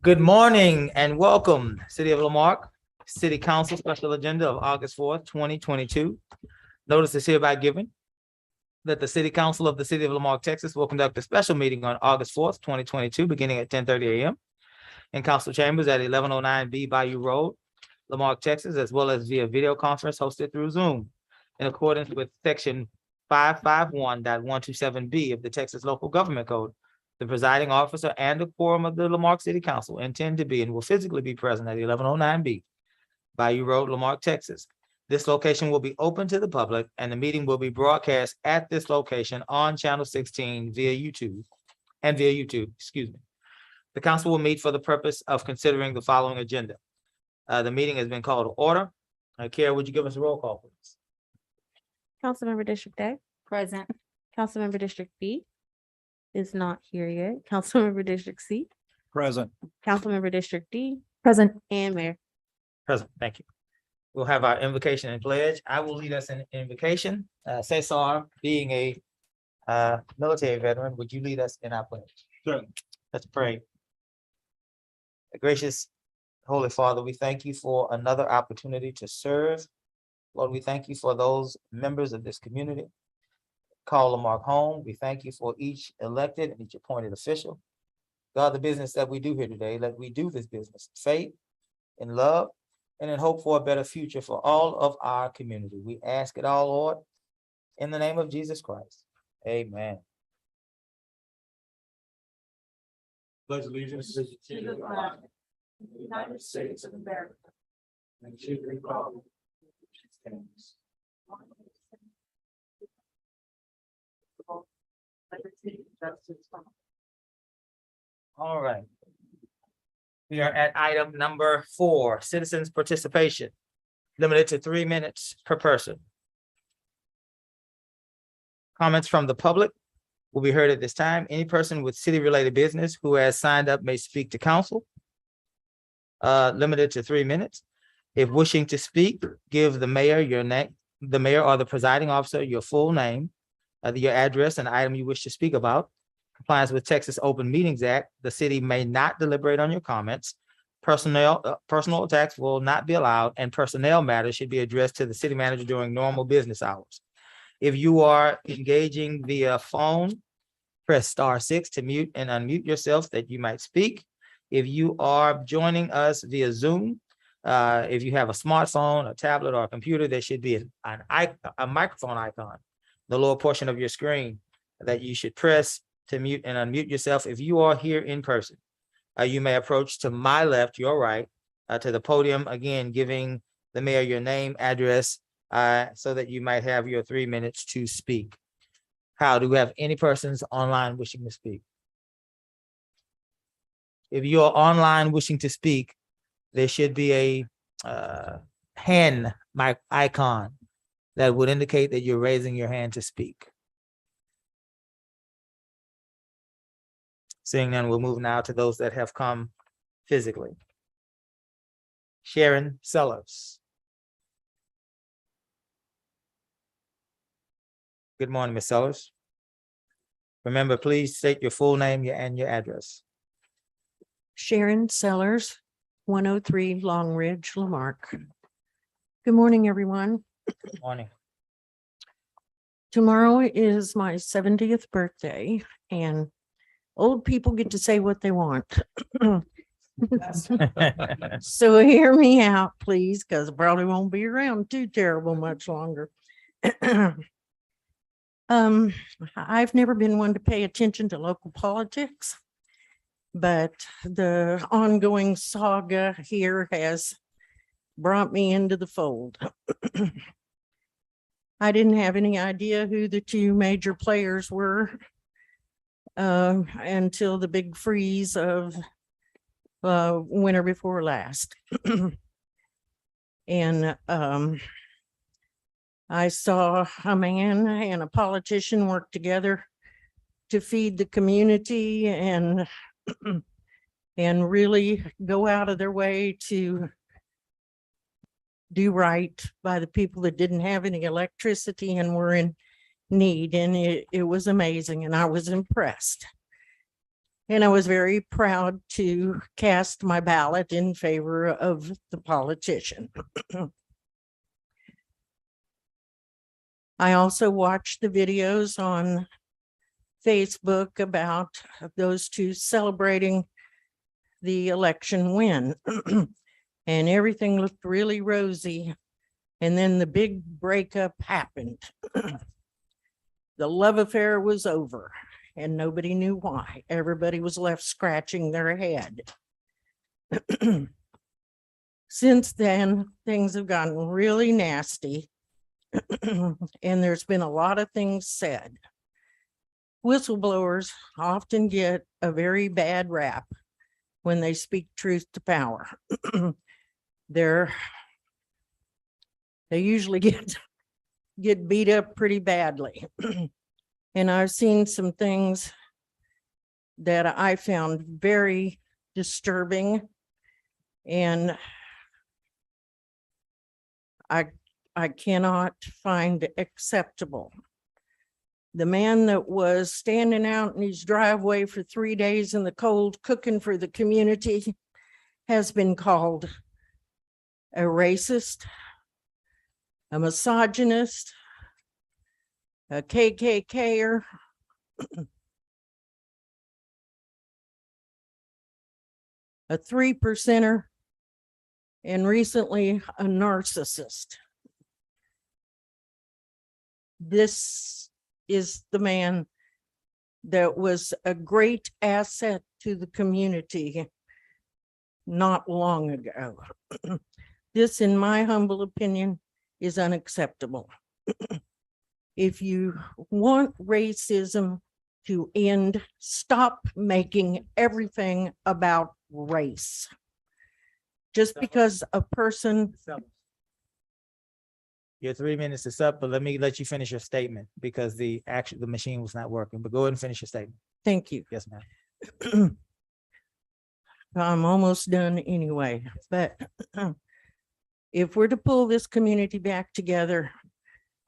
Good morning and welcome, City of Lamarque, City Council Special Agenda of August 4th, 2022. Notice is hereby given that the City Council of the City of Lamarque, Texas will conduct a special meeting on August 4th, 2022, beginning at 10:30 a.m. in Council Chambers at 1109 B Bayou Road, Lamarque, Texas, as well as via video conference hosted through Zoom in accordance with Section 551.127B of the Texas Local Government Code. The presiding officer and the quorum of the Lamarque City Council intend to be and will physically be present at 1109 B Bayou Road, Lamarque, Texas. This location will be open to the public and the meeting will be broadcast at this location on Channel 16 via YouTube. The council will meet for the purpose of considering the following agenda. The meeting has been called to order. Kara, would you give us a roll call, please? Councilmember District A. Present. Councilmember District B is not here yet. Councilmember District C. Present. Councilmember District D. Present. And Mayor. Present, thank you. We'll have our invocation and pledge. I will lead us in invocation. Cesar, being a military veteran, would you lead us in our pledge? Sure. Let's pray. Gracious Holy Father, we thank you for another opportunity to serve. Lord, we thank you for those members of this community. Call Lamarque home. We thank you for each elected and each appointed official. God, the business that we do here today, let we do this business in faith, in love, and in hope for a better future for all of our community. We ask it all, Lord, in the name of Jesus Christ. Amen. Pledge allegiance to the flag of the United States of America and to the republic which stands All right. We are at item number 4, citizens participation, limited to 3 minutes per person. Comments from the public will be heard at this time. Any person with city-related business who has signed up may speak to council. Limited to 3 minutes. If wishing to speak, give the mayor your name, the mayor or the presiding officer your full name, your address and item you wish to speak about. Compliance with Texas Open Meetings Act, the city may not deliberate on your comments. Personal attacks will not be allowed, and personnel matters should be addressed to the city manager during normal business hours. If you are engaging via phone, press *6 to mute and unmute yourself that you might speak. If you are joining us via Zoom, if you have a smartphone, a tablet, or a computer, there should be a microphone icon, the lower portion of your screen, that you should press to mute and unmute yourself. If you are here in person, you may approach to my left, your right, to the podium, again, giving the mayor your name, address, so that you might have your 3 minutes to speak. How do we have any persons online wishing to speak? If you are online wishing to speak, there should be a hand mic icon that would indicate that you're raising your hand to speak. Seeing none, we'll move now to those that have come physically. Sharon Sellers. Good morning, Ms. Sellers. Remember, please state your full name and your address. Sharon Sellers, 103 Long Ridge, Lamarque. Good morning, everyone. Good morning. Tomorrow is my 70th birthday, and old people get to say what they want. So hear me out, please, because I probably won't be around too terrible much longer. I've never been one to pay attention to local politics, but the ongoing saga here has brought me into the fold. I didn't have any idea who the two major players were until the big freeze of winter before last. And I saw a man and a politician work together to feed the community and really go out of their way to do right by the people that didn't have any electricity and were in need. And it was amazing, and I was impressed. And I was very proud to cast my ballot in favor of the politician. I also watched the videos on Facebook about those two celebrating the election win. And everything looked really rosy. And then the big breakup happened. The love affair was over and nobody knew why. Everybody was left scratching their head. Since then, things have gotten really nasty. And there's been a lot of things said. Whistleblowers often get a very bad rap when they speak truth to power. They usually get beat up pretty badly. And I've seen some things that I found very disturbing, and I cannot find acceptable. The man that was standing out in his driveway for 3 days in the cold, cooking for the community, has been called a racist, a misogynist, a KKKer, a 3%er, and recently a narcissist. This is the man that was a great asset to the community not long ago. This, in my humble opinion, is unacceptable. If you want racism to end, stop making everything about race. Just because a person, Your 3 minutes is up, but let me let you finish your statement because the machine was not working, but go ahead and finish your statement. thank you. Yes, ma'am. I'm almost done anyway, but if we're to pull this community back together,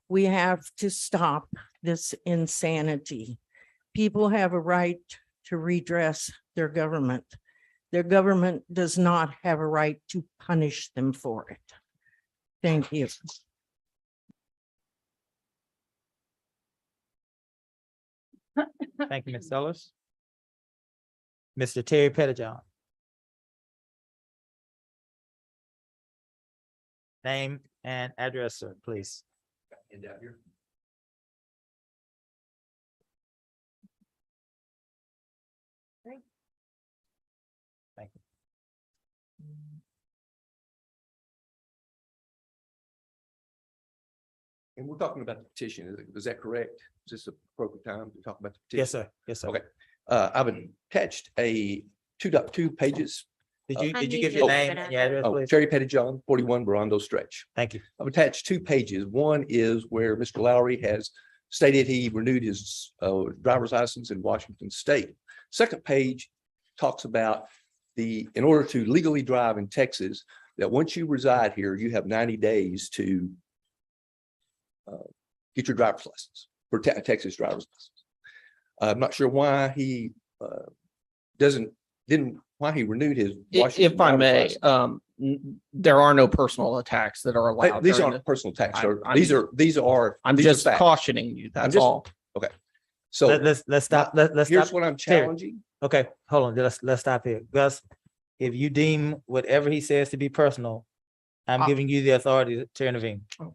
we have to stop this insanity. People have a right to redress their government. Their government does not have a right to punish them for it. Thank you. Thank you, Ms. Sellers. Mr. Terry Pettijohn. Name and address, sir, please. Thank you. And we're talking about the petition. Is that correct? Is this the appropriate time to talk about the petition? Yes, sir. Yes, sir. Okay. I've attached a 2.2 pages. Did I you need give to your open name it. and your address, Oh, please? Terry Pettijohn, 41 Brondo Stretch. Thank you. I've attached 2 pages. One is where Mr. Lowry has stated he renewed his driver's license in Washington State. Second page talks about in order to legally drive in Texas, that once you reside here, you have 90 days to get your driver's license for Texas driver's license. I'm not sure why he why he renewed his Washington. If I may, driver's license. there are no personal attacks that are allowed. These during aren't personal attacks. I'm These are. I'm these are just facts. cautioning you, that's just- all. So Let's stop. Let's here's stop. what I'm Terry. challenging. Okay, hold on. Let's stop here. Gus, if you deem whatever he says to be personal, I'm giving you the authority to intervene. Okay?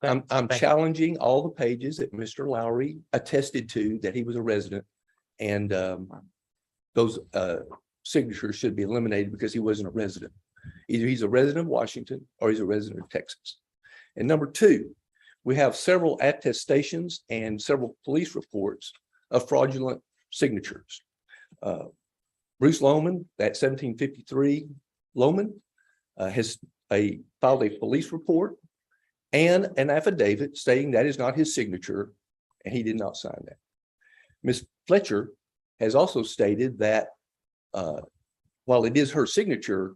I'm Thank you. challenging all the pages that Mr. Lowry attested to that he was a resident. And those signatures should be eliminated because he wasn't a resident. Either he's a resident of Washington or he's a resident of Texas. And number 2, we have several attestations and several police reports of fraudulent signatures. Bruce Lohman, that 1753 Lohman, has filed a police report and an affidavit stating that is not his signature and he did not sign that. Ms. Fletcher has also stated that while it is her signature,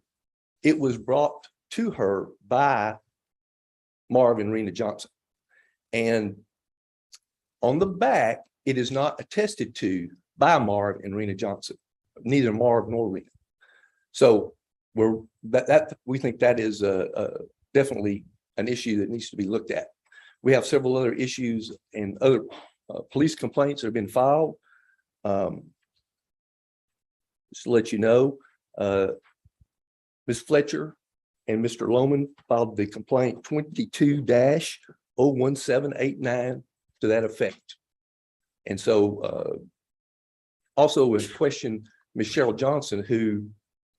it was brought to her by Marv and Rena Johnson. And on the back, it is not attested to by Marv and Rena Johnson. neither Mark nor Rita. So we think that is definitely an issue that needs to be looked at. We have several other issues and other police complaints that have been filed. Just to let you know, Ms. Fletcher and Mr. Lohman filed the complaint 22-01789 to that effect. And so also in question, Ms. Cheryl Johnson, who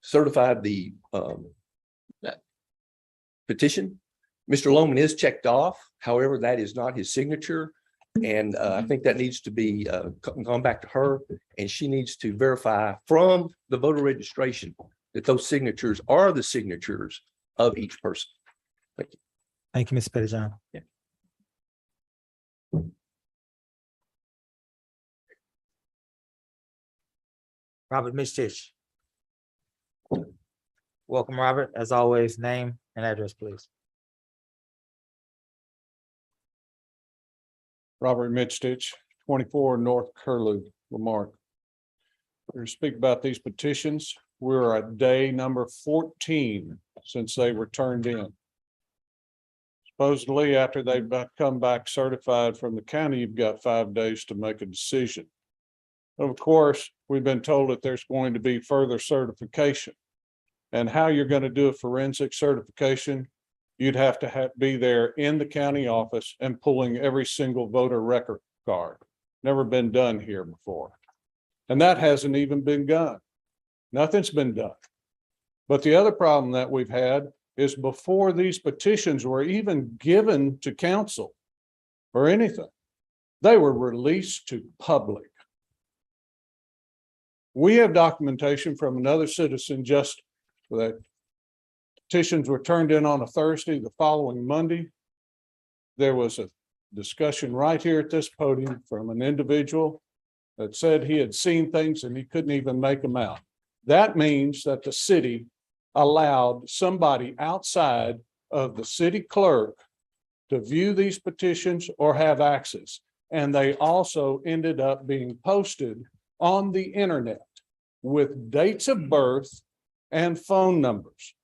certified the petition. Mr. Lohman is checked off. However, that is not his signature. And I think that needs to be gone back to her, and she needs to verify from the voter registration that those signatures are the signatures of each person. Thank you. Thank you, Mr. Pettyjohn. Yeah. Robert Mistich. Welcome, Robert. As always, name and address, please. Robert Midstitch, 24 North Curlew, Marque. We're going to speak about these petitions. We're at day number 14 since they were turned in. Supposedly, after they've come back certified from the county, you've got 5 days to make a decision. Of course, we've been told that there's going to be further certification. And how you're going to do a forensic certification, you'd have to be there in the county office and pulling every single voter record card. Never been done here before. And that hasn't even been done. Nothing's been done. But the other problem that we've had is before these petitions were even given to council or anything, they were released to public. We have documentation from another citizen just that petitions were turned in on a Thursday. The following Monday, there was a discussion right here at this podium from an individual that said he had seen things and he couldn't even make them out. That means that the city allowed somebody outside of the city clerk to view these petitions or have access. And they also ended up being posted on the internet with dates of birth and phone numbers.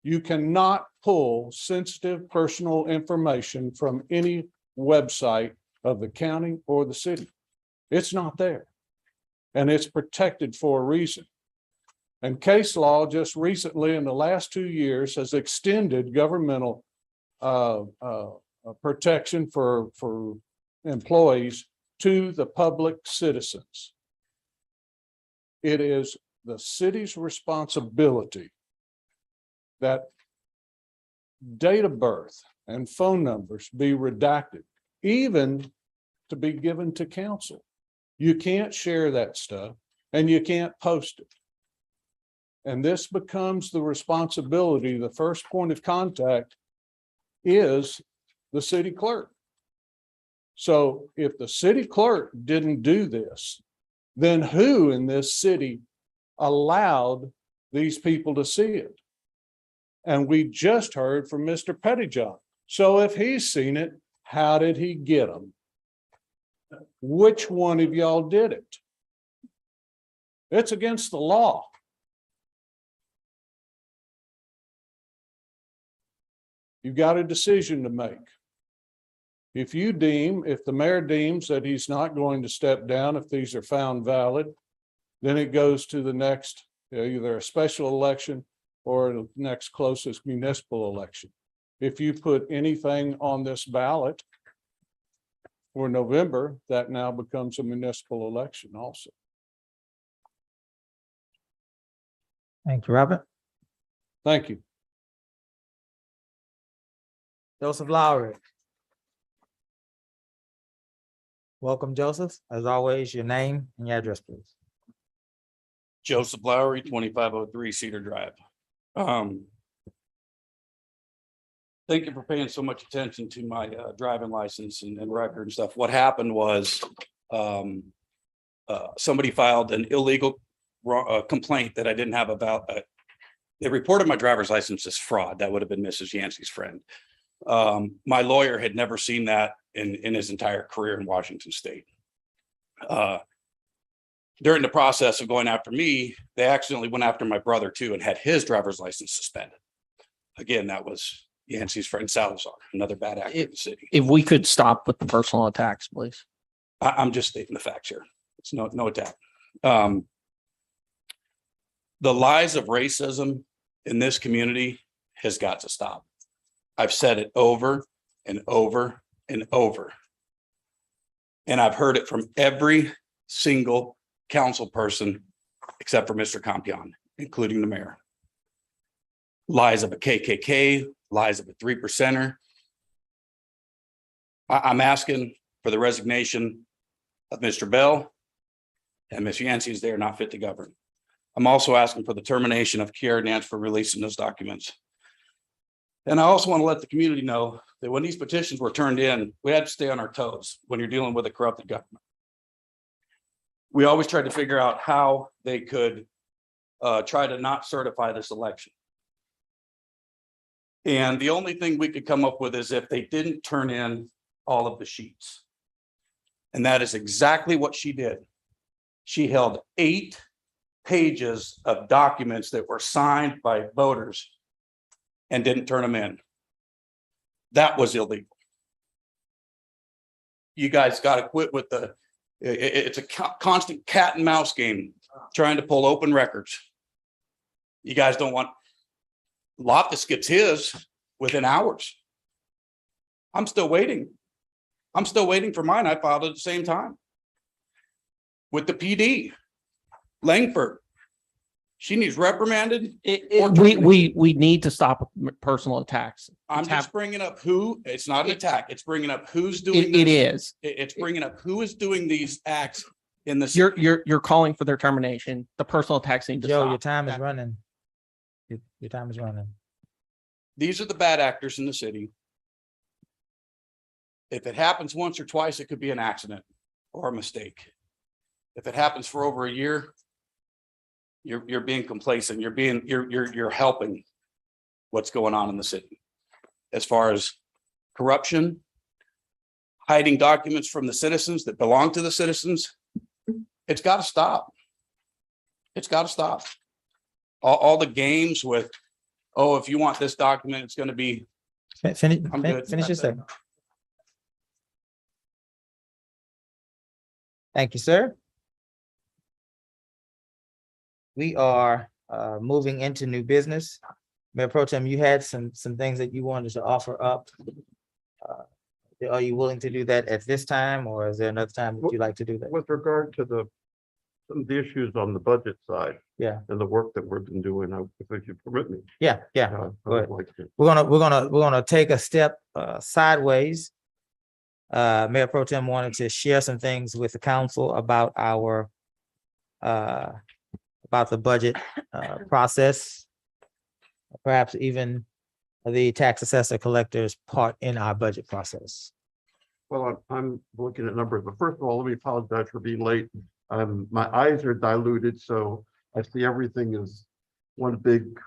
You cannot pull sensitive personal information from any website of the county or the city. It's not there. And it's protected for a reason. And case law just recently in the last 2 years has extended governmental protection for employees to the public citizens. It is the city's responsibility that date of birth and phone numbers be redacted, even to be given to council. You can't share that stuff and you can't post it. And this becomes the responsibility, the first point of contact is the city clerk. So if the city clerk didn't do this, then who in this city allowed these people to see it? And we just heard from Mr. Pettyjohn. So if he's seen it, how did he get them? Which one of y'all did it? It's against the law. You've got a decision to make. If the mayor deems that he's not going to step down if these are found valid, then it goes to the next, either a special election or the next closest municipal election. If you put anything on this ballot for November, that now becomes a municipal election also. Thank you, Robert. Thank you. Joseph Lowry. Welcome, Joseph. As always, your name and your address, please. Joseph Lowry, 2503 Cedar Drive. Thank you for paying so much attention to my driving license and record and stuff. What happened was somebody filed an illegal complaint that I didn't have about. They reported my driver's license as fraud. That would have been Mrs. Yancey's friend. My lawyer had never seen that in his entire career in Washington State. during the process of going after me, they accidentally went after my brother too and had his driver's license suspended. Again, that was Yancey's friend Salazar, another bad actor in the city. If we could stop with the personal attacks, please. I'm just stating the facts here. It's no attack. The lies of racism in this community has got to stop. I've said it over and over and over. And I've heard it from every single council person except for Mr. Compion, including the mayor. Lies of a KKK, lies of a 3%er. I'm asking for the resignation of Mr. Bell and Ms. Yancey, as they are not fit to govern. I'm also asking for the termination of Kiara Nance for releasing those documents. And I also want to let the community know that when these petitions were turned in, we had to stay on our toes when you're dealing with a corrupted government. We always tried to figure out how they could try to not certify this election. And the only thing we could come up with is if they didn't turn in all of the sheets. And that is exactly what she did. She held 8 pages of documents that were signed by voters and didn't turn them in. That was illegal. You guys got to quit with it's a constant cat and mouse game trying to pull open records. You guys don't want, Loftus gets his within hours. I'm still waiting. I'm still waiting for mine. I filed at the same time. With the PD, Langford, she needs reprimanded. We need to stop personal attacks. I'm just bringing up who, it's not an attack. It's bringing up who's doing It this. is. It's bringing up who is doing these acts in the city. You're calling for their termination. The personal attacks need to Joe, stop. your time is running. Your time is running. These are the bad actors in the city. If it happens once or twice, it could be an accident or a mistake. If it happens for over a year, you're being complacent. You're helping what's going on in the city. As far as corruption, hiding documents from the citizens that belong to the citizens, it's got to stop. It's got to stop. All the games with, oh, if you want this document, it's going to be. I'm good. Finish your statement. Thank you, sir. We are moving into new business. Mayor Pro Tem, you had some things that you wanted to offer up. Are you willing to do that at this time, or is there another time that you'd like to do that? With regard to some of the issues on the budget side. Yeah. And the work that we've been doing, if you permit me. Yeah. I Go would ahead. like to. We're gonna take a step sideways. Mayor Pro Tem wanted to share some things with the council about our about the budget process, perhaps even the tax assessor collector's part in our budget process. Well, I'm looking at numbers, but first of all, let me apologize for being late. My eyes are diluted, so I see everything as one big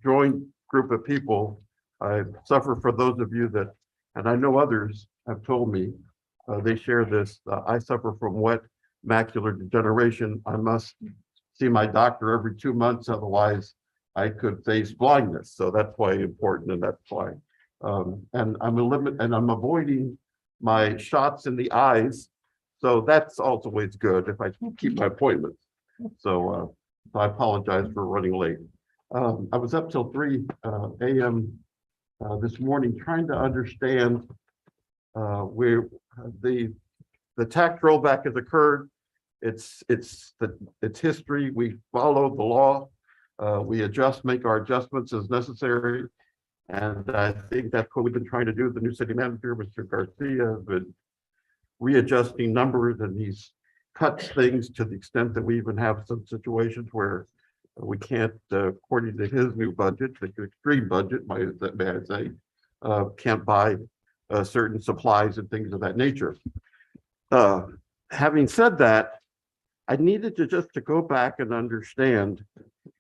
joint group of people. I suffer for those of you that, and I know others have told me, they share this. I suffer from wet macular degeneration. I must see my doctor every 2 months, otherwise I could face blindness. So that's why important, and that's why. And I'm avoiding my shots in the eyes. So that's also always good if I keep my appointments. So I apologize for running late. I was up till 3 a.m. This morning trying to understand where the tax rollback has occurred. It's history. We follow the law. We make our adjustments as necessary. And I think that's what we've been trying to do. The new city manager, Mr. Garcia, has been readjusting numbers, and he's cut things to the extent that we even have some situations where we can't, according to his new budget, the extreme budget, may I say, can't buy certain supplies and things of that nature. Having said that, I needed to go back and understand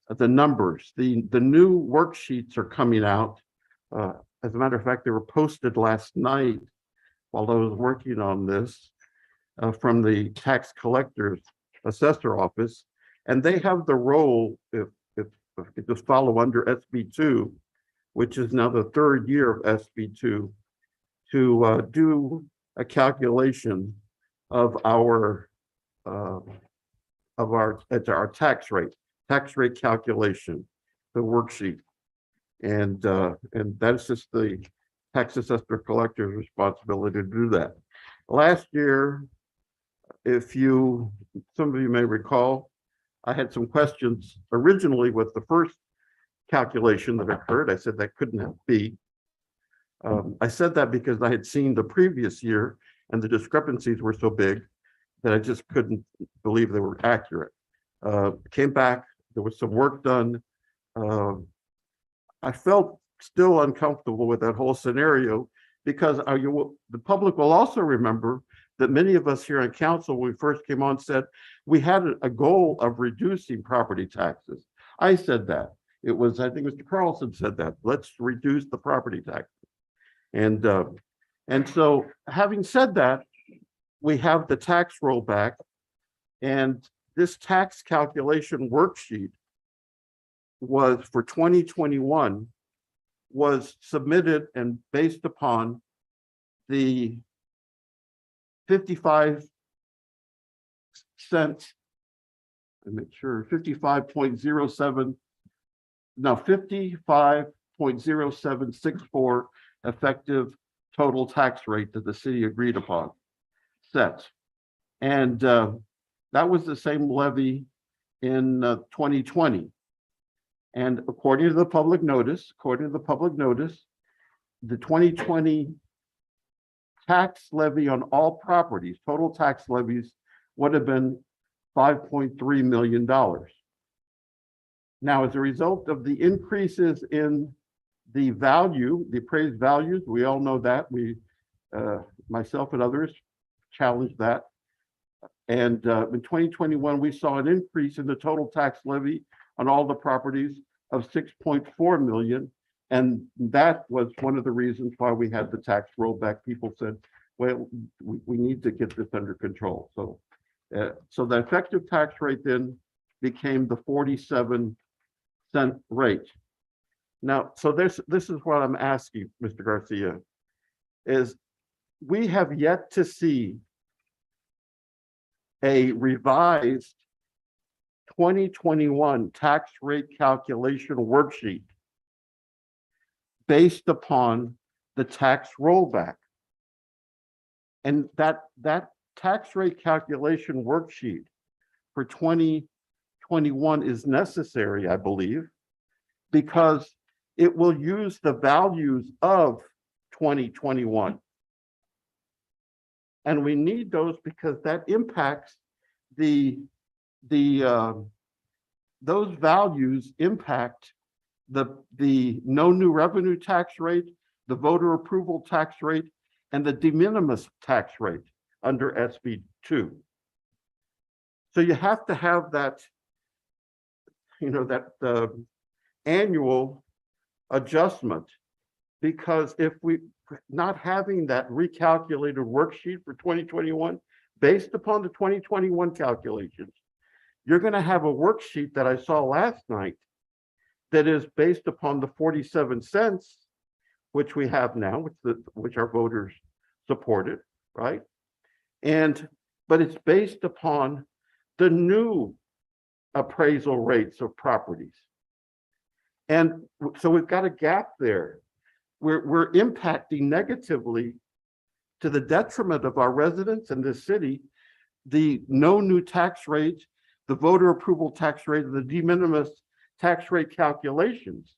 the numbers. The new worksheets are coming out. As a matter of fact, they were posted last night while I was working on this from the tax collectors assessor office. And they have the role, if it just follow under SB2, which is now the third year of SB2, to do a calculation of our it's our tax rate calculation, the worksheet. And that's just the tax assessor collector's responsibility to do that. Last year, some of you may recall, I had some questions originally with the first calculation that occurred. I said that couldn't be. I said that because I had seen the previous year and the discrepancies were so big that I just couldn't believe they were accurate. Came back, there was some work done. I felt still uncomfortable with that whole scenario because the public will also remember that many of us here on council, when we first came on, said we had a goal of reducing property taxes. I said that. I think Mr. Carlson said that. Let's reduce the property taxes. And so having said that, we have the tax rollback, and this tax calculation worksheet was for 2021 was submitted and based upon the 55 cents. I'm not sure 55.07. Now 55.0764 effective total tax rate that the city agreed upon set. And that was the same levy in 2020. And according to the public notice, the 2020 tax levy on all properties, total tax levies, would have been $5.3 million. Now, as a result of the increases in the value, the appraised values, we all know that, myself and others challenged that. And in 2021, we saw an increase in the total tax levy on all the properties of 6.4 million. And that was one of the reasons why we had the tax rollback. People said, well, we need to get this under control. So the effective tax rate then became the 47-cent rate. Now, so this is what I'm asking, Mr. Garcia, is we have yet to see a revised 2021 tax rate calculation worksheet based upon the tax rollback. And that tax rate calculation worksheet for 2021 is necessary, I believe, because it will use the values of 2021. And we need those because that impacts those values impact the no new revenue tax rate, the voter approval tax rate, and the de minimis tax rate under SB 2. So you have to have that, annual adjustment, because if we not having that recalculated worksheet for 2021 based upon the 2021 calculations, you're going to have a worksheet that I saw last night that is based upon the 47 cents, which we have now, which our voters supported, right? But it's based upon the new appraisal rates of properties. And so we've got a gap there. We're impacting negatively, to the detriment of our residents in this city, the no new tax rate, the voter approval tax rate, and the de minimis tax rate calculations.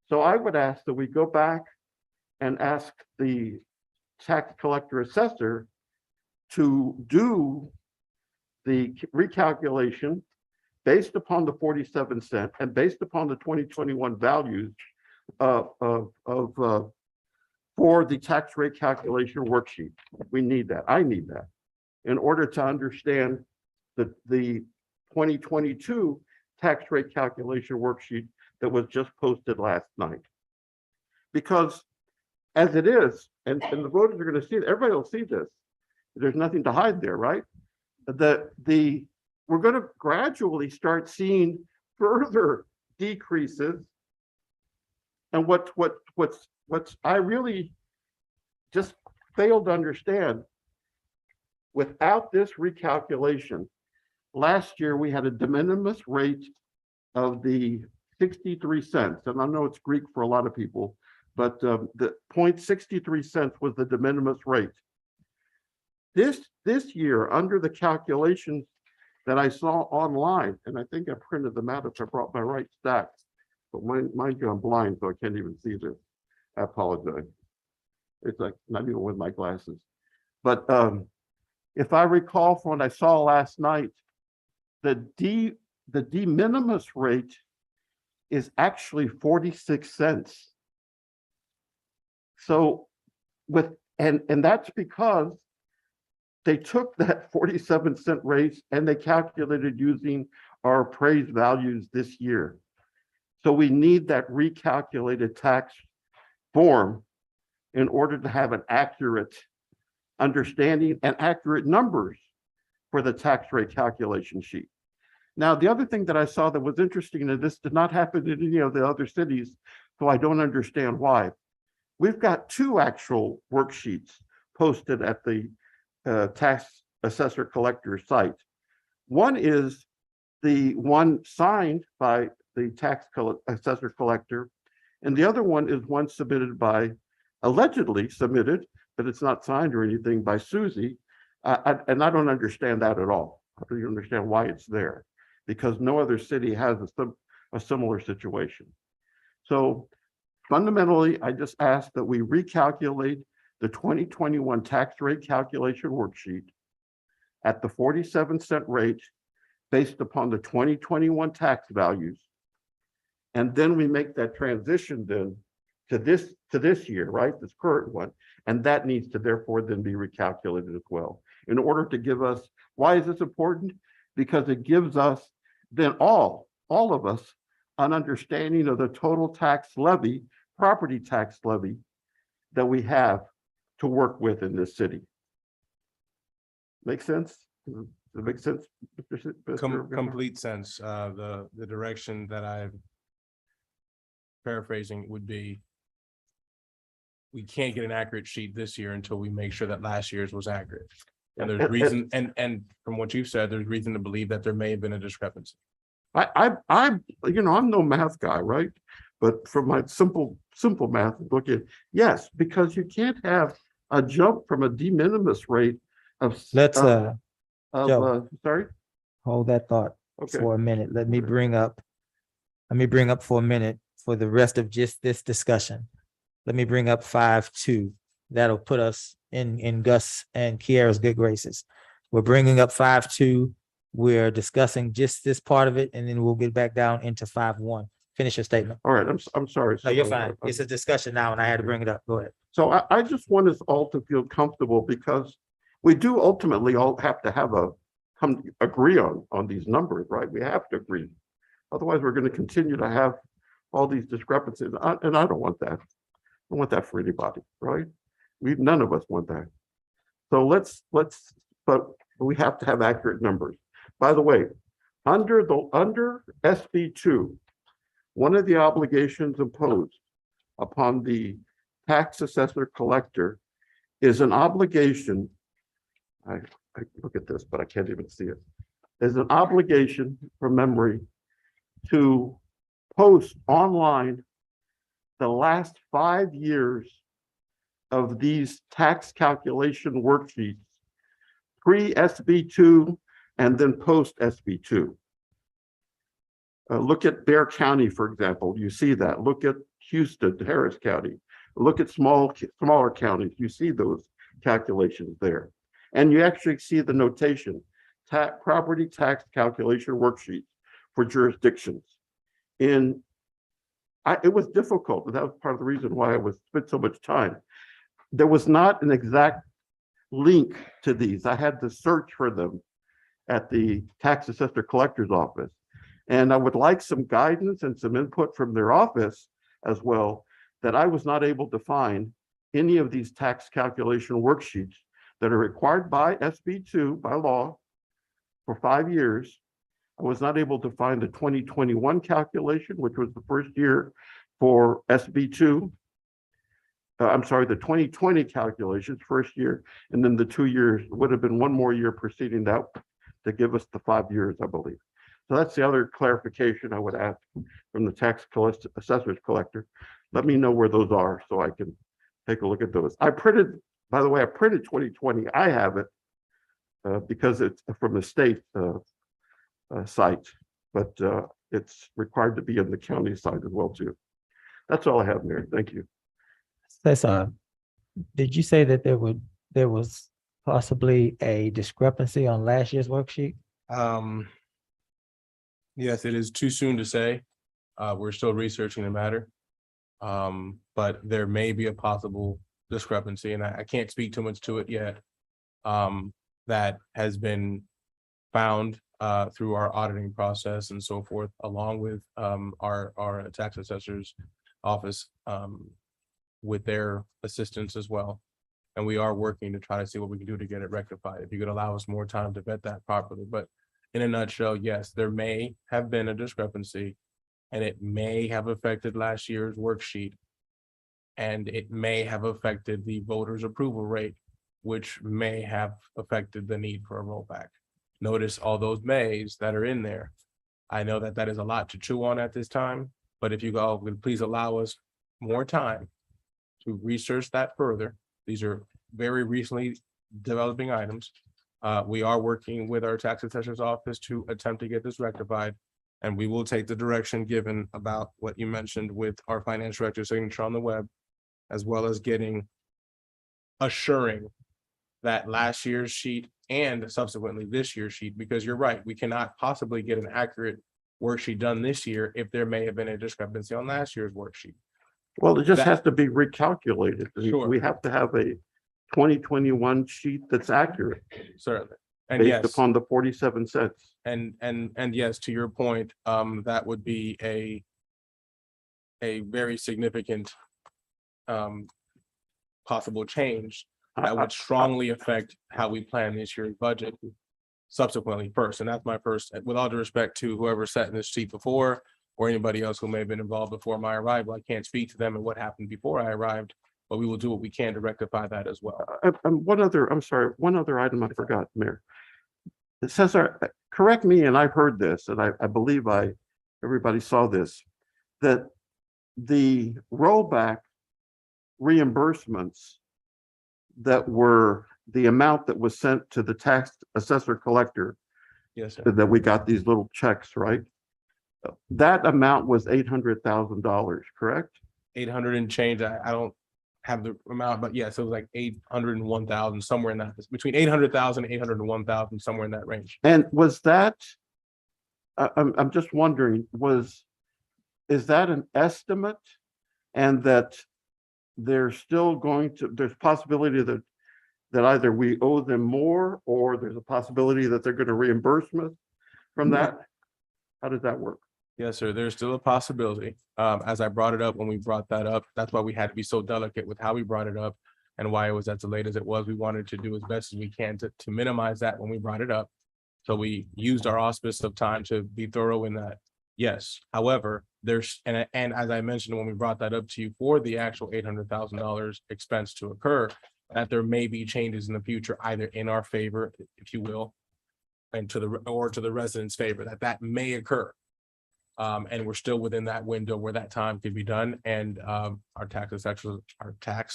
So I would ask that we go back and ask the tax collector assessor to do the recalculation based upon the 47 cent and based upon the 2021 values for the tax rate calculation worksheet. We need that. I need that in order to understand the 2022 tax rate calculation worksheet that was just posted last night. Because as it is, and the voters are going to see it, everybody will see this. There's nothing to hide there, right? we're going to gradually start seeing further decreases. And what's I really just failed to understand, without this recalculation, last year we had a de minimis rate of the 63 cents. And I know it's Greek for a lot of people, but the 0.63 cents was the de minimis rate. This year, under the calculations that I saw online, and I think I printed them out if I brought my right stacks, but mind you, I'm blind, so I can't even see this. I apologize. It's like not even with my glasses. But if I recall from what I saw last night, the de minimis rate is actually 46 cents. So and that's because they took that 47-cent raise and they calculated using our appraised values this year. So we need that recalculated tax form in order to have an accurate understanding and accurate numbers for the tax rate calculation sheet. Now, the other thing that I saw that was interesting, and this did not happen in any of the other cities, so I don't understand why. We've got two actual worksheets posted at the tax assessor collector site. One is the one signed by the tax assessor collector, and the other one is one submitted by, allegedly submitted, but it's not signed or anything, by Susie. And I don't understand that at all. I don't understand why it's there, because no other city has a similar situation. So fundamentally, I just ask that we recalculate the 2021 tax rate calculation worksheet at the 47-cent rate based upon the 2021 tax values. And then we make that transition then to this year, right? This current one. And that needs to therefore then be recalculated as well in order to give us, why is this important? Because it gives us then all of us an understanding of the total tax levy, property tax levy that we have to work with in this city. Make sense? Does it make sense? Complete sense. The direction that I'm paraphrasing would be, we can't get an accurate sheet this year until we make sure that last year's was accurate. And there's reason, and from what you've said, there's reason to believe that there may have been a discrepancy. I'm no math guy, right? But from my simple math, looking, yes, because you can't have a jump from a de minimis rate of. Let's sorry. hold that thought Okay. for a minute. Let me bring up for a minute for the rest of just this discussion. Let me bring up 5.2. That'll put us in Gus and Kiara's good graces. We're bringing up 5.2. We're discussing just this part of it, and then we'll get back down into 5.1. Finish your statement. All right, I'm sorry. No, you're fine. It's a discussion now, and I had to bring it up. Go ahead. So I just want us all to feel comfortable, because we do ultimately all have to agree on these numbers, right? We have to agree. Otherwise, we're going to continue to have all these discrepancies, and I don't want that. I don't want that for anybody, right? None of us want that. So but we have to have accurate numbers. By the way, under SB2, one of the obligations imposed upon the tax assessor collector is an obligation. I look at this, but I can't even see it. There's an obligation from memory to post online the last 5 years of these tax calculation worksheets, pre-SB2 and then post-SB2. Look at Bexar County, for example, you see that. Look at Houston, Harris County. Look at smaller counties, you see those calculations there. And you actually see the notation, property tax calculation worksheets for jurisdictions. It was difficult, but that was part of the reason why I spent so much time. There was not an exact link to these. I had to search for them at the tax assessor collector's office. And I would like some guidance and some input from their office as well, that I was not able to find any of these tax calculation worksheets that are required by SB2 by law for 5 years. I was not able to find the 2021 calculation, which was the first year for SB2. I'm sorry, the 2020 calculations, first year, and then the 2 years would have been one more year preceding that to give us the 5 years, I believe. So that's the other clarification I would ask from the assessors collector. Let me know where those are so I can take a look at those. I printed, by the way, I printed 2020. I have it because it's from the state site, but it's required to be on the county side as well too. That's all I have, Mayor. Thank you. Cesar, did you say that there was possibly a discrepancy on last year's worksheet? Yes, it is too soon to say. We're still researching the matter. But there may be a possible discrepancy, and I can't speak too much to it yet. That has been found through our auditing process and so forth, along with our tax assessor's office with their assistance as well. And we are working to try to see what we can do to get it rectified. If you could allow us more time to vet that properly, but in a nutshell, yes, there may have been a discrepancy, and it may have affected last year's worksheet. And it may have affected the voters' approval rate, which may have affected the need for a rollback. Notice all those mays that are in there. I know that that is a lot to chew on at this time, but if you go, please allow us more time to research that further. These are very recently developing items. We are working with our tax assessor's office to attempt to get this rectified. And we will take the direction given about what you mentioned with our finance director's signature on the web, as well as assuring that last year's sheet and subsequently this year's sheet, because you're right, we cannot possibly get an accurate worksheet done this year if there may have been a discrepancy on last year's worksheet. Well, it just has to be recalculated. Sure. We have to have a 2021 sheet that's accurate Certainly. And based yes, upon the 47 cents. and yes, to your point, that would be a very significant possible change that would strongly affect how we plan this year's budget subsequently first. And that's my first, with all due respect to whoever sat in this seat before or anybody else who may have been involved before my arrival. I can't speak to them and what happened before I arrived, but we will do what we can to rectify that as well. One other item I forgot, Mayor. It says, correct me, and I've heard this, and I believe everybody saw this, that the rollback reimbursements that were the amount that was sent to the tax assessor collector, Yes, sir. that we got these little checks, right? That amount was $800,000, correct? 800 and change. I don't have the amount, but yes, it was like 801,000, somewhere in that, between 800,000 and 801,000, somewhere in that range. And was that, I'm just wondering, is that an estimate? And that there's possibility that either we owe them more, or there's a possibility that they're going to reimburse us from that? How does that work? Yes, sir. There's still a possibility. As I brought it up, when we brought that up, that's why we had to be so delicate with how we brought it up and why it was as late as it was. We wanted to do as best as we can to minimize that when we brought it up. So we used our auspice of time to be thorough in that. Yes. However, there's, and as I mentioned, when we brought that up to you for the actual $800,000 expense to occur, that there may be changes in the future, either in our favor, if you will, and to the residents' favor, that may occur. And we're still within that window where that time could be done. And our tax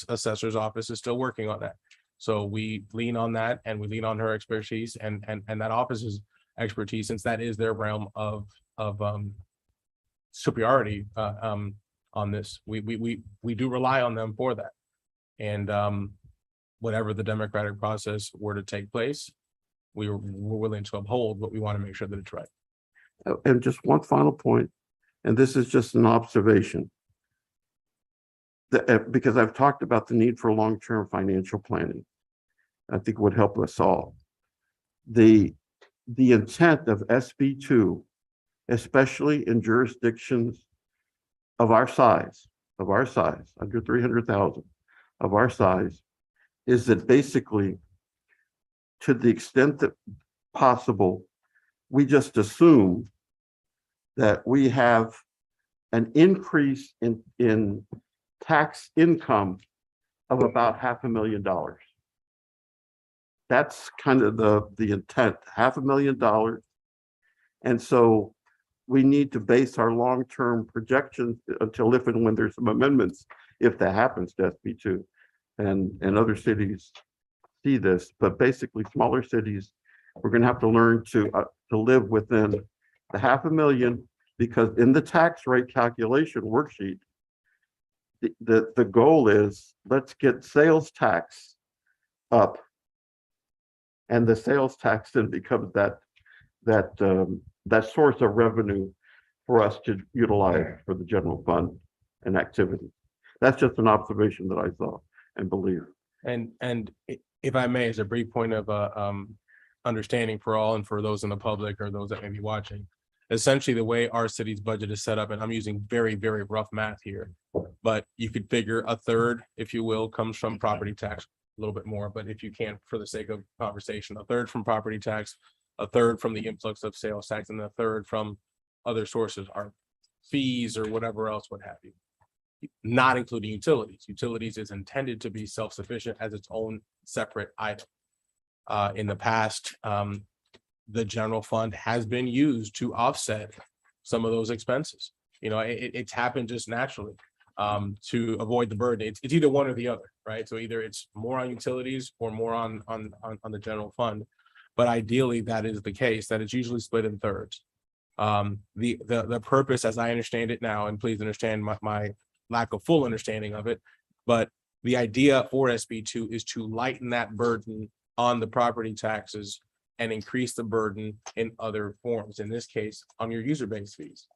assessor's office is still working on that. So we lean on that, and we lean on her expertise and that office's expertise, since that is their realm of superiority on this. We do rely on them for that. And whatever the democratic process were to take place, we're willing to uphold, but we want to make sure that it's right. And just one final point, and this is just an observation. Because I've talked about the need for long-term financial planning, I think would help us all. The intent of SB2, especially in jurisdictions of our size, under 300,000, of our size, is that basically, to the extent that possible, we just assume that we have an increase in tax income of about $500,000. That's kind of the intent, $500,000. And so we need to base our long-term projections until if and when there's some amendments, if that happens to SB2. And other cities see this, but basically smaller cities, we're gonna have to learn to live within the $500,000, because in the tax rate calculation worksheet, the goal is, let's get sales tax up. And the sales tax then becomes that source of revenue for us to utilize for the general fund and activity. That's just an observation that I saw and believe. And if I may, as a brief point of understanding for all and for those in the public or those that may be watching, essentially the way our city's budget is set up, and I'm using very, very rough math here, but you could figure a third, if you will, comes from property tax, a little bit more, but if you can, for the sake of conversation, a third from property tax, a third from the influx of sales tax, and a third from other sources, are fees or whatever else, what have you. Not including utilities. Utilities is intended to be self-sufficient as its own separate item. In the past, the general fund has been used to offset some of those expenses. You know, it's happened just naturally to avoid the burden. It's either one or the other, right? So either it's more on utilities or more on the general fund. But ideally, that is the case, that it's usually split in thirds. The purpose, as I understand it now, and please understand my lack of full understanding of it, but the idea for SB2 is to lighten that burden on the property taxes and increase the burden in other forms, in this case, on your user-based fees.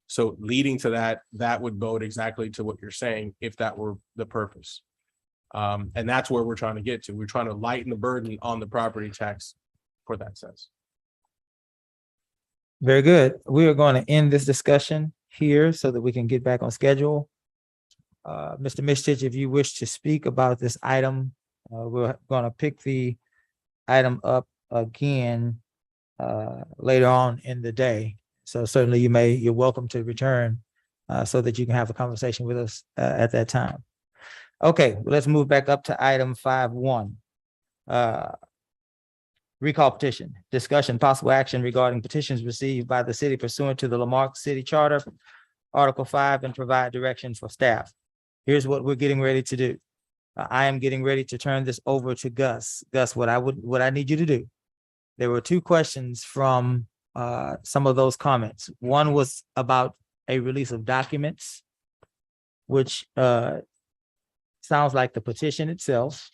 So leading to that would bode exactly to what you're saying, if that were the purpose. And that's where we're trying to get to. We're trying to lighten the burden on the property tax for that sense. Very good. We are going to end this discussion here so that we can get back on schedule. Mr. Mistich, if you wish to speak about this item, we're going to pick the item up again later on in the day. So certainly you're welcome to return so that you can have a conversation with us at that time. Okay, let's move back up to item 5.1. Recall petition, discussion, possible action regarding petitions received by the city pursuant to the Lamarque City Charter, Article 5, and provide direction for staff. Here's what we're getting ready to do. I am getting ready to turn this over to Gus. Gus, what I need you to do. There were two questions from some of those comments. One was about a release of documents, which sounds like the petition itself.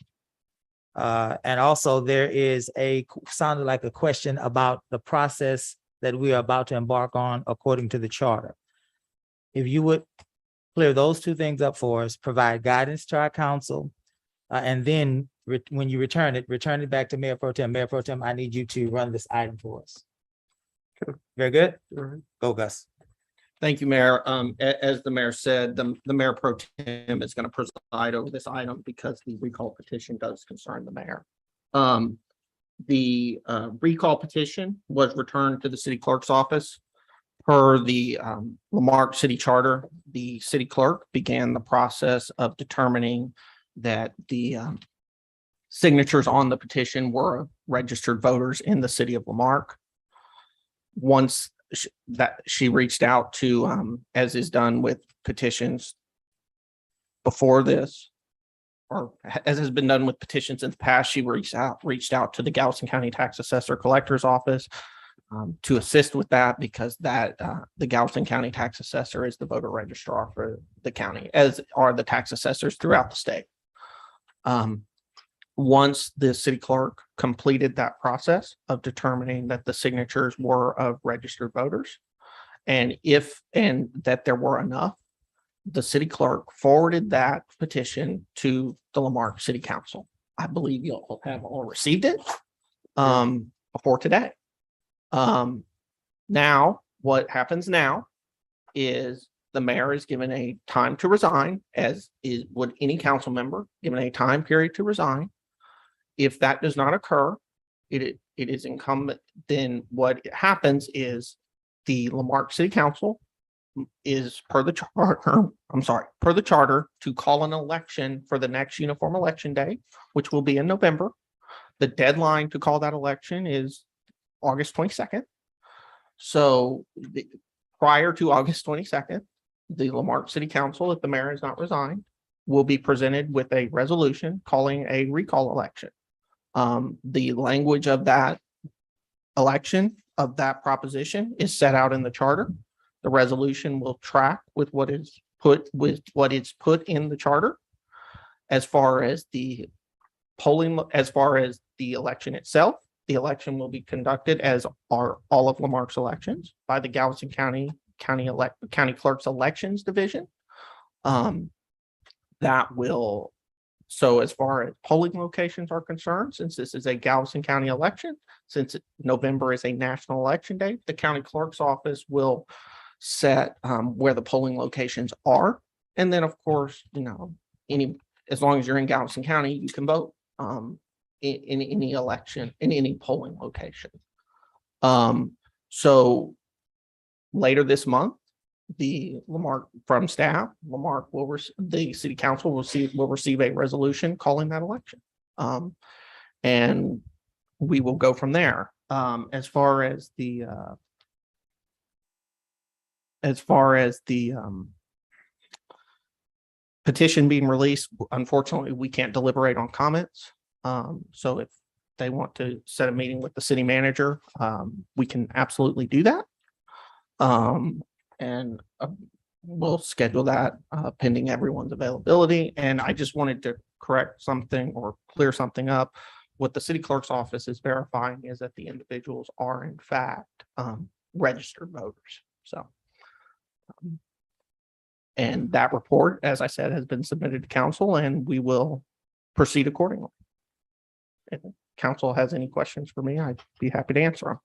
And also there is sounded like a question about the process that we are about to embark on according to the charter. If you would clear those two things up for us, provide guidance to our council, and then when you return it back to Mayor Pro Tem. Mayor Pro Tem, I need you to run this item for us. Very good. Go, Gus. Thank you, Mayor. As the mayor said, the Mayor Pro Tem is going to preside over this item because the recall petition does concern the mayor. The recall petition was returned to the city clerk's office. Per the Lamarque City Charter, the city clerk began the process of determining that the signatures on the petition were registered voters in the city of Lamarque. Once she reached out to, as is done with petitions before this, or as has been done with petitions in the past, she reached out to the Galveston County Tax Assessor Collector's Office to assist with that, because the Galveston County Tax Assessor is the voter registrar for the county, as are the tax assessors throughout the state. Once the city clerk completed that process of determining that the signatures were of registered voters, and that there were enough, the city clerk forwarded that petition to the Lamarque City Council. I believe you'll have all received it before today. Now, what happens now is the mayor is given a time to resign, would any council member, given a time period to resign. If that does not occur, it is incumbent, then what happens is the Lamarck City Council is per the charter to call an election for the next uniform election day, which will be in November. The deadline to call that election is August 22nd. So prior to August 22nd, the Lamarck City Council, if the mayor has not resigned, will be presented with a resolution calling a recall election. The language of that election, of that proposition, is set out in the charter. The resolution will track with what is put in the charter. As far as the polling, as far as the election itself, the election will be conducted as are all of Lamarck's elections by the Galveston County Clerk's Elections Division. That will, so as far as polling locations are concerned, since this is a Galveston County election, since November is a national election day, the county clerk's office will set where the polling locations are. And then, of course, as long as you're in Galveston County, you can vote in any election, in any polling location. So later this month, the Lamarck from staff, the city council will receive a resolution calling that election. And we will go from there. As far as the petition being released, unfortunately, we can't deliberate on comments. So if they want to set a meeting with the city manager, we can absolutely do that. And we'll schedule that pending everyone's availability. And I just wanted to correct something or clear something up. What the city clerk's office is verifying is that the individuals are in fact registered voters. So, and that report, as I said, has been submitted to council, and we will proceed accordingly. If council has any questions for me, I'd be happy to answer them.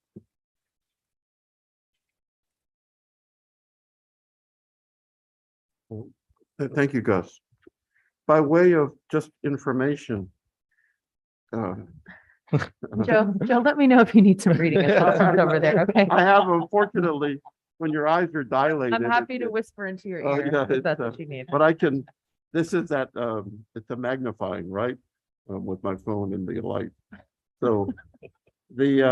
Thank you, Gus. By way of just information. Joe, let me know if you need some reading. I'll start over there, okay? I have, unfortunately, when your eyes are dilated. I'm happy to whisper into your Oh, ear yeah, if that's it's, what you need. But I can, this is that, it's a magnifying, right? With my phone and the light. So this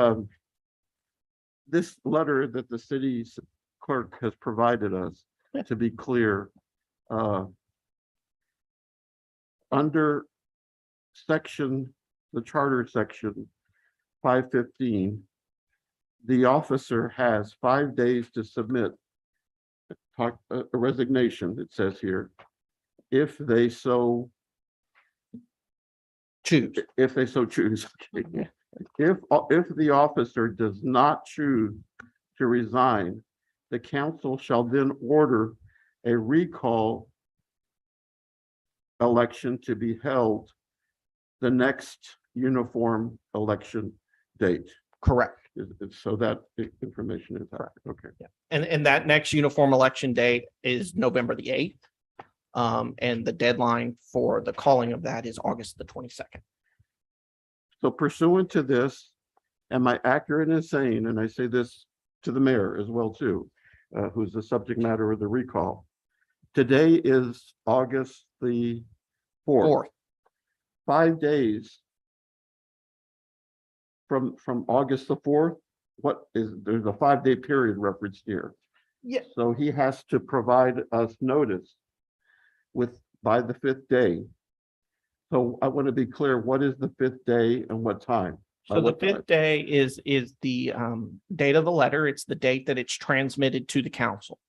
letter that the city's clerk has provided us, to be clear, under the charter section 515, the officer has 5 days to submit a resignation, it says here, if they so Choose. If they so choose. Okay. If the officer does not choose to resign, the council shall then order a recall election to be held the next uniform election date. Correct. So that information is correct. Okay. Yeah. And that next uniform election date is November the 8th. And the deadline for the calling of that is August the 22nd. So pursuant to this, am I accurate in saying, and I say this to the mayor as well too, who's the subject matter of the recall. Today is August the 4th. 5 days from August the 4th. There's a 5-day period referenced here. Yeah. So he has to provide us notice by the 5th day. So I want to be clear, what is the 5th day and what time? So the 5th day is the date of the letter. It's the date that it's transmitted to the council,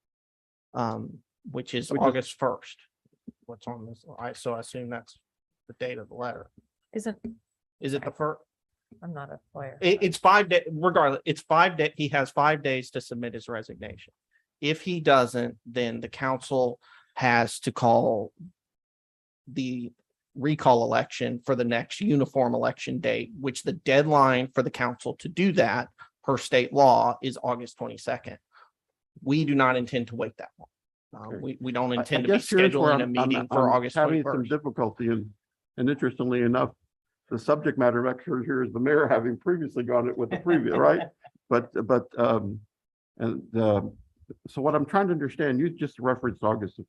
which is August 1st. What's on this? So I assume that's the date of the letter. Is it the first? I'm not a lawyer. It's 5 days, regardless, it's 5 days. He has 5 days to submit his resignation. If he doesn't, then the council has to call the recall election for the next uniform election date, which the deadline for the council to do that per state law is August 22nd. We do not intend to wait that long. We don't intend to be scheduling a meeting for August having some 21st. difficulty and interestingly enough, the subject matter expert here is the mayor, having previously gone it with the previous, right? So what I'm trying to understand, you just referenced August the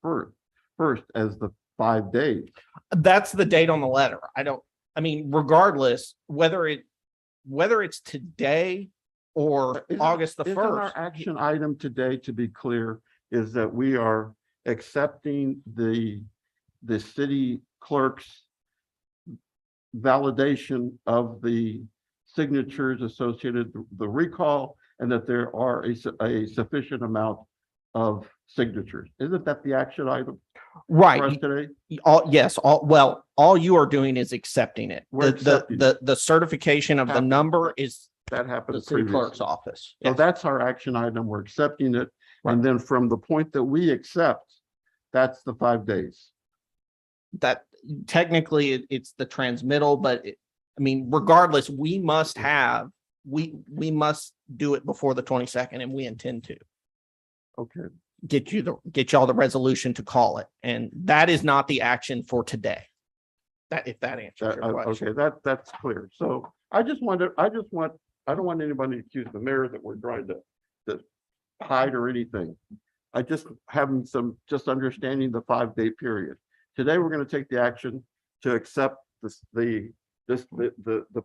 first as the 5 days. That's the date on the letter. I mean, regardless, whether it's today or Isn't- August the isn't our 1st. action item today, to be clear, is that we are accepting the city clerk's validation of the signatures associated with the recall, and that there are a sufficient amount of signatures. Isn't that the action item for us Right. today? All you are doing is accepting it. We're accepting it. The certification of the Happened. number is That the happened city clerk's previously. office. So Yes. that's our action item. We're accepting it. Right. And then from the point that we accept, that's the 5 days. That technically it's the transmittal, but I mean, regardless, we must do it before the 22nd, and we intend to Okay. get y'all the resolution to call it. And that is not the action for today. If that answers your question. Okay, that's clear. So I don't want anybody to accuse the mayor that we're trying to hide or anything. I just having just understanding the 5-day period. Today, we're going to take the action to accept the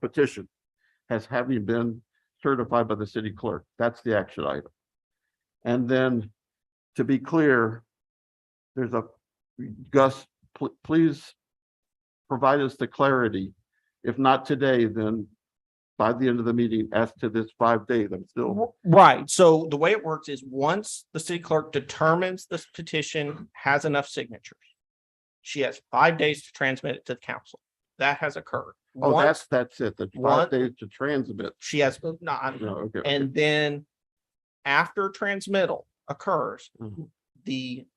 petition as having been certified by the city clerk. That's the action item. And then, to be clear, Gus, please provide us the clarity. If not today, then by the end of the meeting, as to this 5 days, I'm still. Right. So the way it works is once the city clerk determines this petition has enough signatures, she has 5 days to transmit it to the council. That has occurred. Oh, Once that's it. The one- 5 days to transmit. she has, no, Okay. and then after transmittal occurs, Mhm. the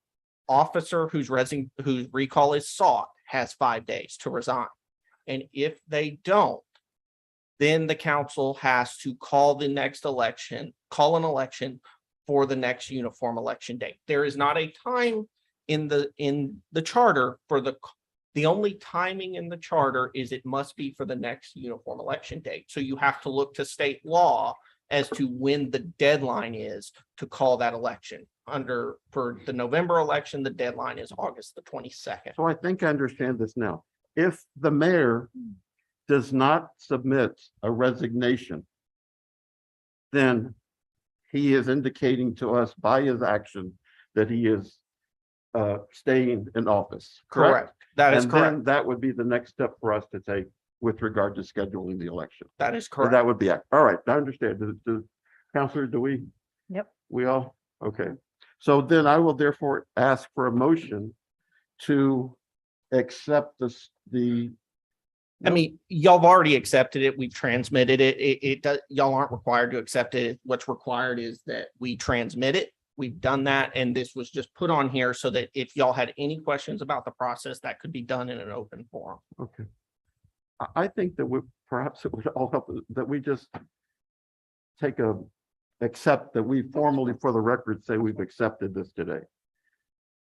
officer whose recall is sought has 5 days to resign. And if they don't, then the council has to call an election for the next uniform election date. There is not a time in the charter for the only timing in the charter is it must be for the next uniform election date. So you have to look to state law as to when the deadline is to call that election. For the November election, the deadline is August the 22nd. So I think I understand this now. If the mayor does not submit a resignation, then he is indicating to us by his action that he is staying in office. Correct. That is And correct. then that would be the next step for us to take with regard to scheduling the election. That is So correct. that would be, all right, I understand. Counselor, do we? Yep. We all, okay. So then I will therefore ask for a motion to accept I mean, y'all have already accepted it. We've transmitted it. It does, y'all aren't required to accept it. What's required is that we transmit it. We've done that, and this was just put on here so that if y'all had any questions about the process, that could be done in an open forum. Okay. I think that perhaps it would all help that we just accept that we formally, for the record, say we've accepted this today.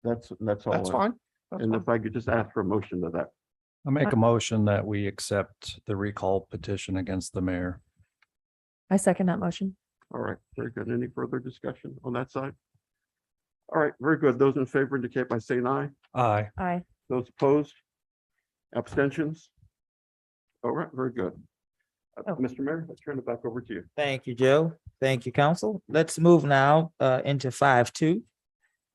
That's all. That's fine. That's And fine. if I could just ask for a motion to that. I make a motion that we accept the recall petition against the mayor. I second that motion. All right, very good. Any further discussion on that side? All right, very good. Those in favor indicate by saying aye. Aye. Aye. Those opposed? Abstentions? All right, very good. Oh. Mr. Mayor, let's turn it back over to you. Thank you, Joe. Thank you, council. Let's move now into 5-2.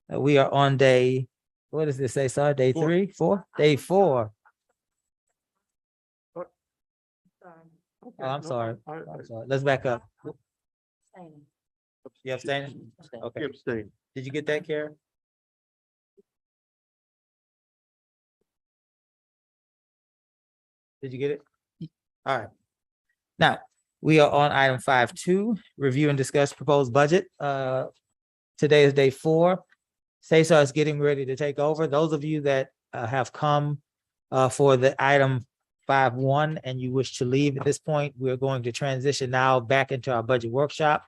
We are on day, what does this say, sir? Day 3, 4? Day 4. Oh, I'm sorry. I'm sorry. Let's back up. You abstaining? Okay. Abstain. Did you get that, Karen? Did you get it? All right. Now, we are on item 5-2, review and discuss proposed budget. Today is day 4. Cesar is getting ready to take over. Those of you that have come for the item 5-1 and you wish to leave at this point, we're going to transition now back into our budget workshop.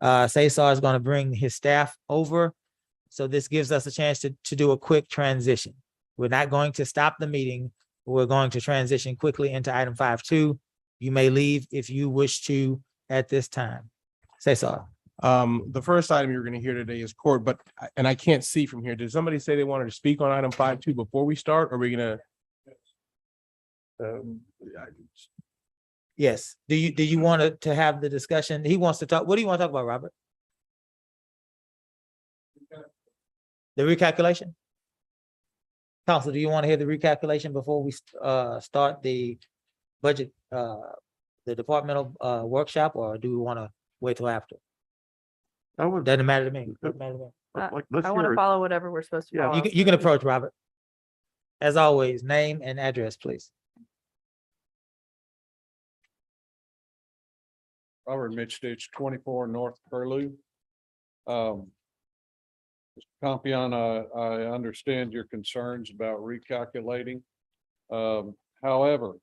Cesar is going to bring his staff over. So this gives us a chance to do a quick transition. We're not going to stop the meeting. We're going to transition quickly into item 5.2. You may leave if you wish to at this time. Say so. The first item you're gonna hear today is court, but, and I can't see from here. Did somebody say they wanted to speak on item 5.2 before we start? Or are we gonna? Yes. Do you want to have the discussion? He wants to talk. What do you want to talk about, Robert? The recalculation? Council, do you want to hear the recalculation before we start the budget, the departmental workshop, or do we want to wait till after? I would, Doesn't matter to me. Doesn't matter to me. like, let's I want hear to it. follow whatever we're supposed to Yeah. follow. You can approach Robert. As always, name and address, please. Robert Mitchell, 24 North Curlew. Mr. Compion, I understand your concerns about recalculating. However,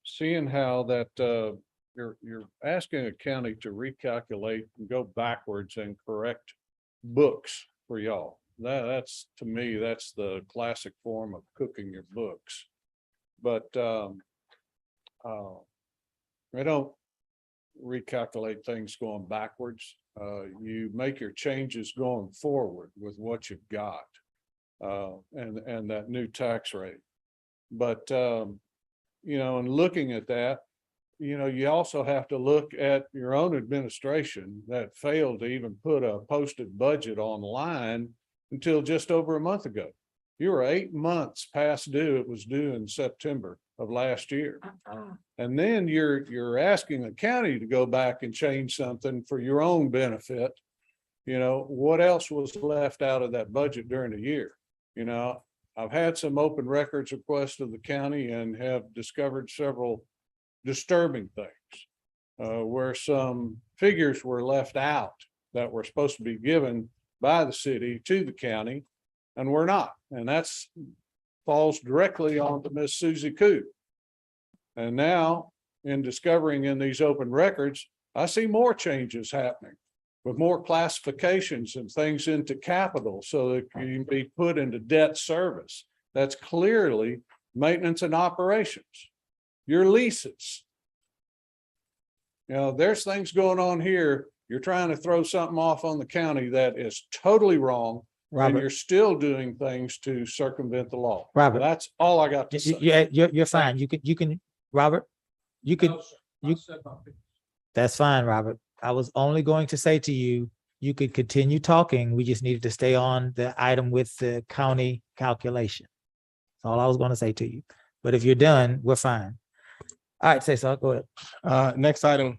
seeing how that you're asking a county to recalculate and go backwards and correct books for y'all. That's, to me, that's the classic form of cooking your books. But I don't recalculate things going backwards. You make your changes going forward with what you've got. And that new tax rate. But you know, and looking at that, you know, you also have to look at your own administration that failed to even put a posted budget online until just over a month ago. You were 8 months past due. It was due in September of last year. And then you're asking the county to go back and change something for your own benefit. You know, what else was left out of that budget during the year? You know, I've had some open records requests of the county and have discovered several disturbing things where some figures were left out that were supposed to be given by the city to the county and were not. And that's falls directly onto Miss Susie Coo. And now in discovering in these open records, I see more changes happening with more classifications and things into capital so that you can be put into debt service. That's clearly maintenance and operations. Your leases. You know, there's things going on here. You're trying to throw something off on the county that is totally wrong. And Robert, you're still doing things to circumvent the law. Robert. That's all I got to say. you're fine. You can, Robert, you could, that's fine, Robert. I was only going to say to you, you could continue talking. We just needed to stay on the item with the county calculation. That's all I was going to say to you. But if you're done, we're fine. All right, say so. Go ahead. Next item,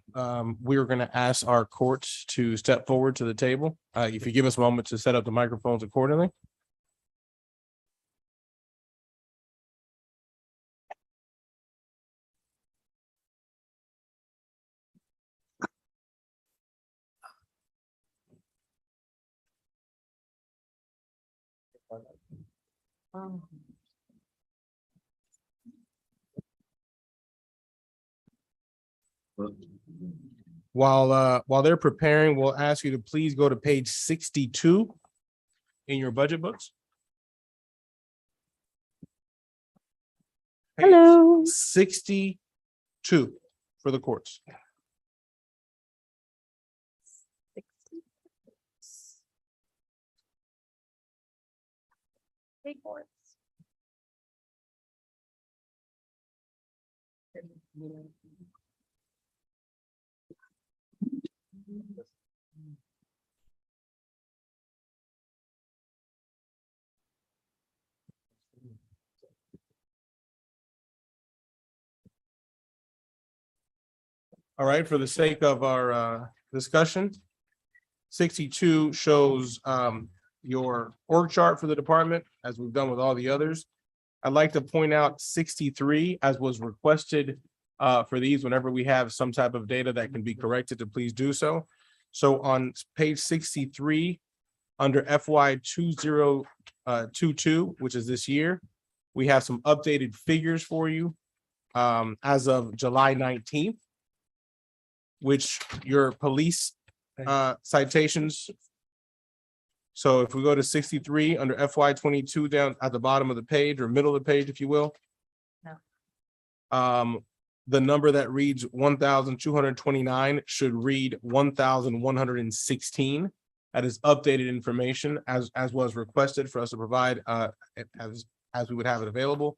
we are gonna ask our courts to step forward to the table. If you give us a moment to set up the microphones accordingly. While they're preparing, we'll ask you to please go to page 62 in your budget books. Page Hello. 62 for the courts. All right, for the sake of our discussion, 62 shows your org chart for the department, as we've done with all the others. I'd like to point out 63, as was requested for these, whenever we have some type of data that can be corrected, to please do so. So on page 63, under FY 2022, which is this year, we have some updated figures for you as of July 19th. Which your police citations So if we go to 63 under FY 22 down at the bottom of the page or middle of the page, if you will. The number that reads 1,229 should read 1,116. That is updated information as was requested for us to provide as we would have it available.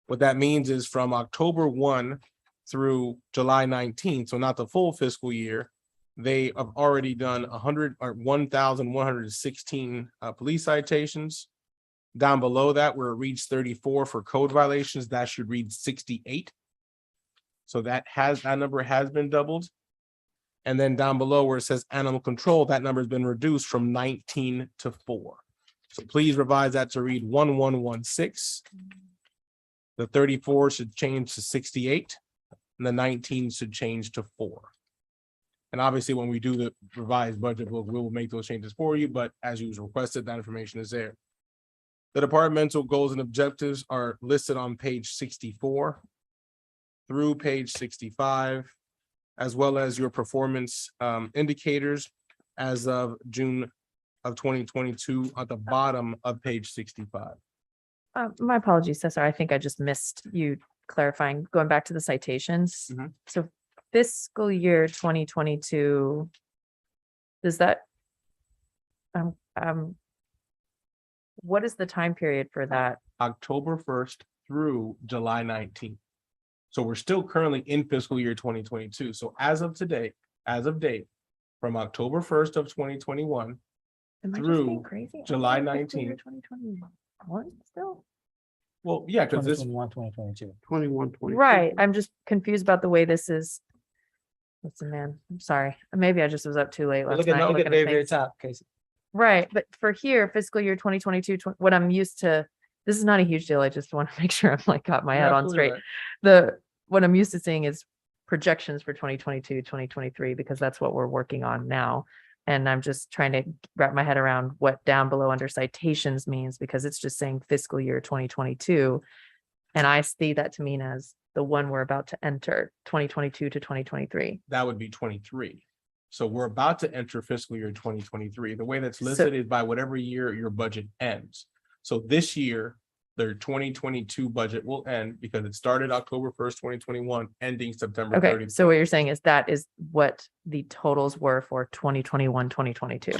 What that means is from October 1 through July 19, so not the full fiscal year, they have already done 1,116 police citations. Down below that, where it reads 34 for code violations, that should read 68. So that number has been doubled. And then down below where it says animal control, that number has been reduced from 19 to 4. So please revise that to read 1116. The 34 should change to 68, and the 19 should change to 4. And obviously, when we do the revised budget book, we will make those changes for you, but as you requested, that information is there. The departmental goals and objectives are listed on page 64 through page 65, as well as your performance indicators as of June of 2022 at the bottom of page 65. My apologies, Cesar. I think I just missed you clarifying, going back to the citations. Mhm. So fiscal year 2022, does that, what is the time period for that? October 1st through July 19th. So we're still currently in fiscal year 2022. So as of today, as of date, from October 1st of 2021 Am I just through being crazy? July 19. 19th. 2021 still? Well, yeah, because this, 2022. 21, 22. Right. I'm just confused about the way this is. What's the man? I'm sorry. Maybe I just was up too late last Look night. at the looking very, at very things. top, Casey. Right, but for here, fiscal year 2022, what I'm used to, this is not a huge deal. I just want to make sure I'm like got my head on straight. What I'm used to seeing is projections for 2022, 2023, because that's what we're working on now. And I'm just trying to wrap my head around what down below under citations means, because it's just saying fiscal year 2022. And I see that to mean as the one we're about to enter, 2022 to 2023. that would be 23. So we're about to enter fiscal year 2023. The way that's listed is by whatever year your budget ends. So this year, their 2022 budget will end because it started October 1st, 2021, ending September Okay, 30th. so what you're saying is that is what the totals were for 2021, 2022.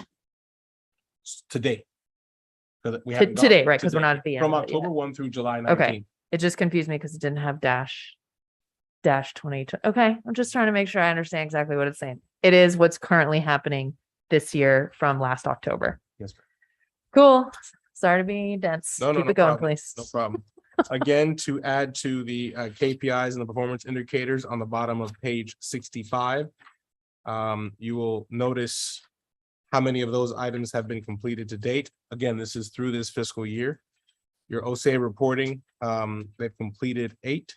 Today. Today, Today, right? Because we're not at the end. From of it yet. October 1 through July Okay. 19th. It just confused me because it didn't have dash 20. Okay, I'm just trying to make sure I understand exactly what it's saying. It is what's currently happening this year from last October. Yes, ma'am. Cool. Sorry to be dense. No, no, Keep no it going, problem. please. No problem. Again, to add to the KPIs and the performance indicators on the bottom of page 65, you will notice how many of those items have been completed to date. Again, this is through this fiscal year. Your OSA reporting, they've completed 8.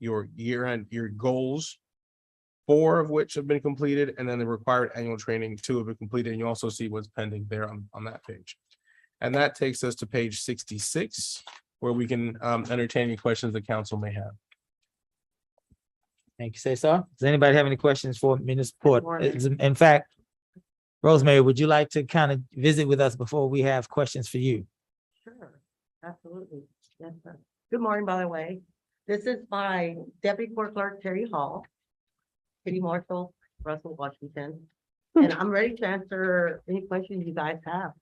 Your year-end, your goals, 4 of which have been completed, and then the required annual training, 2 have been completed. And you also see what's pending there on that page. And that takes us to page 66, where we can entertain any questions the council may have. Thank you, Cesar. Does anybody have any questions for Municipal Court? In fact, Rosemary, would you like to kind of visit with us before we have questions for you? Sure, absolutely. Yes, sir. Good morning, by the way. This is my Deputy Court Clerk, Terry Hall, City Marshal, Russell, Washington. And I'm ready to answer any questions you guys have.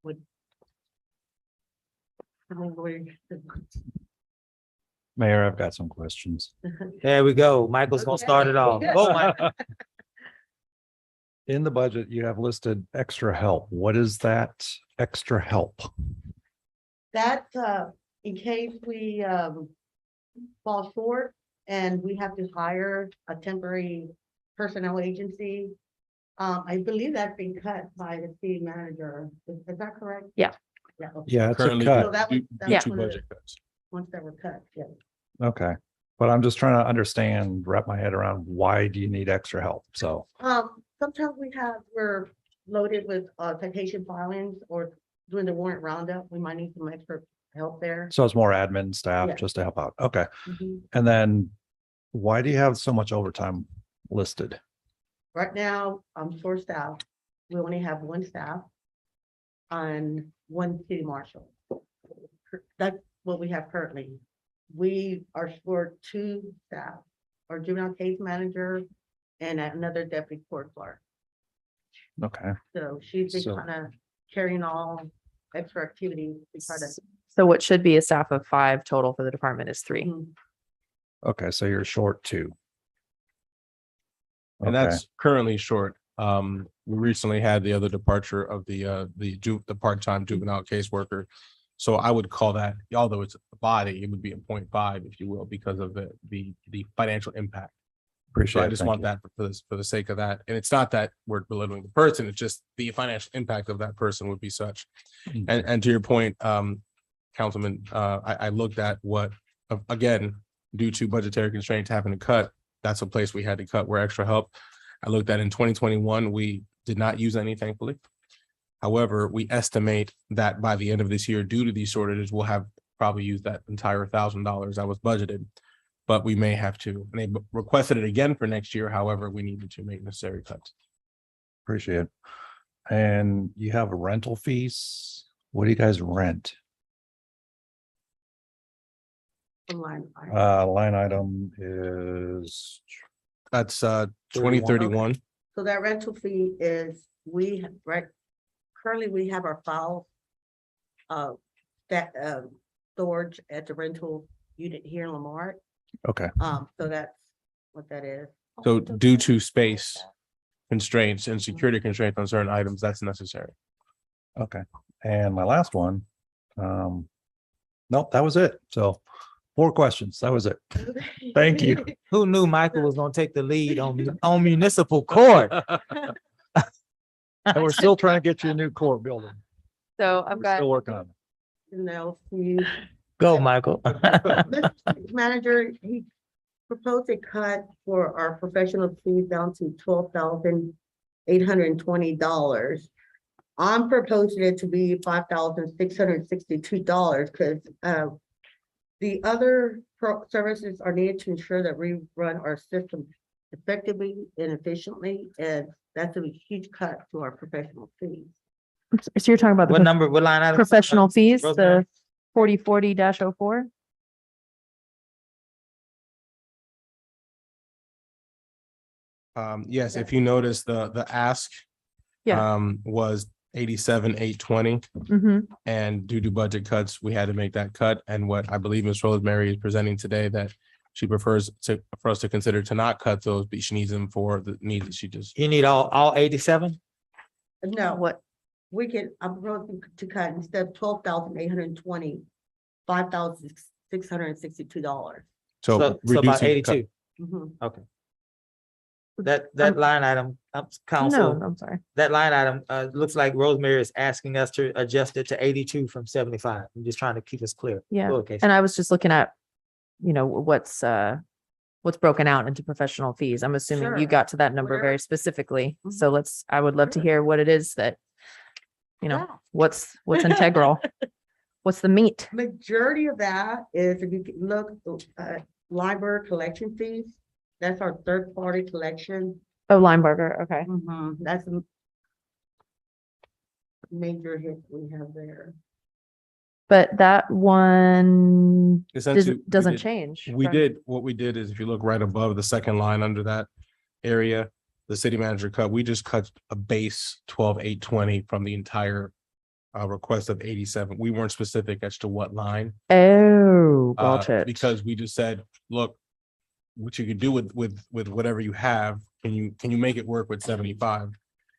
Would- Mayor, I've got some questions. There we go. Michael's gonna start it off. Go, Michael. In the budget, you have listed extra help. What is that extra help? That, in case we, fall short and we have to hire a temporary personnel agency. I believe that's been cut by the city manager. Is that correct? Yeah. Yeah, okay. Yeah, it's a Currently, So cut. that was, due that due was to one of budget the cuts. ones that were cut, yeah. Okay, but I'm just trying to understand, wrap my head around, why do you need extra help? So, Sometimes we're loaded with citation filings or doing the warrant roundup. We might need some extra help there. so it's more admin staff Yeah. just to help out. Okay. Mhm. And then why do you have so much overtime listed? Right now, I'm short staffed. we only have one staff on one city marshal. That's what we have currently. We are short two staff, our juvenile case manager and another deputy court clerk. Okay, So she's been So- kind of carrying all extra activities to try to. So what should be a staff of 5 total for the department is 3. okay, so you're short 2. And Okay. that's currently short. We recently had the other departure of the part-time juvenile caseworker. So I would call that, although it's a body, it would be a 0.5, if you will, because of the financial impact. So Appreciate I it. just Thank want you. that for the sake of that. And it's not that we're belittling the person, it's just the financial impact of that person would be such. Mm. And to your point, Councilman, I looked at what, again, due to budgetary constraints having to cut, that's a place we had to cut where extra help. I looked at in 2021, we did not use any, thankfully. However, we estimate that by the end of this year, due to these shortages, we'll have probably used that entire $1,000 that was budgeted. But we may have to, and they requested it again for next year. However, we needed to make necessary cuts. Appreciate it. And you have rental fees. What do you guys rent? Line. Line item is, That's 2031. So that rental fee is, currently we have our files. That storage at the rental unit here in Lamar. okay, So that's what that is. So due to space constraints and security constraints on certain items, that's necessary. okay. And my last one, nope, that was it. So 4 questions. That was it. Thank you. Who knew Michael was gonna take the lead on municipal court? And we're still trying to get you a new court building. So I've We're got, still working on it. No, you. Go, Michael. This manager, he proposed a cut for our professional fees down to $12,820. I'm proposing it to be $5,662 because the other services are needed to ensure that we run our system effectively and efficiently, and that's a huge cut to our professional fees. so you're talking about What the number, what line item? professional fees, Rosemary? the 4040-04? Yes, if you notice the ask Yeah. was 87,820. Mm-hmm. And due to budget cuts, we had to make that cut. And what I believe Ms. Rosemary is presenting today, that she prefers for us to consider to not cut those, but she needs them for the needs that she just. You need all 87? No, What? we can, I'm proposing to cut instead of $12,820, $5,662. So about reducing 82. That line item, No, council, I'm sorry. that line item, looks like Rosemary is asking us to adjust it to 82 from 75. I'm just trying to keep us clear. Yeah. Go, Casey. And I was just looking at, what's broken out into professional fees. I'm assuming you Sure. got to that number Whatever. very specifically. Mhm. So I would love to Sure. hear what it is that, Yeah. what's integral? What's the meat? Majority of that is, if you can look, library collection fees, that's our third party collection. Oh, Lineberger. Okay. That's a major hit we have there. But that one Essentially, we doesn't did- change. We from- did, what we did is if you look right above the second line under that area, the city manager cut, we just cut a base 12,820 from the entire request of 87. We weren't specific as to what line. Oh, gotcha. Because we just said, look, what you could do with whatever you have, can you make it work with 75?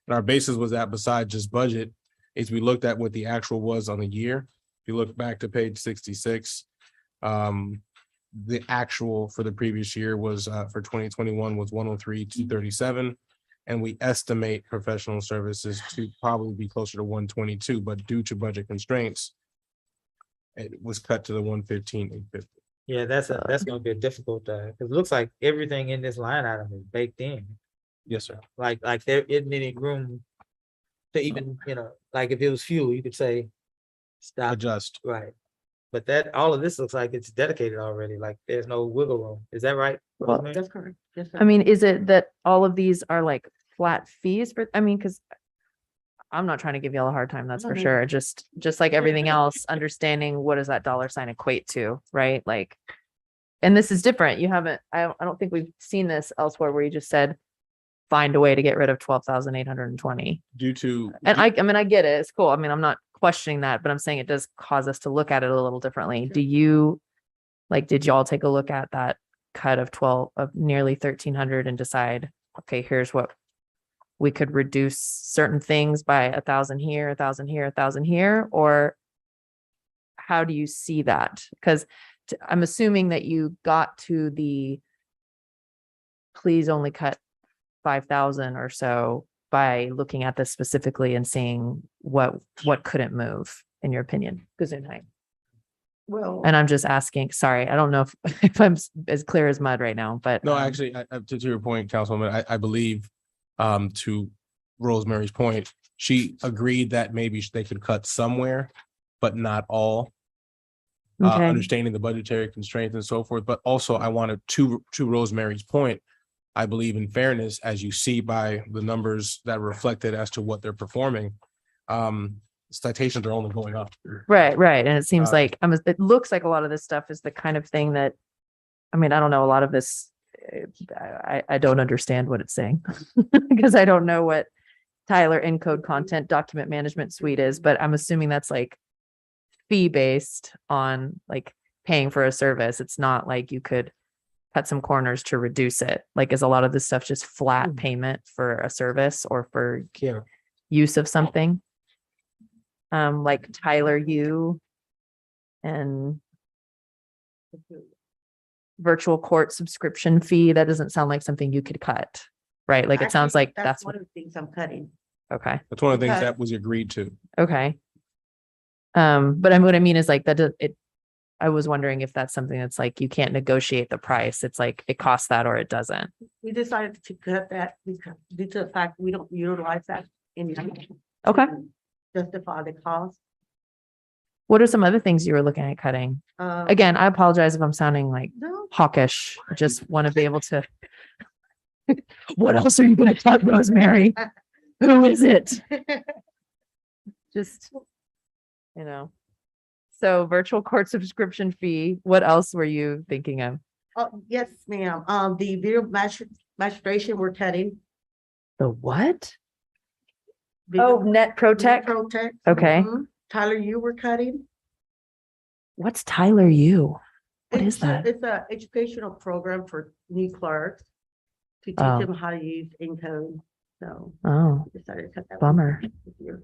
And our basis was that besides just budget, is we looked at what the actual was on the year. If you look back to page 66, the actual for the previous year was for 2021 was 103,237. And we estimate professional services to probably be closer to 122, but due to budget constraints, it was cut to the 115,850. Yeah, that's gonna be a difficult, because it looks like everything in this line item is baked in. Yes, sir. Like there isn't any room to even, like if it was fuel, you could say stop, Adjust. right? But all of this looks like it's dedicated already, like there's no wiggle room. Is that right? Well, Rosemary? That's correct. Yes, sir. I mean, is it that all of these are like flat fees for, because I'm not trying to give y'all a hard time, that's No, for no. sure. Just like everything else, understanding what does that dollar sign equate to, right? Like, and this is different. You haven't, I don't think we've seen this elsewhere where you just said, find a way to get rid of 12,820. Due to. And I mean, I get it. It's cool. I mean, I'm not questioning that, but I'm saying it does cause us to look at it a little differently. Do you, like, did y'all take a look at that cut of nearly 1,300 and decide, okay, here's what we could reduce certain things by 1,000 here, 1,000 here, 1,000 here, or how do you see that? Because I'm assuming that you got to the please only cut 5,000 or so by looking at this specifically and seeing what couldn't move, in your opinion, Gesundheit. Well. And I'm just asking, sorry, I don't know if I'm as clear as mud right now, but. No, actually, to your point, Councilwoman, I believe, to Rosemary's point, she agreed that maybe they could cut somewhere, but not all. Okay. Understanding the budgetary constraints and so forth, but also I wanted to Rosemary's point, I believe in fairness, as you see by the numbers that reflected as to what they're performing. Citations are only going up. Right. And it seems Uh, like, it looks like a lot of this stuff is the kind of thing that, I mean, I don't know, a lot of this, I don't understand what it's saying because I don't know what Tyler Encode Content Document Management Suite is, but I'm assuming that's like fee based on like paying for a service. It's not like you could cut some corners to reduce it. Like, is a lot of this stuff just flat payment for a service or for Yeah. use of something? Like Tyler U and virtual court subscription fee, that doesn't sound like something you could cut, right? Like, it sounds Actually, like that's one of the things I'm cutting. okay. That's one of the things Okay. that was agreed to. Okay. But what I mean is like that I was wondering if that's something that's like, you can't negotiate the price. It's like, it costs that or it doesn't. We decided to cut that because due to the fact we don't utilize that in. Okay. Justify the cost. What are some other things you were looking at cutting? Again, I apologize if I'm sounding like No, hawkish. I just want to be able to. What else are you going to cut, Rosemary? Who is it? Just, so virtual court subscription fee, what else were you thinking of? oh, yes, ma'am. The video magistration we're cutting. The what? Video- Oh, Net Protect. Protect. Okay. Mhm. Tyler, you were cutting. What's Tyler U? What is It's that? It's a educational program for new clerks to teach Oh. them how to use Encode. So Oh, decided to cut that. bummer. this year.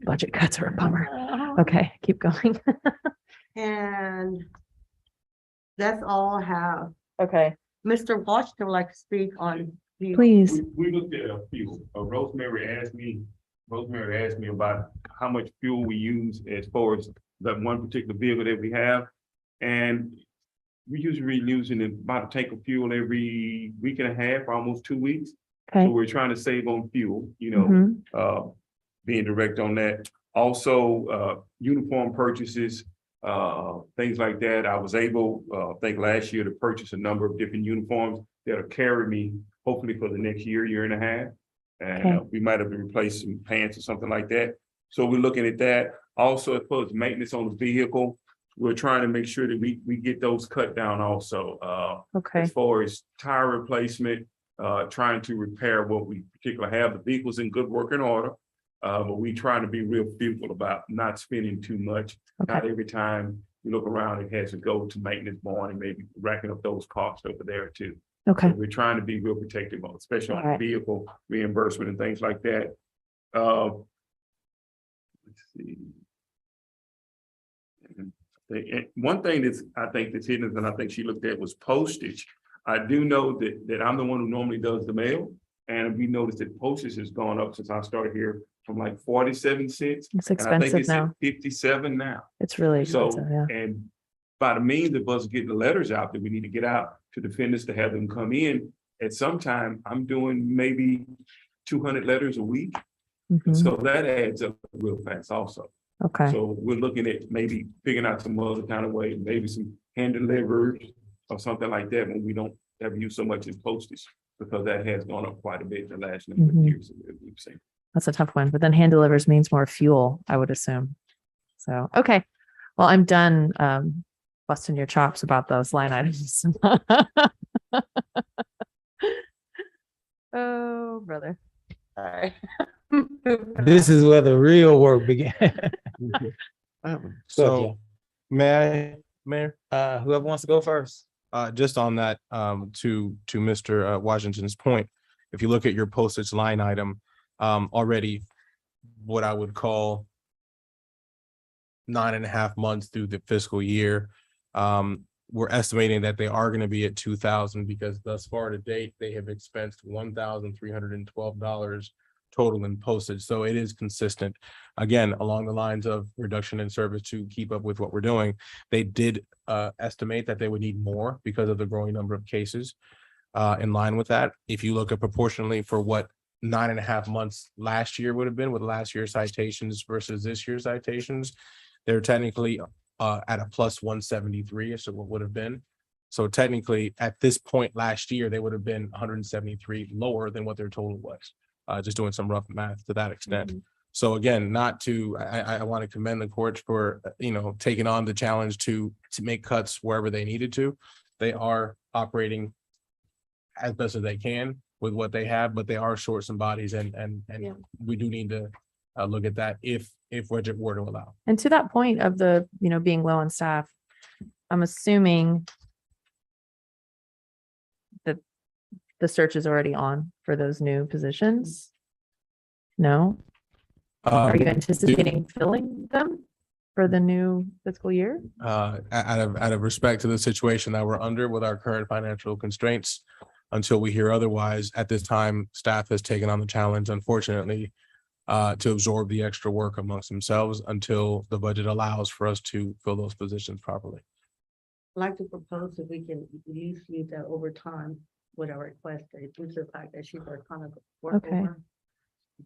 Budget cuts are a bummer. Okay, keep going. And that's all I have. Okay, Mr. Washington would like to speak on. the- please. We looked at a few. Rosemary asked me about how much fuel we use as far as that one particular vehicle that we have. And we usually using about a tank of fuel every week and a half, almost 2 weeks. So Okay. we're trying to save on fuel, Mhm. being direct on that. Also, uniform purchases, things like that. I was able, I think last year to purchase a number of different uniforms that'll carry me hopefully for the next year and a half. And Okay. we might have to replace some pants or something like that. So we're looking at that. Also, as far as maintenance on the vehicle, we're trying to make sure that we get those cut down also. Okay. As far as tire replacement, trying to repair what we particularly have. The vehicle's in good working order. But we trying to be real fearful about not spending too much. Not Okay. every time you look around, it has to go to maintenance bond and maybe racking up those costs over there too. Okay. So we're trying to be real protective, especially on Alright. vehicle reimbursement and things like that. Let's see. One thing that's, I think that's hidden, and I think she looked at was postage. I do know that I'm the one who normally does the mail. And we noticed that postage has gone up since I started here from like 47 cents. It's And I think expensive it's at now. 57 now. It's really So, expensive, yeah. and by the means of us getting the letters out that we need to get out to defendants to have them come in, at some time, I'm doing maybe 200 letters a week. Mhm. So that adds up real fast also. Okay. So we're looking at maybe figuring out some other kind of way, maybe some hand delivered or something like that when we don't have used so much as postage, because that has gone up quite a bit in the last number of Mhm. years that we've seen. That's a tough one, but then hand delivers means more fuel, I would assume. So, okay. Well, I'm done busting your chops about those line items. Oh, brother. All right. This is where the real work began. So, may I, Mayor? Whoever wants to go first. Just on that, to Mr. Washington's point, if you look at your postage line item, already what I would call 9.5 months through the fiscal year, we're estimating that they are going to be at 2,000 because thus far to date, they have expensed $1,312 total in postage. So it is consistent. Again, along the lines of reduction in service to keep up with what we're doing. They did estimate that they would need more because of the growing number of cases. In line with that, if you look at proportionally for what 9.5 months last year would have been with last year's citations versus this year's citations, they're technically at a plus 173 is what would have been. So technically at this point last year, they would have been 173 lower than what their total was. Just doing some rough math to that extent. So again, not to, I want to commend the courts for, taking on the challenge to make cuts wherever they needed to. They are operating as best as they can with what they have, but they are short some bodies and we do need to look at that if budget were to allow. And to that point of the, being low on staff, I'm assuming that the search is already on for those new positions. No? Are you anticipating filling them for the new fiscal year? Out of respect to the situation that we're under with our current financial constraints, until we hear otherwise, at this time, staff has taken on the challenge, unfortunately, to absorb the extra work amongst themselves until the budget allows for us to fill those positions properly. I'd like to propose that we can use that overtime with our request, due to the fact that she's our kind of work Okay. over.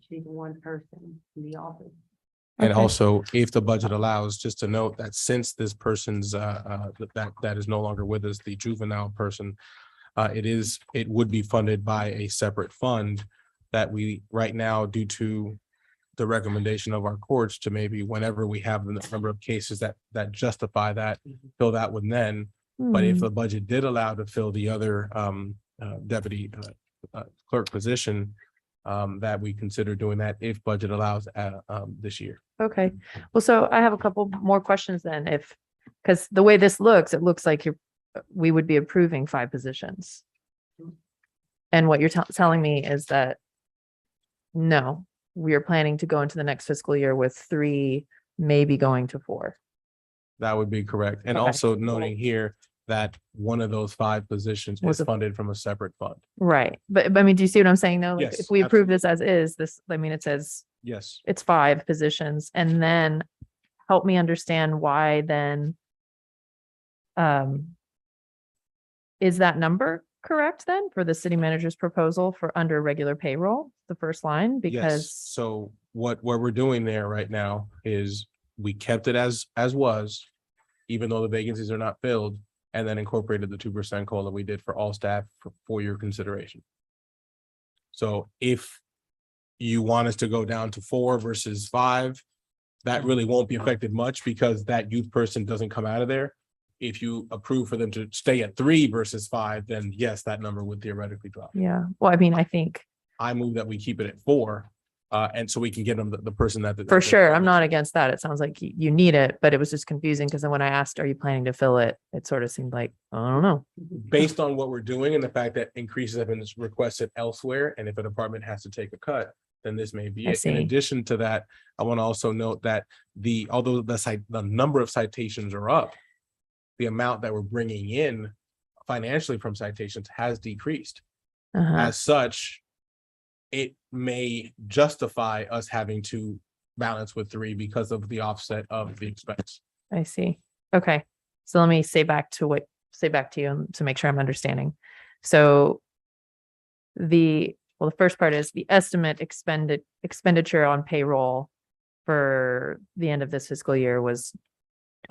She's one person in the office. And Okay. also, if the budget allows, just to note that since this person's that is no longer with us, the juvenile person, it would be funded by a separate fund that we right now, due to the recommendation of our courts to maybe whenever we have the number of cases that justify that, fill that one then. But if the budget did allow to fill the other deputy clerk position, that we consider doing that if budget allows this year. Okay, well, so I have a couple more questions then, because the way this looks, it looks like we would be approving 5 positions. And what you're telling me is that, no, we are planning to go into the next fiscal year with 3, maybe going to 4. That would be correct. And Okay. also noting here that one of those 5 positions Was is funded from a separate fund. Right, but I mean, do you see what I'm saying? No, like, Yes, if we approve this as is, it says Yes. it's 5 positions, and then help me understand why then. Is that number correct then for the city manager's proposal for under regular payroll, the first line? Yes. Because, So what we're doing there right now is we kept it as was, even though the vacancies are not filled, and then incorporated the 2% COLA we did for all staff for your consideration. So if you want us to go down to 4 versus 5, that really won't be affected much because that youth person doesn't come out of there. If you approve for them to stay at 3 versus 5, then yes, that number would theoretically drop. yeah, well, I mean, I think I move that we keep it at 4. And so we can get them the person that. for sure, I'm not against that. It sounds like you need it, but it was just confusing because then when I asked, are you planning to fill it? It sort of seemed like, I don't know. Based on what we're doing and the fact that increases have been requested elsewhere, and if a department has to take a cut, then this may be I it. In see. addition to that, I want to also note that although the number of citations are up, the amount that we're bringing in financially from citations has decreased. Uh-huh. As such, it may justify us having to balance with 3 because of the offset of the expense. I see. Okay. So let me say back to you to make sure I'm understanding. So the first part is the estimate expenditure on payroll for the end of this fiscal year was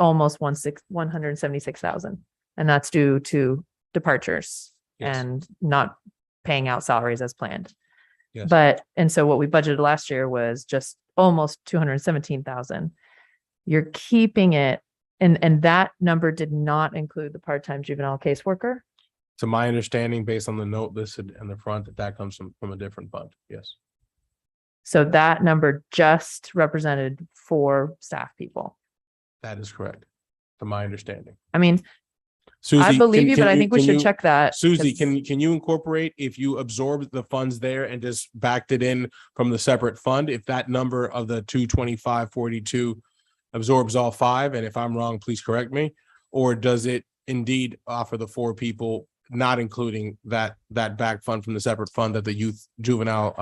almost 176,000. And that's due to departures Yes. and not paying out salaries as planned. Yes. But, and so what we budgeted last year was just almost 217,000. You're keeping it, and that number did not include the part-time juvenile caseworker. To my understanding, based on the note listed in the front, that comes from a different fund. Yes. So that number just represented 4 staff people. That is correct, to my understanding. I mean, Susie, I believe you, but I think we can should you- check that. Susie, 'cause- can you incorporate if you absorbed the funds there and just backed it in from the separate fund? If that number of the 225.42 absorbs all 5, and if I'm wrong, please correct me, or does it indeed offer the 4 people, not including that back fund from the separate fund that the youth juvenile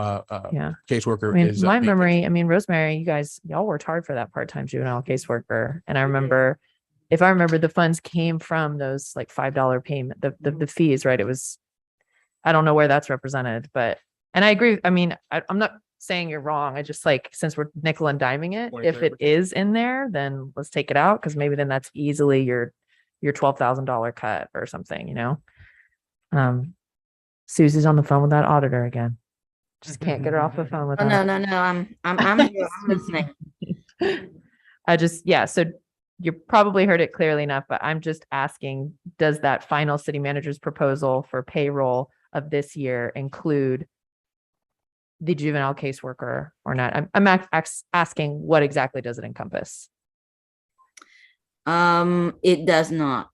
Yeah. caseworker I mean, is? my making? memory, I mean, Rosemary, y'all worked hard for that part-time juvenile caseworker. And I remember, if I remember, the funds came from those like $5 payment, the fees, right? It was, I don't know where that's represented, but, and I agree. I mean, I'm not saying you're wrong. I just like, since we're nickel and diming it, if it 23%. is in there, then let's take it out. Cause maybe then that's easily your $12,000 cut or something, you know? Susie's on the phone with that auditor again. Just can't get her off the phone with Oh, that. no, I'm here, I'm listening. I just, yeah, so you probably heard it clearly enough, but I'm just asking, does that final city manager's proposal for payroll of this year include the juvenile caseworker or not? I'm asking, what exactly does it encompass? It does not.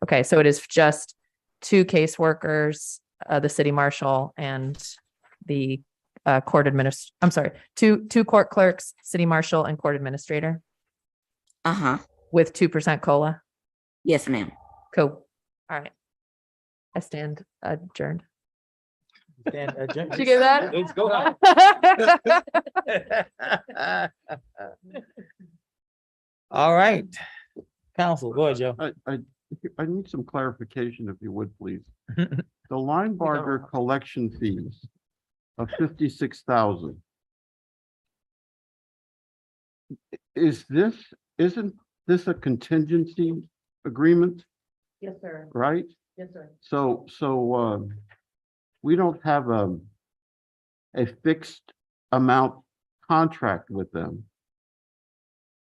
Okay, so it is just 2 caseworkers, the city marshal and the I'm sorry, two court clerks, city marshal and court administrator Uh-huh. with 2% COLA. Yes, ma'am. Cool. All right. I stand adjourned. Stand adjourned. Did you get that? Let's go on. All right. Council, go ahead, Joe. I need some clarification if you would, please. The Linebarger collection fees of 56,000. Isn't this a contingency agreement, Yes, sir. right? Yes, sir. So we don't have a fixed amount contract with them.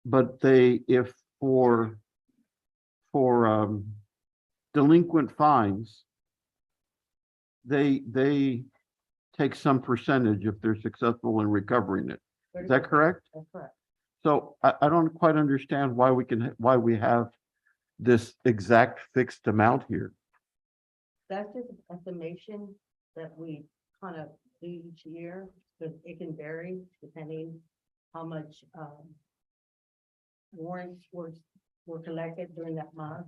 But if for delinquent fines, they take some percentage if they're successful in recovering it. Is that correct? That's correct. So I don't quite understand why we have this exact fixed amount here. That's just an estimation that we kind of do each year, because it can vary depending how much warrants were collected during that month.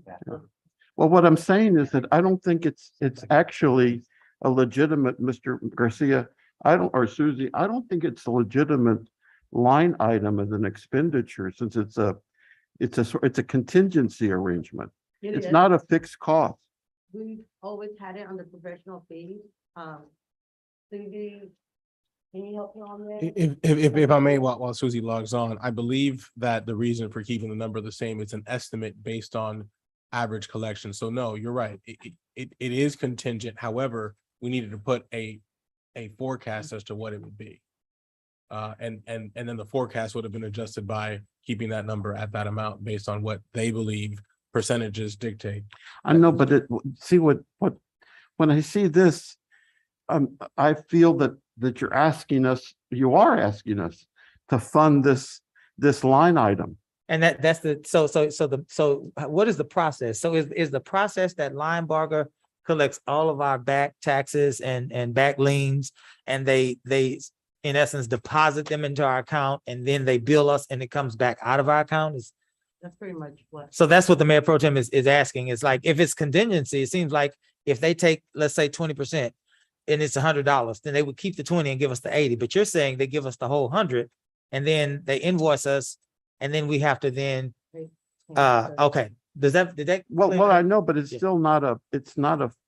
Well, what I'm saying is that I don't think it's actually a legitimate, Mr. Garcia, or Susie, I don't think it's a legitimate line item as an expenditure, since it's a contingency arrangement. It It's is. not a fixed cost. We've always had it under professional fees. Susie, can you help me on that? If I may, while Susie logs on, I believe that the reason for keeping the number the same, it's an estimate based on average collection. So no, you're right. It is contingent. However, we needed to put a forecast as to what it would be. And then the forecast would have been adjusted by keeping that number at that amount based on what they believe percentages dictate. I know, but when I see this, I feel that you are asking us to fund this line item. And that's so what is the process? So is the process that Linebarger collects all of our back taxes and back liens, and they in essence deposit them into our account, and then they bill us and it comes back out of our account? That's pretty much what. So that's what the mayor pro tem is asking. It's like, if it's contingency, it seems like if they take, let's say 20% and it's $100, then they would keep the 20 and give us the 80. But you're saying they give us the whole 100 and then they invoice us and then we have to then, okay. Did that? Well, I know, but it's Yeah. still not a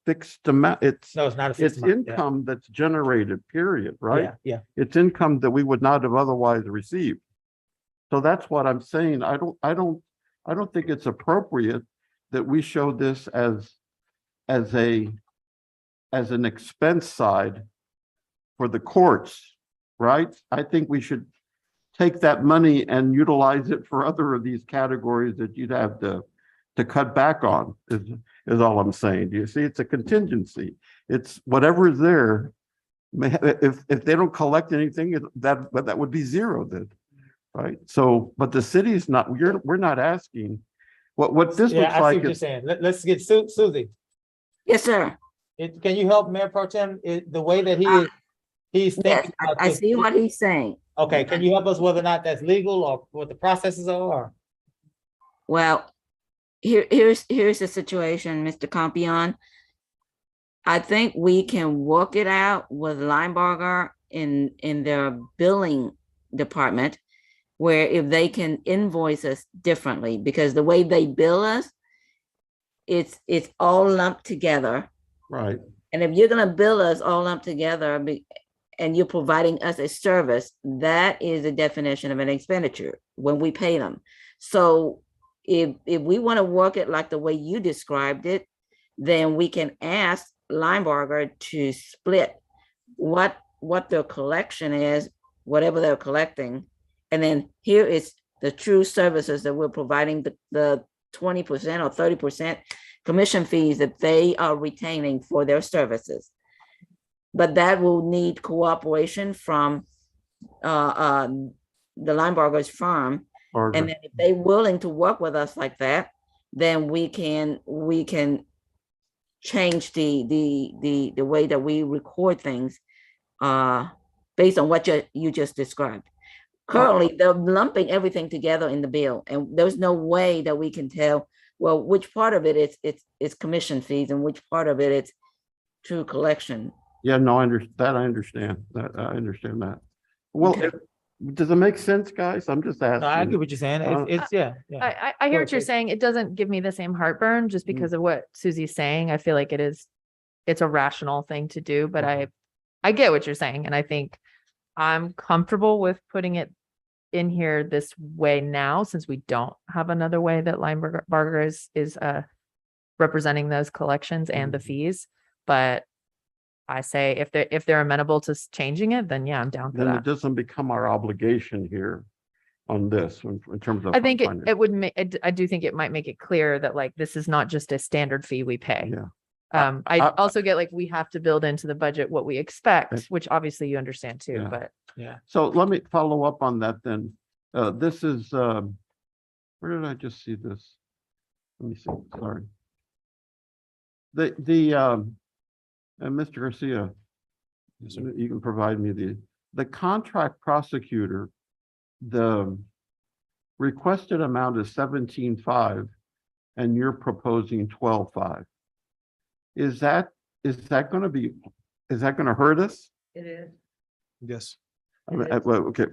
fixed amount. No, it's not a fixed It's amount. Yeah. income that's generated, period, right? Yeah. It's income that we would not have otherwise received. So that's what I'm saying. I don't think it's appropriate that we show this as an expense side for the courts, right? I think we should take that money and utilize it for other of these categories that you'd have to cut back on, is all I'm saying. Do you see? It's a contingency. It's whatever is there. If they don't collect anything, that would be zero then, right? So, but the city's not, we're not asking, what this Yeah, looks I see like what you're is, saying. Let's get Susie. Yes, sir. Can you help Mayor Pro Tem, the way that he's Yes, thinking? about I this? see what he's saying. Okay, can you help us whether or not that's legal or what the processes are? Well, here's the situation, Mr. Compion. I think we can work it out with Linebarger in their billing department, where if they can invoice us differently, because the way they bill us, it's all lumped together. right, And if you're gonna bill us all lumped together and you're providing us a service, that is the definition of an expenditure when we pay them. So if we want to work it like the way you described it, then we can ask Linebarger to split what their collection is, whatever they're collecting. And then here is the true services that we're providing, the 20% or 30% commission fees that they are retaining for their services. But that will need cooperation from the Linebarger's firm. And then if they're willing to work with us like that, then we can change the way that we record things based on what you just described. Currently, they're lumping everything together in the bill, and there's no way that we can tell, well, which part of it is commission fees and which part of it is true collection. yeah, no, I understand that. Well, Okay. does it make sense, guys? I'm just asking. No, I get what you're saying. It's yeah. I hear what you're Okay. saying. It doesn't give me the same heartburn just because of what Susie's saying. I feel like it's a rational thing to do, but I get what you're saying. And I think I'm comfortable with putting it in here this way now, since we don't have another way that Linebarger is representing those collections and the fees. But I say if they're amenable to changing it, then yeah, I'm down for Then it that. doesn't become our obligation here on this in terms of. I think finance. it would make, I do think it might make it clear that like, this is not just a standard fee we pay. Yeah. I also get like, we have to build into the budget what we expect, which obviously you understand too, Yeah. but. Yeah. So let me follow up on that then. This is, where did I just see this? Let me see, sorry. And Mr. Garcia, you can provide me the contract prosecutor, the requested amount is 17.5 and you're proposing 12.5. Is that going to hurt us? It is. Yes. Well, okay.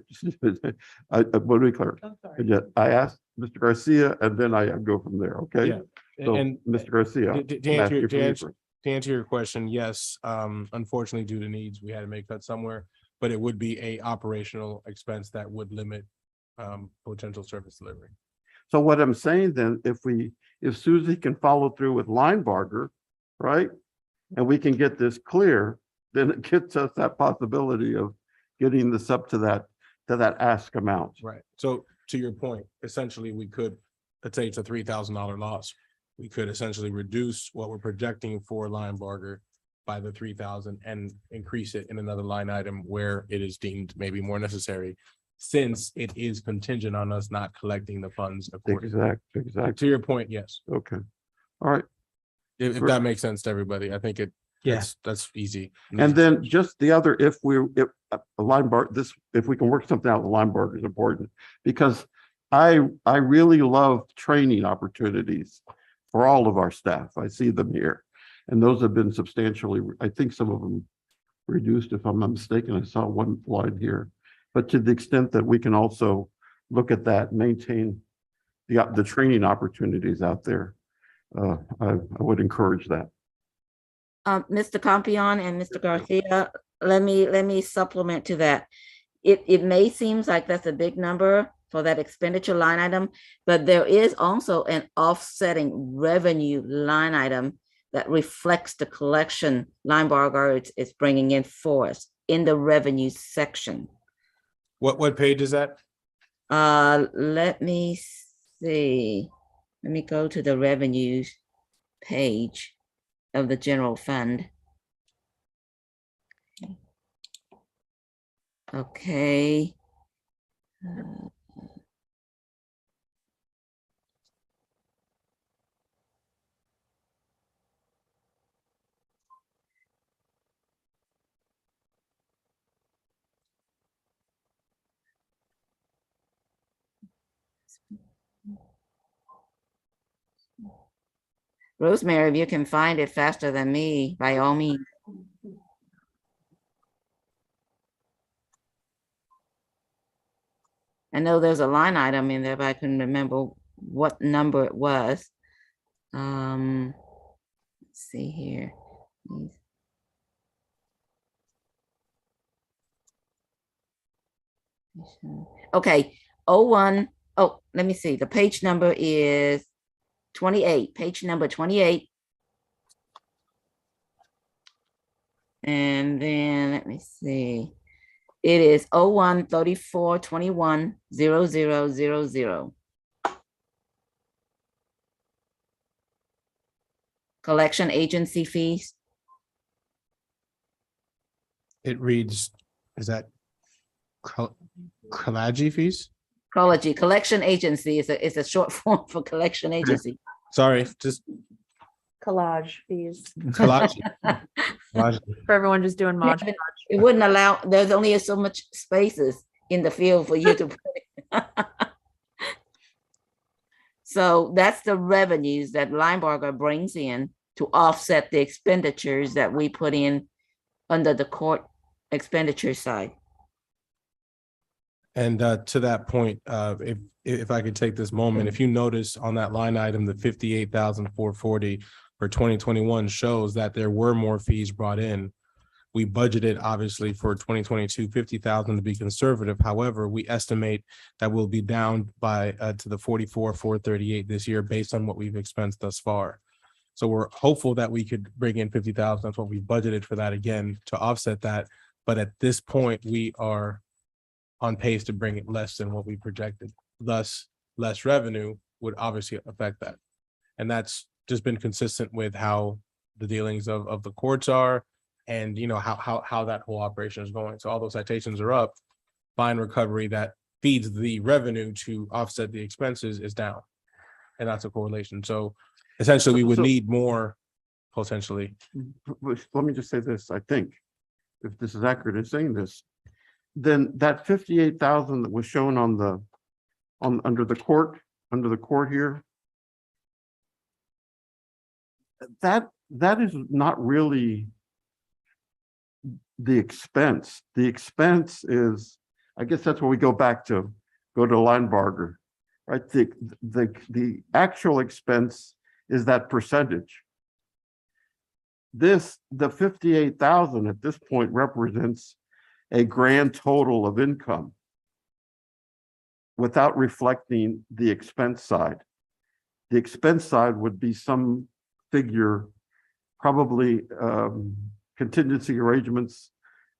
I want to be clear. I'm sorry. Yeah, I asked Mr. Garcia and then I go from there, okay? Yeah. So, And Mr. Garcia. to answer your question, yes, unfortunately, due to needs, we had to make cuts somewhere, but it would be a operational expense that would limit potential service delivery. So what I'm saying then, if Susie can follow through with Linebarger, right? And we can get this clear, then it gets us that possibility of getting this up to that ask amount. Right. So to your point, essentially, we could, let's say it's a $3,000 loss. We could essentially reduce what we're projecting for Linebarger by the 3,000 and increase it in another line item where it is deemed maybe more necessary, since it is contingent on us not collecting the funds accordingly. Exactly. To your point, yes. Okay. All right. If that makes sense to everybody, I think Yes. that's easy. And then just the other, if we can work something out with Linebarger is important, because I really love training opportunities for all of our staff. I see them here. And those have been substantially, I think some of them reduced, if I'm not mistaken. I saw one line here. But to the extent that we can also look at that, maintain the training opportunities out there, I would encourage that. Mr. Compion and Mr. Garcia, let me supplement to that. It may seem like that's a big number for that expenditure line item, but there is also an offsetting revenue line item that reflects the collection Linebarger is bringing in for us. in the revenue section. What page is that? Let me see. Let me go to the revenues page of the general fund. Okay. Rosemary, if you can find it faster than me, by all means. I know there's a line item in there, but I couldn't remember what number it was. Let's see here. Okay, 01. Oh, let me see. The page number is 28, page number 28. And then let me see. It is 01-34-21-0000. Collection agency fees. It reads, is that Kalaji fees? Collection agency is a short form for collection agency. Sorry, just Collage fees Kalaji. Kalaji. for everyone just doing mod. It wouldn't allow, there's only so much spaces in the field for you to put it. So that's the revenues that Linebarger brings in to offset the expenditures that we put in under the court expenditure side. And to that point, if I could take this moment, if you notice on that line item, the 58,440 for 2021 shows that there were more fees brought in. We budgeted obviously for 2022, 50,000 to be conservative. However, we estimate that we'll be down by to the 44,438 this year based on what we've expensed thus far. So we're hopeful that we could bring in 50,000. That's what we budgeted for that again to offset that. But at this point, we are on pace to bring it less than what we projected. Thus, less revenue would obviously affect that. And that's just been consistent with how the dealings of the courts are and you know how that whole operation is going. So all those citations are up, fine recovery that feeds the revenue to offset the expenses is down. And that's a correlation. So essentially we would need more potentially. Let me just say this, I think, if this is accurate in saying this, then that 58,000 that was shown under the court here, that is not really the expense. The expense is, I guess that's where we go to Linebarger, right? The actual expense is that percentage. The 58,000 at this point represents a grand total of income without reflecting the expense side. The expense side would be some figure, probably contingency arrangements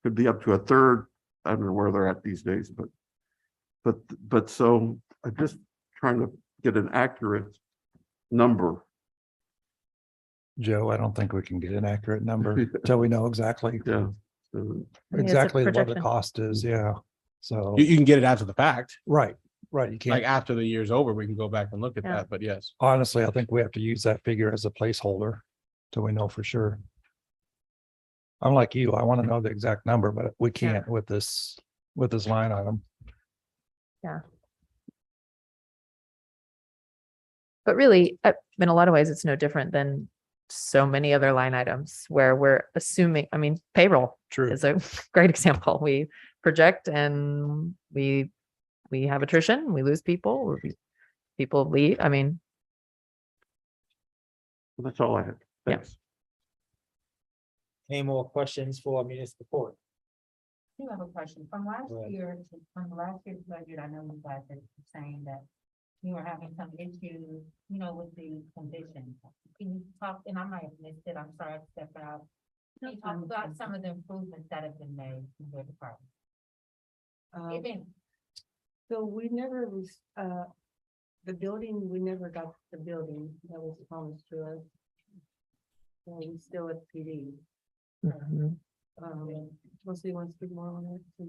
could be up to a third. I don't know where they're at these days, but so I'm just trying to get an accurate number. Joe, I don't think we can get an accurate number until we know exactly. Yeah. Exactly what the projection. cost is, yeah. So, You can get it after the fact, right, you like can't, after the year's over, we can go back and look at Yeah. that, but yes. honestly, I think we have to use that figure as a placeholder till we know for sure. I'm like you, I want to know the exact number, but we can't with this line item. But really, in a lot of ways, it's no different than so many other line items where we're assuming, I mean, payroll True. is a great example. We project and we have attrition, we lose people, people leave. I mean, That's all I had. Yeah. Thanks. Any more questions for municipal court? I do have a question. From last Go ahead. year, from last year's budget, I know you guys are saying that you were having some issues, with the conditions. Can you talk, and I might have missed it, I'm sorry, I stepped out. You talked about some of the improvements that have been made in your department. Even So we never was, the building, we never got the building that was promised to us. So we still at PD. Mhm. Mostly you want to speak more on it?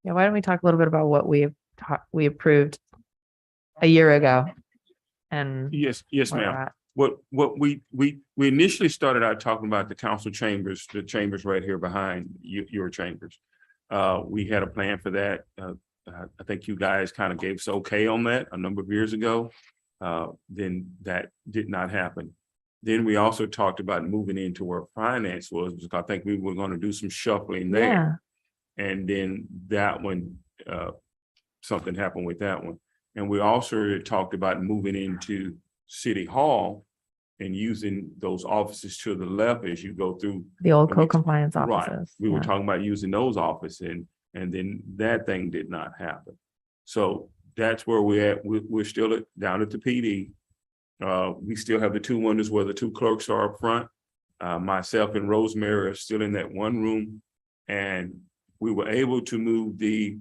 Yeah, why don't we talk a little bit about what we approved a year ago? And Yes, where we're ma'am. at. What we initially started out talking about the council chambers, the chambers right here behind your chambers. We had a plan for that. I think you guys kind of gave us okay on that a number of years ago. Then that did not happen. Then we also talked about moving into where finance was, because I think we were going to do some shuffling there. And then that one, something happened with that one. And we also talked about moving into City Hall and using those offices to the left as you go through. The old I mean, co-compliance right. offices. We were yeah. talking about using those offices and then that thing did not happen. So that's where we're at. We're still down at the PD. We still have the two windows where the two clerks are up front. Myself and Rosemary are still in that one room. And we were able to move the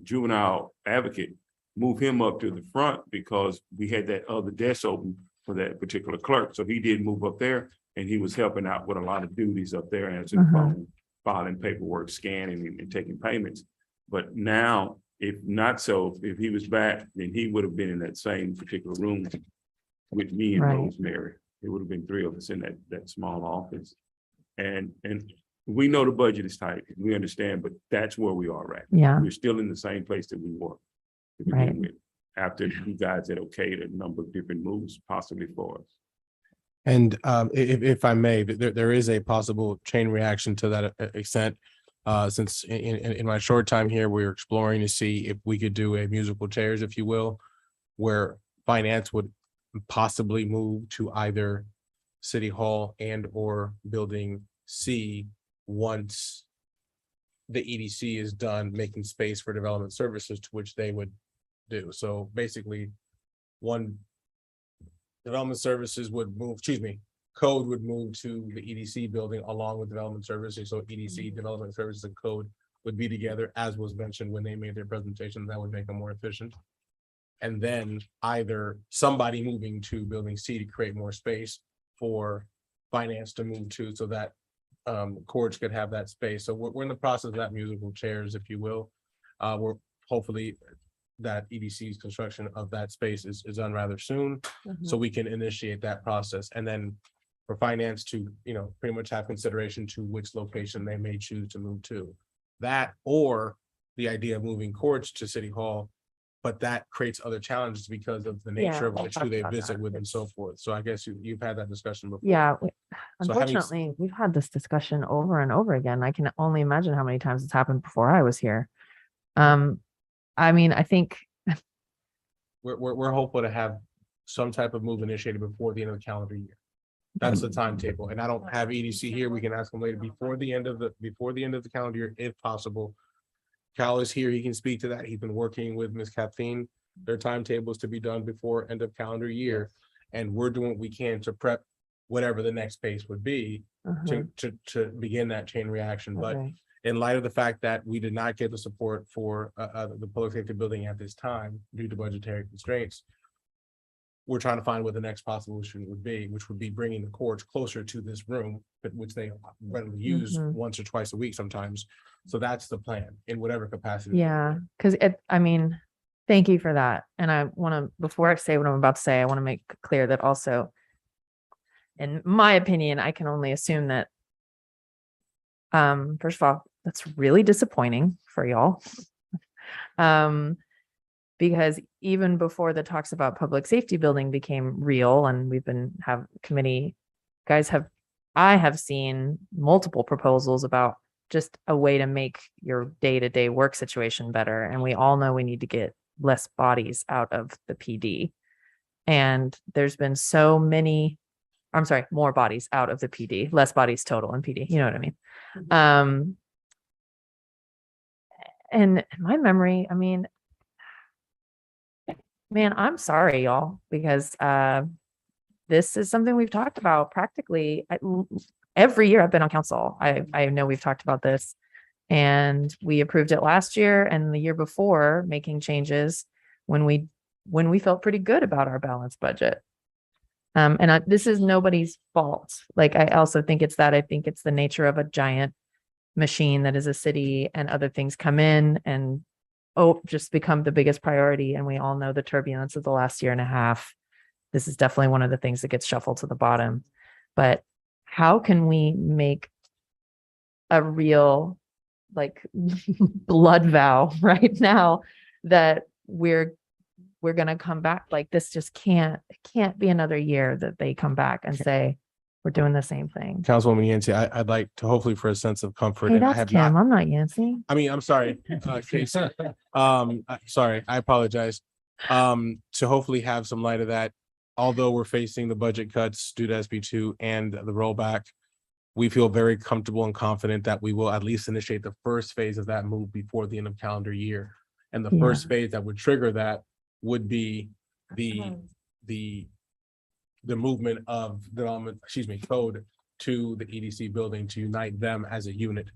juvenile advocate, move him up to the front because we had that other desk open for that particular clerk. So he did move up there and he was helping out with a lot of duties up there, answering the phone, filing paperwork, scanning and taking payments. But now, if not so, if he was back, then he would have been in that same particular room with me and Right. Rosemary. It would have been three of us in that small office. And we know the budget is tight. We understand, but that's where we are right now. Yeah. We're still in the same place that we were to begin Right. with. After you guys had okayed a number of different moves possibly for us. And if I may, there is a possible chain reaction to that extent. Since in my short time here, we're exploring to see if we could do a musical chairs, if you will, where finance would possibly move to either City Hall and or Building C once the EDC is done making space for development services, to which they would do. So basically, one development services would move, code would move to the EDC building along with development services. So EDC, development services and code would be together, as was mentioned when they made their presentation. That would make them more efficient. And then either somebody moving to building C to create more space for finance to move to, so that courts could have that space. So we're in the process of that musical chairs, if you will. We're hopefully that EDC's construction of that space is done rather soon, so we can initiate that process. And then for finance to, pretty much have consideration to which location they may choose to move to. That, or the idea of moving courts to City Hall, but that creates other challenges because of the nature of we which who talked they about visit that. with and so forth. So I guess you've had that discussion before. Yeah. So having s- Unfortunately, we've had this discussion over and over again. I can only imagine how many times it's happened before I was here. I mean, I think We're hopeful to have some type of move initiated before the end of the calendar year. That's the timetable, and I don't have EDC here. We can ask them later before the end of the calendar year, if possible. Cal is here. He can speak to that. He's been working with Ms. Kathleen. Their timetable is to be done before end of calendar year, and we're doing what we can to prep whatever the next phase would be to begin that chain reaction. But okay. in light of the fact that we did not get the support for the public safety building at this time due to budgetary constraints, we're trying to find what the next possible solution would be, which would be bringing the courts closer to this room, but which they readily use once or twice a week sometimes. So that's the plan in whatever capacity. Yeah, because I mean, thank you for that. And I want to, before I say what I'm about to say, I want to make clear that also, in my opinion, I can only assume that, first of all, that's really disappointing for y'all. Because even before the talks about public safety building became real, and we've been committee guys I have seen multiple proposals about just a way to make your day-to-day work situation better. And we all know we need to get less bodies out of the PD. And there's been more bodies out of the PD, less bodies total in PD. You know what I mean? And in my memory, I mean, man, I'm sorry, y'all, because this is something we've talked about practically every year I've been on council. I know we've talked about this. And we approved it last year and the year before, making changes when we felt pretty good about our balanced budget. This is nobody's fault. Like, I also think I think it's the nature of a giant machine that is a city, and other things come in and just become the biggest priority. And we all know the turbulence of the last year and a half. This is definitely one of the things that gets shuffled to the bottom. But how can we make a real blood vow right now that we're going to come back? Like, this just can't be another year that they come back and say, we're doing the same thing. Councilwoman Yancey, I'd like to, hopefully for a sense of comfort. Hey, and I that's have Kim. not, I'm not Yancey. I mean, I'm sorry, Casey. Sorry, I apologize. To hopefully have some light of that, although we're facing the budget cuts due to SB2 and the rollback, we feel very comfortable and confident that we will at least initiate the first phase of that move before the end of calendar year. And the first phase that would trigger that would be the movement of development, code to the EDC building to unite them as a unit.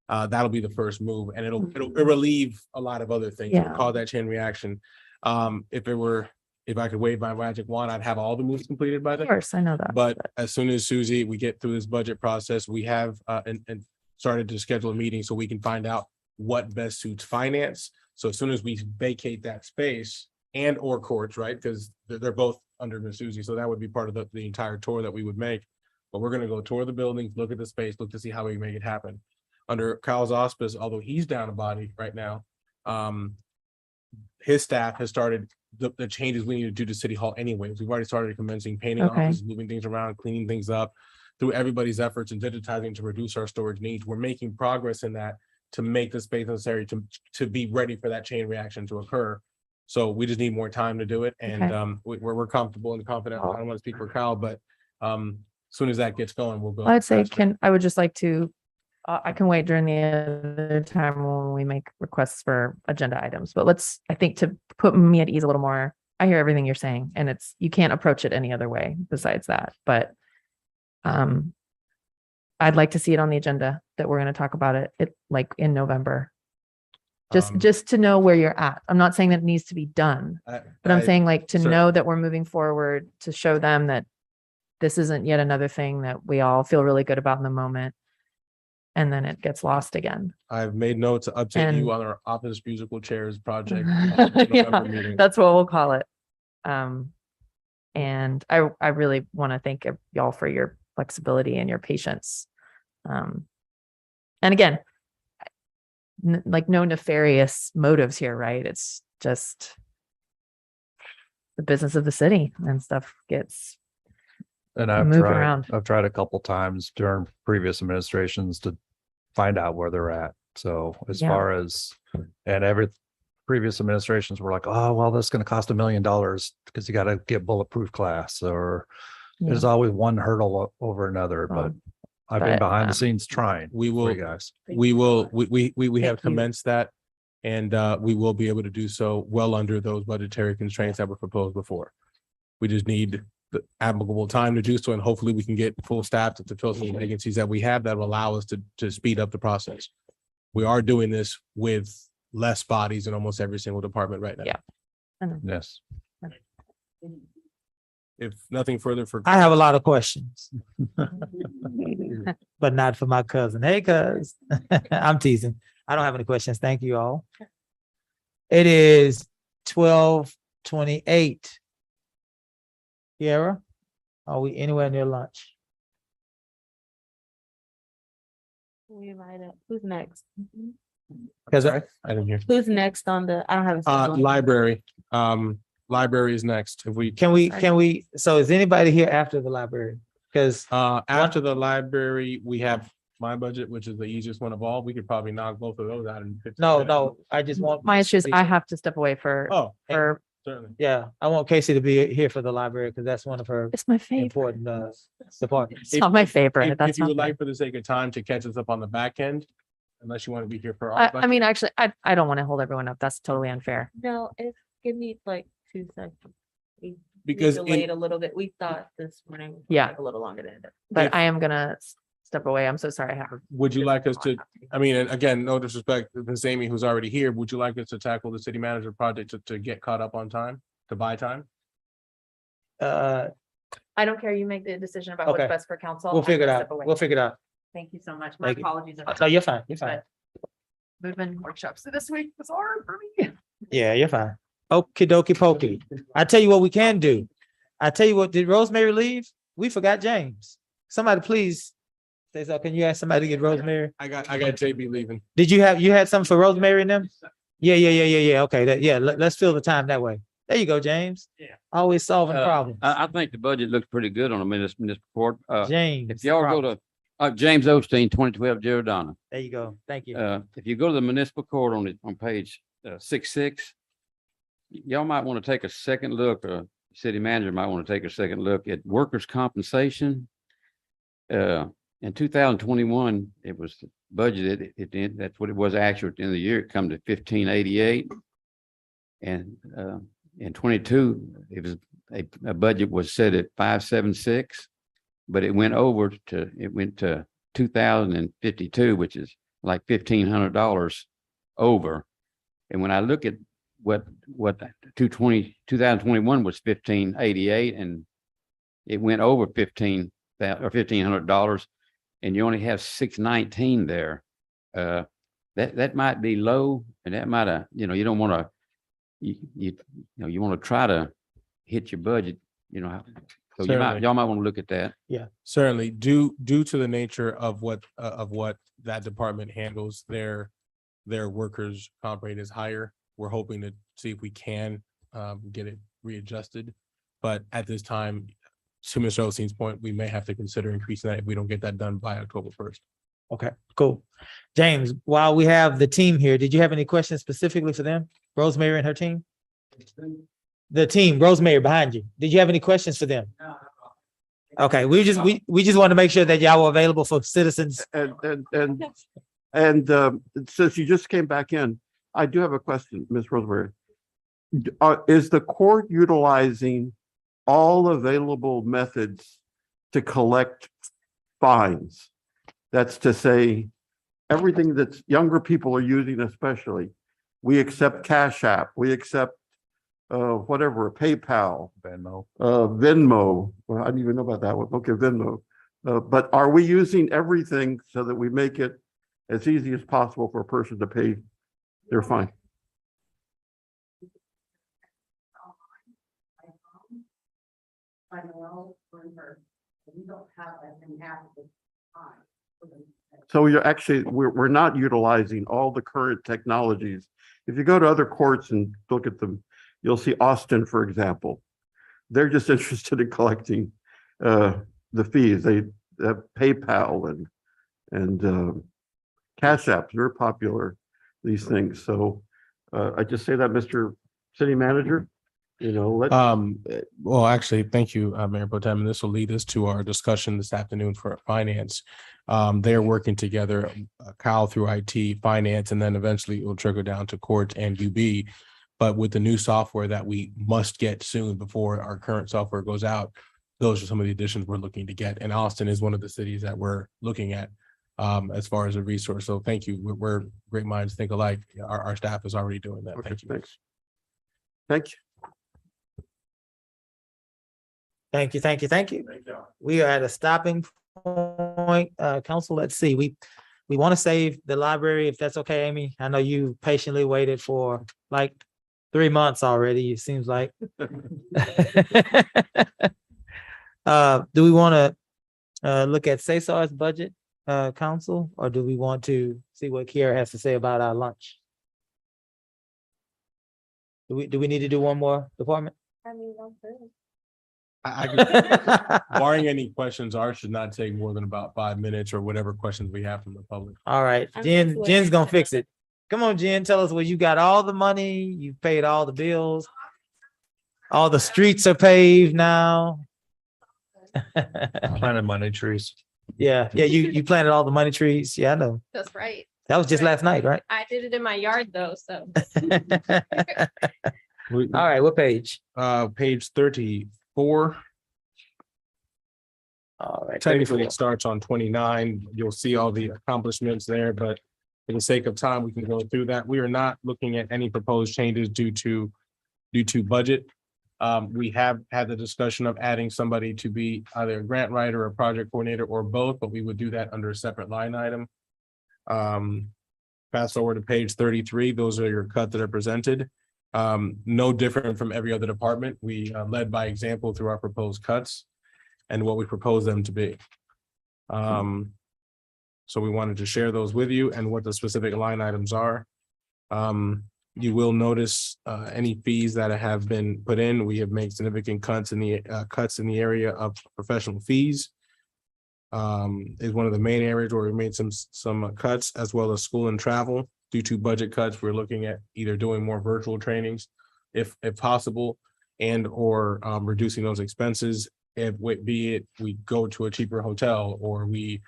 That'll be the first move, and it'll relieve a lot of other things. It'll cause that chain reaction. If I could wave my magic wand, I'd have all the moves completed by then. Of course, I know that. But as soon as Susie, we get through this budget process, we have and started to schedule a meeting so we can find out what best suits finance. So as soon as we vacate that space and or courts, right? Because they're both under Miss Susie. So that would be part of the entire tour that we would make. But we're going to go tour the buildings, look at the space, look to see how we can make it happen. Under Kyle's auspice, although he's down a body right now, his staff has started the changes we need to do to City Hall anyways. We've already started commencing painting offices, moving things around, cleaning things up through everybody's efforts and digitizing to reduce our storage needs. We're making progress in that to make the space necessary to be ready for that chain reaction to occur. So we just need more time to do it. And we're comfortable and confident. I don't want to speak for Kyle, but as soon as that gets going, we'll go. I'd say, I would just like to, I can wait during the other time when we make requests for agenda items, but I think to put me at ease a little more, I hear everything you're saying, and you can't approach it any other way besides that. But I'd like to see it on the agenda that we're going to talk about it like in November. Just to know where you're at. I'm not saying that it needs to be done, but I'm saying to know that we're moving forward, to show them that this isn't yet another thing that we all feel really good about in the moment, and then it gets lost again. I've made notes to update you on our office musical chairs project. Yeah, that's what we'll call it. And I really want to thank y'all for your flexibility and your patience. And again, no nefarious motives here, right? It's just the business of the city, and stuff gets moved around. I've tried a couple times during previous administrations to find out where they're at. So as far as, and every previous administrations were like, oh, well, that's going to cost $1 million because you got to get bulletproof glass, or there's always one hurdle over another. But I've been behind the scenes trying. We have commenced that, and we will be able to do so well under those budgetary constraints that were proposed before. We just need the applicable time to do so, and hopefully we can get full staff to fill some vacancies that we have that will allow us to speed up the process. We are doing this with less bodies in almost every single department right now. Yeah. Yes. If nothing further I have a lot of questions, but not for my cousin. Hey, cuz. I'm teasing. I don't have any questions. Thank you all. It is 12:28. Kiara, are we anywhere near lunch? We invite up. Who's next? Because I didn't hear. Who's next on the, I don't have. a schedule. Library. Library is next. If we can we, so is anybody here after the library? Because after the library, we have my budget, which is the easiest one of all. We could probably knock both of those out in 15 minutes. No, I just want. My issue is I have to step away for Certainly. Yeah, I want Casey to be here for the library because that's one of her it's my favorite. important departments. It's not my favorite. If you would like, for the sake of time, to catch us up on the back end, unless you want to be here for. I mean, actually, I don't want to hold everyone up. That's totally unfair. No, give me like 2 seconds. Because We in- delayed a little bit. We thought this morning. would Yeah. take A little longer than it. But If- I am gonna step away. I'm so sorry. I have. would you like us to, I mean, and again, no disrespect to Ms. Amy, who's already here, would you like us to tackle the city manager project to get caught up on time, to buy time? I don't care. You make the decision about what's Okay. best for council. We'll I'm figure it gonna out. step away. We'll figure it out. Thank you so much. My Thank you. apologies. No, you're fine. You're fine. Movement workshops this week was hard for me. Yeah, you're fine. Okie dokie pokey. I tell you what we can do. I tell you what, did Rosemary leave? We forgot James. Somebody please say so. Can you ask somebody to get Rosemary? I got JB leaving. Did you had something for Rosemary and them? Yeah. Okay, let's fill the time that way. There you go, James. Yeah. Always solving problems. I think the budget looks pretty good on the municipal court. James. If y'all go to, James Osteen, 2012 Giordano. There you go. Thank you. If you go to the municipal court on page 66, y'all might want to take a second look, city manager might want to take a second look at workers' compensation. In 2021, it was budgeted, that's what it was actual at the end of the year, it come to 1588. And in 22, it was a budget was set at 576, but it went to 2052, which is like $1,500 over. And when I look at what 2021 was 1588, and it went over $1,500, and you only have 619 there. That might be low, and that might you don't want to you want to try to hit your budget, so Certainly. y'all might want to look at that. Certainly, due to the nature of what that department handles, their workers' comp rate is higher. We're hoping to see if we can get it readjusted. But at this time, to Mr. Osteen's point, we may have to consider increasing that if we don't get that done by October 1st. Okay, cool. James, while we have the team here, did you have any questions specifically for them? Rosemary and her team? The team, Rosemary behind you. Did you have any questions for them? Okay, we just want to make sure that y'all were available for citizens. And since you just came back in, I do have a question, Ms. Rosemary. Is the court utilizing all available methods to collect fines? That's to say, everything that younger people are using especially. We accept Cash App, we accept whatever, PayPal, Venmo. Well, I didn't even know about that one. Okay, Venmo. But are we using everything so that we make it as easy as possible for a person to pay their fine? So you're actually, we're not utilizing all the current technologies. If you go to other courts and look at them, you'll see Austin, for example. They're just interested in collecting the fees. They have PayPal and Cash Apps, very popular, these things. So I just say that, Mr. City Manager, Well, actually, thank you, Mayor Pro Tem, and this will lead us to our discussion this afternoon for finance. They're working together, Kyle through IT, finance, and then eventually it will trickle down to court and UB. But with the new software that we must get soon before our current software goes out, those are some of the additions we're looking to get. And Austin is one of the cities that we're looking at as far as a resource. So thank you. We're great minds think alike. Our staff is already doing that. Okay, Thank you. thanks. Thank you. Thank you. We are at a stopping point. Council, let's see, we want to save the library, if that's okay, Amy. I know you patiently waited for like 3 months already, it seems like. Do we want to look at CESAR's budget, council, or do we want to see what Kiara has to say about our lunch? Do we need to do one more department? Barring any questions, ours should not take more than about 5 minutes or whatever questions we have from the public. All right, Jen's gonna fix it. Come on, Jen, tell us where you got all the money, you paid all the bills. All the streets are paved now. Planted money trees. Yeah, you planted all the money trees. Yeah, I know. That's right. That was just last night, right? I did it in my yard though, so. All right, what page? Page 30, 34. All right. Technically, 34. it starts on 29. You'll see all the accomplishments there, but for the sake of time, we can go through that. We are not looking at any proposed changes due to budget. We have had the discussion of adding somebody to be either a grant writer, a project coordinator, or both, but we would do that under a separate line item. Fast forward to page 33, those are your cuts that are presented. No different from every other department. We led by example through our proposed cuts and what we propose them to be. So we wanted to share those with you and what the specific line items are. You will notice any fees that have been put in. We have made significant cuts in the area of professional fees. Is one of the main areas where we made some cuts, as well as school and travel. Due to budget cuts, we're looking at either doing more virtual trainings if possible, and or reducing those expenses. Be it we go to a cheaper hotel, or we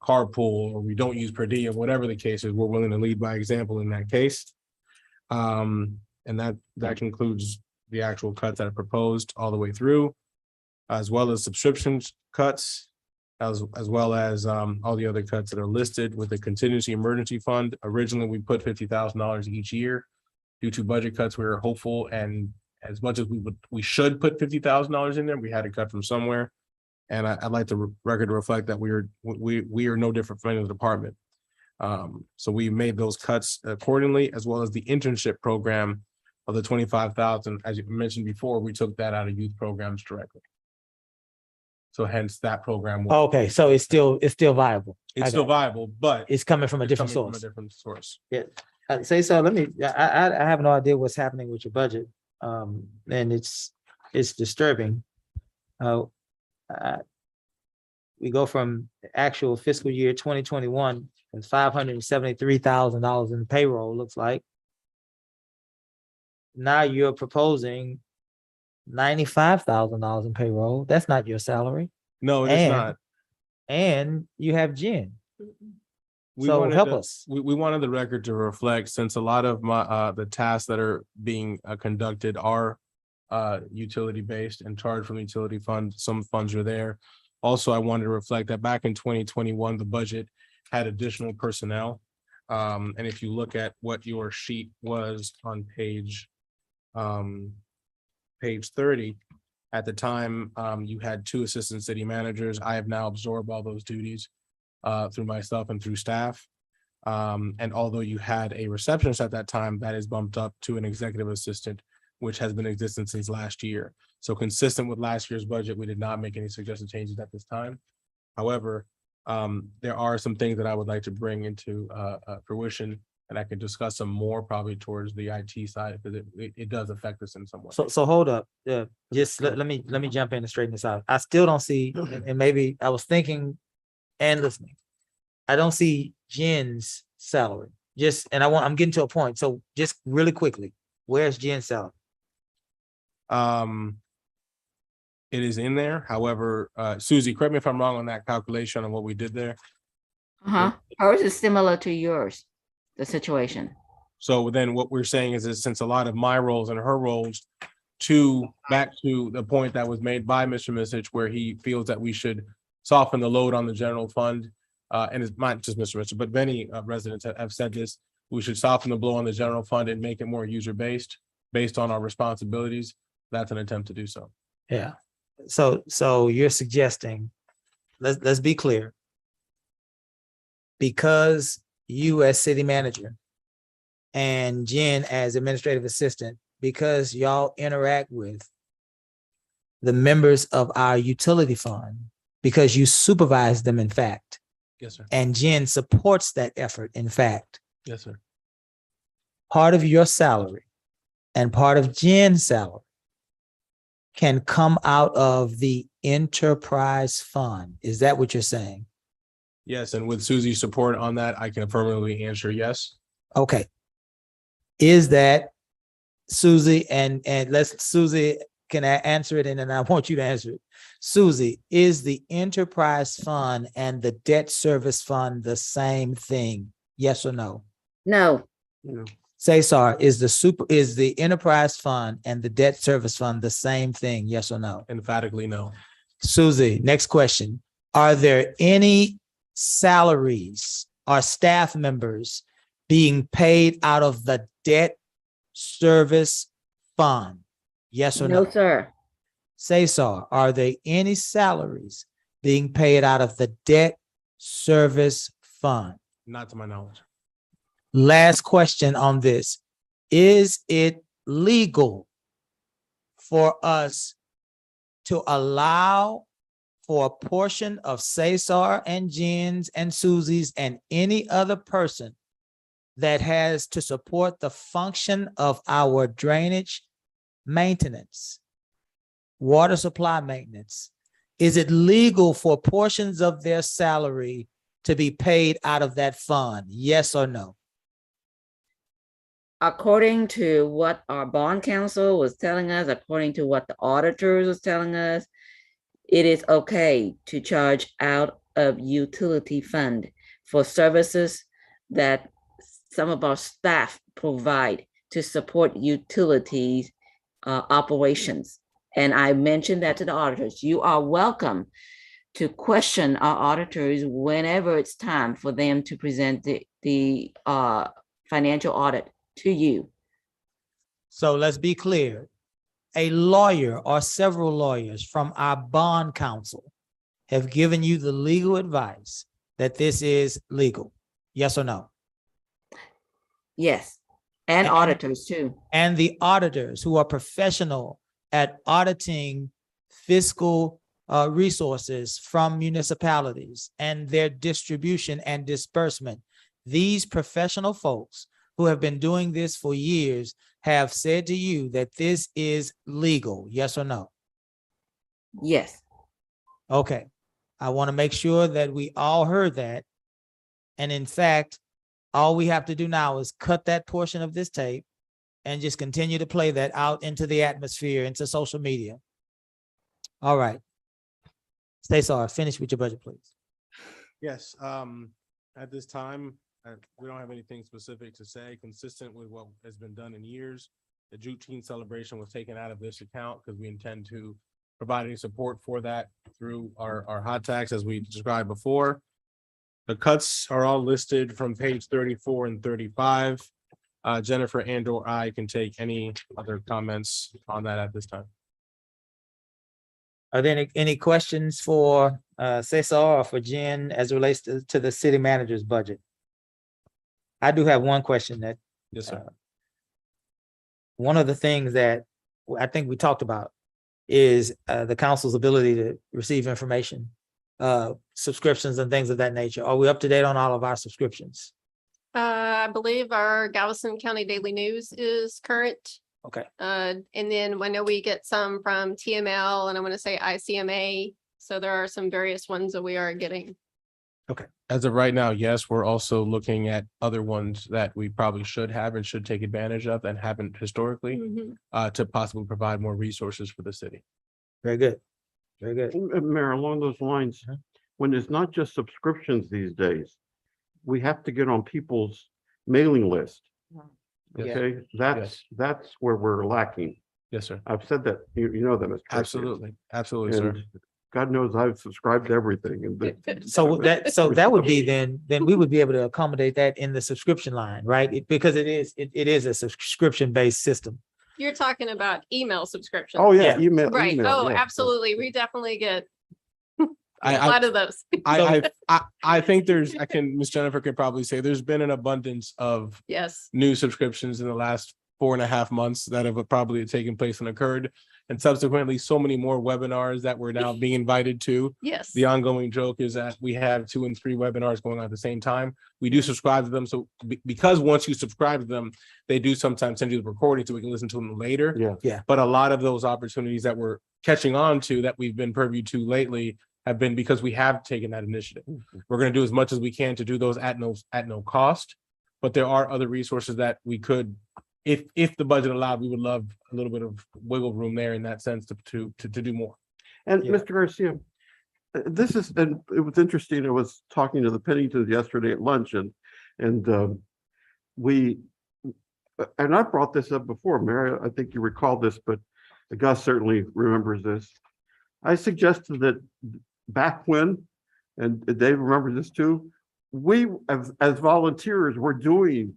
carpool, or we don't use per diem, whatever the case is, we're willing to lead by example in that case. And that concludes the actual cuts that are proposed all the way through, as well as subscriptions cuts, as well as all the other cuts that are listed with the contingency emergency fund. Originally, we put $50,000 each year. Due to budget cuts, we were hopeful, and as much as we should put $50,000 in there, we had to cut from somewhere. And I'd like the record to reflect that we are no different from any other department. So we made those cuts accordingly, as well as the internship program of the 25,000. As you mentioned before, we took that out of youth programs directly. So hence that program. Okay, so it's still viable. It's still viable, but It's coming from a different coming from source. a different source. Yeah, say so. I have no idea what's happening with your budget. And it's disturbing. We go from actual fiscal year 2021 and $573,000 in payroll, looks like. Now you're proposing $95,000 in payroll. That's not your salary. No, it is not. And you have Jen. We So wanted help the- us. We wanted the record to reflect, since a lot of the tasks that are being conducted are utility based and charged from the utility fund. Some funds are there. Also, I wanted to reflect that back in 2021, the budget had additional personnel. And if you look at what your sheet was on page 30, at the time, you had 2 assistant city managers. I have now absorbed all those duties through myself and through staff. And although you had a receptionist at that time, that is bumped up to an executive assistant, which has been in existence since last year. So consistent with last year's budget, we did not make any suggested changes at this time. However, there are some things that I would like to bring into fruition, and I can discuss some more probably towards the IT side, because it does affect us in some way. So hold up. Just let me jump in and straighten this out. I still don't see, and maybe I was thinking and listening. I don't see Jen's salary. I'm getting to a point. So just really quickly, where's Jen's salary? It is in there. However, Susie, correct me if I'm wrong on that calculation on what we did there. Ours is similar to yours, the situation. So then what we're saying is that since a lot of my roles and her roles back to the point that was made by Mr. Misich, where he feels that we should soften the load on the general fund. And it's not just Mr. Misich, but many residents have said this. We should soften the blow on the general fund and make it more user-based, based on our responsibilities. That's an attempt to do so. Yeah. So you're suggesting, let's be clear. Because you as city manager and Jen as administrative assistant, because y'all interact with the members of our utility fund, because you supervise them, in fact. Yes, sir. And Jen supports that effort, in fact. Yes, sir. Part of your salary and part of Jen's salary can come out of the enterprise fund. Is that what you're saying? Yes, and with Susie's support on that, I can affirmatively answer yes. Okay. Is that Susie, and Susie can answer it, and then I want you to answer it. Susie, is the enterprise fund and the debt service fund the same thing? Yes or no? No, Cesar, is the enterprise fund and the debt service fund the same thing? Yes or no? Emphatically, no. Susie, next question. Are there any salaries or staff members being paid out of the debt service fund? Yes or No, no? sir. Cesar, are there any salaries being paid out of the debt service fund? Not to my knowledge. Last question on this. Is it legal for us to allow for a portion of Cesar and Jen's and Susie's and any other person that has to support the function of our drainage maintenance, water supply maintenance? Is it legal for portions of their salary to be paid out of that fund? Yes or no? According to what our bond counsel was telling us, according to what the auditors was telling us, it is okay to charge out of utility fund for services that some of our staff provide to support utilities operations. And I mentioned that to the auditors. You are welcome to question our auditors whenever it's time for them to present the financial audit to you. So let's be clear. A lawyer or several lawyers from our bond counsel have given you the legal advice that this is legal. Yes or no? Yes, and auditors too. And the auditors who are professional at auditing fiscal resources from municipalities and their distribution and disbursement. These professional folks who have been doing this for years have said to you that this is legal. Yes or no? Yes. Okay. I want to make sure that we all heard that. And in fact, all we have to do now is cut that portion of this tape and just continue to play that out into the atmosphere, into social media. All right. Cesar, finish with your budget, please. Yes, at this time, we don't have anything specific to say, consistent with what has been done in years. The Juneteenth celebration was taken out of this account because we intend to provide any support for that through our hot tax as we described before. The cuts are all listed from page 34 and 35. Jennifer and or I can take any other comments on that at this time. Are there any questions for Cesar or for Jen as it relates to the city manager's budget? I do have one question that. Yes, sir. One of the things that I think we talked about is the council's ability to receive information, subscriptions and things of that nature. Are we up to date on all of our subscriptions? I believe our Galveston County Daily News is current. Okay. And then I know we get some from TML and I want to say ICMA. So there are some various ones that we are getting. Okay. As of right now, yes, we're also looking at other ones that we probably should have and should take advantage of and haven't historically to possibly provide more resources for the city. Very good. Very good. Mayor, along those lines, when it's not just subscriptions these days, we have to get on people's mailing list. Yes. Okay, that's where we're lacking. Yes, sir. I've said that, you know that, Mr. Garcia. Absolutely. Absolutely, sir. And God knows I've subscribed to everything and. So that would be then we would be able to accommodate that in the subscription line, right? Because it is a subscription-based system. You're talking about email subscriptions. Oh, yeah, email. Right. email, Oh, yeah. absolutely. We definitely get a I lot of those. I think Ms. Jennifer could probably say there's been an abundance of Yes. new subscriptions in the last 4.5 months that have probably taken place and occurred. And subsequently, so many more webinars that we're now being invited to. Yes. The ongoing joke is that we have 2 and 3 webinars going on at the same time. We do subscribe to them. So because once you subscribe to them, they do sometimes send you the recording so we can listen to them later. Yeah. Yeah. But a lot of those opportunities that we're catching on to that we've been privy to lately have been because we have taken that initiative. We're going to do as much as we can to do those at no cost. But there are other resources that we could, if the budget allowed, we would love a little bit of wiggle room there in that sense to do more. And Yeah. Mr. Garcia, this is, and it was interesting. I was talking to the Penningtons yesterday at lunch and we, and I brought this up before, Mary, I think you recall this, but Gus certainly remembers this. I suggested that back when, and Dave remembers this too, we, as volunteers, were doing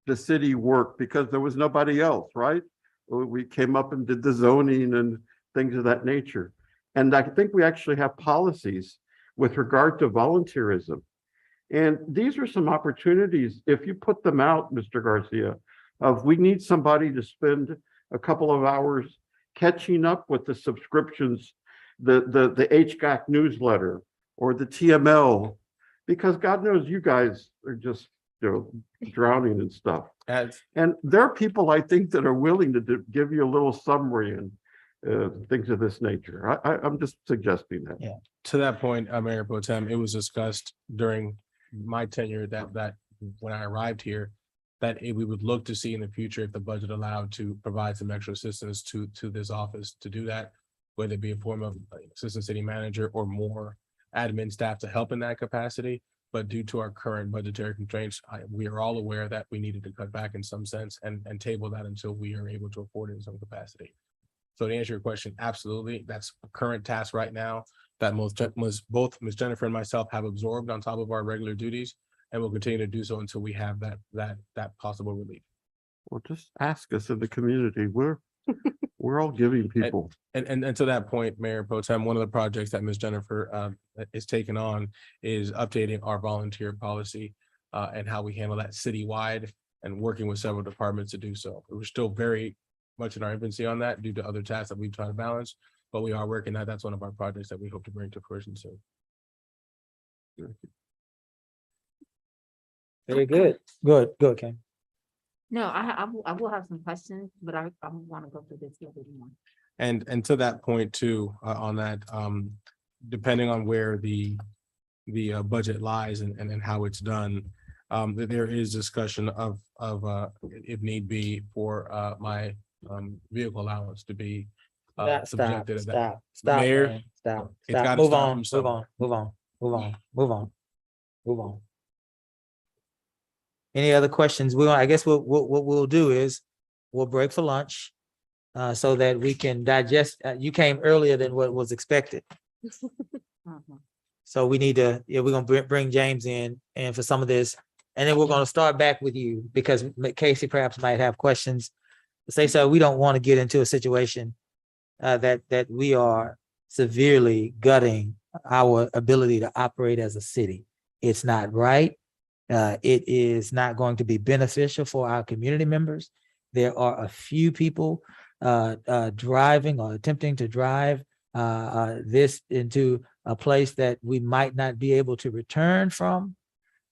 the city work because there was nobody else, right? We came up and did the zoning and things of that nature. And I think we actually have policies with regard to volunteerism. And these are some opportunities, if you put them out, Mr. Garcia, of we need somebody to spend a couple of hours catching up with the subscriptions, the HGAC newsletter or the TML, because God knows you guys are just, drowning in stuff. And there are people, I think, that are willing to give you a little summary and things of this nature. I'm just suggesting that. Yeah. To that point, Mayor Pro Tem, it was discussed during my tenure that when I arrived here, that we would look to see in the future if the budget allowed to provide some extra assistance to this office to do that, whether it be a form of assistant city manager or more admin staff to help in that capacity. But due to our current budgetary constraints, we are all aware that we needed to cut back in some sense and table that until we are able to afford it in some capacity. So to answer your question, absolutely, that's a current task right now that both Ms. Jennifer and myself have absorbed on top of our regular duties, and will continue to do so until we have that possible relief. Well, just ask us in the community. We're all giving people. And to that point, Mayor Pro Tem, one of the projects that Ms. Jennifer is taking on is updating our volunteer policy and how we handle that citywide, and working with several departments to do so. We're still very much in our infancy on that due to other tasks that we've tried to balance, but we are working that. That's one of our projects that we hope to bring to fruition soon. Very good. Good, Ken. No, I will have some questions, but I want to go through this other one. And to that point too, on that, depending on where the budget lies and how it's done, there is discussion of if need be for my vehicle allowance to be subjected to that. Stop, Mayor, man. Stop. it's gotta Move start on, from move somewhere. on. Any other questions? I guess what we'll do is we'll break for lunch so that we can digest. You came earlier than what was expected. So we need to, we're gonna bring James in and for some of this, and then we're gonna start back with you because Casey perhaps might have questions. Say so. We don't want to get into a situation that we are severely gutting our ability to operate as a city. It's not right. It is not going to be beneficial for our community members. There are a few people driving or attempting to drive this into a place that we might not be able to return from.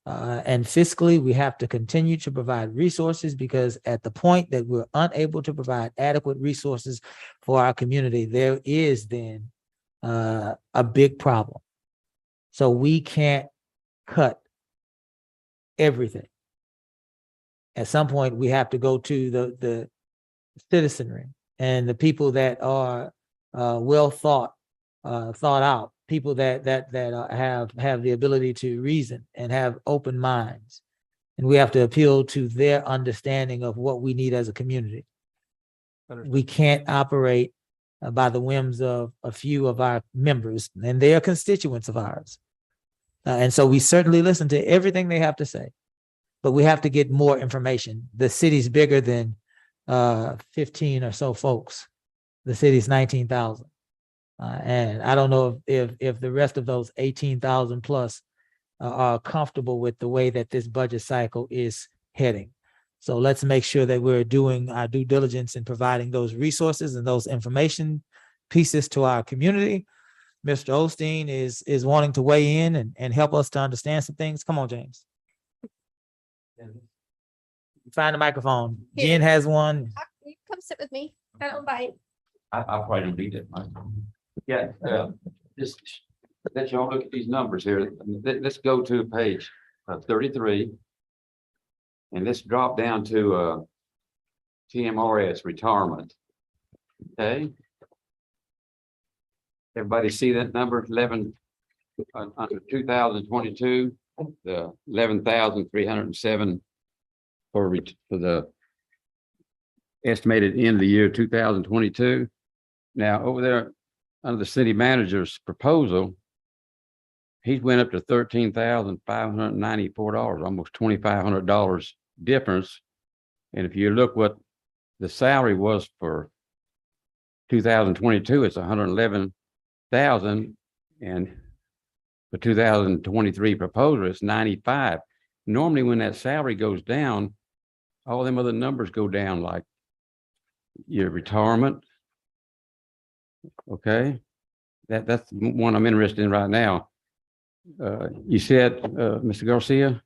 And fiscally, we have to continue to provide resources, because at the point that we're unable to provide adequate resources for our community, there is then a big problem. So we can't cut everything. At some point, we have to go to the citizenry and the people that are well thought out, people that have the ability to reason and have open minds, and we have to appeal to their understanding of what we need as a community. We can't operate by the whims of a few of our members, and they are constituents of ours. And so we certainly listen to everything they have to say, but we have to get more information. The city's bigger than 15 or so folks. The city's 19,000. And I don't know if the rest of those 18,000 plus are comfortable with the way that this budget cycle is heading. So let's make sure that we're doing our due diligence in providing those resources and those information pieces to our community. Mr. Osteen is wanting to weigh in and help us to understand some things. Come on, James. Find the microphone. Jen has one. You come sit with me. I don't bite. I'll probably beat it. Yeah, just let y'all look at these numbers here. Let's go to page 33. And let's drop down to TMRS retirement. Okay. Everybody see that number 11 under 2022, the 11,307 for the estimated end of the year 2022. Now, over there, under the city manager's proposal, he's went up to $13,594, almost $2,500 difference. And if you look what the salary was for 2022, it's 111,000, and for 2023 proposal, it's 95. Normally, when that salary goes down, all them other numbers go down, like your retirement. Okay, that's one I'm interested in right now. You said, Mr. Garcia?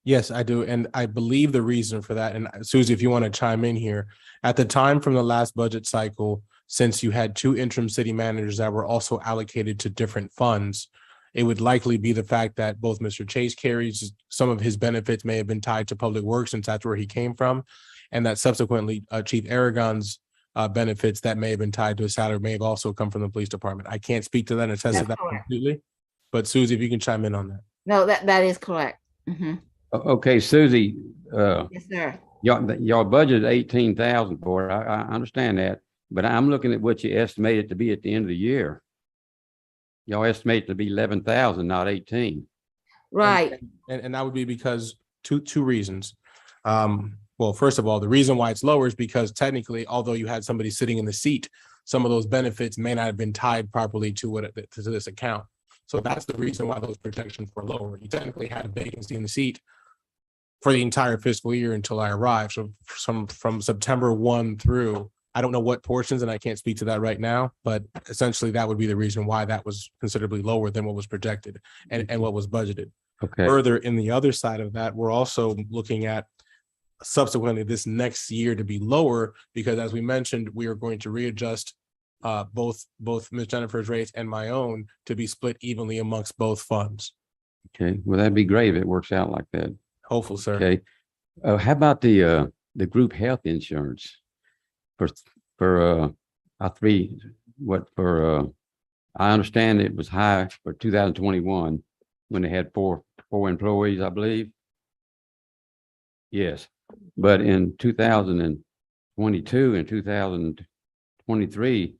Yes, I do. And I believe the reason for that, and Susie, if you want to chime in here, at the time from the last budget cycle, since you had 2 interim city managers that were also allocated to different funds, it would likely be the fact that both Mr. Chase carries, some of his benefits may have been tied to public works since that's where he came from. And that subsequently Chief Aragon's benefits that may have been tied to his salary may have also come from the police department. I can't speak to that and attest to that completely, but Susie, if you can chime in on that. No, that is correct. Mhm. Okay, Susie, Yes, sir. y'all budgeted 18,000 for it. I understand that, but I'm looking at what you estimated to be at the end of the year. Y'all estimate it to be 11,000, not 18. Right. And that would be because two reasons. Well, first of all, the reason why it's lower is because technically, although you had somebody sitting in the seat, some of those benefits may not have been tied properly to this account. So that's the reason why those projections were lower. You technically had a vacancy in the seat for the entire fiscal year until I arrived. So from September 1 through, I don't know what portions, and I can't speak to that right now, but essentially that would be the reason why that was considerably lower than what was projected and what was budgeted. Okay. Further, in the other side of that, we're also looking at subsequently this next year to be lower because, as we mentioned, we are going to readjust both Ms. Jennifer's rates and my own to be split evenly amongst both funds. Okay, well, that'd be great if it works out like that. Hopeful, sir. Okay, how about the group health insurance I understand it was high for 2021 when they had four employees, I believe. Yes, but in 2022 and 2023,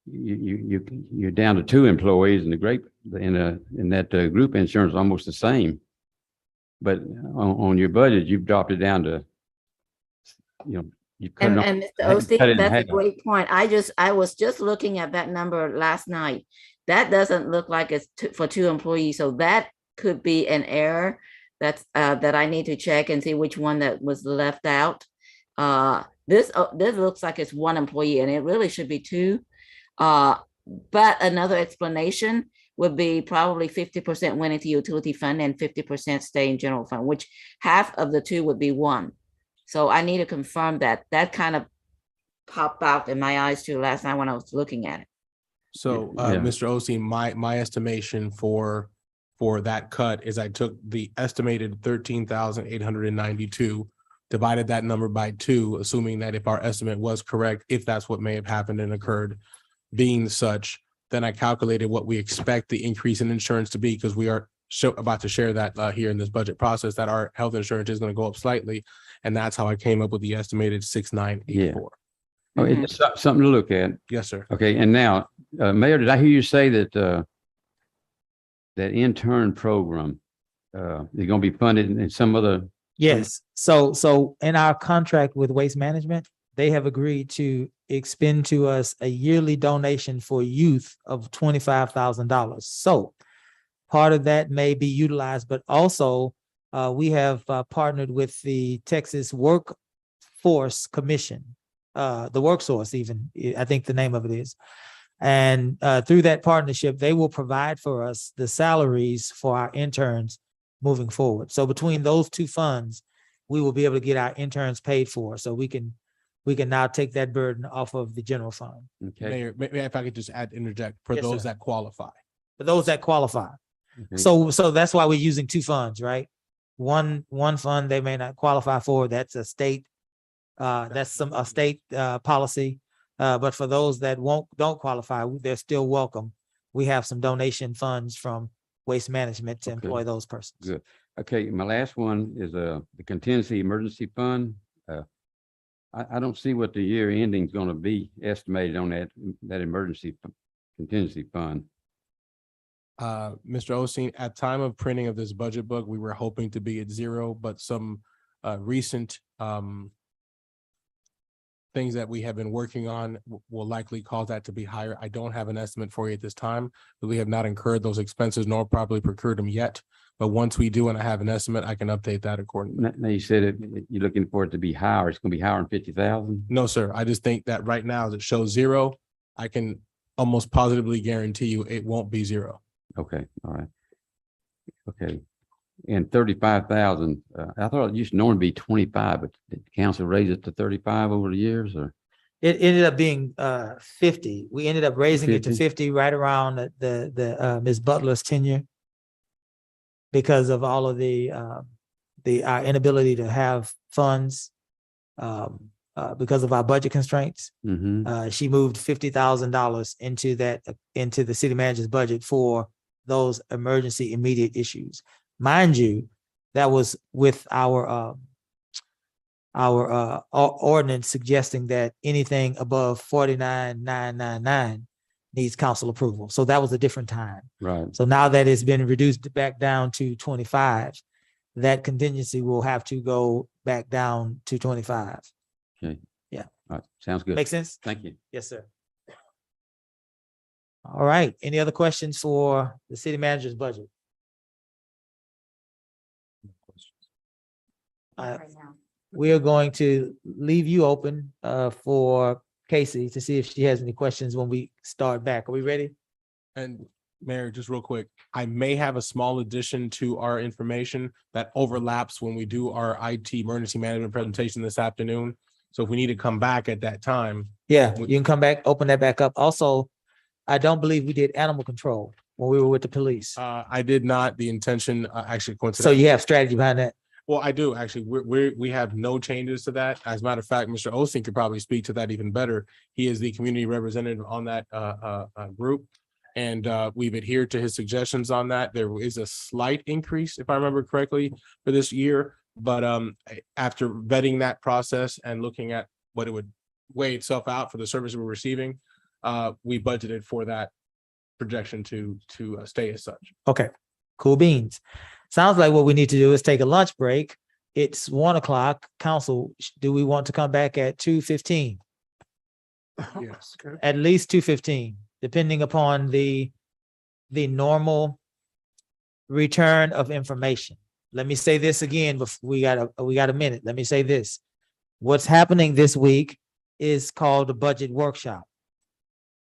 you're down to 2 employees, and in that group insurance is almost the same. But on your budget, you've dropped it down to, you cut And, it and Mr. cut it Osteen, in that's a half. great point. I was just looking at that number last night. That doesn't look like it's for 2 employees. So that could be an error that I need to check and see which one that was left out. This looks like it's 1 employee and it really should be 2. But another explanation would be probably 50% went into utility fund and 50% stay in general fund, which half of the 2 would be 1. So I need to confirm that. That kind of popped out in my eyes too last night when I was looking at it. So, Mr. Osteen, my estimation for that cut is I took the estimated 13,892, divided that number by 2, assuming that if our estimate was correct, if that's what may have happened and occurred, being such, then I calculated what we expect the increase in insurance to be, because we are about to share that here in this budget process, that our health insurance is going to go up slightly. And that's how I came up with the estimated 6,984. Oh, it's something to look at. Yes, sir. Okay, and now, Mayor, did I hear you say that that intern program, they're going to be funded in some other? Yes. So in our contract with Waste Management, they have agreed to expend to us a yearly donation for youth of $25,000. So part of that may be utilized, but also we have partnered with the Texas Workforce Commission, the WorkSource even, I think the name of it is. And through that partnership, they will provide for us the salaries for our interns moving forward. So between those 2 funds, we will be able to get our interns paid for. So we can now take that burden off of the general fund. Okay. Mayor, maybe if I could just interject for Yes, those sir. that qualify. For those that qualify. Okay. So that's why we're using 2 funds, right? One fund they may not qualify for. That's a state, that's a state policy. But for those that don't qualify, they're still welcome. We have some donation funds from Waste Management to employ those persons. Good. Okay, my last one is the Contingency Emergency Fund. I don't see what the year ending is going to be estimated on that emergency contingency fund. Mr. Osteen, at time of printing of this budget book, we were hoping to be at zero, but some recent things that we have been working on will likely cause that to be higher. I don't have an estimate for you at this time, but we have not incurred those expenses nor properly procured them yet. But once we do and I have an estimate, I can update that accordingly. Now you said you're looking for it to be higher. It's going to be higher than 50,000. No, sir. I just think that right now as it shows zero, I can almost positively guarantee you it won't be zero. Okay, all right. Okay. And 35,000, I thought it used to normally be 25, but did the council raise it to 35 over the years or? It ended up being 50. We ended up raising it to 50? 50 right around the Ms. Butler's tenure because of all of the our inability to have funds because of our budget constraints. She moved $50,000 into the city manager's budget for those emergency immediate issues. Mind you, that was with our ordinance suggesting that anything above 49,999 needs council approval. So that was a different time. Right. So now that it's been reduced back down to 25, that contingency will have to go back down to 25. Okay. Yeah. All right. Sounds good. Make sense? Thank you. Yes, sir. All right. Any other questions for the city manager's budget? Right now. We are going to leave you open for Casey to see if she has any questions when we start back. Are we ready? And Mayor, just real quick, I may have a small addition to our information that overlaps when we do our IT emergency management presentation this afternoon. So if we need to come back at that time. Yeah, you can come back, open that back up. Also, I don't believe we did animal control when we were with the police. I did not. The intention actually So coincidentally. you have strategy behind that? Well, I do actually. We have no changes to that. As a matter of fact, Mr. Osteen could probably speak to that even better. He is the community representative on that group. And we've adhered to his suggestions on that. There is a slight increase, if I remember correctly, for this year. But after vetting that process and looking at what it would weigh itself out for the service we're receiving, we budgeted for that projection to stay as such. Okay, cool beans. Sounds like what we need to do is take a lunch break. It's 1 o'clock. Council, do we want to come back at 2:15? Yes. At least 2:15, depending upon the normal return of information. Let me say this again, before we got a minute. Let me say this. What's happening this week is called a budget workshop.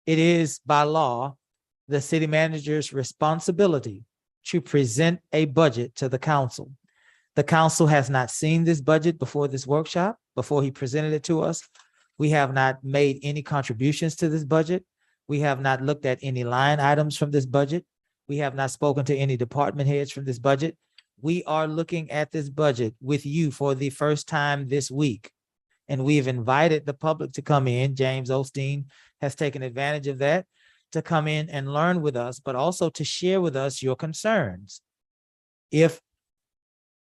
It is by law the city manager's responsibility to present a budget to the council. The council has not seen this budget before this workshop, before he presented it to us. We have not made any contributions to this budget. We have not looked at any line items from this budget. We have not spoken to any department heads from this budget. We are looking at this budget with you for the first time this week. And we've invited the public to come in. James Osteen has taken advantage of that, to come in and learn with us, but also to share with us your concerns. If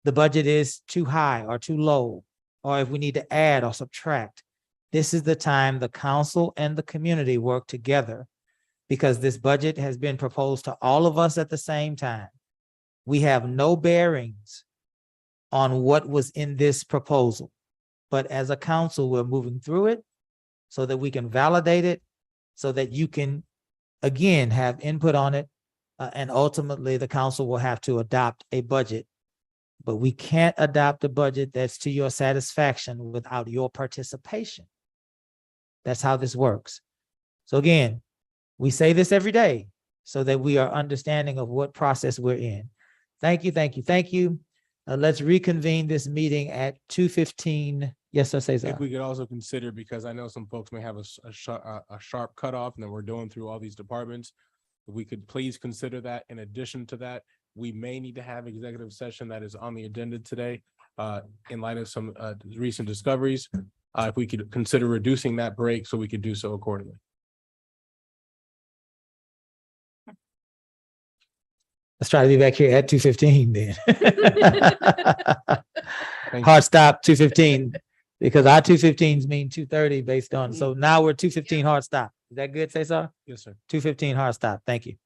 the budget is too high or too low, or if we need to add or subtract, this is the time the council and the community work together, because this budget has been proposed to all of us at the same time. We have no bearings on what was in this proposal, but as a council, we're moving through it so that we can validate it, so that you can again have input on it, and ultimately the council will have to adopt a budget. But we can't adopt a budget that's to your satisfaction without your participation. That's how this works. So again, we say this every day so that we are understanding of what process we're in. Thank you, thank you, thank you. Let's reconvene this meeting at 2:15. Yes, sir, Cesar. If we could also consider, because I know some folks may have a sharp cutoff and then we're going through all these departments. If we could please consider that in addition to that, we may need to have executive session that is on the agenda today in light of some recent discoveries. If we could consider reducing that break so we could do so accordingly. Let's try to be back here at 2:15 then. Thank Hard stop, 2:15. Because our 215s mean 2:30 based on, so now we're 2:15 hard stop. Is that good, Cesar? Yes, sir. 2:15 hard stop. Thank you.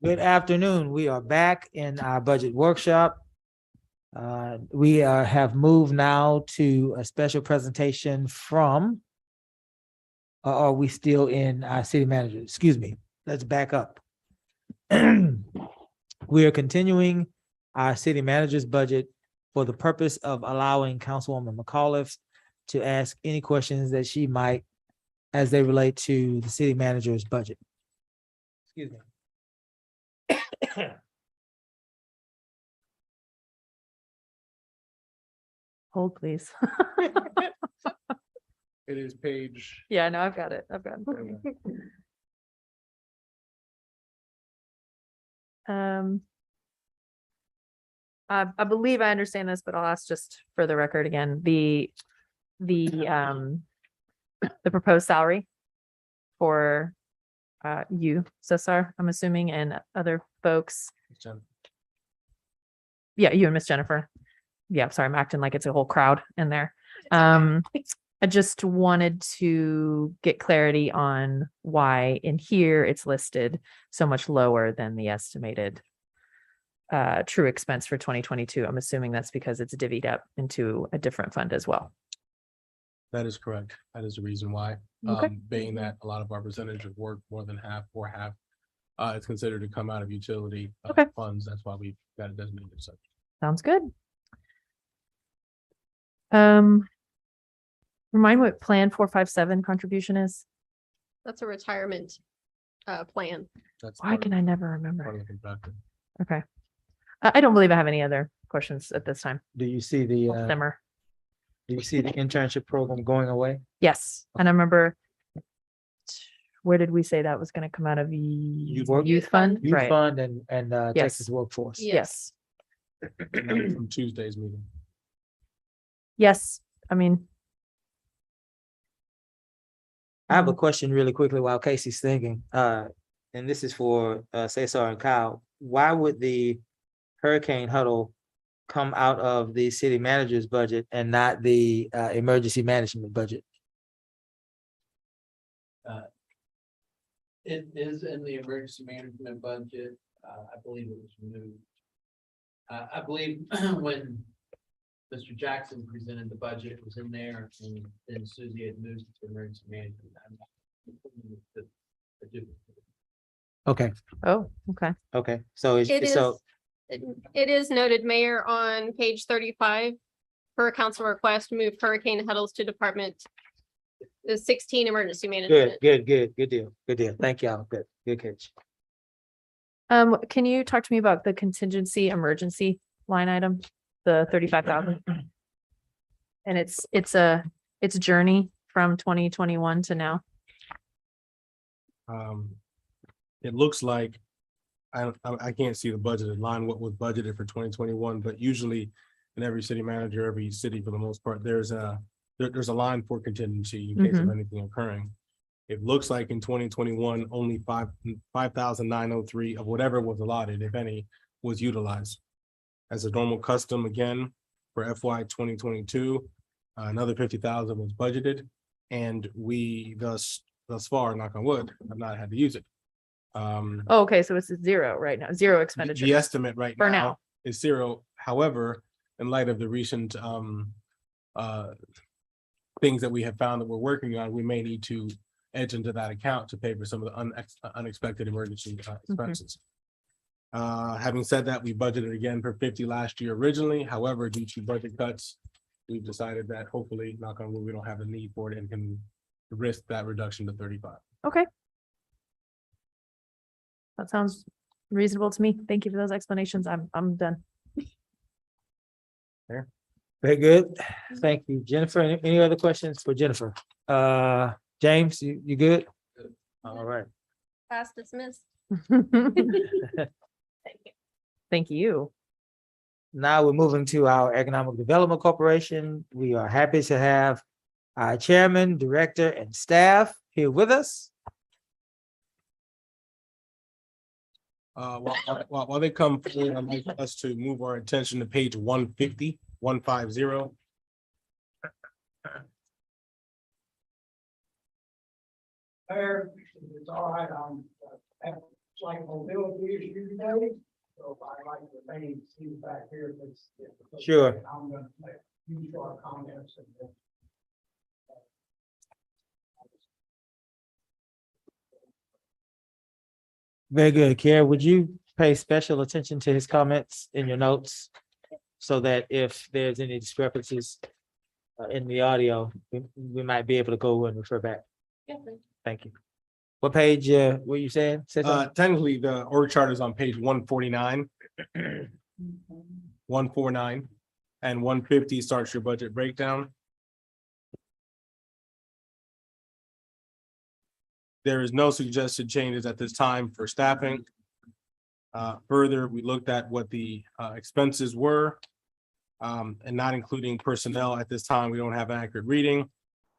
Good afternoon. We are back in our budget workshop. We have moved now to a special presentation from, or are we still in our city manager? Excuse me, let's back up. We are continuing our city manager's budget for the purpose of allowing Councilwoman McAuliffe to ask any questions that she might as they relate to the city manager's budget. Excuse me. Hold, please. It is page. Yeah, no, I've got it. I've got it. I believe I understand this, but I'll ask just for the record again, the proposed salary for you, Cesar, I'm assuming, and other folks. Yeah, you and Miss Jennifer. Yeah, sorry, I'm acting like it's a whole crowd in there. I just wanted to get clarity on why in here it's listed so much lower than the estimated true expense for 2022. I'm assuming that's because it's divvied up into a different fund as well. That is correct. That is the reason why. Okay. Being that a lot of our percentage of work, more than half or half, it's considered to come out of utility Okay. funds. That's why we've got it designated as such. Sounds good. Remind what plan 457 contribution is? That's a retirement plan. That's Why part can of- I never part remember? of the contractor. Okay. I don't believe I have any other questions at this time. Do you see the, Simmer. do you see the internship program going away? Yes, and I remember, where did we say that was gonna come out of? Youth fund? Youth Right, Fund and Yes. Texas Workforce. yes, From Tuesday's meeting. yes, I mean. I have a question really quickly while Casey's thinking, and this is for Cesar and Kyle. Why would the hurricane huddle come out of the city manager's budget and not the emergency management budget? It is in the emergency management budget. I believe it was removed. I believe when Mr. Jackson presented the budget, it was in there, and then Susie had moved it to emergency management. Okay, Oh, okay. okay, so It it's is, so, it is noted, Mayor, on page 35. Per council request, move hurricane huddles to Department 16 emergency management. good deal. Thank y'all, good catch. Can you talk to me about the contingency emergency line item, the 35,000? And it's a journey from 2021 to now. It looks like, I can't see the budgeted line, what was budgeted for 2021, but usually in every city manager, every city for the most part, there's a line for contingency in case of anything occurring. It looks like in 2021, only 5,903 of whatever was allotted, if any, was utilized. As a normal custom, again, for FY 2022, another 50,000 was budgeted, and we thus far, knock on wood, have not had to use it. Oh, okay, so it's a zero right now, zero expenditure. The estimate right For now now. is zero. However, in light of the recent things that we have found that we're working on, we may need to edge into that account to pay for some of the unexpected emergency expenses. Having said that, we budgeted again for 50 last year originally. However, due to budget cuts, we've decided that hopefully, knock on wood, we don't have the need for it and can risk that reduction to 35. Okay. That sounds reasonable to me. Thank you for those explanations. I'm done. Very good. Thank you, Jennifer. Any other questions for Jennifer? James, you good? All right. Pass dismiss. Thank you. Now we're moving to our Economic Development Corporation. We are happy to have our chairman, director, and staff here with us. While they come forward, I'd like us to move our attention to page 150. It's all right, slight mobility issue today, so I'd like to remain seated back here. Sure. I'm gonna make a few short comments and then. Very good. Kara, would you pay special attention to his comments in your notes? So that if there's any discrepancies in the audio, we might be able to go and refer back. Thank you. What page, were you saying? Say something? Technically, the org chart is on page 149. 149 and 150 starts your budget breakdown. There is no suggested changes at this time for staffing. Further, we looked at what the expenses were. And not including personnel at this time, we don't have an accurate reading.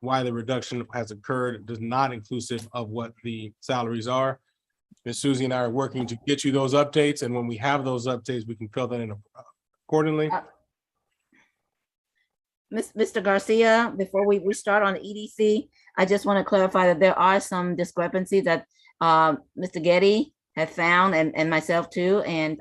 Why the reduction has occurred does not inclusive of what the salaries are. Ms. Susie and I are working to get you those updates, and when we have those updates, we can fill that in accordingly. Mr. Garcia, before we start on the EDC, I just want to clarify that there are some discrepancies that Mr. Getty had found and myself too, and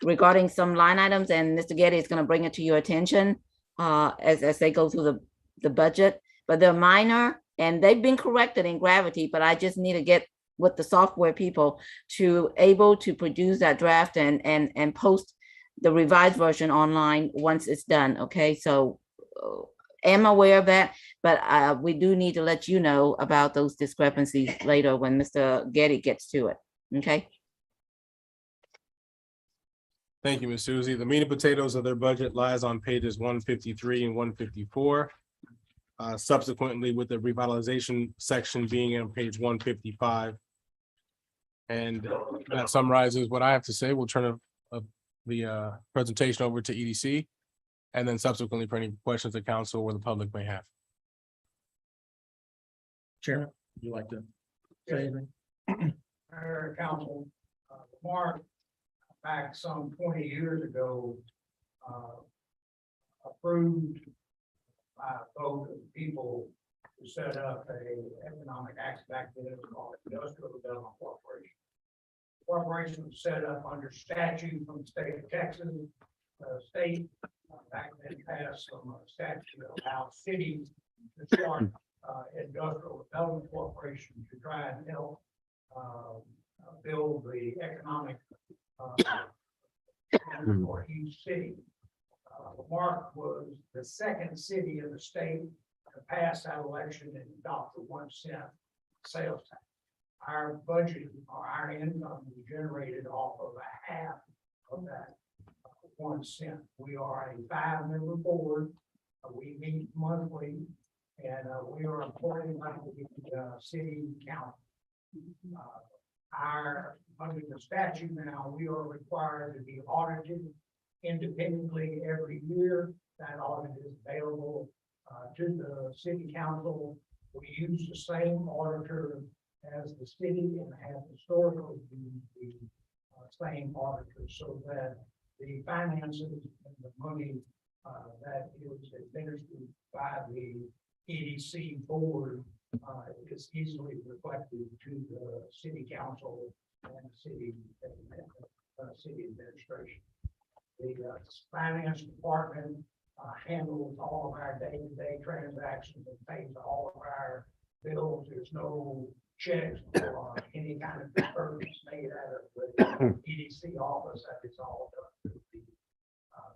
regarding some line items, and Mr. Getty is going to bring it to your attention as they go through the budget, but they're minor and they've been corrected in Gravity, but I just need to get with the software people to able to produce that draft and post the revised version online once it's done. Okay, so am aware of that, but we do need to let you know about those discrepancies later when Mr. Getty gets to it. Okay. Thank you, Ms. Susie. The meat and potatoes of their budget lies on pages 153 and 154. Subsequently, with the revitalization section being on page 155. And that summarizes what I have to say. We'll turn the presentation over to EDC. And then subsequently for any questions the council or the public may have. Chairman, would you like to say anything? Council, Mark, back some 20 years ago, approved by a vote of people to set up a economic act back then called Industrial Development Corporation. The corporation was set up under statute from the state of Texas. State back then passed some statute that allowed cities to start Industrial Development Corporation to try and help build the economic for each city. Mark was the second city in the state to pass that election and adopt the 1 cent sales tax. Our budget or our income was generated off of a half of that 1 cent. We are a 5-member board. We meet monthly, and we are appointed by the city council. Under the statute now, we are required to be audited independently every year. That audit is available to the city council. We use the same auditor as the city and have historically used the same auditor, so that the finances and the money that is administered by the EDC board is easily reflected to the city council and city administration. The finance department handles all of our day-to-day transactions and pays all of our bills. There's no checks or any kind of disbursements made out of the EDC office. That is all done through the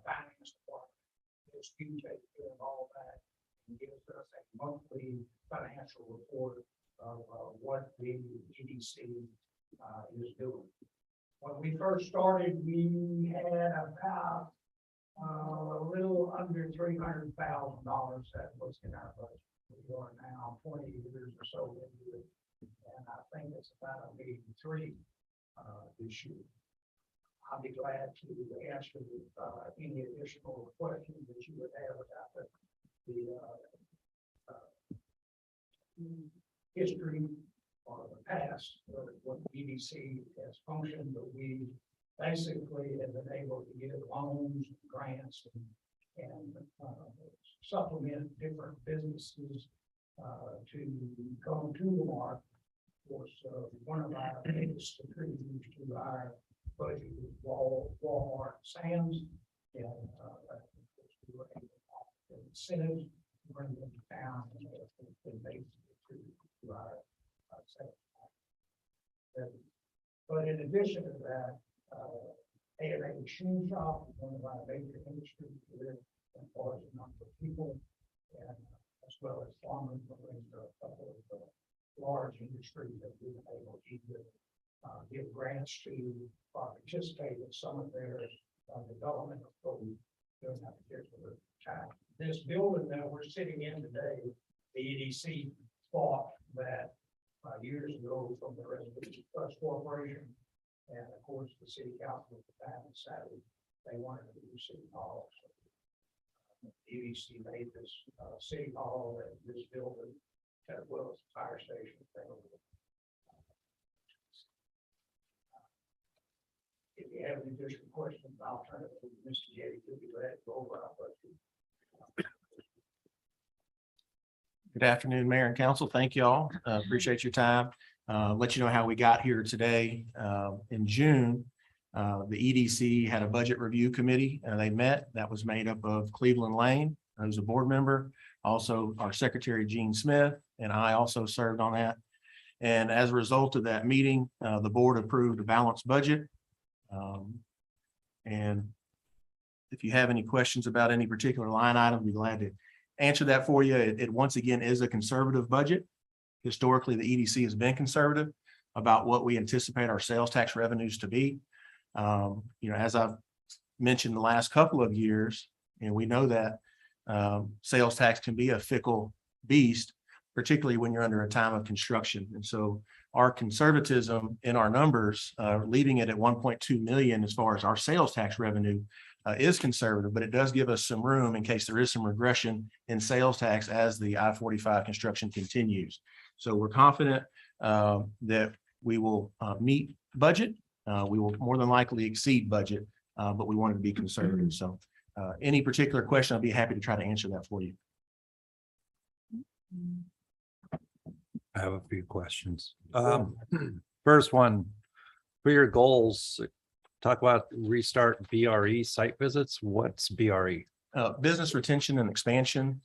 finance department. It's you take care of all that and gives us a monthly financial report of what the EDC is doing. When we first started, we had about a little under $300,000 that was in our budget. We are now 20 years or so into it, and I think it's about $83 this year. I'll be glad to answer any additional questions that you would have about the history or the past of what EDC has functioned, but we basically have been able to give loans, grants, and supplement different businesses to come to the market course, one of our biggest contributors to our budget is Walmart, Sam's, and of course, we were able to offer incentives, bring them down, and basically to our sales tax. But in addition to that, A&A Shoe Shop, one of our major industries, there employs a number of people, and as well as farmers, a couple of large industries that we've been able to either give grants to participate in some of their development of food during that particular time. This building that we're sitting in today, the EDC bought that years ago from the Residential Trust Corporation. And of course, the city council at the time decided they wanted to do city hall. So EDC made this city hall and this building as well as the fire station. If you have any additional questions, I'll turn it over to Mr. Getty to be glad to go over our budget. Good afternoon, Mayor and Council. Thank you all. Appreciate your time. Let you know how we got here today. In June, the EDC had a budget review committee. They met. That was made up of Cleveland Lane, who's a board member. Also, our secretary, Gene Smith, and I also served on that. And as a result of that meeting, the board approved a balanced budget. And if you have any questions about any particular line item, we'd be glad to answer that for you. It once again is a conservative budget. Historically, the EDC has been conservative about what we anticipate our sales tax revenues to be. As I've mentioned the last couple of years, and we know that sales tax can be a fickle beast, particularly when you're under a time of construction. And so our conservatism in our numbers, leaving it at 1.2 million as far as our sales tax revenue is conservative, but it does give us some room in case there is some regression in sales tax as the I-45 construction continues. So we're confident that we will meet budget. We will more than likely exceed budget, but we wanted to be conservative. So any particular question, I'll be happy to try to answer that for you. I have a few questions. First one, for your goals, talk about restart BRE site visits. What's BRE? Business retention and expansion.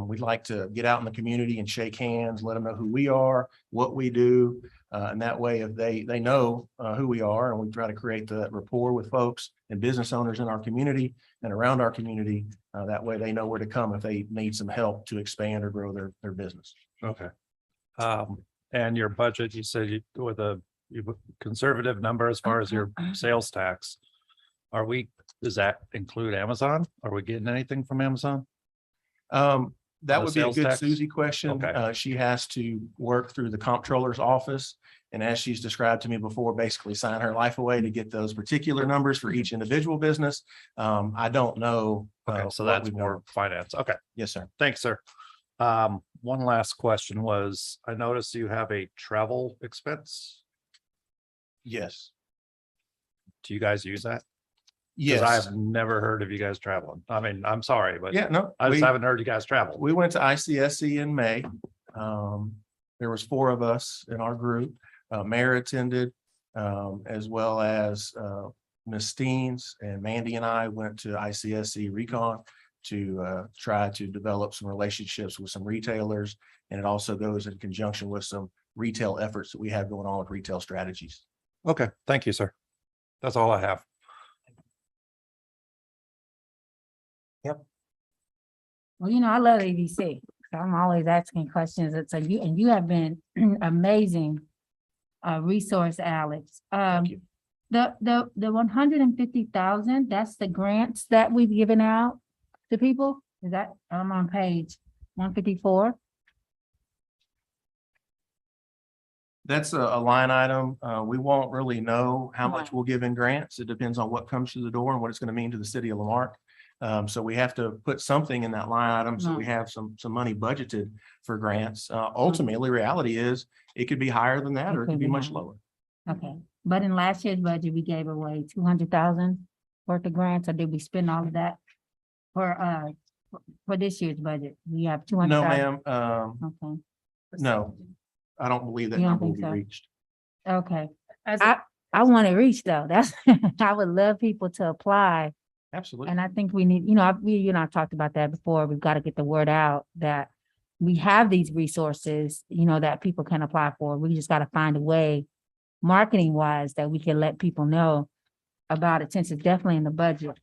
We'd like to get out in the community and shake hands, let them know who we are, what we do. And that way, if they know who we are, and we try to create the rapport with folks and business owners in our community and around our community, that way they know where to come if they need some help to expand or grow their business. Okay. And your budget, you said with a conservative number as far as your sales tax. Does that include Amazon? Are we getting anything from Amazon? That would be a sales good tax? Susie question. Okay. She has to work through the comptroller's office. And as she's described to me before, basically sign her life away to get those particular numbers for each individual business. I don't know. Okay, so what that's we've more done. finance. Okay, Yes, sir. thanks, sir. One last question was, I noticed you have a travel expense. Yes. Do you guys use that? Yes. Because I've never heard of you guys traveling. I mean, I'm sorry, but Yeah, no. I just we- haven't heard you guys travel. We went to ICSC in May. There was 4 of us in our group. Mayor attended, as well as Ms. Steens and Mandy and I went to ICSC Recon to try to develop some relationships with some retailers. And it also goes in conjunction with some retail efforts that we have going on with retail strategies. Okay, thank you, sir. That's all I have. Well, I love ABC. So I'm always asking questions. It's you have been amazing resource, Alex. you. The 150,000, that's the grants that we've given out to people. Is that, I'm on page 154. That's a line item. We won't really know how much Right. we'll give in grants. It depends on what comes through the door and what it's going to mean to the city of Lamarck. So we have to put something in that line item. So we have some money budgeted for grants. Ultimately, reality is it could be higher than that, or it could be much lower. Okay, but in last year's budget, we gave away 200,000 worth of grants, or did we spend all of that for this year's budget? We have 200,000. No, ma'am. Okay. No. I don't believe that You don't number will think be so? reached. Okay, As I want to reach though. That's, I would love people to apply. Absolutely. And I think we need, you know, you and I talked about that before. We've got to get the word out that we have these resources, you know, that people can apply for. We just got to find a way, marketing wise, that we can let people know about it, since it's definitely in the budget.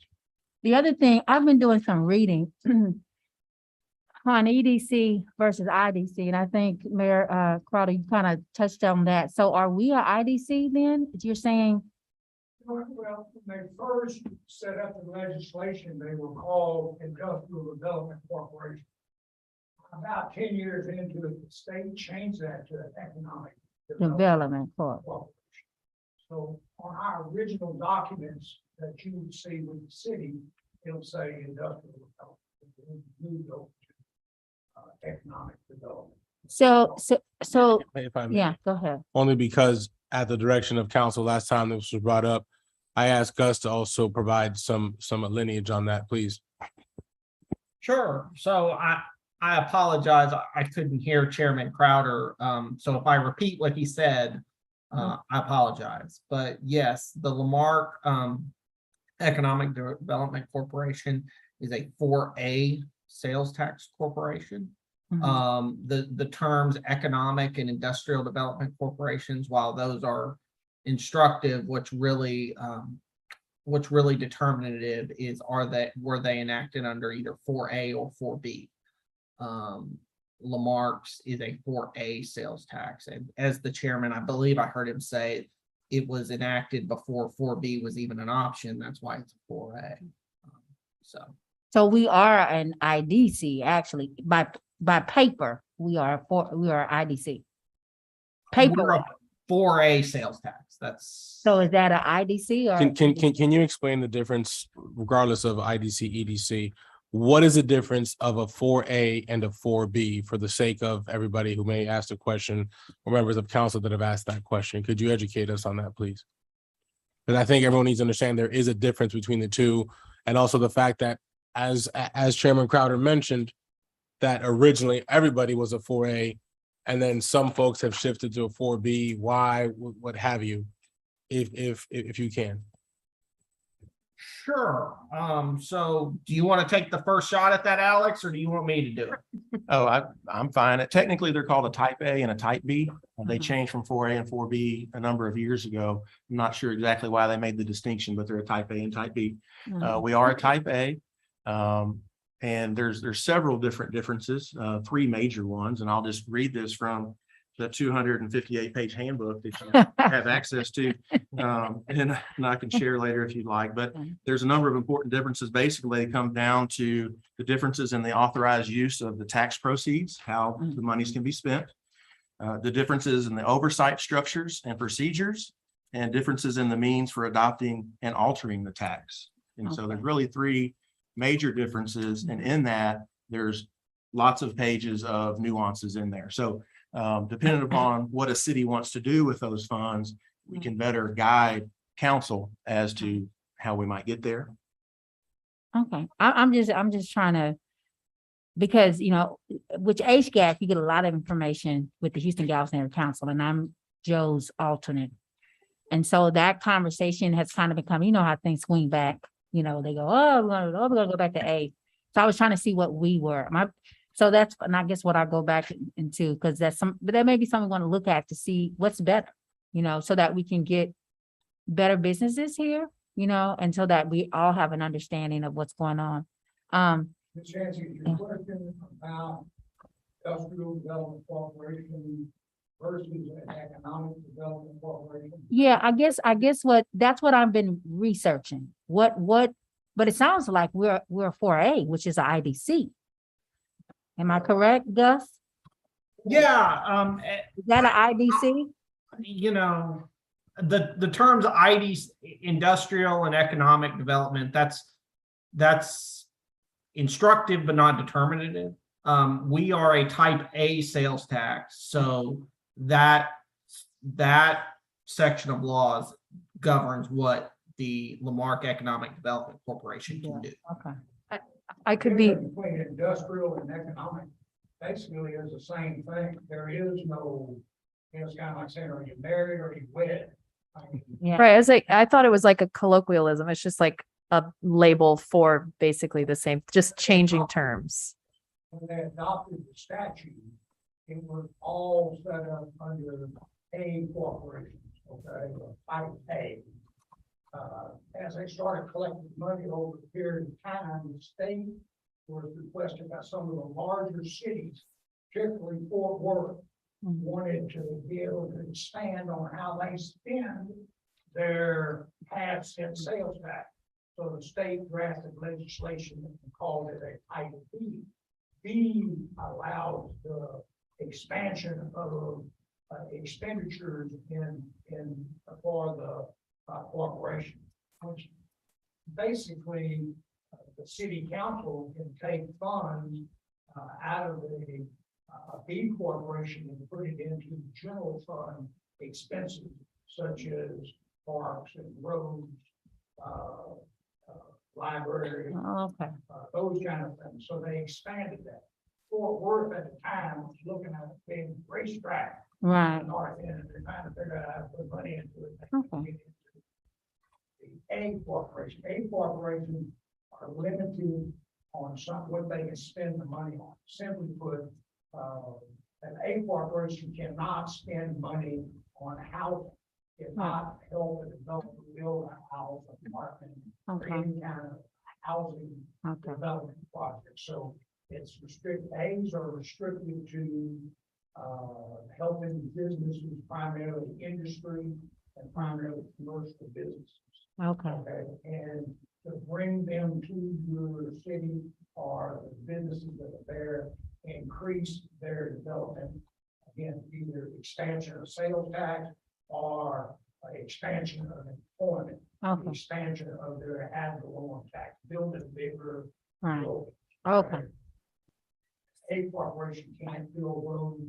The other thing, I've been doing some reading on EDC versus IDC, and I think Mayor Crowder, you kind of touched on that. So are we a IDC then? You're saying? Well, when they first set up the legislation, they were called Industrial Development Corporation. About 10 years into it, the state changed that to Economic Development Corp. Corporation. So on our original documents that you would see with the city, it'll say Industrial Development. Moved over to Economic Development. So, If I may. yeah, go ahead. Only because at the direction of council, last time this was brought up, I asked Gus to also provide some lineage on that, please. Sure. So I apologize. I couldn't hear Chairman Crowder. So if I repeat what he said, I apologize. But yes, the Lamarck Economic Development Corporation is a 4A sales tax corporation. The terms economic and industrial development corporations, while those are instructive, what's really determinative is were they enacted under either 4A or 4B. Lamarck's is a 4A sales tax, and as the chairman, I believe I heard him say it was enacted before 4B was even an option. That's why it's a 4A. So we are an IDC, actually, by paper, we are IDC. Paper. We're a 4A sales tax. That's So is that an IDC or? Can you explain the difference regardless of IDC, EDC? What is the difference of a 4A and a 4B for the sake of everybody who may ask a question or members of council that have asked that question? Could you educate us on that, please? Because I think everyone needs to understand there is a difference between the two, and also the fact that as Chairman Crowder mentioned, that originally everybody was a 4A, and then some folks have shifted to a 4B. Why? What have you? If you can. sure. So do you want to take the first shot at that, Alex, or do you want me to do it? Oh, I'm fine. Technically, they're called a type A and a type B. They changed from 4A and 4B a number of years ago. I'm not sure exactly why they made the distinction, but they're a type A and type B. We are a type A. And there's several different differences, 3 major ones, and I'll just read this from the 258-page handbook that you have access to, and I can share later if you'd like. But there's a number of important differences. Basically, they come down to the differences in the authorized use of the tax proceeds, how the monies can be spent, the differences in the oversight structures and procedures, and differences in the means for adopting and altering the tax. And so there's really 3 major differences, and in that there's lots of pages of nuances in there. So depending upon what a city wants to do with those funds, we can better guide council as to how we might get there. Okay, I'm just trying to, because, you know, with HGAC, you get a lot of information with the Houston Galveston Area Council, and I'm Joe's alternate. And so that conversation has kind of become, you know, how things swing back. You know, they go, we're gonna go back to A. So I was trying to see what we were. So that's, and I guess what I go back into, because but that may be something we want to look at to see what's better, you know, so that we can get better businesses here, you know, and so that we all have an understanding of what's going on. Which answers your question about Industrial Development Corporation versus an Economic Development Corporation. Yeah, I guess that's what I've been researching. But it sounds like we're 4A, which is an IDC. Am I correct, Gus? Yeah. Is that an IDC? You know, the terms IDC, industrial and economic development, that's instructive but not determinative. We are a type A sales tax, so that section of laws governs what the Lamarck Economic Development Corporation can do. Okay. I could be. Between industrial and economic, basically is the same thing. There is no It's kind of like saying, are you married or are you wed? I mean, Yeah. Right. I was like, I thought it was like a colloquialism. It's just like a label for basically the same, just changing terms. when they adopted the statute, it was all set up under A corporations, okay, or type A. As they started collecting money over a period of time, the state was requested by some of the larger cities, particularly Fort Worth, wanted to be able to expand on how they spend their half-cent sales tax. So the state drafted legislation and called it a type B. B allows the expansion of expenditures for the corporation, which basically the city council can take funds out of a B corporation and put it into general fund expenses such as parks and roads, libraries, Okay. those kind of things. So they expanded that. Fort Worth at the time was looking at a big racetrack. Right. North end, and they're trying to figure out how to put money into it. Okay. The A corporation, A corporations are limited on what they can spend the money on. Simply put, an A corporation cannot spend money on housing, cannot help and develop, build a house, apartment, or Okay. any kind of housing Okay. development project. So it's restricted, A's are restricted to helping businesses, primarily industry and primarily commercial businesses. Okay. Okay, and to bring them to your city or the businesses that are there, increase their development. Again, either expansion of sales tax or expansion of employment. Okay. Expansion of their ad valorem tax, building bigger. Right. buildings. Okay. A corporation can't build roads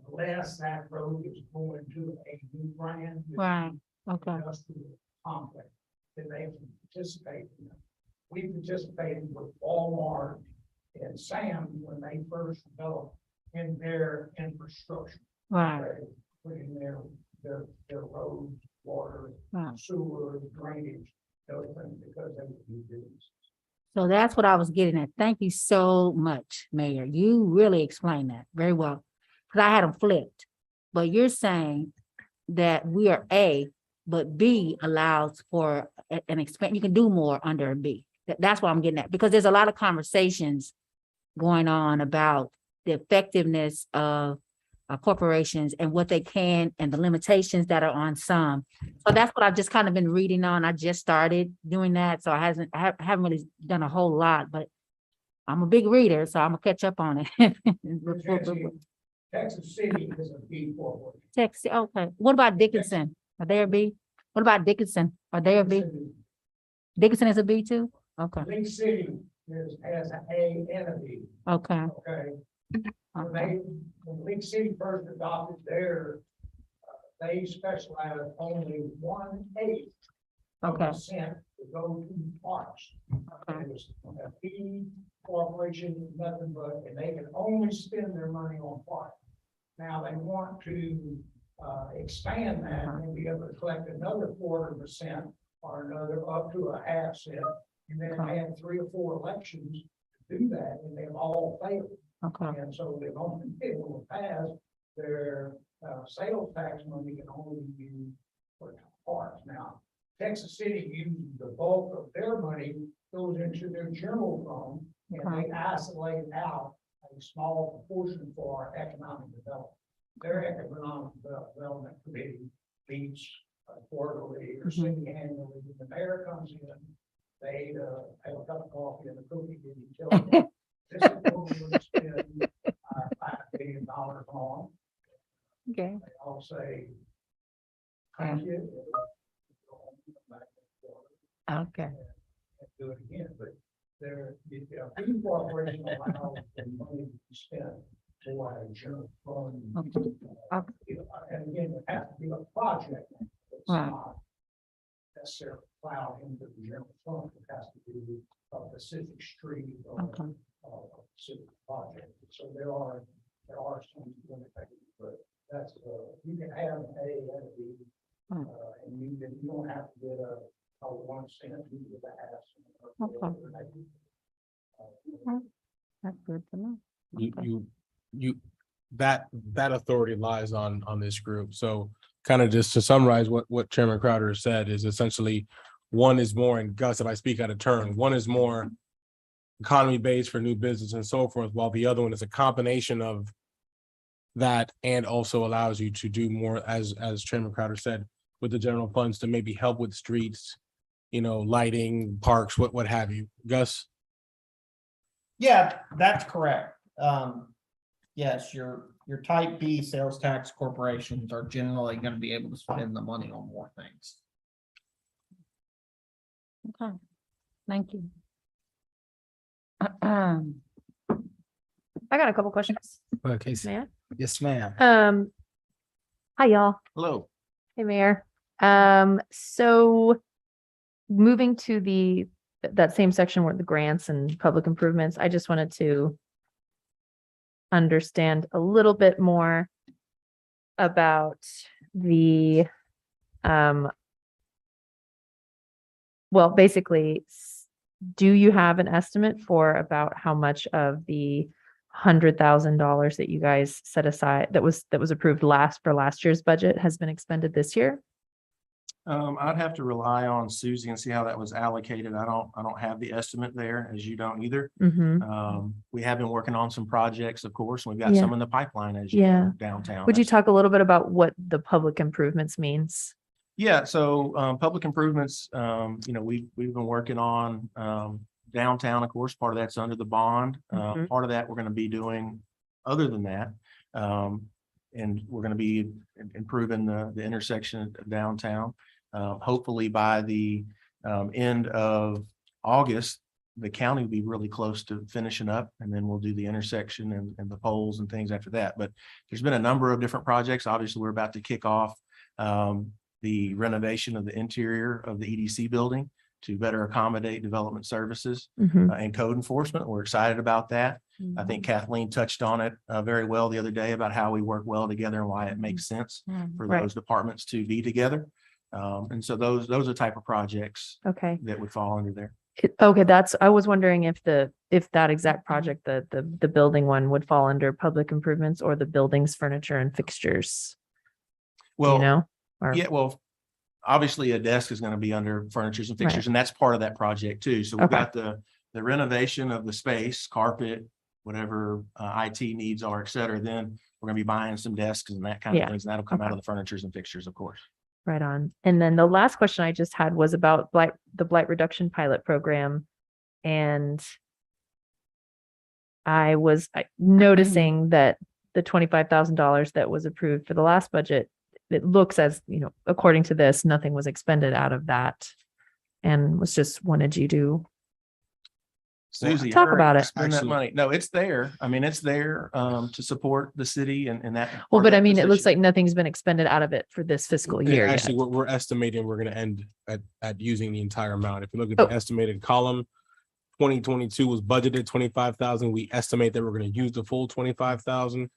unless that road is going to a new brand. Right. Okay. Industrial complex, then they can participate in them. We participated with Walmart and Sam when they first developed in their infrastructure. Right. They put in their roads, water, Right. sewer, drainage, those things, because they would do business. So that's what I was getting at. Thank you so much, Mayor. You really explained that very well. Because I had them flipped. But you're saying that we are A, but B allows for an expand, you can do more under a B. That's what I'm getting at, because there's a lot of conversations going on about the effectiveness of corporations and what they can and the limitations that are on some. So that's what I've just kind of been reading on. I just started doing that, so I haven't really done a whole lot, but I'm a big reader, so I'm gonna catch up on it. Texas City is a B corporation. Texas, okay. What about Dickinson? Are they a B? What about Dickinson? Are they a B? Dickinson is a B too? Okay, Lake City has an A and a B. okay, Okay. okay. When Lake City first adopted their, they specialize only 1/8 of Okay. the cent to go to parks. Okay. It was a B corporation, nothing but, and they can only spend their money on parks. Now they want to expand that and be able to collect another 1/4% or another up to a 1/2 cent. And then Okay. had 3 or 4 elections to do that, and they've all failed. Okay. And so they've only been able to pass their sales tax money can only be used for parks. Now, Texas City uses the bulk of their money goes into their general fund, and they isolate out a small proportion for economic development. Their economic development committee meets quarterly or semi-annually. The mayor comes in, they have a cup of coffee and a cookie, and you tell them, this is what we're going to spend our $5 billion on. Okay. They all say, thank you. Okay. And do it again, but there, B corporation allows the money to be spent for a general fund. And again, it has to be a project. It's Right. not necessarily plowed into the general fund. It has to be a specific street or Okay. a specific project. So there are some limitations, but That's, you can have an A and a B. And you don't have to get a 1 cent, you can get a half cent. That's good to know. That authority lies on this group. So kind of just to summarize what Chairman Crowder said is essentially one is more, and Gus, if I speak out of turn, one is more economy based for new business and so forth, while the other one is a combination of that and also allows you to do more, as Chairman Crowder said, with the general funds to maybe help with streets, lighting, parks, what have you. Gus? Yeah, that's correct. Yes, your type B sales tax corporations are generally going to be able to spend the money on more things. Okay, thank you. I got a couple questions. Okay. Mayor? Yes, ma'am. Hi, y'all. Hello. Hey, Mayor. So moving to that same section where the grants and public improvements, I just wanted to understand a little bit more about the, well, basically, do you have an estimate for about how much of the $100,000 that you guys set aside that was approved for last year's budget has been expended this year? I'd have to rely on Susie and see how that was allocated. I don't have the estimate there, as you don't either. We have been working on some projects, of course, and we've got some in the pipeline, as you know, downtown. Would you talk a little bit about what the public improvements means? Yeah, so public improvements, we've been working on downtown, of course, part of that's under the bond. Part of that we're going to be doing other than that. And we're going to be improving the intersection of downtown. Hopefully by the end of August, the county will be really close to finishing up, and then we'll do the intersection and the poles and things after that. But there's been a number of different projects. Obviously, we're about to kick off the renovation of the interior of the EDC building to better accommodate development services and code enforcement. We're excited about that. I think Kathleen touched on it very well the other day about how we work well together and why it makes sense for those departments to be together. And so those are the type of projects that would fall under there. Okay, I was wondering if that exact project, the building one, would fall under public improvements or the buildings, furniture and fixtures. Well, yeah, well, obviously a desk is going to be under furnitures and fixtures, and that's part of that project too. So we've got the renovation of the space, carpet, whatever IT needs are, et cetera. Then we're going to be buying some desks and that kind of things, and that'll come out of the furnitures and fixtures, of course. Right on. And then the last question I just had was about the blight reduction pilot program. And I was noticing that the $25,000 that was approved for the last budget, it looks as, according to this, nothing was expended out of that. And was just wanted you to Susie, talk about it. Spend that money. No, it's there. I mean, it's there to support the city and that. Well, but I mean, it looks like nothing's been expended out of it for this fiscal year yet. Actually, we're estimating we're going to end at using the entire amount. If you look at the estimated column, 2022 was budgeted 25,000. We estimate that we're going to use the full 25,000,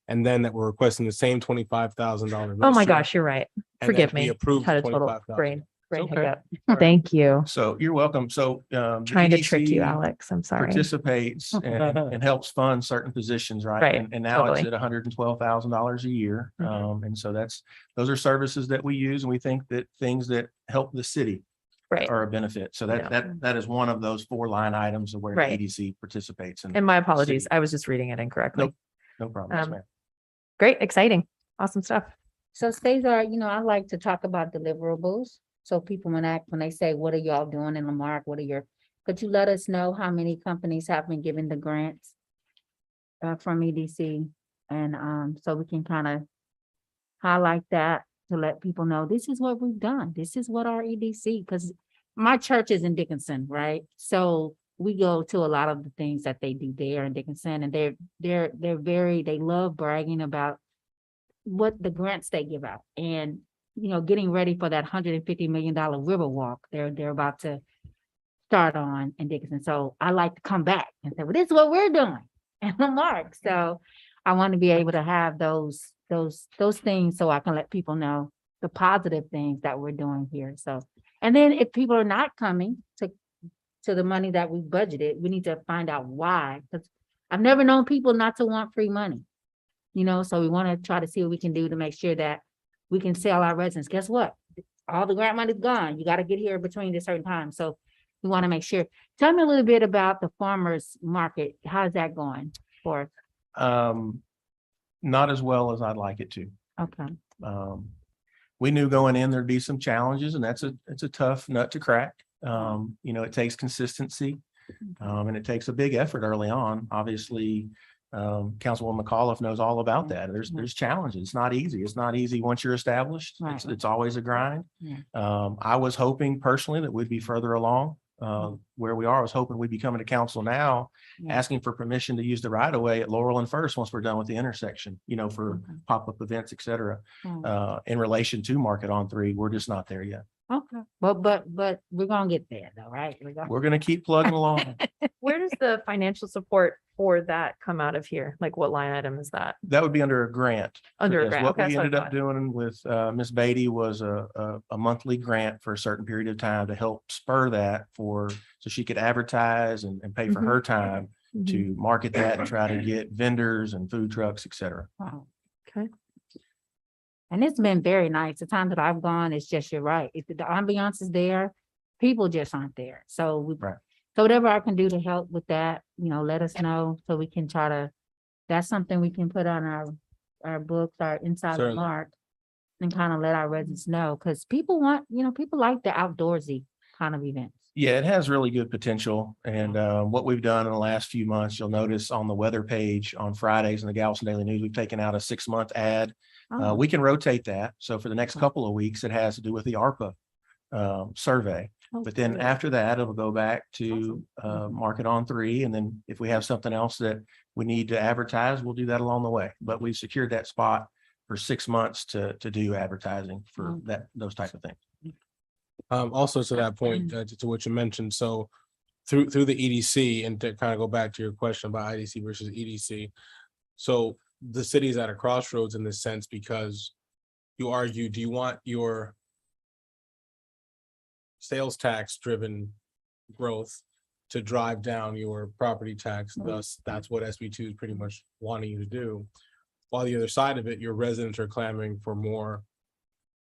and then that we're requesting the same $25,000. Oh my gosh, you're right. Forgive me. Approved Had a total 25,000. brain Okay. hiccup. Thank you. So you're welcome. So Trying to trick you, Alex. I'm sorry. Participates and helps fund certain positions, right? Right, And now it's totally. at $112,000 a year. And so those are services that we use, and we think that things that help the city are a benefit. So that is one of those 4 line items of where the EDC participates. And my apologies. I was just reading it incorrectly. No problem. Yes, ma'am. Great, exciting, awesome stuff. So Cesar, I like to talk about deliverables. So people when they say, what are y'all doing in Lamarck? Could you let us know how many companies have been given the grants from EDC? And so we can kind of highlight that to let people know this is what we've done. This is what our EDC, because my church is in Dickinson, right? So we go to a lot of the things that they do there in Dickinson, and they love bragging about what the grants they give out. And getting ready for that $150 million river walk they're about to start on in Dickinson. So I like to come back and say, well, this is what we're doing at Marque. So I want to be able to have those those things so I can let people know the positive things that we're doing here. So, and then if people are not coming to the money that we budgeted, we need to find out why. Because I've never known people not to want free money. So we want to try to see what we can do to make sure that we can sell our residents. Guess what? All the grant money's gone. You got to get here between a certain time. So we want to make sure. Tell me a little bit about the farmers market. How's that going for us? Not as well as I'd like it to. Okay. We knew going in, there'd be some challenges, and it's a tough nut to crack. It takes consistency, and it takes a big effort early on. Obviously, Councilwoman McAuliffe knows all about that. There's challenges. It's not easy. It's not easy once you're established. Right. It's always a grind. Yeah. I was hoping personally that we'd be further along where we are. I was hoping we'd be coming to council now, asking for permission to use the right of way at Laurel and First once we're done with the intersection, for pop-up events, et cetera. In relation to Market on 3, we're just not there yet. Okay. But we're gonna get there though, right? We're going to keep plugging along. Where does the financial support for that come out of here? Like what line item is that? That would be under a grant. Under a Yes, grant. What Okay, that's we what I ended up thought. doing with Ms. Beatty was a monthly grant for a certain period of time to help spur that so she could advertise and pay for her time to market that and try to get vendors and food trucks, et cetera. Wow. Okay. And it's been very nice. The time that I've gone, it's just, you're right. If the ambiance is there, people just aren't there. So so whatever I can do to help with that, let us know so we can that's something we can put on our books, our inside Certainly. mark, and kind of let our residents know, because people want, people like the outdoorsy kind of events. Yeah, it has really good potential. And what we've done in the last few months, you'll notice on the weather page on Fridays in the Galveston Daily News, we've taken out a 6-month ad. Oh. We can rotate that. So for the next couple of weeks, it has to do with the ARPA survey. Oh, But then good. after that, it'll go back to Market on 3. And then if we have something else that we need to advertise, we'll do that along the way. But we've secured that spot for 6 months to do advertising for those type of things. Also to that point, to what you mentioned, so through the EDC, and to kind of go back to your question about IDC versus EDC. So the city's at a crossroads in this sense, because you argue, do you want your sales tax driven growth to drive down your property tax? Thus, that's what SB2 is pretty much wanting you to do. While the other side of it, your residents are clamoring for more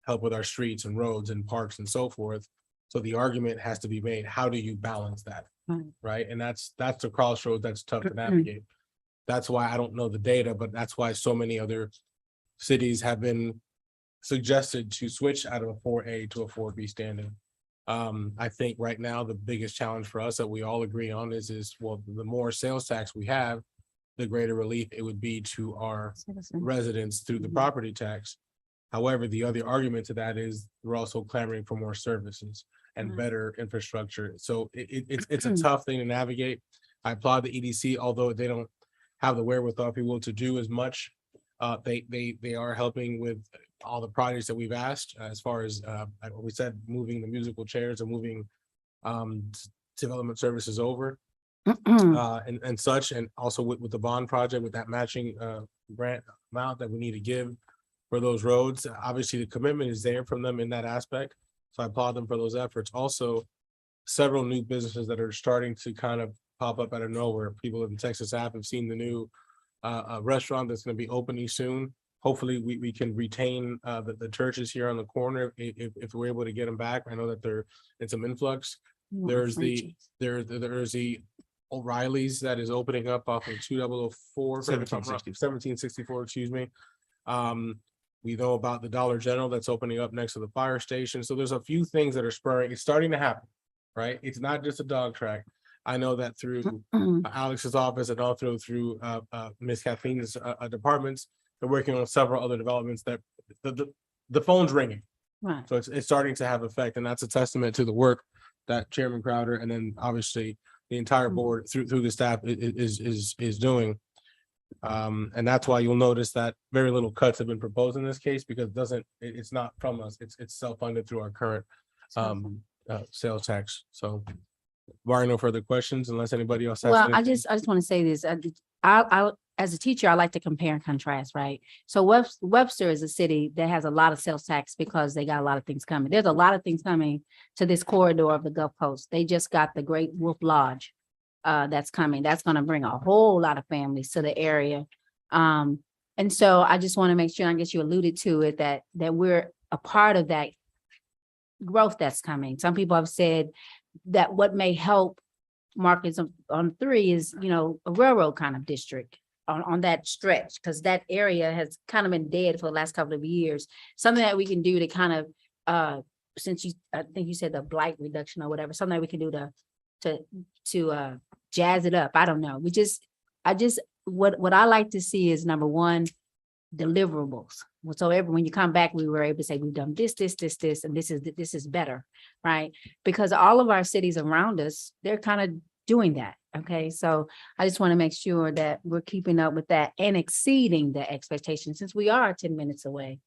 help with our streets and roads and parks and so forth. So the argument has to be made, how do you balance that? Right? And that's the crossroad that's tough to navigate. That's why I don't know the data, but that's why so many other cities have been suggested to switch out of a 4A to a 4B standing. I think right now, the biggest challenge for us that we all agree on is well, the more sales tax we have, the greater relief it would be to our residents through the property tax. However, the other argument to that is we're also clamoring for more services and better infrastructure. So it's a tough thing to navigate. I applaud the EDC, although they don't have the wherewithal, if you will, to do as much. They are helping with all the projects that we've asked, as far as like we said, moving the musical chairs and moving development services over and such, and also with the bond project, with that matching grant amount that we need to give for those roads. Obviously, the commitment is there from them in that aspect. So I applaud them for those efforts. Also, several new businesses that are starting to kind of pop up out of nowhere. People in Texas have seen the new restaurant that's going to be opening soon. Hopefully we can retain the churches here on the corner if we're able to get them back. I know that they're in some influx. There's the O'Reilly's that is opening up off of 2004, 1764, excuse me. We know about the Dollar General that's opening up next to the fire station. So there's a few things that are spurring. It's starting to happen, right? It's not just a dog track. I know that through Alex's office and also through Miss Kathleen's departments, they're working on several other developments that the phone's ringing. Right. So it's starting to have effect, and that's a testament to the work that Chairman Crowder and then obviously the entire board through the staff is doing. And that's why you'll notice that very little cuts have been proposed in this case, because it's not from us, it's self-funded through our current sales tax. So barring no further questions, unless anybody else has Well, I anything. just want to say this. I as a teacher, I like to compare and contrast, right? So Webster is a city that has a lot of sales tax because they got a lot of things coming. There's a lot of things coming to this corridor of the Gulf Coast. They just got the Great Wolf Lodge that's coming. That's going to bring a whole lot of families to the area. And so I just want to make sure, I guess you alluded to it, that we're a part of that growth that's coming. Some people have said that what may help Marcus on 3 is, a railroad kind of district on that stretch, because that area has kind of been dead for the last couple of years. Something that we can do to kind of, since I think you said the blight reduction or whatever, something that we can do to jazz it up. I don't know. What I like to see is, number one, deliverables. So when you come back, we were able to say, we've done this, and this is better, right? Because all of our cities around us, they're kind of doing that. Okay. So I just want to make sure that we're keeping up with that and exceeding the expectations, since we are 10 minutes away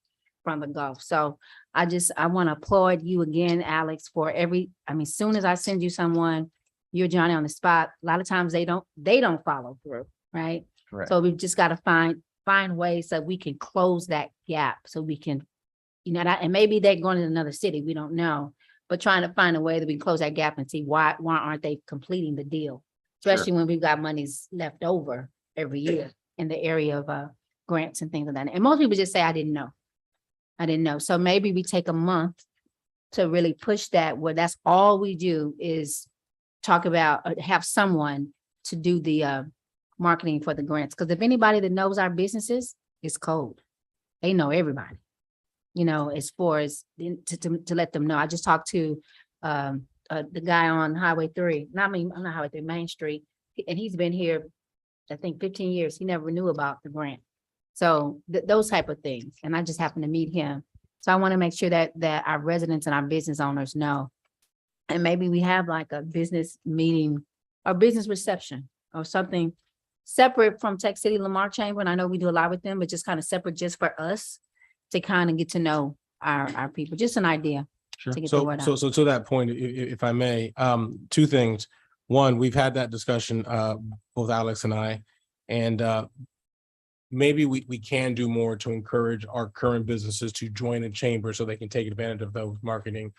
from the Gulf. So I want to applaud you again, Alex, for as soon as I send you someone, you're Johnny on the spot. A lot of times they don't follow through, right? Correct. So we've just got to find ways that we can close that gap, so we can, and maybe they're going to another city, we don't know, but trying to find a way that we can close that gap and see why aren't they completing the deal, especially when we've got monies left over every year in the area of grants and things like that. And most people just say, I didn't know. So maybe we take a month to really push that, where that's all we do is talk about, have someone to do the marketing for the grants. Because if anybody that knows our businesses, it's code. They know everybody, as far as to let them know. I just talked to the guy on Highway 3, not Highway 3, Main Street, and he's been here, I think 15 years. He never knew about the grant. So those type of things. And I just happened to meet him. So I want to make sure that our residents and our business owners know. And maybe we have like a business meeting or business reception or something separate from Tech City Lamar Chamber. And I know we do a lot with them, but just kind of separate just for us to kind of get to know our people. Just an idea. Sure. To get the word out. So to that point, if I may, 2 things. One, we've had that discussion, both Alex and I, and maybe we can do more to encourage our current businesses to join a chamber so they can take advantage of those marketing.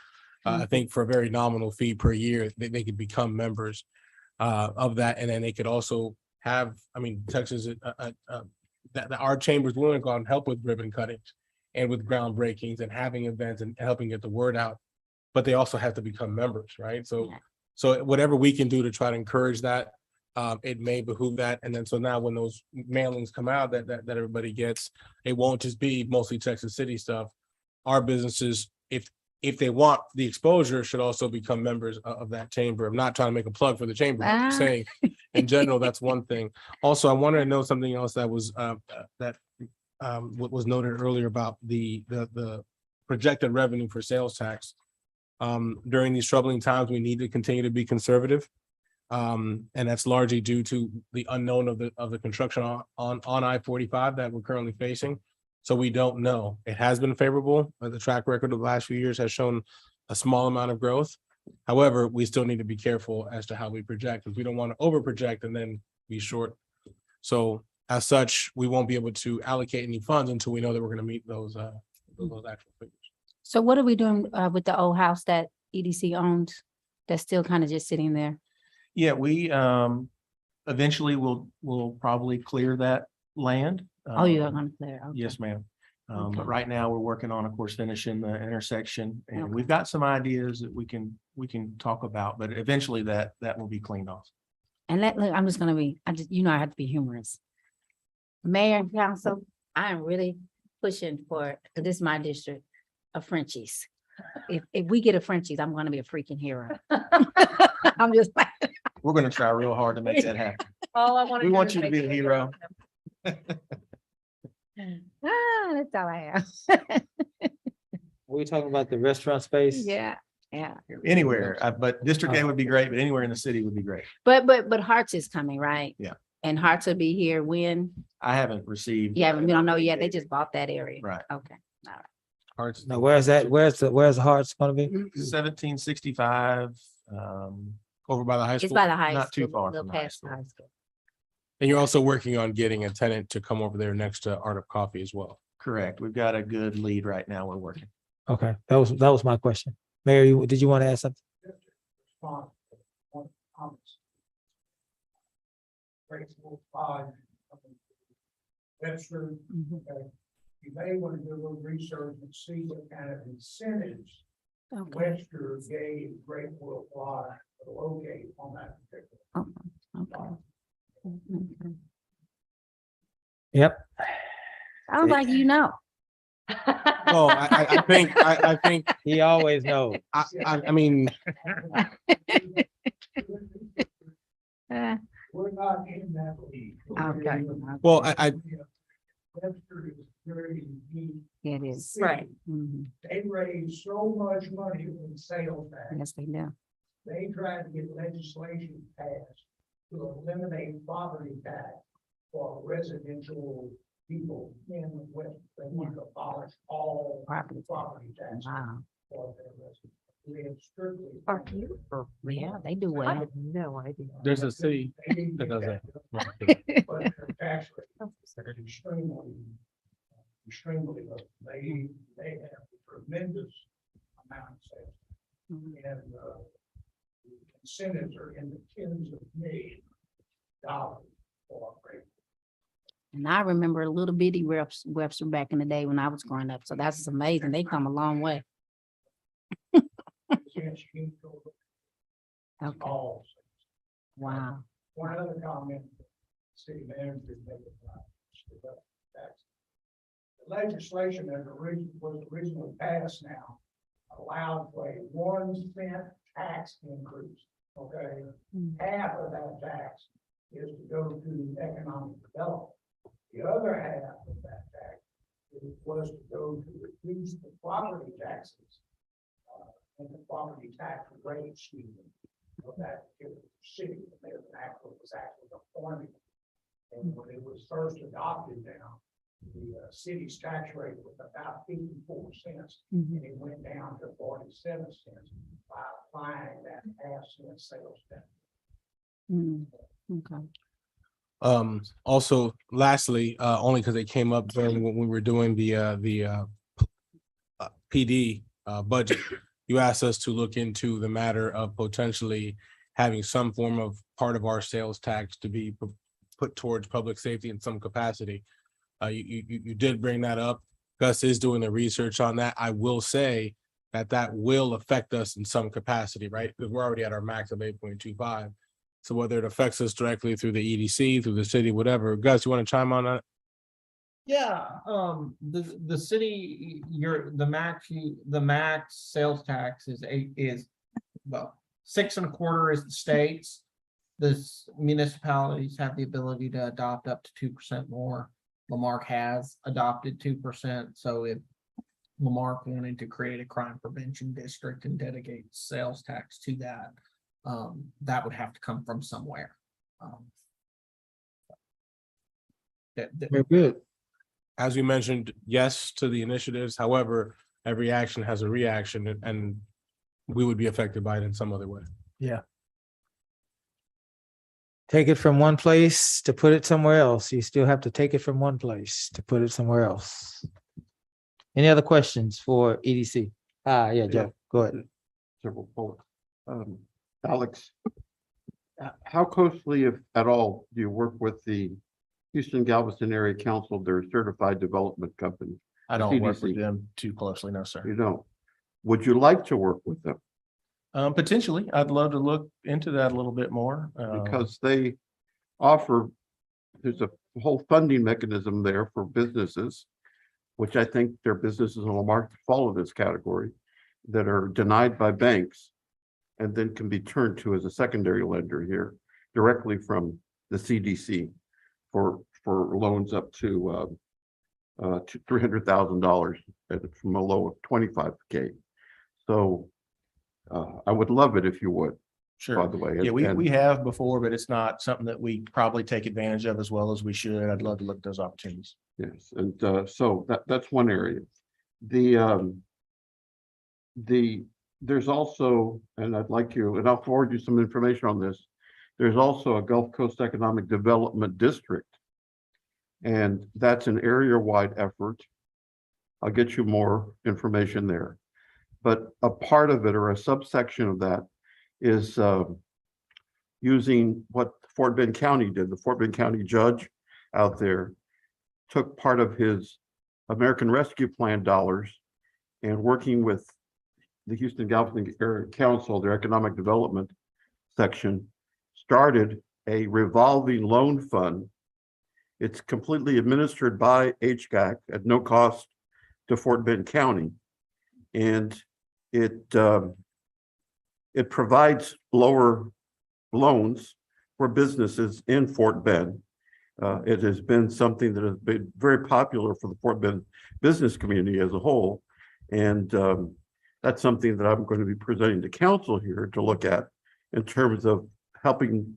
I think for a very nominal fee per year, they could become members of that. And then they could also have, Texas, that our chambers willing to go out and help with ribbon cuttings and with groundbreakings and having events and helping get the word out. But they also have to become members, right? So whatever we can do to try to encourage that, it may behoove that. And then so now when those mailings come out that everybody gets, it won't just be mostly Texas City stuff. Our businesses, if they want the exposure, should also become members of that chamber. I'm not trying to make a plug for the chamber, I'm just saying in general, that's one thing. Also, I wanted to know something else that was what was noted earlier about the projected revenue for sales tax. During these troubling times, we need to continue to be conservative. And that's largely due to the unknown of the construction on I-45 that we're currently facing. So we don't know. It has been favorable, but the track record of the last few years has shown a small amount of growth. However, we still need to be careful as to how we project, because we don't want to over project and then be short. So as such, we won't be able to allocate any funds until we know that we're going to meet those actual figures. So what are we doing with the old house that EDC owns that's still kind of just sitting there? Yeah, we eventually will probably clear that land. Oh, you're going to clear. Okay. Yes, ma'am. Okay. But right now we're working on, of course, finishing the intersection, and we've got some ideas that we can talk about, but eventually that will be cleaned off. And I'm just going to be, I have to be humorous. Mayor and council, I am really pushing for, because this is my district, a Frenchies. If we get a Frenchies, I'm going to be a freaking hero. I'm just like. We're going to try real hard to make that happen. All I want We want you to be the hero. That's all I have. We talking about the restaurant space? Yeah. Anywhere, but District A would be great, but anywhere in the city would be great. But Hearts is coming, right? Yeah. And Hearts will be here when? I haven't received. Yeah, we don't know yet. They just bought that area. Right. Okay. All right. Hearts. Now, where's that? Where's the Hearts gonna be? 1765, over by the high school. It's by the high school. Not too far a little from the high past school. the high school. And you're also working on getting a tenant to come over there next to Art of Coffee as well. Correct. We've got a good lead right now. We're working. Okay, that was my question. Mayor, did you want to add something? Response to one of the comments. Graceful, five. Webster, you may want to do a little research and see what kind of incentives Webster gave Great Wolf Lodge to locate on that particular. Yep. Sounds like you know. Oh, I think He always knows. I mean, We're not in that league. Okay. well, Webster is very unique. It is. Right. Mhm. They raise so much money in sales tax. Yes, they do. They tried to get legislation passed to eliminate property tax for residential people in the West. They want to abolish all Property tax. Wow. For their residents. We have strictly. Yeah, they do I well. have no idea. there's a city They didn't that get does that. that, but their tax rate is extremely low. They have tremendous amount of sales. And the incentives are in the tens of millions of dollars for a rate. And I remember a little bitty Webster back in the day when I was growing up. So that's amazing. They come a long way. Since you go Okay. all. Wow. One other comment, city manager made about tax. The legislation that was originally passed now allowed for a 1 cent tax increase, okay? Half of that tax is to go to economic development. The other half of that tax was to go to reduce the property taxes and the property tax rate scheme of that particular city. There's an actual, was actually a formula. And when it was first adopted now, the city's tax rate was about 54 cents. And it went down to 47 cents by applying that half-cent sales tax. Okay. Also, lastly, only because it came up during when we were doing the PD budget, you asked us to look into the matter of potentially having some form of part of our sales tax to be put towards public safety in some capacity. You did bring that up. Gus is doing the research on that. I will say that will affect us in some capacity, right? Because we're already at our max of 8.25. So whether it affects us directly through the EDC, through the city, whatever. Gus, you want to chime on that? Yeah, the city, the max sales tax is 6.25 is the states. The municipalities have the ability to adopt up to 2% more. Lamarck has adopted 2%, so if Lamarck wanted to create a crime prevention district and dedicate sales tax to that, that would have to come from somewhere. Very good. As we mentioned, yes to the initiatives. However, every action has a reaction and we would be affected by it in some other way. Yeah. Take it from one place to put it somewhere else. You still have to take it from one place to put it somewhere else. Any other questions for EDC? Yeah, Joe, go ahead. Several bullets. Alex, how closely, if at all, do you work with the Houston Galveston Area Council, their certified development company? I don't work with CDC? them too closely, no, sir. You don't. Would you like to work with them? Potentially, I'd love to look into that a little bit more. Because they offer, there's a whole funding mechanism there for businesses, which I think their businesses in Lamarck fall in this category, that are denied by banks and then can be turned to as a secondary lender here directly from the CDC for loans up to $300,000 from a low of 25K. So I would love it if you would. Sure. By the way. Yeah, And- we have before, but it's not something that we probably take advantage of as well as we should. I'd love to look at those opportunities. Yes, and so that's one area. There's also, and I'd like you, and I'll forward you some information on this. There's also a Gulf Coast Economic Development District. And that's an area-wide effort. I'll get you more information there. But a part of it or a subsection of that is using what Fort Bend County did. The Fort Bend County judge out there took part of his American Rescue Plan dollars and working with the Houston Galveston Area Council, their economic development section, started a revolving loan fund. It's completely administered by HGAC at no cost to Fort Bend County. And it provides lower loans for businesses in Fort Bend. It has been something that has been very popular for the Fort Bend business community as a whole. And that's something that I'm going to be presenting to council here to look at in terms of helping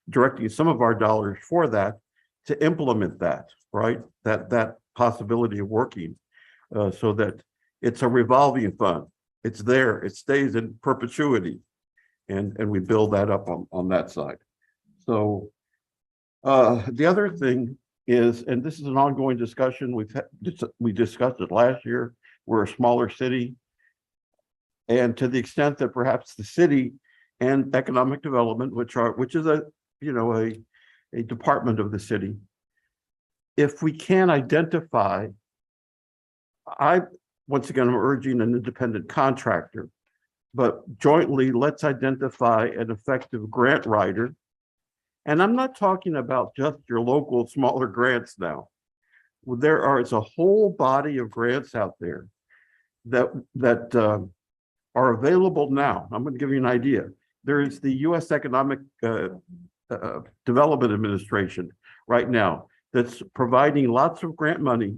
directing some of our dollars for that to implement that, right? That possibility of working so that it's a revolving fund. It's there, it stays in perpetuity. And we build that up on that side. So the other thing is, and this is an ongoing discussion, we discussed it last year, we're a smaller city. And to the extent that perhaps the city and economic development, which is a department of the city, if we can identify, once again, I'm urging an independent contractor, but jointly, let's identify an effective grant writer. And I'm not talking about just your local smaller grants now. It's a whole body of grants out there that are available now. I'm going to give you an idea. There is the U.S. Economic Development Administration right now that's providing lots of grant money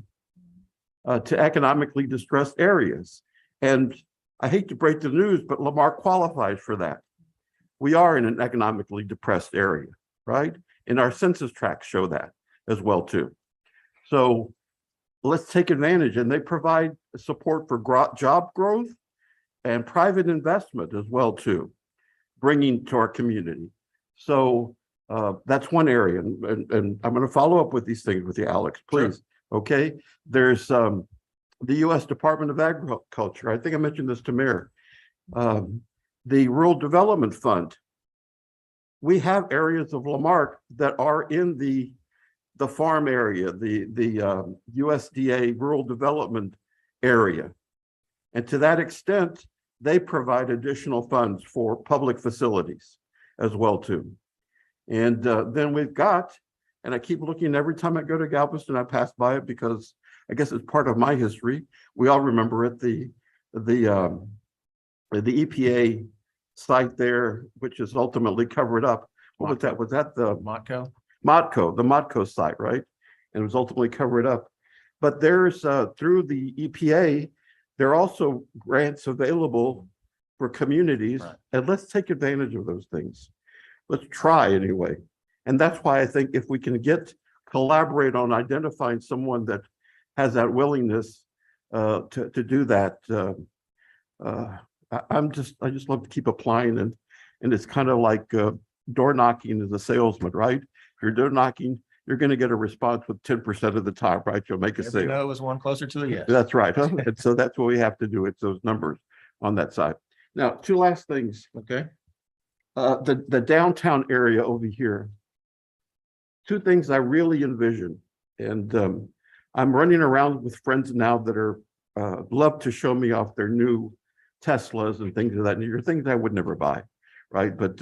to economically distressed areas. And I hate to break the news, but Lamar qualifies for that. We are in an economically depressed area, right? And our census tracts show that as well too. So let's take advantage, and they provide support for job growth and private investment as well too, bringing to our community. So that's one area, and I'm going to follow up with these things with you, Alex, please. Sure. Okay, there's the U.S. Department of Agriculture. I think I mentioned this to Mayor. The Rural Development Fund. We have areas of Lamarck that are in the farm area, the USDA Rural Development area. And to that extent, they provide additional funds for public facilities as well too. And then we've got, and I keep looking every time I go to Galveston, I pass by it because I guess it's part of my history. We all remember it, the EPA site there, which is ultimately covered up. What was that? Was that the Matco? Matco, the Matco site, right? And it was ultimately covered up. But there's through the EPA, there are also grants available for communities, right. And let's take advantage of those things. Let's try anyway. And that's why I think if we can collaborate on identifying someone that has that willingness to do that, I just love to keep applying, and it's kind of like door knocking as a salesman, right? If you're door knocking, you're going to get a response with 10% of the time, right? You'll make a sale. No is one closer to the yes. That's right. Huh? And so that's what we have to do. It's those numbers on that side. Now, two last things. Okay. The downtown area over here. Two things I really envision, and I'm running around with friends now that are love to show me off their new Teslas and things of that nature, things I would never buy, right? But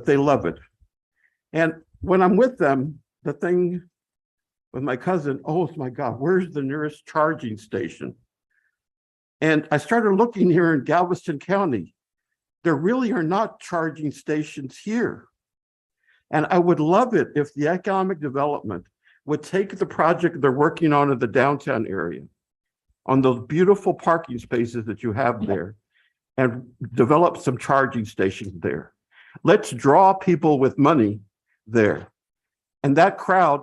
they love it. And when I'm with them, the thing with my cousin, oh my God, where's the nearest charging station? And I started looking here in Galveston County. There really are not charging stations here. And I would love it if the economic development would take the project they're working on in the downtown area, on those beautiful parking spaces that you have there, and develop some charging stations there. Let's draw people with money there. And that crowd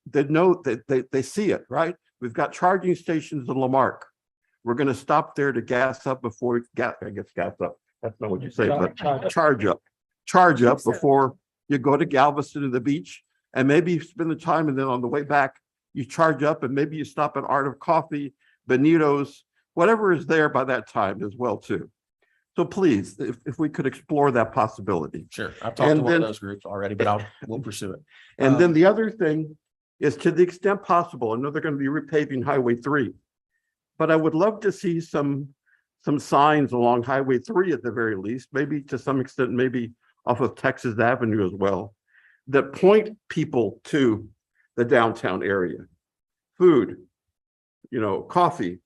they know that they see it, right? We've got charging stations in Lamarck. We're going to stop there to gas up before gas up. That's not what you say, but charge up before, you go to Galveston to the beach and maybe you spend the time and then on the way back, you charge up and maybe you stop at Art of Coffee, Benito's, whatever is there by that time as well too. So please, if we could explore that possibility. Sure. I've talked And to one of then- those groups already, but we'll pursue it. And then the other thing is, to the extent possible, I know they're going to be repaving Highway 3. But I would love to see some signs along Highway 3 at the very least, maybe to some extent, maybe off of Texas Avenue as well, that point people to the downtown area. Food, coffee,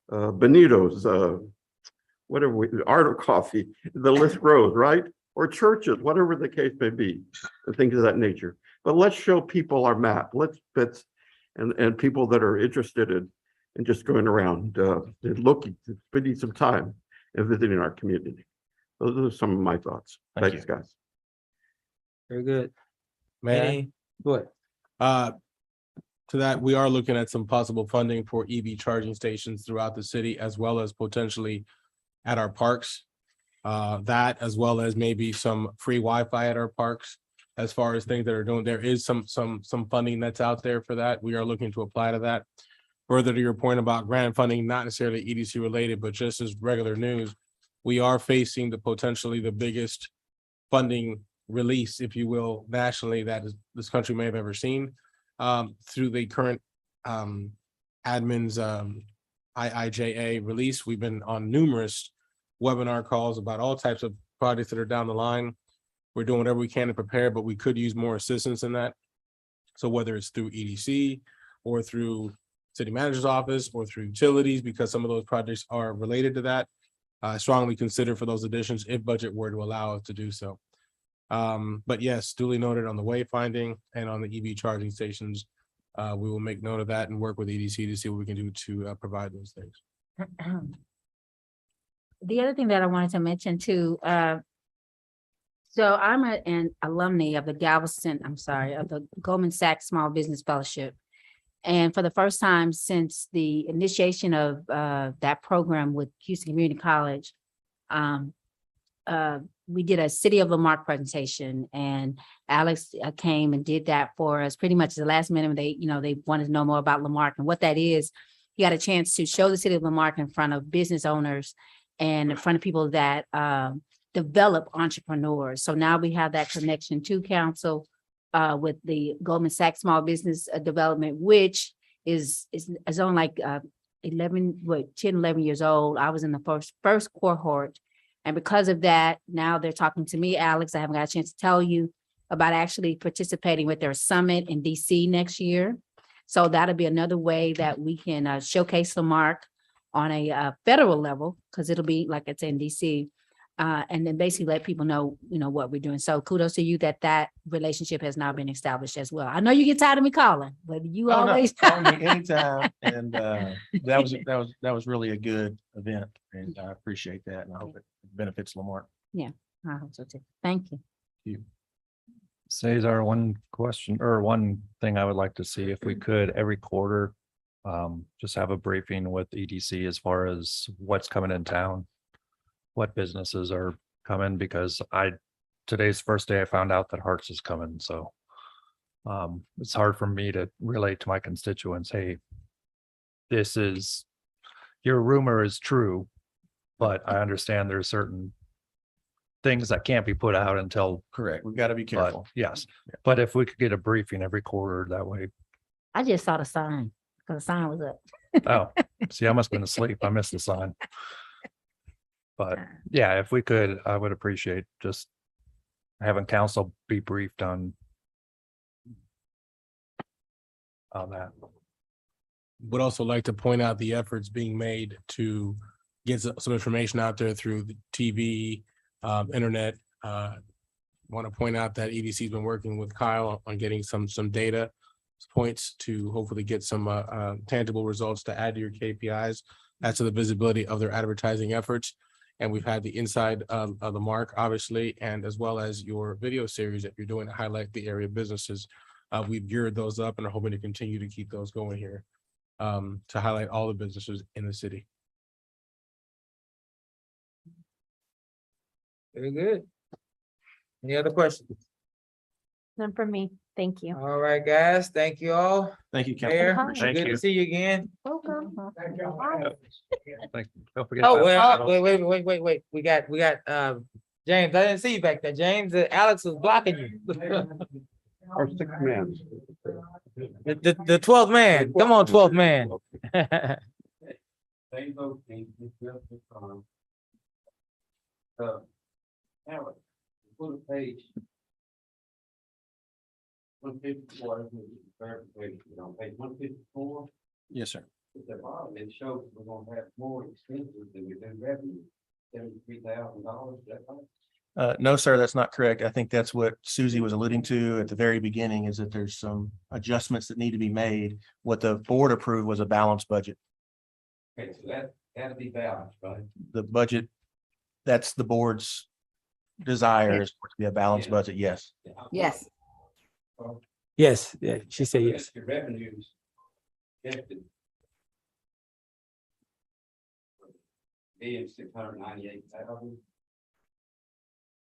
Benito's, Art of Coffee, the list grows, right? Or churches, whatever the case may be, and things of that nature. But let's show people our map. And people that are interested in just going around, and looking, spending some time and visiting our community. Those are some of my thoughts. Thank Thanks, you. guys. Very good. May I? Any- Go ahead. To that, we are looking at some possible funding for EV charging stations throughout the city, as well as potentially at our parks. That, as well as maybe some free Wi-Fi at our parks. As far as things that are doing, there is some funding that's out there for that. We are looking to apply to that. Further to your point about grant funding, not necessarily EDC related, but just as regular news, we are facing potentially the biggest funding release, if you will, nationally that this country may have ever seen, through the current admin's IIJA release. We've been on numerous webinar calls about all types of projects that are down the line. We're doing whatever we can to prepare, but we could use more assistance in that. So whether it's through EDC or through city manager's office or through utilities, because some of those projects are related to that, I strongly consider for those additions if budget were to allow us to do so. But yes, duly noted on the wayfinding and on the EV charging stations. We will make note of that and work with EDC to see what we can do to provide those things. The other thing that I wanted to mention too, so I'm an alumni of the of the Goldman Sachs Small Business Fellowship. And for the first time since the initiation of that program with Houston Community College, we did a City of Lamarck presentation, and Alex came and did that for us pretty much at the last minute. They wanted to know more about Lamarck and what that is. He got a chance to show the City of Lamarck in front of business owners and in front of people that develop entrepreneurs. So now we have that connection to council with the Goldman Sachs Small Business Development, which is only like 11 years old. I was in the first cohort. And because of that, now they're talking to me, Alex. I haven't got a chance to tell you about actually participating with their summit in DC next year. So that'll be another way that we can showcase Lamarck on a federal level, because it'll be like it's in DC. And then basically let people know, what we're doing. So kudos to you that relationship has now been established as well. I know you get tired of me calling, but you always Call me anytime. And that was really a good event, and I appreciate that, and I hope it benefits Lamar. Yeah, I hope so too. Thank you. Cesar, one question or one thing I would like to see if we could every quarter, just have a briefing with EDC as far as what's coming in town, what businesses are coming, because today's the first day I found out that Hearts is coming. So it's hard for me to relate to my constituents. Hey, your rumor is true, but I understand there's certain things that can't be put out until. Correct. We've got to be careful. Yes. But if we could get a briefing every quarter that way. I just saw the sign because the sign was up. Oh, see, I must have been asleep. I missed the sign. But yeah, if we could, I would appreciate just having council be briefed on that. Would also like to point out the efforts being made to get some information out there through the TV, internet. Want to point out that EDC has been working with Kyle on getting some data points to hopefully get some tangible results to add to your KPIs as to the visibility of their advertising efforts. And we've had the inside of the Marque, obviously, and as well as your video series that you're doing to highlight the area businesses. We've geared those up and are hoping to continue to keep those going here to highlight all the businesses in the city. Very good. Any other questions? None from me. Thank you. All right, guys, thank you all. Thank you, Mayor, Council. Thank good to see you again. Welcome. Thank y'all. Thank you. Don't forget. Oh, about- wait. We got, James, I didn't see you back there. James, Alex was blocking you. Our sixth man. The 12th man. Come on, 12th man. Same vote, team, it's just the time. Alex, put a page. 154, on page 154, Yes, sir. at the bottom, it shows we're gonna have more expenses than we do revenue, $73,000, is that right? No, sir, that's not correct. I think that's what Susie was alluding to at the very beginning, is that there's some adjustments that need to be made. What the board approved was a balanced budget. Okay, so that'll be balanced, right? The budget, that's the board's desire, is for it to be a balanced Yeah. budget, yes. Yes. Yes, yeah, she said yes. Your revenues. Projected. $1,698,000.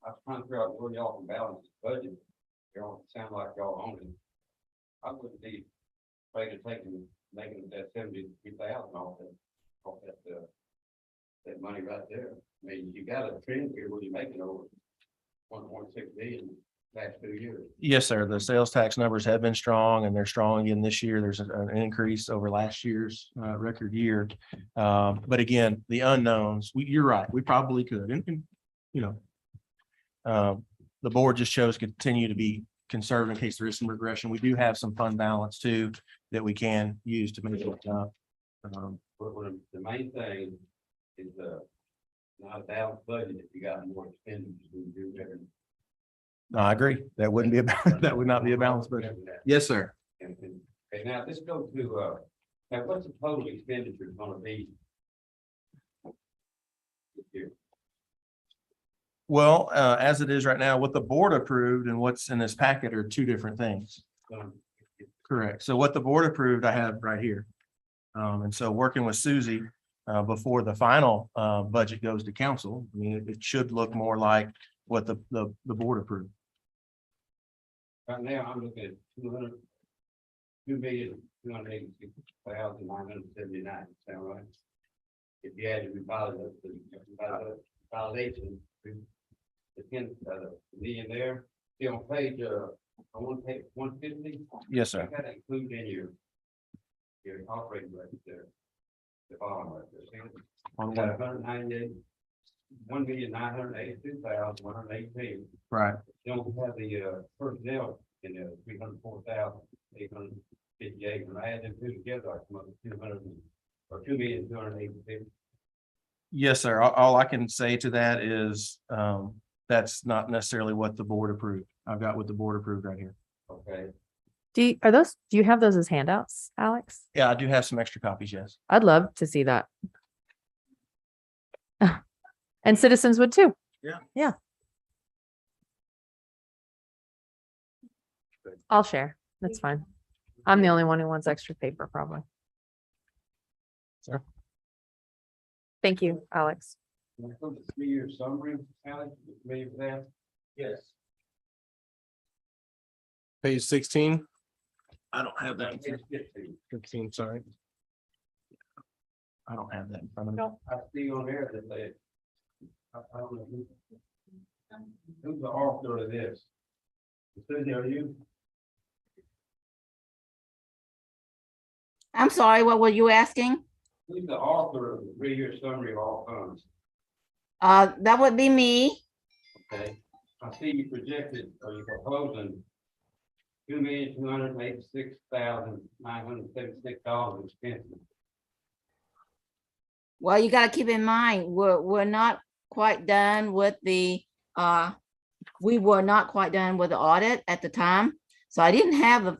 I was trying to figure out where y'all can balance the budget. Y'all sound like y'all own it. I wouldn't be afraid of making that 73,000 off that money right there. I mean, you got a trend here where you're making over 1.6 billion last 2 years. Yes, sir. The sales tax numbers have been strong and they're strong again this year. There's an increase over last year's record year. But again, the unknowns, you're right, we probably could. And you know, the board just chose to continue to be conservative in case there is some regression. We do have some fund balance too that we can use to make it up. But the main thing is not a balanced budget if you got more expenditures than you do revenue. No, I agree. That wouldn't be that would not be a balanced budget. Yes, sir. Okay, now let's go to, now what's the total expenditure gonna be? This year? Well, as it is right now, what the board approved and what's in this packet are two different things. Correct. So what the board approved, I have right here. And so working with Susie, before the final, budget goes to council, I mean, it should look more like what the board approved. Right now, I'm looking at 2,286,979, sound right? If you add the validation, the 10 million there, see on page, I want to take 150. Yes, sir. That include in your operating budget there. The bottom right there. See? On Got what? 198, 1,982,118. Right. You don't have the personnel in there, 304,858. When I add them two together, I come up with 200 or 2,286,000. Yes, sir. All I can say to that is, that's not necessarily what the board approved. I've got what the board approved right here. Okay. Do you have those as handouts, Alex? Yeah, I do have some extra copies, yes. I'd love to see that. And citizens would too. Yeah. Yeah. I'll share. That's fine. I'm the only one who wants extra paper, probably. Sure. Thank you, Alex. When it comes to 3-year summary, Alex, you familiar with that? Yes. Page 16. I don't have that. 15, sorry. I don't have that in front of me. I see on there that they, I don't know who's the author of this? Susie, are you? I'm sorry, what were you asking? Who's the author of the 3-year summary of all funds? That would be me. Okay, I see you projected, or you're proposing $2,286,976 expenses. Well, you gotta keep in mind, we're not quite done with we were not quite done with the audit at the time. So I didn't have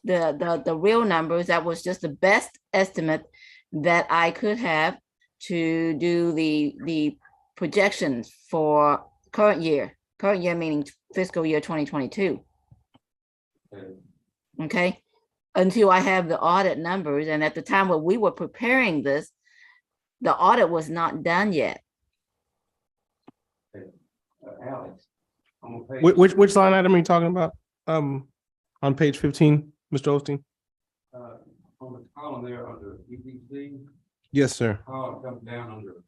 the real numbers. That was just the best estimate that I could have to do the projections for current year meaning fiscal year 2022. Okay, until I have the audit numbers. And at the time when we were preparing this, the audit was not done yet. Alex, I'm gonna pay. Which line item are you talking about? On page 15, Mr. Osteen? On the column there under EPC, Yes, sir. column comes down under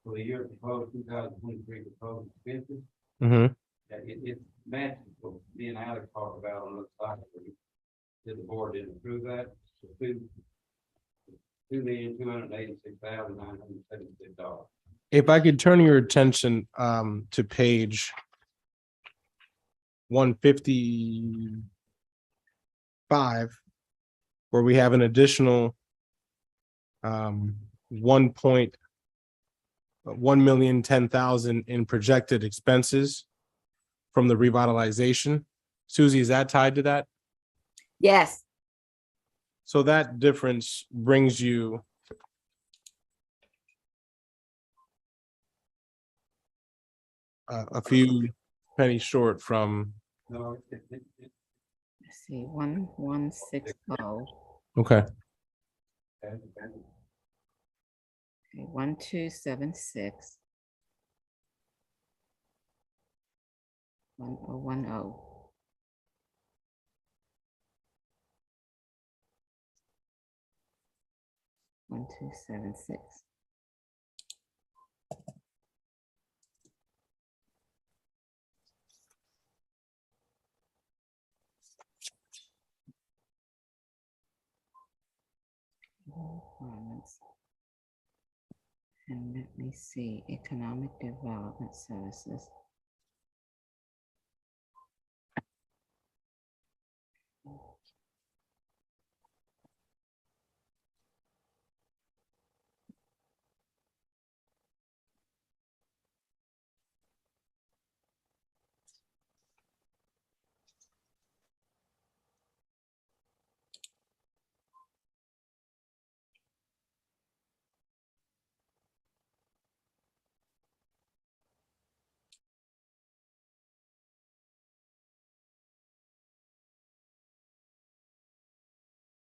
for the year proposed 2023 proposed expenses. Mm-hmm. It matches what me and Alex talked about on the side. Did the board didn't approve that? So $2,286,976. If I could turn your attention to page 155, where we have an additional 1,110,000 in projected expenses from the revitalization. Susie, is that tied to that? Yes, So that difference brings you a few pennies short from, No, let's see, 1160. okay. Okay, 1276. 1010. 1276. Requirements. And let me see, economic development services.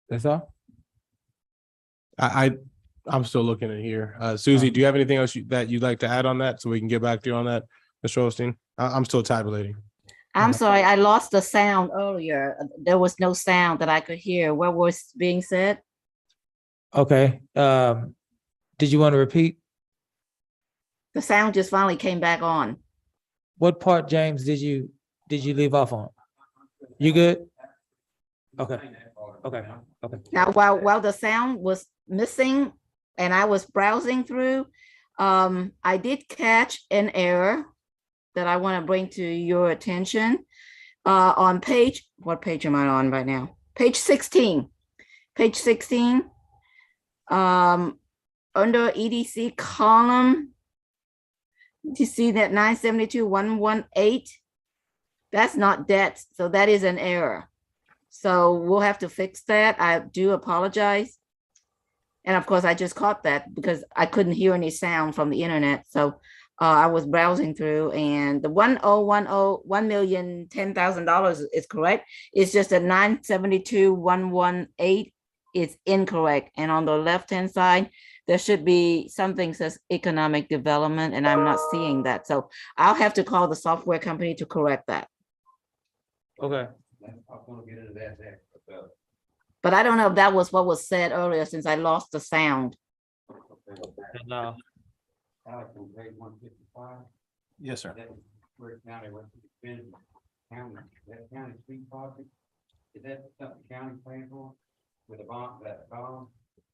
That's all? I'm still looking at here. Susie, do you have anything else that you'd like to add on that so we can get back to you on that, Mr. Osteen? I'm still tabulating. I'm sorry, I lost the sound earlier. There was no sound that I could hear. What was being said? Okay, did you want to repeat? The sound just finally came back on. What part, James, did you leave off on? You good? Okay, okay, okay. Now, while the sound was missing and I was browsing through, I did catch an error that I want to bring to your attention. On page, what page am I on right now? Page 16. Page 16. Under EDC column, you see that 972,118? That's not debt, so that is an error. So we'll have to fix that. I do apologize. And of course, I just caught that because I couldn't hear any sound from the internet. So I was browsing through, and the 1,010,000 is correct. It's just a 972,118 is incorrect. And on the left-hand side, there should be something says economic development, and I'm not seeing that. So I'll have to call the software company to correct that. Okay. But I don't know if that was what was said earlier since I lost the sound. No. Alex, on page 155. Yes, sir. That was where county went to spend county, that county street project. Is that something the county paying for with a bond, that bond?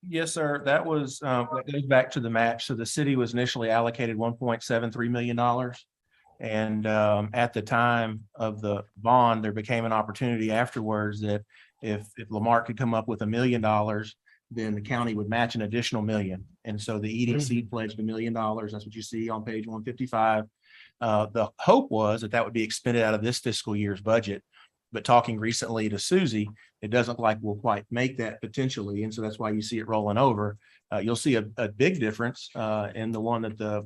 Yes, sir. That was, that goes back to the match. So the city was initially allocated $1.73 million. And at the time of the bond, there became an opportunity afterwards that if Lamarque could come up with $1 million, then the county would match an additional $1 million. And so the EDC pledged $1 million. That's what you see on page 155. The hope was that would be expended out of this fiscal year's budget. But talking recently to Susie, it doesn't look like we'll quite make that potentially. And so that's why you see it rolling over. You'll see a big difference in the one that the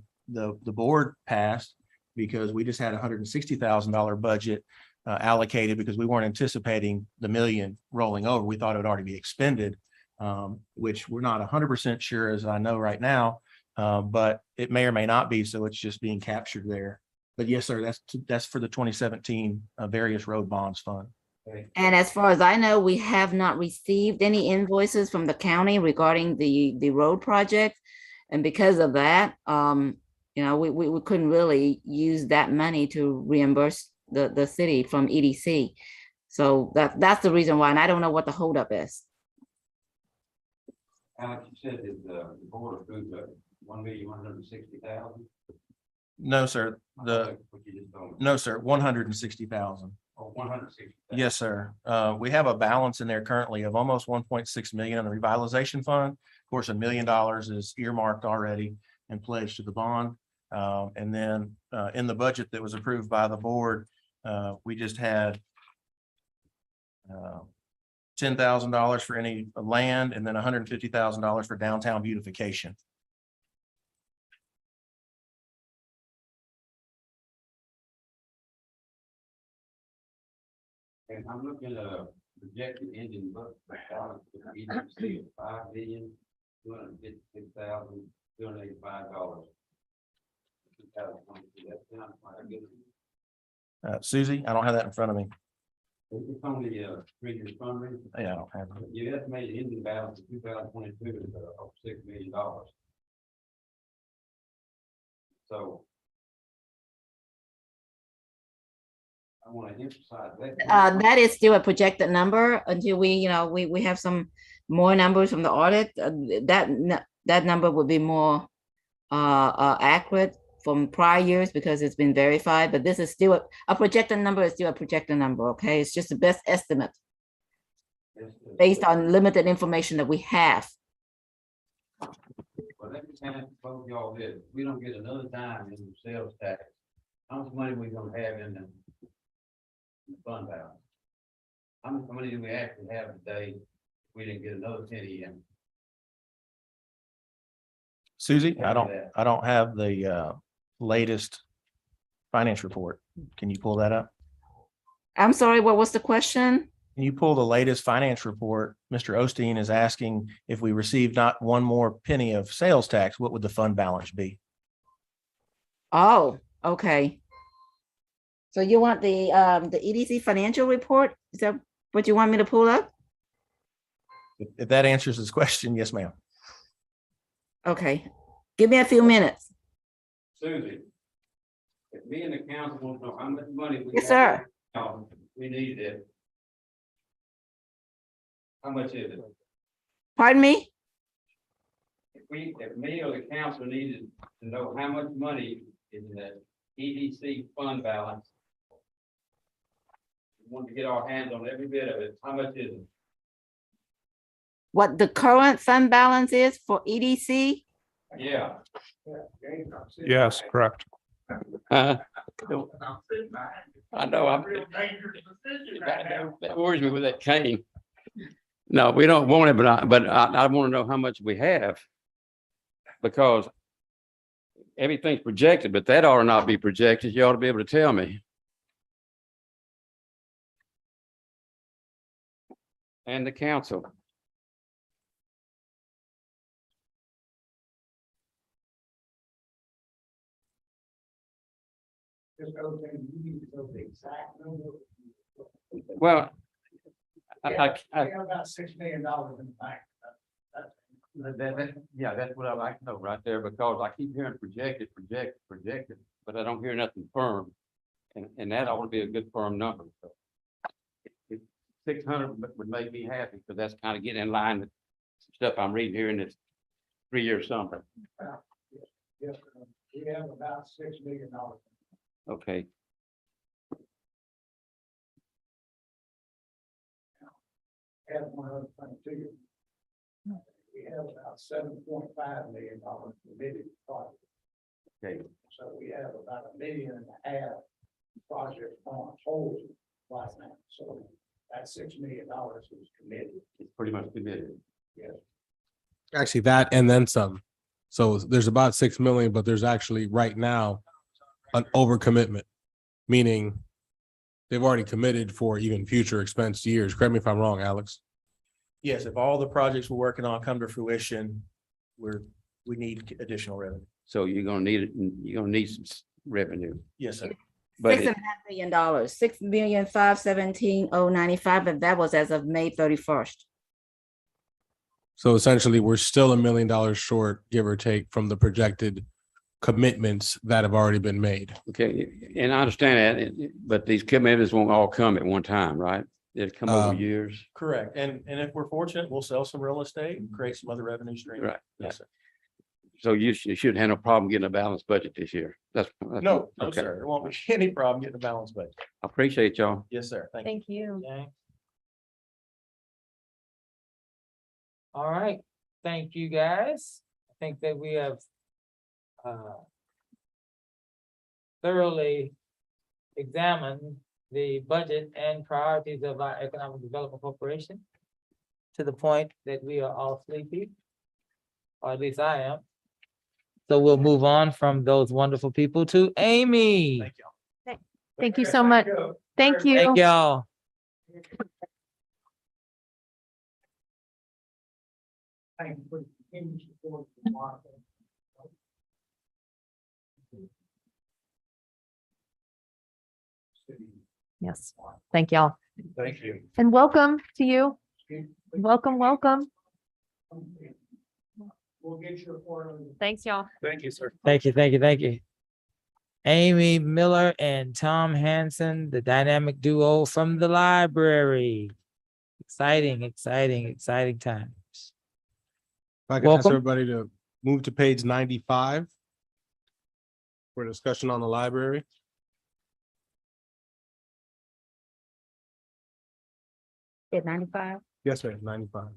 board passed, because we just had $160,000 budget allocated because we weren't anticipating the $1 million rolling over. We thought it would already be expended, which we're not 100% sure, as I know right now, but it may or may not be. So it's just being captured there. But yes, sir, that's for the 2017 various road bonds fund. And as far as I know, we have not received any invoices from the county regarding the road project. And because of that, we couldn't really use that money to reimburse the city from EDC. So that's the reason why, and I don't know what the holdup is. Alex, you said that the board approved $1,160,000. No, sir. No, sir, 160,000. Oh, 160. Yes, sir. We have a balance in there currently of almost 1.6 million in the revitalization fund. Of course, $1 million is earmarked already and pledged to the bond. And then in the budget that was approved by the board, we just had $10,000 for any land and then $150,000 for downtown beautification. And I'm looking at a projected ending book balance of EDC of $5,256,285. Susie, I don't have that in front of me. It's only 3 years fundraising. Yeah, I don't have it. Your estimated ending balance of 2022 is over $6 million. So I want to emphasize that. That is still a projected number until we have some more numbers from the audit. That number would be more accurate from prior years because it's been verified, but this is still a projected number is still a projected number, okay? It's just the best estimate based on limited information that we have. Well, let me kind of told y'all this, we don't get another dime in the sales tax. How much money we gonna have in the fund balance? How much money do we actually have today? We didn't get another penny in. Susie, I don't have the latest finance report. Can you pull that up? I'm sorry, what was the question? Can you pull the latest finance report? Mr. Osteen is asking if we received not one more penny of sales tax, what would the fund balance be? Oh, okay. So you want the EDC financial report? Is that what you want me to pull up? If that answers this question, yes, ma'am. Okay, give me a few minutes. Susie, if me and the council want to know how much money we Yes, sir. We need it. How much is it? Pardon me? If me or the council needed to know how much money is in the EDC fund balance. We want to get our hands on every bit of it. How much is it? What the current fund balance is for EDC? Yeah. Yes, correct. I know, that worries me with that cane. No, we don't want it, but I want to know how much we have. Because everything's projected, but that ought to not be projected. You ought to be able to tell me. And the council. Well, We have about $6 million in the bank. Yeah, that's what I like to know right there, because I keep hearing projected, but I don't hear nothing firm. And that ought to be a good firm number. So 600 would make me happy, because that's kind of getting in line with stuff I'm reading here in this 3-year summary. Yes, we have about $6 million. Okay. Add one other thing to you. We have about $7.5 million committed project. Okay. So we have about $1.5 million project on hold right now. So that $6 million is committed. It's pretty much committed. Yes. Actually, that and then some. So there's about 6 million, but there's actually right now an overcommitment, meaning they've already committed for even future expense years. Correct me if I'm wrong, Alex. Yes, if all the projects we're working on come to fruition, we need additional revenue. So you're gonna need it, and you're gonna need revenue. Yes, sir. But $6.5 million, $6,517,095, and that was as of May 31st. So essentially, we're still $1 million short, give or take, from the projected commitments that have already been made. okay, and I understand that, but these commitments won't all come at one time, right? It'll come over years. Correct. And if we're fortunate, we'll sell some real estate and create some other revenue streams. Right. Yes, sir. So you shouldn't have no problem getting a balanced budget this year. That's No, okay. sir. There won't be any problem getting a balanced budget. I appreciate y'all. Yes, sir. Thank you. Thank you. Okay. All right, thank you, guys. I think that we have thoroughly examined the budget and priorities of our Economic Development Corporation to the point that we are all sleepy, or at least I am. So we'll move on from those wonderful people to Amy. Thank y'all. Thank you so much. Thank you. Thank y'all. Thank you for the continued support of Marque. Yes. Thank y'all. Thank you. And welcome to you. Welcome, welcome. We'll get you a report on Thanks, y'all. Thank you, sir. Thank you, thank you, thank you. Amy Miller and Tom Hanson, the dynamic duo from the library. Exciting, exciting, exciting times. If I could ask Welcome. everybody to move to page 95 for discussion on the library. At 95. Yes, ma'am, 95.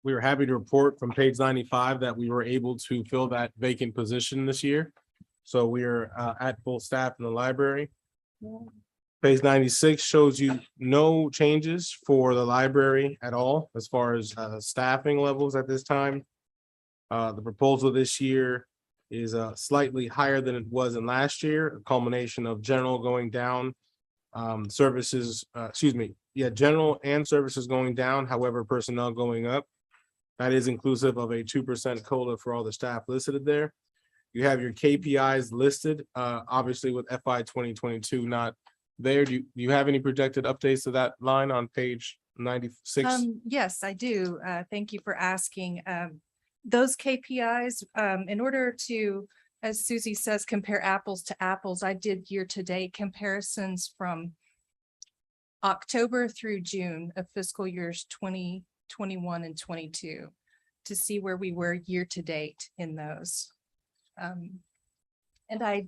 We were happy to report from page 95 that we were able to fill that vacant position this year. So we are at full staff in the library. Page 96 shows you no changes for the library at all as far as staffing levels at this time. The proposal this year is slightly higher than it was in last year, a culmination of general going down, services, general and services going down, however, personnel going up. That is inclusive of a 2% COLA for all the staff listed there. You have your KPIs listed, obviously with FY 2022 not there. Do you have any projected updates to that line on page 96? Yes, I do. Thank you for asking. Those KPIs, in order to, as Susie says, compare apples to apples, I did year-to-date comparisons from October through June of fiscal years 2021 and 22 to see where we were year-to-date in those. And I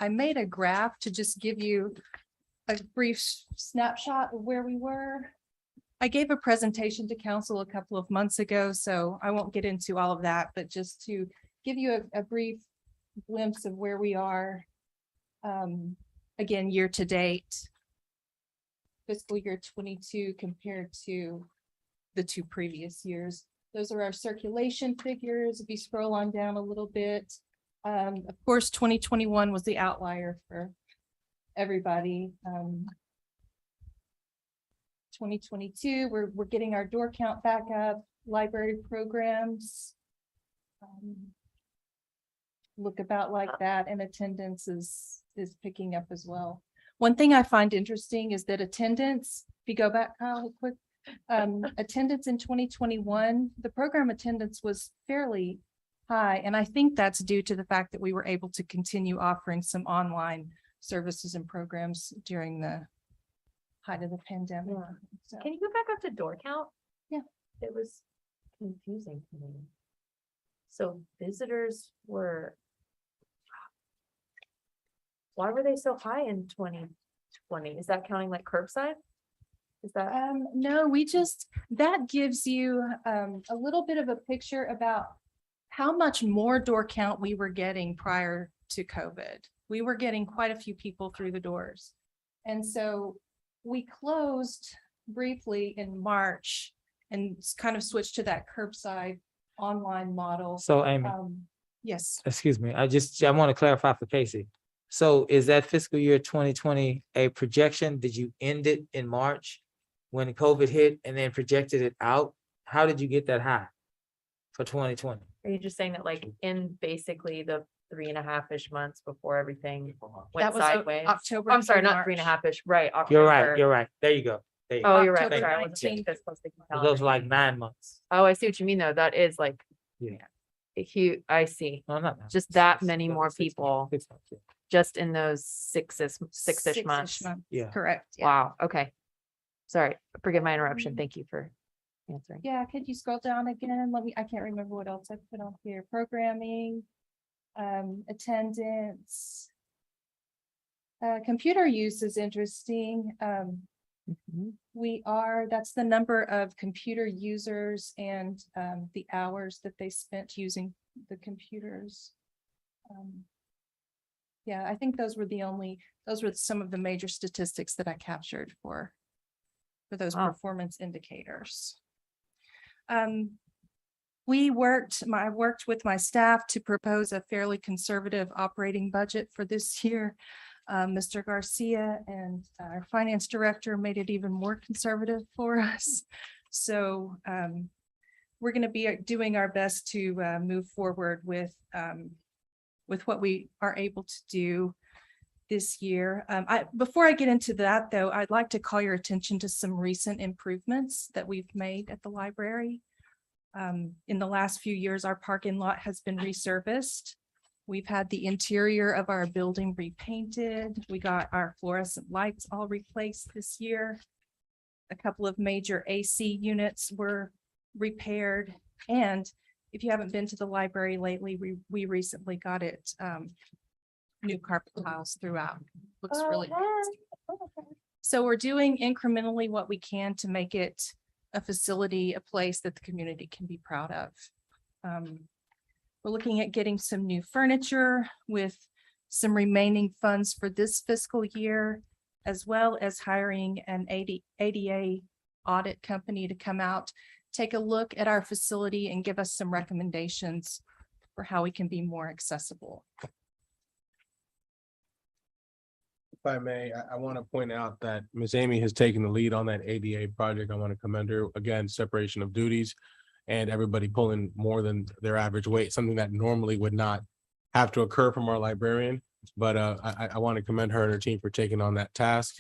made a graph to just give you a brief snapshot of where we were. I gave a presentation to council a couple of months ago, so I won't get into all of that, but just to give you a brief glimpse of where we are. Again, year to date, fiscal year 22 compared to the two previous years. Those are our circulation figures. If you scroll on down a little bit, of course, 2021 was the outlier for everybody. 2022, we're getting our door count back up, library programs look about like that, and attendance is picking up as well. One thing I find interesting is that attendance, if you go back, Kyle, quick, attendance in 2021, the program attendance was fairly high, and I think that's due to the fact that we were able to continue offering some online services and programs during the height of the pandemic. So, Can you go back up to door count? Yeah. It was confusing to me. So visitors were. Why were they so high in 2020? Is that counting like curbside? Is that? no, that gives you a little bit of a picture about how much more door count we were getting prior to COVID. We were getting quite a few people through the doors. And so we closed briefly in March and kind of switched to that curbside online model. So Amy, yes. excuse me, I want to clarify for Casey. So is that fiscal year 2020 a projection? Did you end it in March when COVID hit and then projected it out? How did you get that high for 2020? Are you just saying that like in basically the 3.5-ish months before everything went That was sideways? October I'm sorry, through not March. 3.5-ish, right? You're right, October. you're right. There you go. There you go. Oh, you're right. October Sorry, I wasn't 19th. thinking fiscal sticky It calendar. goes for like 9 months. Oh, I see what you mean though. That is like Yeah. a huge, I see. No, not 9 Just months. that It's- many it's more 6 months, people 6 months, yeah. just in those six-ish Six-ish months. Yeah. Correct. Yeah. Wow, okay. Sorry, forgive my interruption. Thank you for answering. Yeah, could you scroll down again? I can't remember what else I put on here. Programming, attendance. Computer use is interesting. Mhm. That's the number of computer users and the hours that they spent using the computers. Yeah, I think those were some of the major statistics that I captured for those Wow. performance indicators. I worked with my staff to propose a fairly conservative operating budget for this year. Mr. Garcia and our finance director made it even more conservative for us. So we're going to be doing our best to move forward with what we are able to do this year. Before I get into that, though, I'd like to call your attention to some recent improvements that we've made at the library. In the last few years, our parking lot has been resurfaced. We've had the interior of our building repainted. We got our fluorescent lights all replaced this year. A couple of major AC units were repaired. And if you haven't been to the library lately, we recently got it new carpet tiles throughout. Looks really nice. So we're doing incrementally what we can to make it a facility, a place that the community can be proud of. We're looking at getting some new furniture with some remaining funds for this fiscal year, as well as hiring an ADA audit company to come out, take a look at our facility and give us some recommendations for how we can be more accessible. If I may, I want to point out that Ms. Amy has taken the lead on that ADA project. I want to commend her. Again, separation of duties and everybody pulling more than their average weight, something that normally would not have to occur from our librarian. But I want to commend her and her team for taking on that task.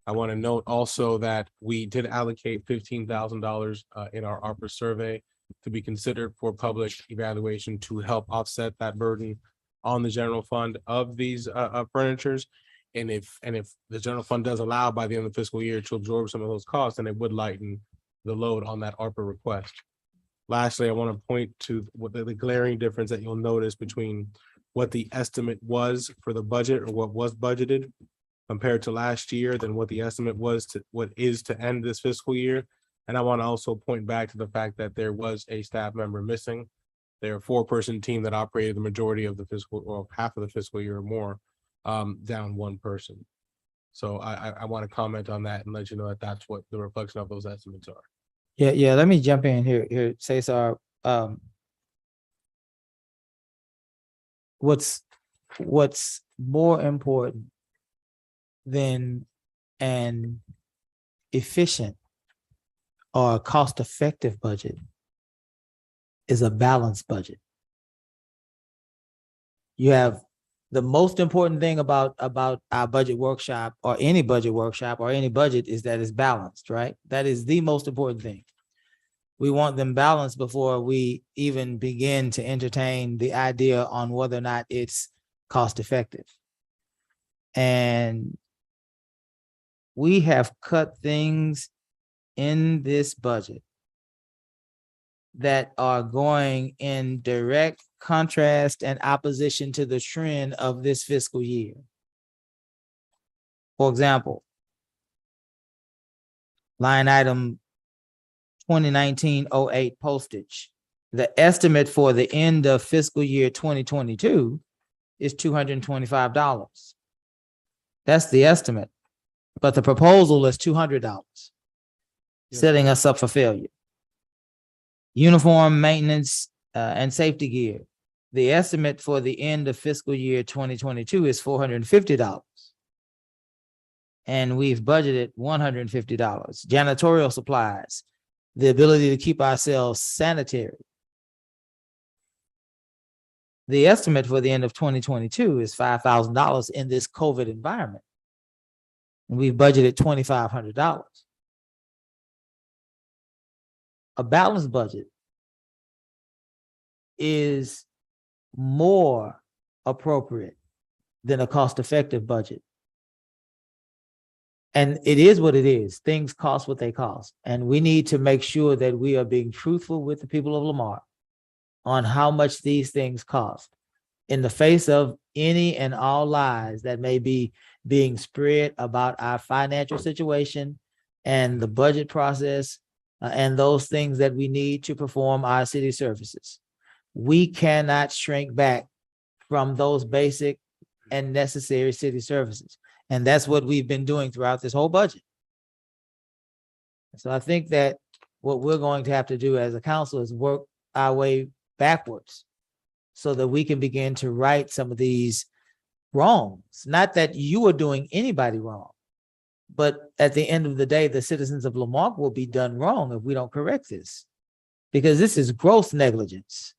I want to note also that we did allocate $15,000 in our ARPA survey to be considered for public evaluation to help offset that burden on the general fund of these furnitures. And if the general fund does allow by the end of the fiscal year to absorb some of those costs, then it would lighten the load on that ARPA request. Lastly, I want to point to what the glaring difference that you'll notice between what the estimate was for the budget or what was budgeted compared to last year than what the estimate was to what is to end this fiscal year. And I want to also point back to the fact that there was a staff member missing. They're a 4-person team that operated the majority of the fiscal or half of the fiscal year or more, down 1 person. So I want to comment on that and let you know that that's what the reflection of those estimates are. Yeah, let me jump in here, Cesar. What's more important than an efficient or cost-effective budget is a balanced budget. You have the most important thing about our budget workshop or any budget workshop or any budget is that it's balanced, right? That is the most important thing. We want them balanced before we even begin to entertain the idea on whether or not it's cost effective. And we have cut things in this budget that are going in direct contrast and opposition to the trend of this fiscal year. For example, line item 2019-08 postage. The estimate for the end of fiscal year 2022 is $225. That's the estimate, but the proposal is $200, setting us up for failure. Uniform maintenance and safety gear. The estimate for the end of fiscal year 2022 is $450. And we've budgeted $150. Janitorial supplies, the ability to keep ourselves sanitary, The estimate for the end of 2022 is $5,000 in this COVID environment. And we've budgeted $2,500. A balanced budget is more appropriate than a cost-effective budget. And it is what it is. Things cost what they cost. And we need to make sure that we are being truthful with the people of Lamar on how much these things cost in the face of any and all lies that may be being spread about our financial situation and the budget process and those things that we need to perform our city services. We cannot shrink back from those basic and necessary city services. And that's what we've been doing throughout this whole budget. So I think that what we're going to have to do as a council is work our way backwards so that we can begin to right some of these wrongs. Not that you are doing anybody wrong, but at the end of the day, the citizens of Lamar will be done wrong if we don't correct this, because this is gross negligence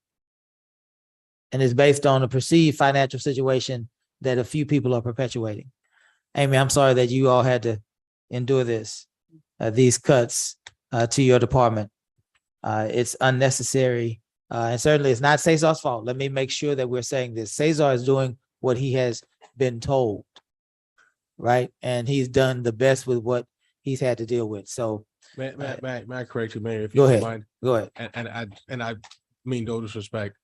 and is based on a perceived financial situation that a few people are perpetuating. Amy, I'm sorry that you all had to endure this, these cuts to your department. It's unnecessary. And certainly it's not Cesar's fault. Let me make sure that we're saying this. Cesar is doing what he has been told, right? And he's done the best with what he's had to deal with. So May I correct you, Mayor? If you go don't ahead. mind? Go ahead. And I mean no disrespect.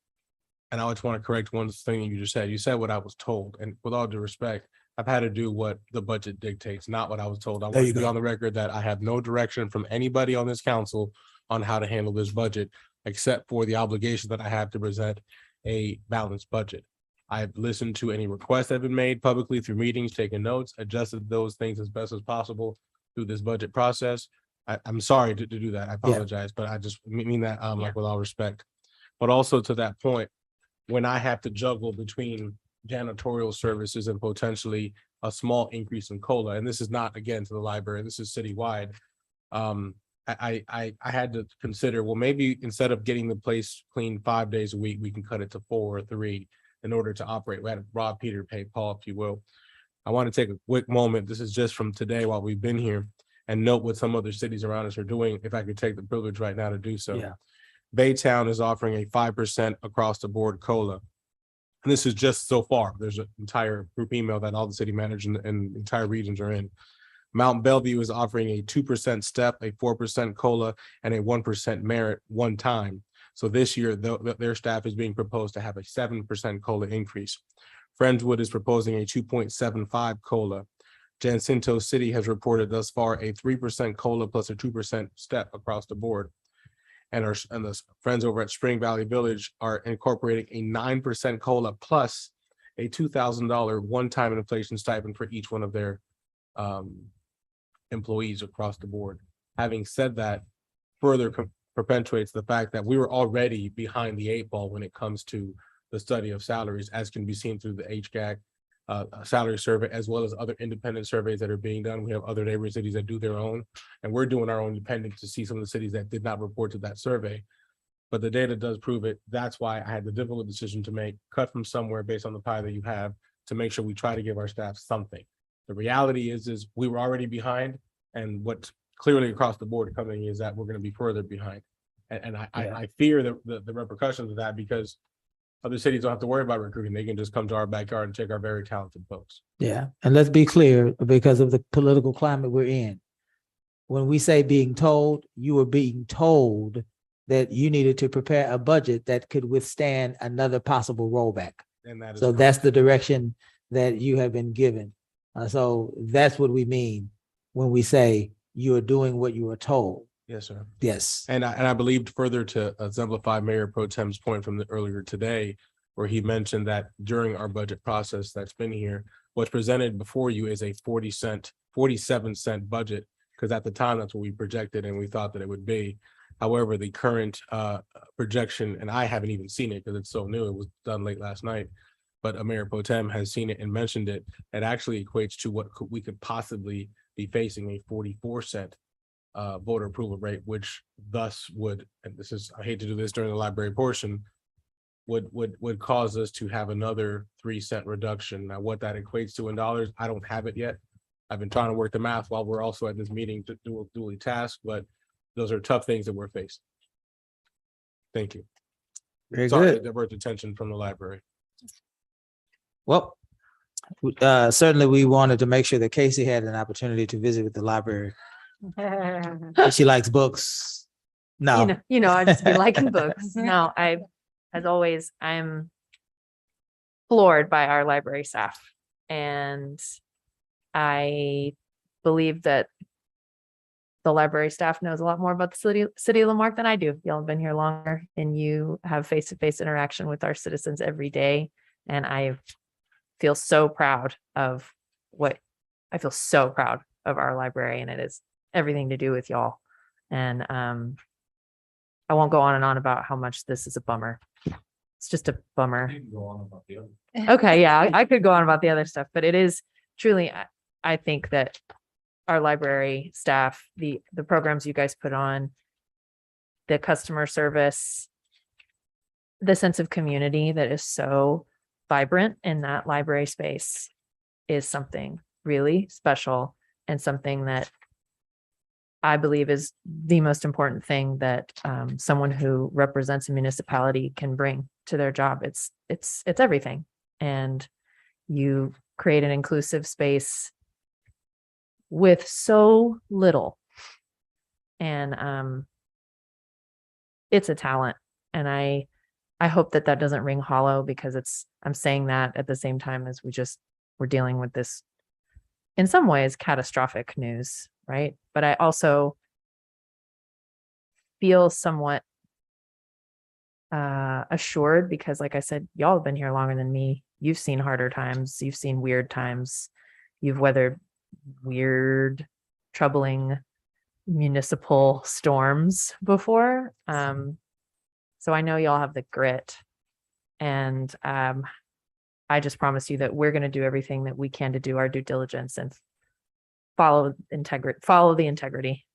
And I just want to correct one thing you just said. You said what I was told, and with all due respect, I've had to do what the budget dictates, not what I was told. I want to be on the record that I have no direction from anybody on this council on how to handle this budget, except for the obligation that I have to present a balanced budget. I've listened to any requests that have been made publicly through meetings, taken notes, adjusted those things as best as possible through this budget process. I'm sorry to do that. I apologize, but I just mean that like with all respect. But also to that point, when I have to juggle between janitorial services and potentially a small increase in COLA, and this is not again to the library, this is citywide. I had to consider, well, maybe instead of getting the place cleaned 5 days a week, we can cut it to 4 or 3 in order to operate. We had to rob Peter, pay Paul, if you will. I want to take a quick moment. This is just from today while we've been here, and note what some other cities around us are doing. If I could take the privilege right now to do so. Yeah. Baytown is offering a 5% across the board COLA. And this is just so far. There's an entire group email that all the city managers and entire regions are in. Mount Bellevue is offering a 2% step, a 4% COLA, and a 1% merit one time. So this year, their staff is being proposed to have a 7% COLA increase. Friendswood is proposing a 2.75 COLA. Jacinto City has reported thus far a 3% COLA plus a 2% step across the board. And the friends over at Spring Valley Village are incorporating a 9% COLA plus a $2,000 one-time inflation stipend for each one of their employees across the board. Having said that, further perpetuates the fact that we were already behind the 8 ball when it comes to the study of salaries, as can be seen through the HGAC salary survey, as well as other independent surveys that are being done. We have other neighboring cities that do their own, and we're doing our own independent to see some of the cities that did not report to that survey. But the data does prove it. That's why I had the difficult decision to make, cut from somewhere based on the pie that you have, to make sure we try to give our staff something. The reality is we were already behind, and what's clearly across the board coming is that we're going to be further behind. And I fear the repercussions of that, because other cities don't have to worry about recruiting. They can just come to our backyard and take our very talented folks. Yeah, and let's be clear, because of the political climate we're in. When we say being told, you were being told that you needed to prepare a budget that could withstand another possible rollback. And that is So that's the direction that you have been given. So that's what we mean when we say you are doing what you were told. Yes, sir. Yes. And I believed, further to exemplify Mayor Pro Tem's point from earlier today, where he mentioned that during our budget process that's been here, what's presented before you is a 47-cent budget, because at the time that's what we projected and we thought that it would be. However, the current projection, and I haven't even seen it because it's so new, it was done late last night, but Mayor Pro Tem has seen it and mentioned it. It actually equates to what we could possibly be facing, a 44-cent voter approval rate, which thus would, and this is, I hate to do this during the library portion, would cause us to have another 3-cent reduction. Now, what that equates to in dollars, I don't have it yet. I've been trying to work the math while we're also at this meeting to do a dually task, but those are tough things that we're facing. Thank you. Very Sorry to good. divert attention from the library. Well, certainly we wanted to make sure that Casey had an opportunity to visit with the library. She likes books. No. I just be liking books. No, as always, I'm floored by our library staff. And I believe that the library staff knows a lot more about the city of Lamarque than I do. Y'all have been here longer and you have face-to-face interaction with our citizens every day. And I feel so proud of our library, and it is everything to do with y'all. And I won't go on and on about how much this is a bummer. It's just a bummer. Okay, yeah, I could go on about the other stuff, but it is truly, I think that our library staff, the programs you guys put on, the customer service, the sense of community that is so vibrant in that library space is something really special, and something that I believe is the most important thing that someone who represents a municipality can bring to their job. It's everything. And you create an inclusive space with so little. And it's a talent. And I hope that doesn't ring hollow, because I'm saying that at the same time as we're dealing with this, in some ways, catastrophic news, right? But I also feel somewhat assured, because like I said, y'all have been here longer than me. You've seen harder times. You've seen weird times. You've weathered weird, troubling municipal storms before. So I know y'all have the grit, and I just promise you that we're going to do everything that we can to do our due diligence and follow the integrity.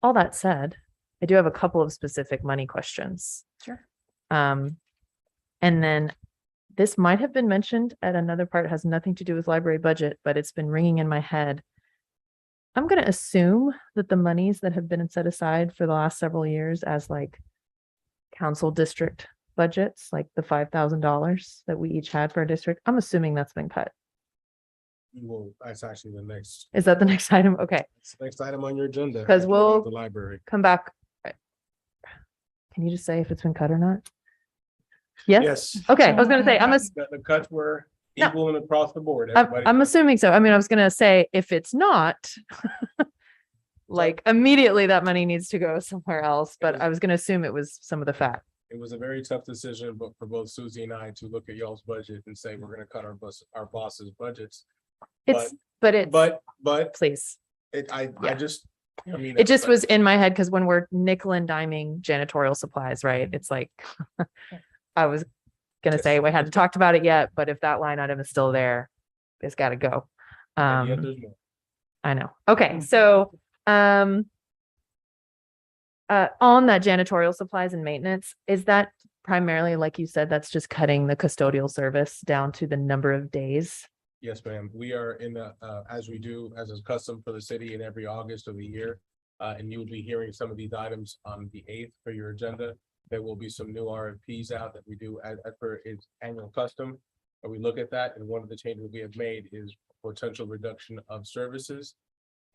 All that said, I do have a couple of specific money questions. Sure. And then this might have been mentioned at another part, has nothing to do with library budget, but it's been ringing in my head. I'm going to assume that the monies that have been set aside for the last several years as like council district budgets, like the $5,000 that we each had for our district, I'm assuming that's been cut. Well, that's actually the next. Is that the next item? Okay. It's the next item on your agenda. 'Cause we'll- The library. Come back. Can you just say if it's been cut or not? Yes? Yes. Okay, I was gonna say, The cuts were No. equal and across the board. I'm Everybody- assuming so. I mean, I was gonna say, if it's not, like immediately that money needs to go somewhere else, but I was gonna assume it was some of the fat. It was a very tough decision, but for both Susie and I to look at y'all's budget and say, we're gonna cut our boss's budgets. But Please. I Yeah. just, I mean. It just was in my head, because when we're nickel and diming janitorial supplies, right? It's like, I was gonna say, we hadn't talked about it yet, but if that line item is still there, it's gotta go. And yet there's more. I know. Okay, so on that janitorial supplies and maintenance, is that primarily, like you said, that's just cutting the custodial service down to the number of days? Yes, ma'am. We are in the, as we do, as is custom for the city in every August of the year. And you'll be hearing some of these items on the 8th for your agenda. There will be some new RFPs out that we do as per its annual custom. And we look at that, and one of the changes we have made is potential reduction of services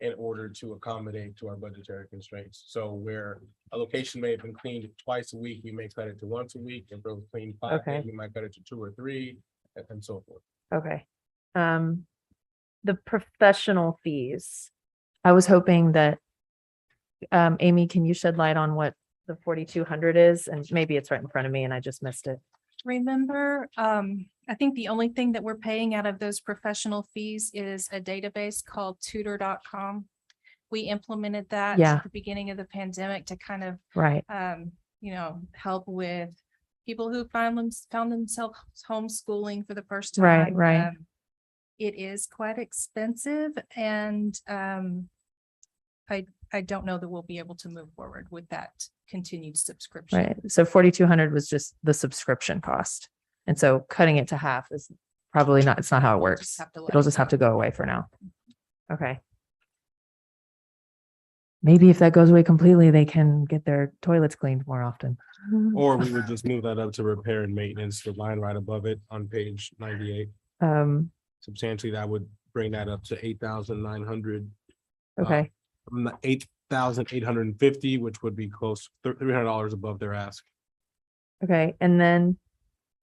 in order to accommodate to our budgetary constraints. So where a location may have been cleaned twice a week, we may cut it to once a week. If it was cleaned 5 Okay. days, we might cut it to 2 or 3, and so forth. Okay. The professional fees. I was hoping that, Amy, can you shed light on what the 4,200 is? And maybe it's right in front of me and I just missed it. Remember, I think the only thing that we're paying out of those professional fees is a database called tutor.com. We implemented that Yeah. at the beginning of the pandemic to kind of, Right. help with people who found themselves homeschooling for the first Right, time. right. It is quite expensive, and I don't know that we'll be able to move forward with that continued subscription. Right. So 4,200 was just the subscription cost. And so cutting it to half is probably not, it's not how it We'll works. just have to let It'll it just have go. to go away for now. Okay. Maybe if that goes away completely, they can get their toilets cleaned more often. Or we would just move that up to repair and maintenance, the line right above it on page 98. Substantially, that would bring that up to 8,900. Okay. 8,850, which would be close $300 above their ask. Okay. And then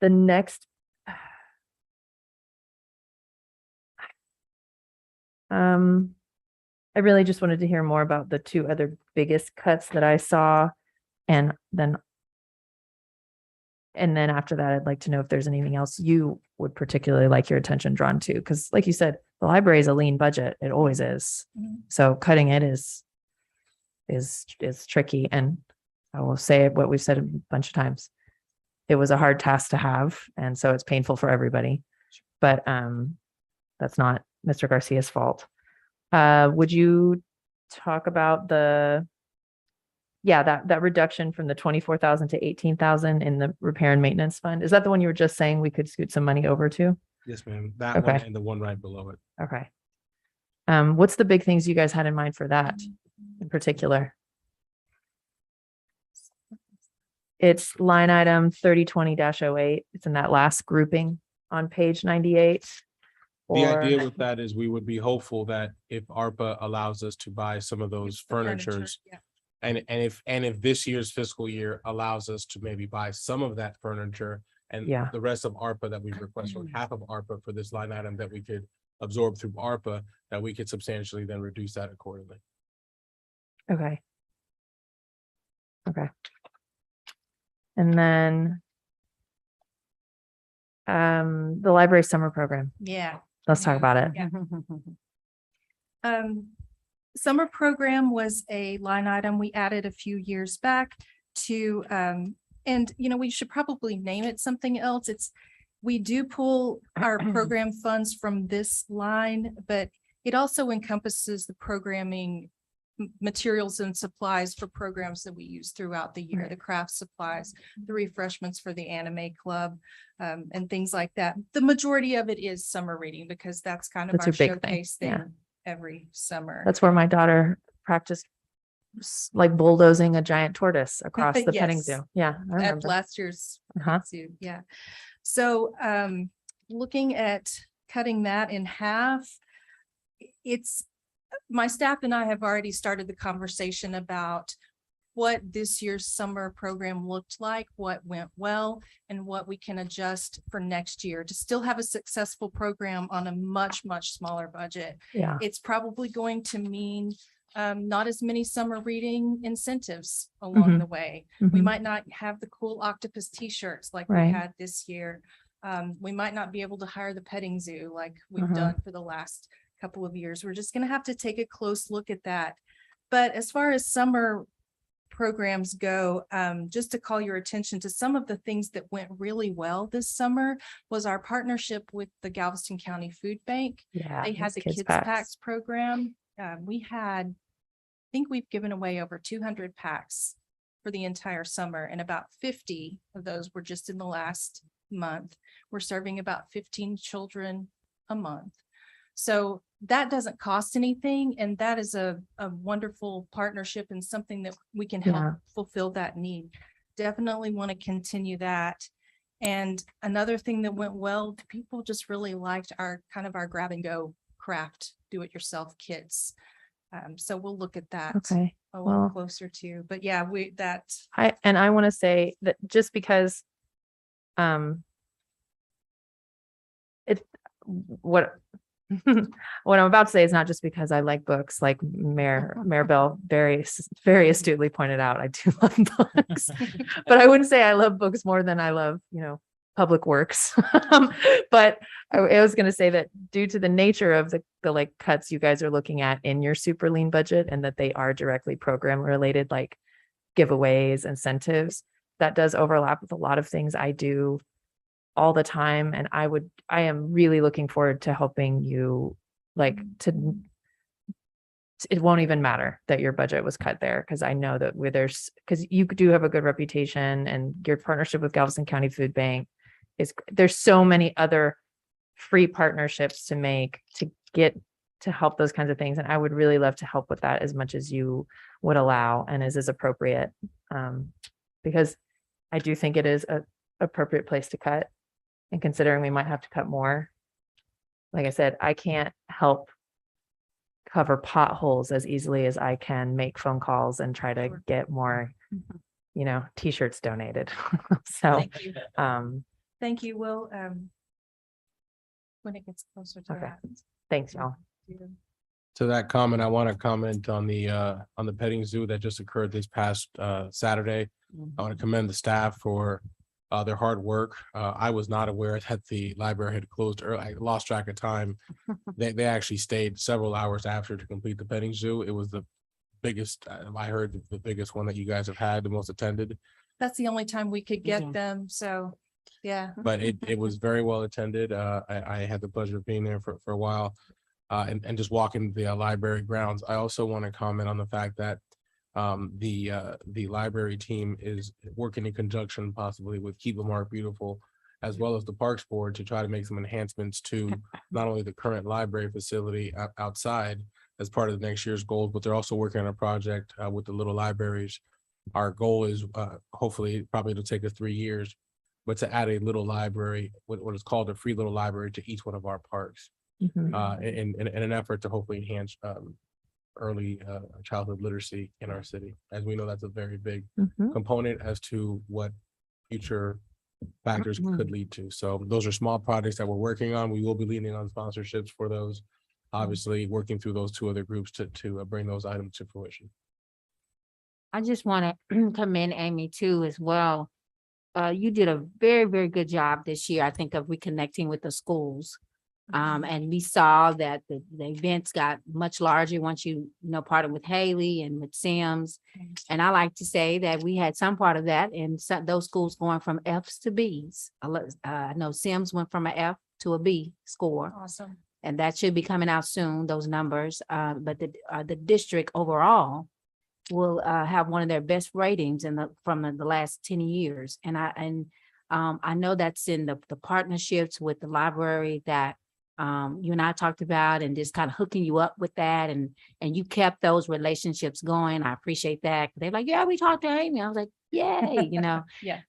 the next. I really just wanted to hear more about the two other biggest cuts that I saw. And then after that, I'd like to know if there's anything else you would particularly like your attention drawn to. Because like you said, the library is a lean budget. It always is. So cutting it is tricky. And I will say what we've said a bunch of times. It was a hard task to have. And so it's painful for everybody. But that's not Mr. Garcia's fault. Would you talk about that reduction from the 24,000 to 18,000 in the repair and maintenance fund? Is that the one you were just saying we could scoot some money over to? Yes, ma'am. That one Okay. and the one right below it. Okay. What's the big things you guys had in mind for that in particular? It's line item 3020-08. It's in that last grouping on page 98. The idea with that is we would be hopeful that if ARPA allows us to buy some of those furnitures, Yeah. and if this year's fiscal year allows us to maybe buy some of that furniture and Yeah. the rest of ARPA that we request, or half of ARPA for this line item that we could absorb through ARPA, that we could substantially then reduce that accordingly. Okay. Okay. And then the library summer program. Yeah. Let's talk about it. Yeah. Summer program was a line item we added a few years back to, and we should probably name it something else. We do pull our program funds from this line, but it also encompasses the programming materials and supplies for programs that we use throughout the year, the craft supplies, the refreshments for the anime club, and things like that. The majority of it is summer reading because that's kind of That's our your big thing. showcase Yeah. thing every summer. That's where my daughter practiced like bulldozing a giant tortoise across the petting Yes. zoo. Yeah, I At remember. last year's Uh-huh. zoo, yeah. So looking at cutting that in half, my staff and I have already started the conversation about what this year's summer program looked like, what went well, and what we can adjust for next year to still have a successful program on a much, much smaller budget. Yeah. It's probably going to mean not as many summer reading incentives along Mhm. the way. We Mhm. might not have the cool octopus t-shirts like we Right. had this year. We might not be able to hire the petting zoo like we've Uh-huh. done for the last couple of years. We're just going to have to take a close look at that. But as far as summer programs go, just to call your attention to some of the things that went really well this summer was our partnership with the Galveston County Food Bank. Yeah. They had those the kids Kids packs. Packs program. I think we've given away over 200 packs for the entire summer, and about 50 of those were just in the last month. We're serving about 15 children a month. So that doesn't cost anything, and that is a wonderful partnership and something that we can help Yeah. fulfill that need. Definitely want to continue that. And another thing that went well, people just really liked our grab and go craft, do it yourself kits. So we'll look at that Okay. a little Well, closer too. But yeah, I want to say that just because what what I'm about to say is not just because I like books, like Mayor Bell very astutely pointed out, I do love books, but I wouldn't say I love books more than I love, public works. But I was going to say that due to the nature of the like cuts you guys are looking at in your super lean budget, and that they are directly program related, like giveaways, incentives, that does overlap with a lot of things I do all the time. And I am really looking forward to helping you, like, to it won't even matter that your budget was cut there, because I know that where because you do have a good reputation, and your partnership with Galveston County Food Bank there's so many other free partnerships to make to help those kinds of things. And I would really love to help with that as much as you would allow and is appropriate. Because I do think it is a appropriate place to cut, and considering we might have to cut more. Like I said, I can't help cover potholes as easily as I can make phone calls and try to get more, t-shirts donated. So, Thank you. Thank you, Will. When it gets closer to Okay. that. Thanks, y'all. To that comment, I want to comment on the petting zoo that just occurred this past Saturday. I want to commend the staff for their hard work. I was not aware that the library had closed early. I lost track of time. They actually stayed several hours after to complete the petting zoo. It was the biggest, I heard the biggest one that you guys have had, the most attended. That's the only time we could get them. So, yeah. But it was very well attended. I had the pleasure of being there for a while. And just walking the library grounds. I also want to comment on the fact that the library team is working in conjunction possibly with Keep Marque Beautiful, as well as the Parks Board, to try to make some enhancements to not only the current library facility outside as part of the next year's goals, but they're also working on a project with the little libraries. Our goal is hopefully probably it'll take us 3 years, but to add a little library, what is called a free little library, to each one of our parks. In an effort to hopefully enhance early childhood literacy in our city. As we know, that's a very big component as to what future factors could lead to. So those are small projects that we're working on. We will be leaning on sponsorships for those, obviously working through those 2 other groups to bring those items to fruition. I just want to commend Amy too as well. You did a very, very good job this year, I think, of reconnecting with the schools. And we saw that the events got much larger once you partnered with Haley and with Sims. And I like to say that we had some part of that, and those schools going from Fs to Bs. I know Sims went from an F to a B score. Awesome. And that should be coming out soon, those numbers. But the district overall will have one of their best ratings from the last 10 years. And I know that's in the partnerships with the library that you and I talked about, and just kind of hooking you up with that, and you kept those relationships going. I appreciate that. They're like, yeah, we talked to Amy. I was like, yay, Yeah.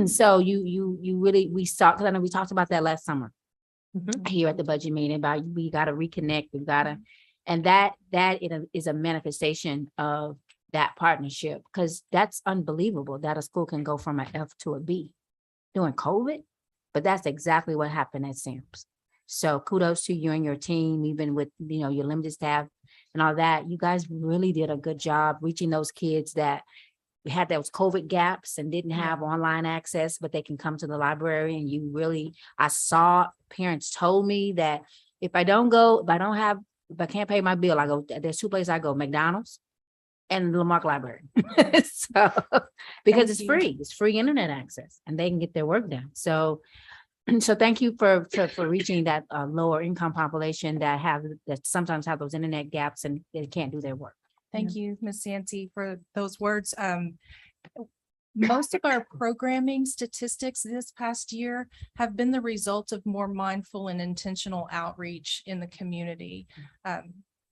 So you really, because I know we talked about that last summer here at the budget meeting about we got to reconnect. We've got to, and that is a manifestation of that partnership, because that's unbelievable that a school can go from an F to a B during COVID, but that's exactly what happened at Sims. So kudos to you and your team, even with, your limited staff and all that. You guys really did a good job reaching those kids that had those COVID gaps and didn't have online access, but they can come to the library. And I saw parents told me that if I can't pay my bill, I go, there's 2 places I go, McDonald's and the Marque Library. So, because it's free internet access, and they can get their work done. So thank you for reaching that lower income population that sometimes have those internet gaps and they can't do their work. Thank you, Ms. Santi, for those words. Most of our programming statistics this past year have been the result of more mindful and intentional outreach in the community.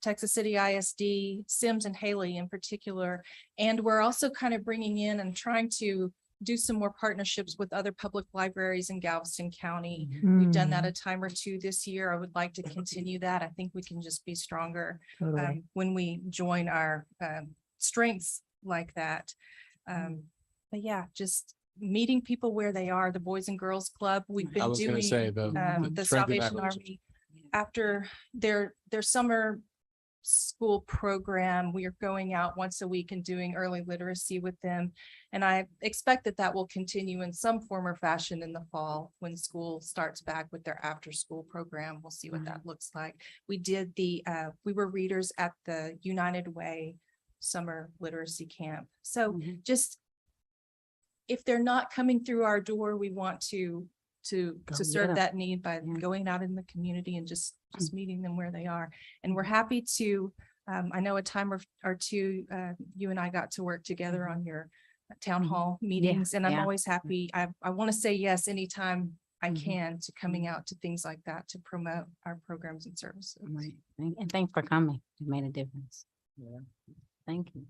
Texas City ISD, Sims and Haley in particular. And we're also kind of bringing in and trying to do some more partnerships with other public libraries in Galveston County. We've done that a time or 2 this year. I would like to continue that. I think we can just be stronger when we join our strengths like that. But yeah, just meeting people where they are. The Boys and Girls Club, we've been doing the Salvation Army after their summer school program. We are going out once a week and doing early literacy with them. And I expect that will continue in some form or fashion in the fall when school starts back with their after school program. We'll see what that looks like. We did we were readers at the United Way summer literacy camp. So just, if they're not coming through our door, we want to serve that need by going out in the community and just meeting them where they are. And we're happy to I know a time or two, you and I got to work together on your town hall meetings, and I'm yeah. always happy. I want to say yes anytime I can to coming out to things like that to promote our programs and services. Right. And thanks for coming. It made a difference. Yeah. Thank you.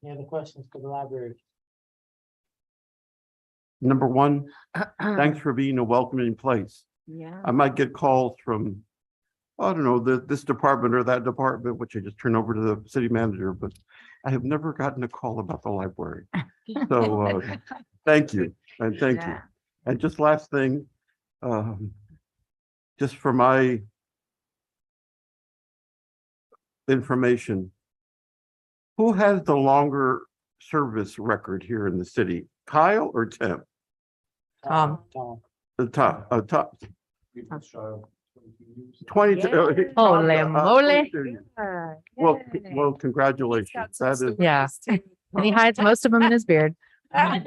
Any other questions for the library? Number one, thanks for being a welcoming place. Yeah. I might get calls from, I don't know, this department or that department, which I just turn over to the city manager, but I have never gotten a call about the library. So thank you, and thank you. Yeah. And just last thing, just for my information, who has the longer service record here in the city, Kyle or Tim? Tom. The top 22. Holy moly. 22. Yeah. Well, congratulations. That is. Yeah. And he hides most of them in his beard. Well,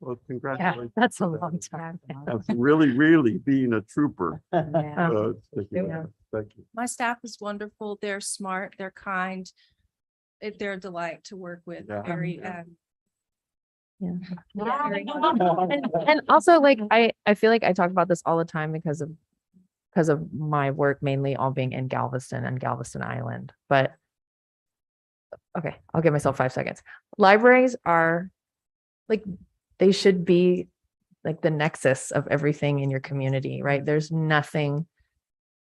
Yeah, congratulations. that's a long time. That's really being a trooper. Yeah. Thank you. Thank you. My staff is wonderful. They're smart, they're kind. They're a delight to work with. Yeah. Very, Yeah. very- And also like, I feel like I talk about this all the time because of my work mainly all being in Galveston and Galveston Island, but okay, I'll give myself 5 seconds. Libraries are like, they should be like the nexus of everything in your community, right? There's nothing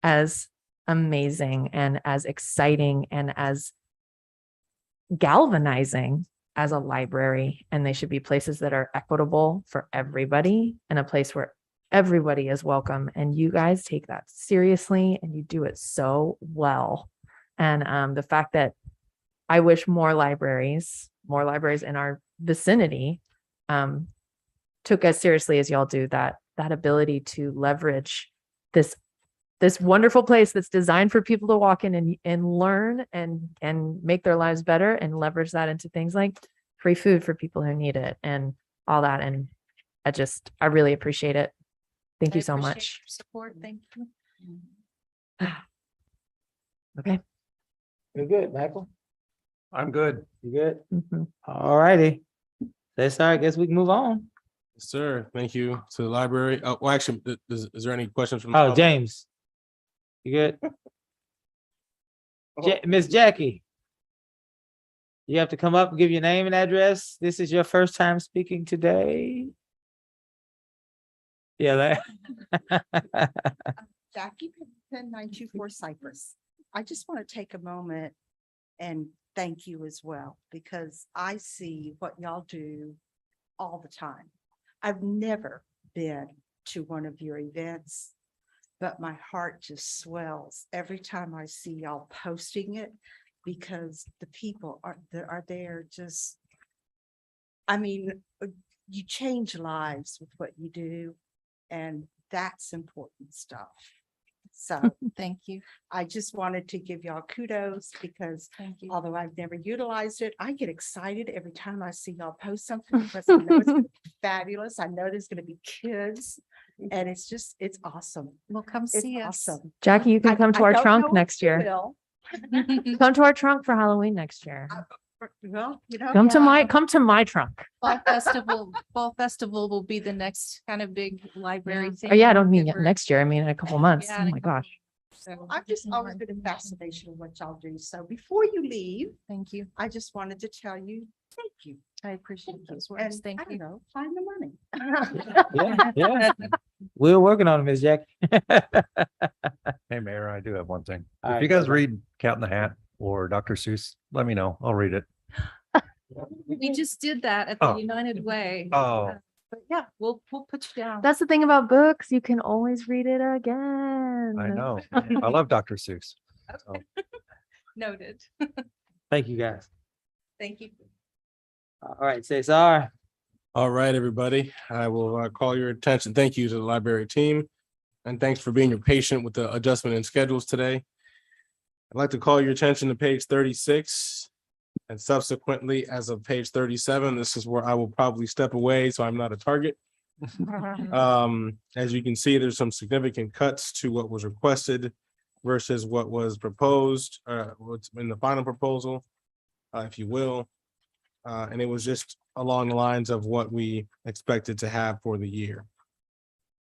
as amazing and as exciting and as galvanizing as a library, and they should be places that are equitable for everybody and a place where everybody is welcome. And you guys take that seriously and you do it so well. And the fact that I wish more libraries in our vicinity took as seriously as y'all do that ability to leverage this wonderful place that's designed for people to walk in and learn and make their lives better, and leverage that into things like free food for people who need it and all that. And I really appreciate it. Thank I you so appreciate much. your Support, thank you. Okay. You're good, Michael. I'm good. You good? Mhm. All righty. That's all right. Guess we can move on. Yes, sir. Thank you to the library. Well, actually, is there any questions from? the Oh, public? James. You good? Miss Jackie. You have to come up and give your name and address. This is your first time speaking today. Yeah. Jackie, 10924 Cypress. I just want to take a moment and thank you as well, because I see what y'all do all the time. I've never been to one of your events, but my heart just swells every time I see y'all posting it, because the people are there just, I mean, you change lives with what you do, and that's important stuff. So Thank you. I just wanted to give y'all kudos, because Thank you. although I've never utilized it, I get excited every time I see y'all post something, because I know it's gonna be fabulous. I know there's gonna be kids, and it's awesome. Well, come It's see us. awesome. Jackie, you can come to I our don't trunk know if next you year. will. Come to our trunk for Halloween next year. Well, you know. Come to my trunk. Fall festival will be the next kind of big library thing. Oh yeah, I don't mean that we're- next year. I mean in a couple months. Yeah, Oh in a my gosh. So I've just always been fascinated with what y'all do. So before you leave, thank you. I just wanted to tell you, thank you. I appreciate those words. And Thank I don't you. know, find the money. Yeah. We're working on it, Miss Jackie. Hey, Mayor, I do have one thing. All If right, you guys go read Cat in the Hat or Dr. Seuss, let me know. I'll read it. We just did that at the Oh. United Way. Oh. But yeah, we'll put you down. That's the thing about books. You can always read it again. I know. I love Dr. Seuss. So, Noted. Thank you, guys. Thank you. All right, Cesar. All right, everybody. I will call your attention. Thank you to the library team. And thanks for being patient with the adjustment in schedules today. I'd like to call your attention to page 36. And subsequently, as of page 37, this is where I will probably step away, so I'm not a target. As you can see, there's some significant cuts to what was requested versus what was proposed, what's in the final proposal, if you will. And it was just along the lines of what we expected to have for the year.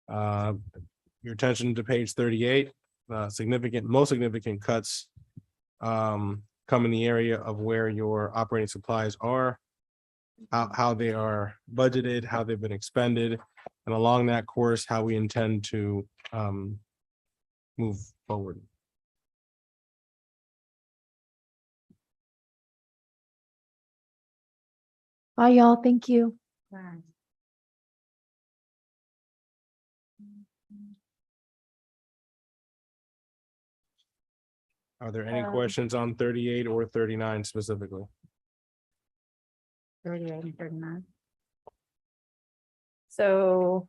Your attention to page 38, most significant cuts come in the area of where your operating supplies are, how they are budgeted, how they've been expended, and along that course, how we intend to move forward. Bye, y'all. Thank you. Are there any questions on 38 or 39 specifically? 38 and 39. So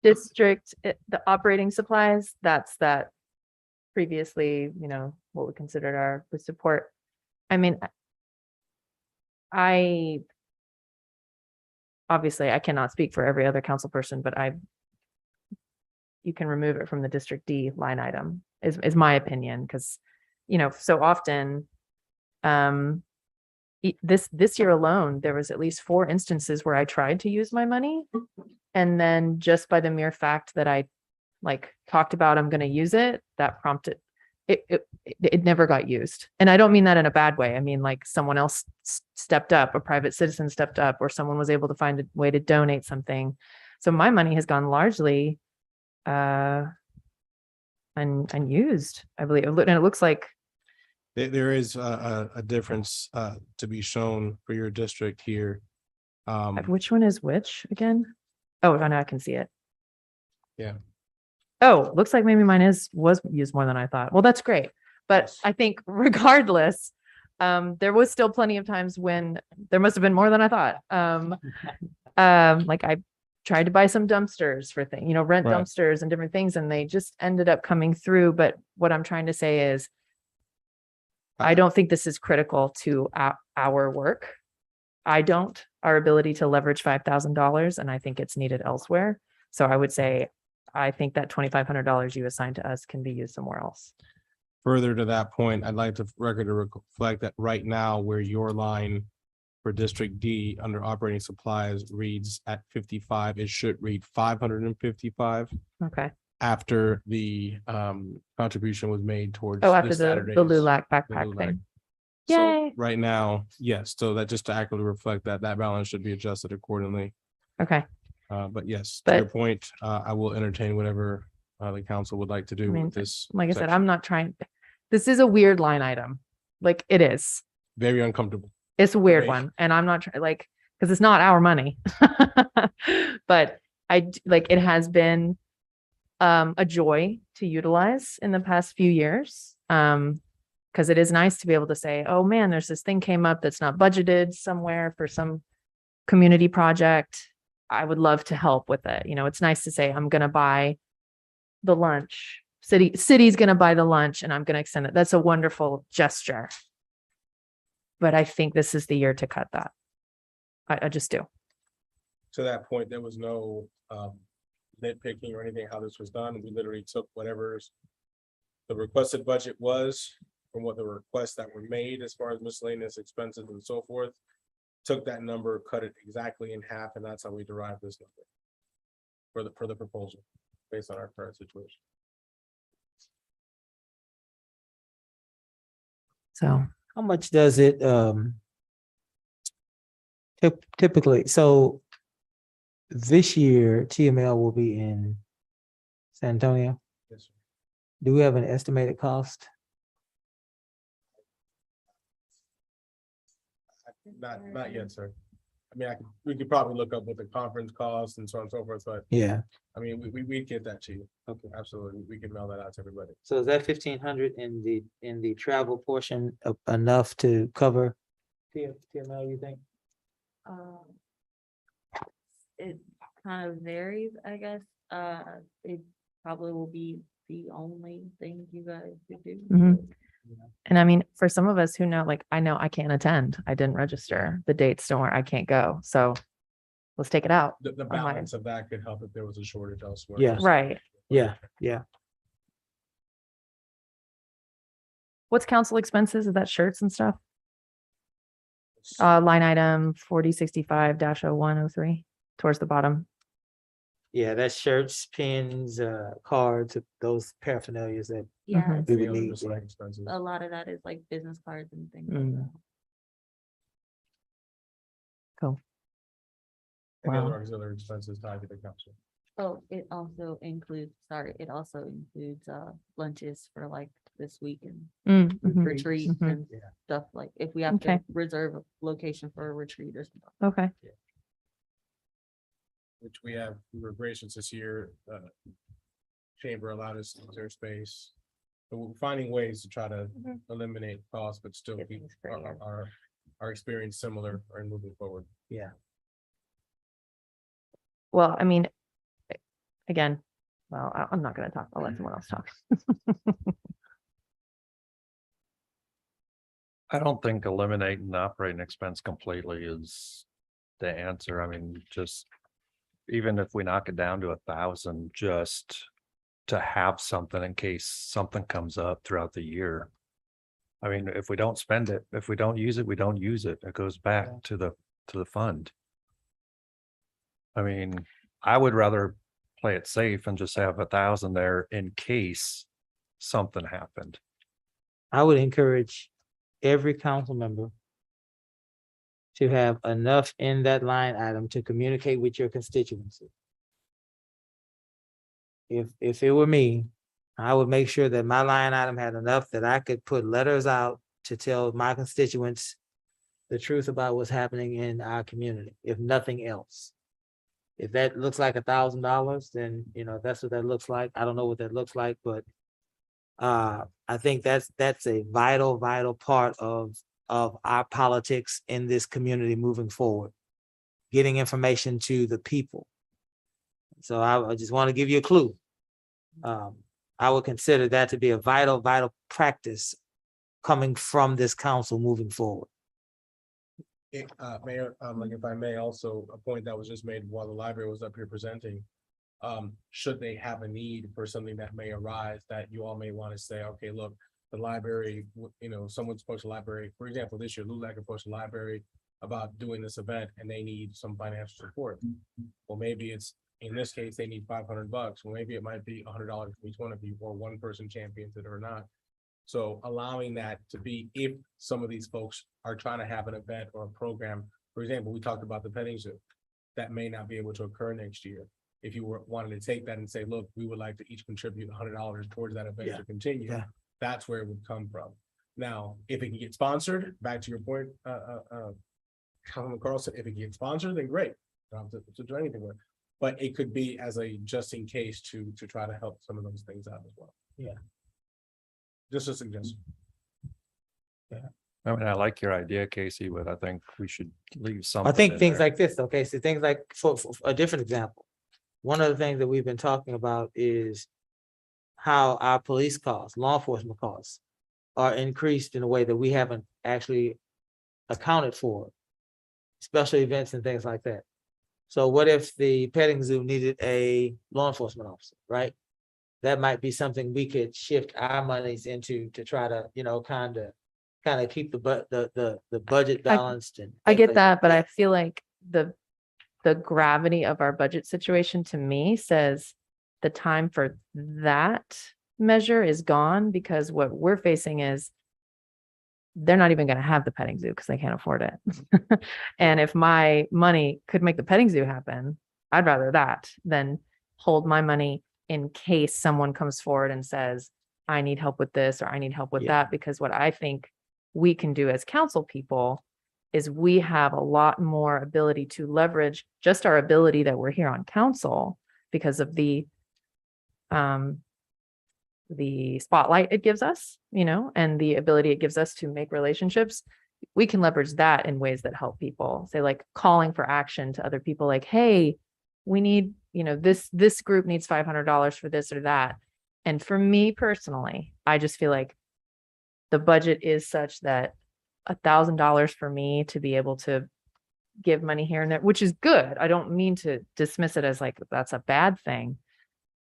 district, the operating supplies, that's that previously, what we considered our with support. I mean, obviously I cannot speak for every other council person, but you can remove it from the District D line item is my opinion, because, so often, this year alone, there was at least 4 instances where I tried to use my money. And then just by the mere fact that I talked about, I'm going to use it, that prompted it never got used. And I don't mean that in a bad way. I mean, someone else stepped up, a private citizen stepped up, or someone was able to find a way to donate something. So my money has gone largely unused, I believe. And it looks like There is a difference to be shown for your district here. which one is which again? Oh, no, I can see it. Yeah. Oh, looks like maybe mine was used more than I thought. Well, that's great. But I think regardless, there was still plenty of times when there must have been more than I thought. I tried to buy some dumpsters for things, rent Right. dumpsters and different things, and they just ended up coming through. But what I'm trying to say is, I don't think this is critical to our work. Our ability to leverage $5,000, and I think it's needed elsewhere. So I would say, I think that $2,500 you assigned to us can be used somewhere else. Further to that point, I'd like the record to reflect that right now where your line for District D under operating supplies reads at 55, it should read 555 Okay. after the contribution was made towards. Oh, after this the Saturday's- LULAC the backpack LULAC. thing. So Yay. right now, yes, so that just to accurately reflect that balance should be adjusted accordingly. Okay. But yes, to your But- point, I will entertain whatever the council would like to do I mean, with this. like I said, section. I'm not trying. This is a weird line item. It is. Very uncomfortable. It's a weird me. one. And I'm not trying, because it's not our money. But it has been a joy to utilize in the past few years. Because it is nice to be able to say, oh man, there's this thing came up that's not budgeted somewhere for some community project. I would love to help with it. It's nice to say, I'm going to buy the lunch. City's going to buy the lunch and I'm going to extend it. That's a wonderful gesture. But I think this is the year to cut that. I just do. To that point, there was no nitpicking or anything how this was done. We literally took whatever's the requested budget was from what the requests that were made as far as miscellaneous expenses and so forth. Took that number, cut it exactly in half, and that's how we derived this number for the proposal based on our current situation. So How much does it typically, so this year TML will be in San Antonio? Yes, sir. Do we have an estimated cost? Not yet, sir. I mean, we could probably look up what the conference costs and so on and so forth, but Yeah. I mean, we get that to you. Okay. Absolutely. We can mail that out to everybody. So is that 1,500 in the travel portion enough to cover TML, you think? It kind of varies, I guess. It probably will be the only thing you guys could do. Mhm. And I mean, for some of us who know, like, I know I can't attend. I didn't register. The dates don't work. I can't go. So let's take it out. The on my- balance of that could help if there was a shortage elsewhere. Yeah. Right. Yeah, yeah. What's council expenses? Is that shirts and stuff? Line item 4065-0103 towards the bottom. Yeah, that's shirts, pins, cards, those paraphernalias that Yeah, Mhm. we it's- would need. Miscellaneous expenses. a lot of that is like business cards and things like Mm. that. Cool. And the other Wow. auxiliary expenses tied to the council. Oh, it also includes, sorry, it also includes lunches for like this week and Mhm. retreats Mhm. and stuff like if we have Okay. to reserve a location for a retreat or something. Okay. Which we have, we were gracious this year, chamber allowed us their space. But we're finding ways to try to eliminate costs, but still Get keep things for you. our experience similar and moving forward. Yeah. Well, I mean, again, well, I'm not going to talk. I'll let someone else talk. I don't think eliminating the operating expense completely is the answer. I mean, just even if we knock it down to 1,000, just to have something in case something comes up throughout the year. I mean, if we don't spend it, if we don't use it, we don't use it. It goes back to the fund. I mean, I would rather play it safe and just have 1,000 there in case something happened. I would encourage every council member to have enough in that line item to communicate with your constituency. If it were me, I would make sure that my line item had enough that I could put letters out to tell my constituents the truth about what's happening in our community, if nothing else. If that looks like $1,000, then, that's what that looks like. I don't know what that looks like, but I think that's a vital part of our politics in this community moving forward. Getting information to the people. So I just want to give you a clue. I would consider that to be a vital practice coming from this council moving forward. Mayor, like if I may also, a point that was just made while the library was up here presenting. Should they have a need for something that may arise that you all may want to say, okay, look, the library, someone's approached the library, for example, this year, LULAC approached the library about doing this event and they need some financial support. Well, maybe it's, in this case, they need $500. Well, maybe it might be $100 for each one of you, or one person champions it or not. So allowing that to be, if some of these folks are trying to have an event or a program, for example, we talked about the petting zoo, that may not be able to occur next year. If you wanted to take that and say, look, we would like to each contribute $100 towards that event to continue, that's where it would come from. Now, if it can get sponsored, back to your point, Councilman Carlson, if it gets sponsored, then great. Don't have to do anything with it. But it could be as a just in case to try to help some of those things out as well. Yeah. Just a suggestion. I mean, I like your idea, Casey, but I think we should leave something. I think in things there. like this, okay, so things like, for a different example. One of the things that we've been talking about is how our police costs, law enforcement costs are increased in a way that we haven't actually accounted for. Special events and things like that. So what if the petting zoo needed a law enforcement officer, right? That might be something we could shift our monies into to try to, kind of keep the budget balanced. And I things get like that, but I feel like the gravity of our budget situation to me says the time for that measure is gone, because what we're facing is they're not even going to have the petting zoo because they can't afford it. And if my money could make the petting zoo happen, I'd rather that than hold my money in case someone comes forward and says, I need help with this, or I need help with that. Because what I think we can do as council people is we have a lot more ability to leverage just our ability that we're here on council because of the spotlight it gives us, and the ability it gives us to make relationships. We can leverage that in ways that help people, say like calling for action to other people, like, hey, we need, this group needs $500 for this or that. And for me personally, I just feel like the budget is such that $1,000 for me to be able to give money here and there, which is good. I don't mean to dismiss it as like, that's a bad thing.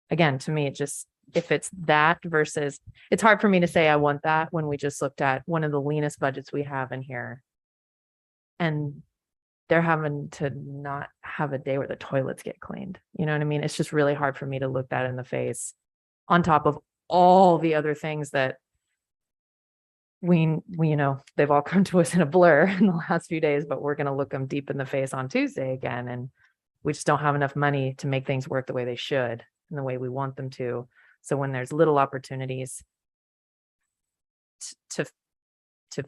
Again, to me, it just, if it's that versus, it's hard for me to say I want that when we just looked at one of the leanest budgets we have in here. And they're having to not have a day where the toilets get cleaned. You know what I mean? It's just really hard for me to look that in the face on top of all the other things that we, you know, they've all come to us in a blur in the last few days, but we're going to look them deep in the face on Tuesday again. And we just don't have enough money to make things work the way they should and the way we want them to. So when there's little opportunities to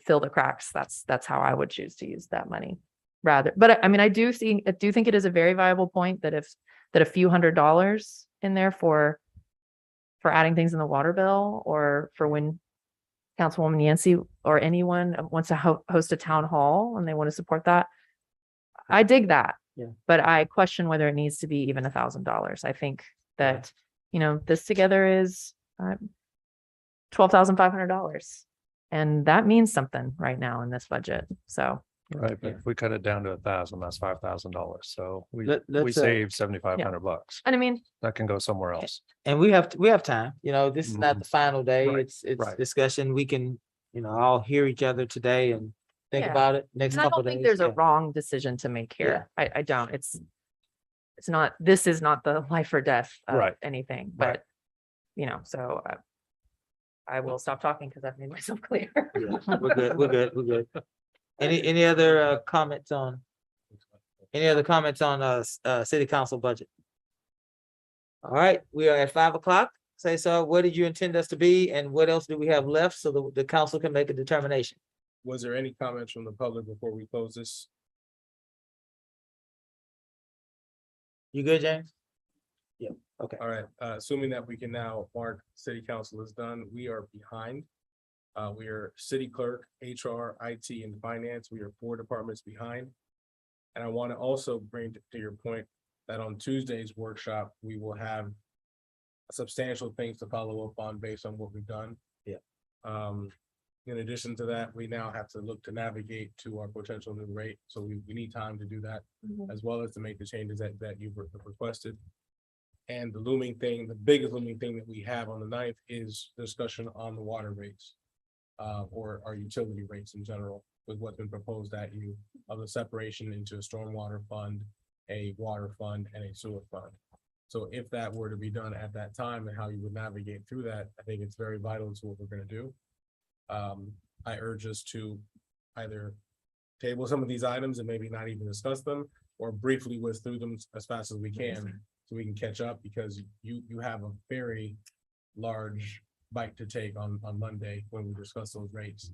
fill the cracks, that's how I would choose to use that money rather. But I mean, I do think it is a very viable point that a few $100s in there for adding things in the water bill, or for when Councilwoman Yancey or anyone wants to host a town hall and they want to support that. I dig that. Yeah. But I question whether it needs to be even $1,000. I think that, you know, this together is $12,500. And that means something right now in this budget. So. Right, but if we cut it down to 1,000, that's $5,000. So we Let's, save $7,500. And I mean, That can go somewhere else. And we have time, you know, this is not the final day. Right, It's right. discussion. We can, you know, all hear each other today and think Yeah. about it next and I couple don't of think days. there's a Yeah. wrong decision to make here. I don't. It's not, this is not the life or death of Right. anything, Right. but you know, so I will stop talking because I've made myself clear. Yeah, we're good. We're good. We're good. Any other comments on? Any other comments on city council budget? All right, we are at 5 o'clock. Say so. Where did you intend us to be, and what else do we have left so the council can make a determination? Was there any comments from the public before we close this? You good, James? Yeah. Okay. All right, assuming that we can now mark city council is done, we are behind. We are city clerk, HR, IT, and finance. We are 4 departments behind. And I want to also bring to your point that on Tuesday's workshop, we will have substantial things to follow up on based on what we've done. Yeah. In addition to that, we now have to look to navigate to our potential new rate. So we need time to do that, as well as to make the changes that you've requested. And the looming thing, the biggest looming thing that we have on the 9th is discussion on the water rates. Or our utility rates in general, with what's been proposed at you of the separation into a stormwater fund, a water fund, and a sewer fund. So if that were to be done at that time and how you would navigate through that, I think it's very vital to what we're gonna do. I urge us to either table some of these items and maybe not even discuss them, or briefly whiz through them as fast as we can, so we can catch up, because you have a very large bite to take on Monday when we discuss those rates.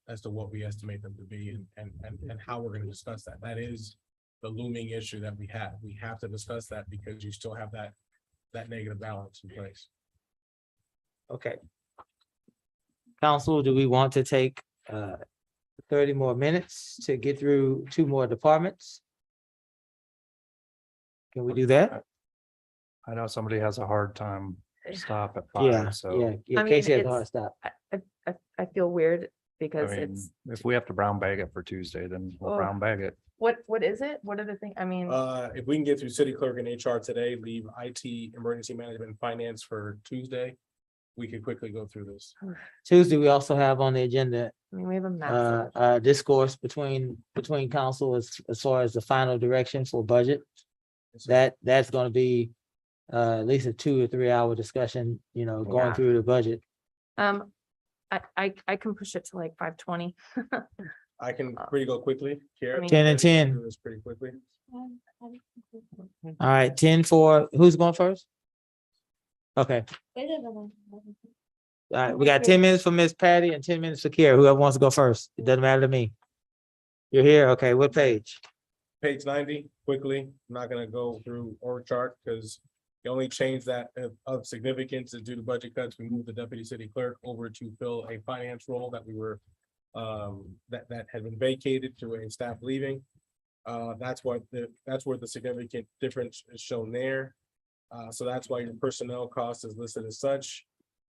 As to what we estimate them to be and how we're gonna discuss that. That is the looming issue that we have. We have to discuss that because you still have that negative balance in place. Okay. Council, do we want to take 30 more minutes to get through 2 more departments? Can we do that? I know somebody has a hard time stop at Yeah, 5, so. yeah. I mean, Casey has a hard it's- stop. I feel weird I because mean, it's, if we have to brown bag it for Tuesday, then we'll Oh. brown bag it. what is it? What are the things? I mean, If we can get through city clerk and HR today, leave IT, emergency management, and finance for Tuesday, we could quickly go through this. Tuesday, we also have on the agenda I mean, we have a massive. discourse between council as far as the final direction for budget. That's gonna be at least a 2 or 3 hour discussion, you know, going Yeah. through the budget. I can push it to like 5:20. I can pretty go quickly. Kara, I mean- 10 and 10. do this pretty quickly. All right, 10 for, who's going first? Okay, all right, we got 10 minutes for Miss Patty and 10 minutes for Kara, whoever wants to go first. It doesn't matter to me. You're here, okay, what page? Page 90, quickly. I'm not gonna go through org chart because the only change that of significance is due to budget cuts. We moved the deputy city clerk over to fill a finance role that we were that had been vacated to a staff leaving. That's where the significant difference is shown there. So that's why your personnel cost is listed as such.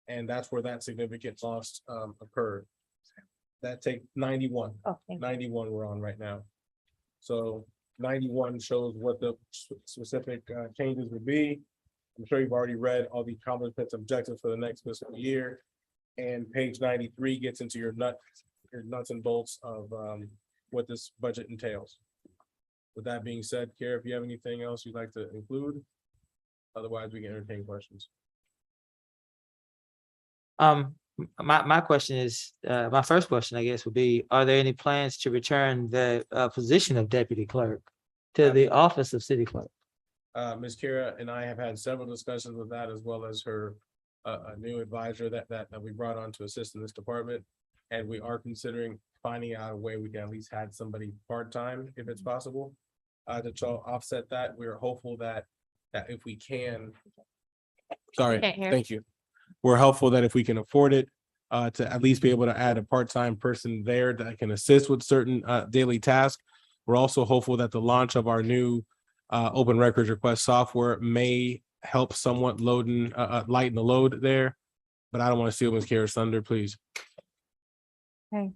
And that's where that significant loss occurred. That take 91. Oh, thank you. 91 we're on right now. So 91 shows what the specific changes would be. I'm sure you've already read all the accomplishments, objectives for the next fiscal year. And page 93 gets into your nuts and bolts of what this budget entails. With that being said, Kara, if you have anything else you'd like to include, otherwise we can entertain questions. My question is, my first question, I guess, would be, are there any plans to return the position of deputy clerk to the office of city clerk? Ms. Kara and I have had several discussions with that, as well as her a new advisor that we brought on to assist in this department. And we are considering finding out a way we can at least have somebody part-time if it's possible. To offset that, we are hopeful that if we can. Sorry, Can't hear. thank you. We're hopeful that if we can afford it, to at least be able to add a part-time person there that can assist with certain daily tasks. We're also hopeful that the launch of our new open records request software may help somewhat lighten the load there. But I don't want to steal Ms. Kara's thunder, please. Okay.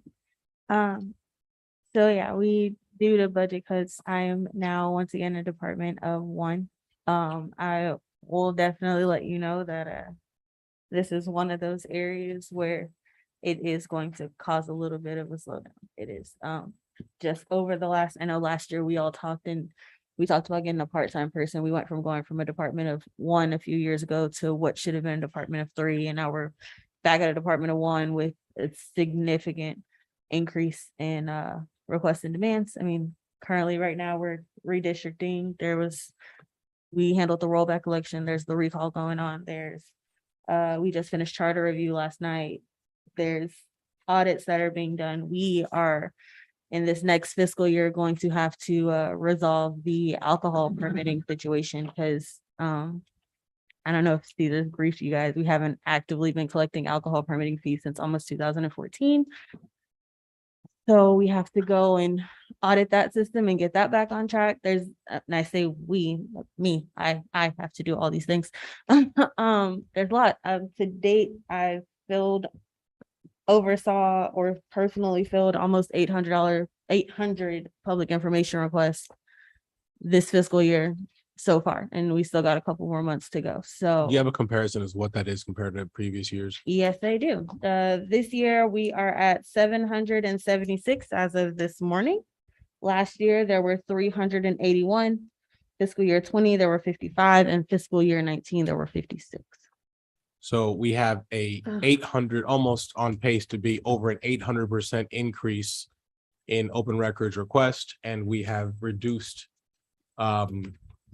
So yeah, we due to budget cuts, I am now once again a department of one. I will definitely let you know that this is one of those areas where it is going to cause a little bit of a slowdown. It is just over the last, I know last year we all talked about getting a part-time person. We went from going from a department of one a few years ago to what should have been a department of three, and now we're back at a department of one with a significant increase in requests and demands. I mean, currently right now we're redistricting. We handled the rollback election. There's the recall going on. We just finished charter review last night. There's audits that are being done. We are in this next fiscal year going to have to resolve the alcohol permitting situation because I don't know if these is brief to you guys. We haven't actively been collecting alcohol permitting fees since almost 2014. So we have to go and audit that system and get that back on track. There's, and I say I have to do all these things. There's a lot. To date, I've oversaw or personally filled almost 800 public information requests this fiscal year so far, and we still got a couple more months to go. So Do you have a comparison as what that is compared to previous years? yes, I do. This year we are at 776 as of this morning. Last year there were 381. Fiscal year 20 there were 55, and fiscal year 19 there were 56. So we have a 800, almost on pace to be over an 800% increase in open records request, and we have reduced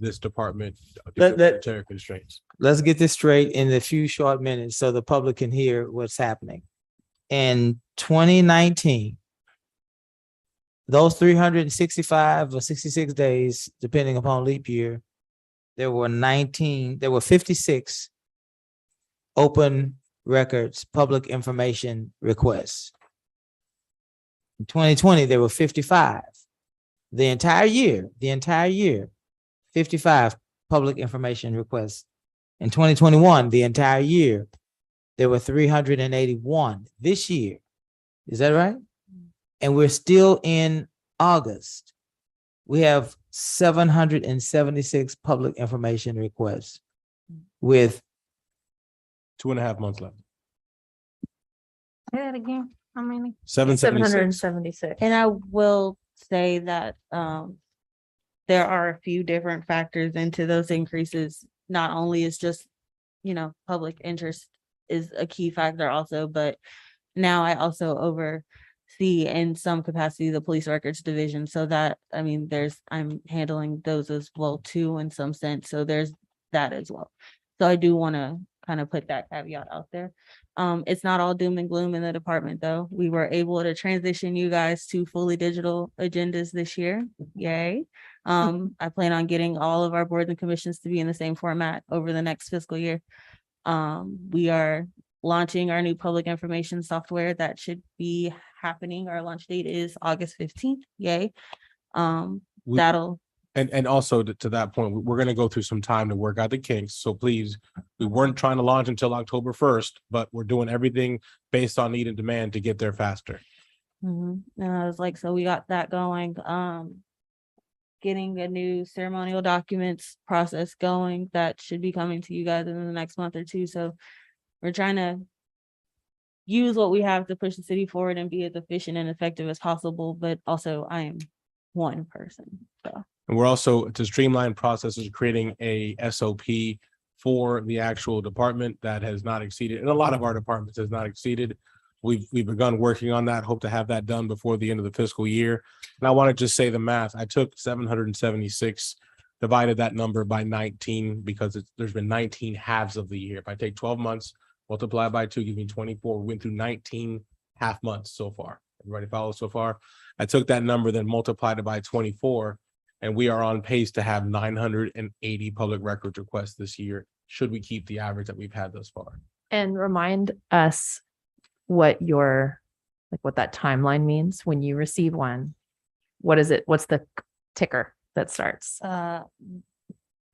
this department due to budgetary constraints. Let's get this straight in a few short minutes so the public can hear what's happening. In 2019, those 365 or 66 days, depending upon leap year, there were 56 open records, public information requests. In 2020, there were 55. The entire year, 55 public information requests. In 2021, the entire year, there were 381. This year, is that right? And we're still in August. We have 776 public information requests with 2.5 months left. Say that again. How many? 776. 776. And I will say that there are a few different factors into those increases. Not only is just, public interest is a key factor also, but now I also oversee in some capacity the police records division. So that, I'm handling those as well too in some sense. So there's that as well. So I do want to kind of put that caveat out there. It's not all doom and gloom in the department though. We were able to transition you guys to fully digital agendas this year. Yay. I plan on getting all of our boards and commissions to be in the same format over the next fiscal year. We are launching our new public information software that should be happening. Our launch date is August 15th. Yay. That'll And also to that point, we're going to go through some time to work out the kinks. So please We weren't trying to launch until October 1st, but we're doing everything based on need and demand to get there faster. And I was like, so we got that going. Getting a new ceremonial documents process going that should be coming to you guys in the next month or two. So we're trying to use what we have to push the city forward and be as efficient and effective as possible. But also, I am one person. So And we're also, to streamline processes, creating a SOP for the actual department that has not exceeded, and a lot of our departments has not exceeded. We've begun working on that, hope to have that done before the end of the fiscal year. And I want to just say the math. I took 776, divided that number by 19 because there's been 19 halves of the year. If I take 12 months, multiply by 2, give me 24. We went through 19 half months so far. Everybody follow so far? I took that number, then multiplied it by 24, and we are on pace to have 980 public records requests this year, should we keep the average that we've had thus far. And remind us what what that timeline means when you receive one. What is it? What's the ticker that starts?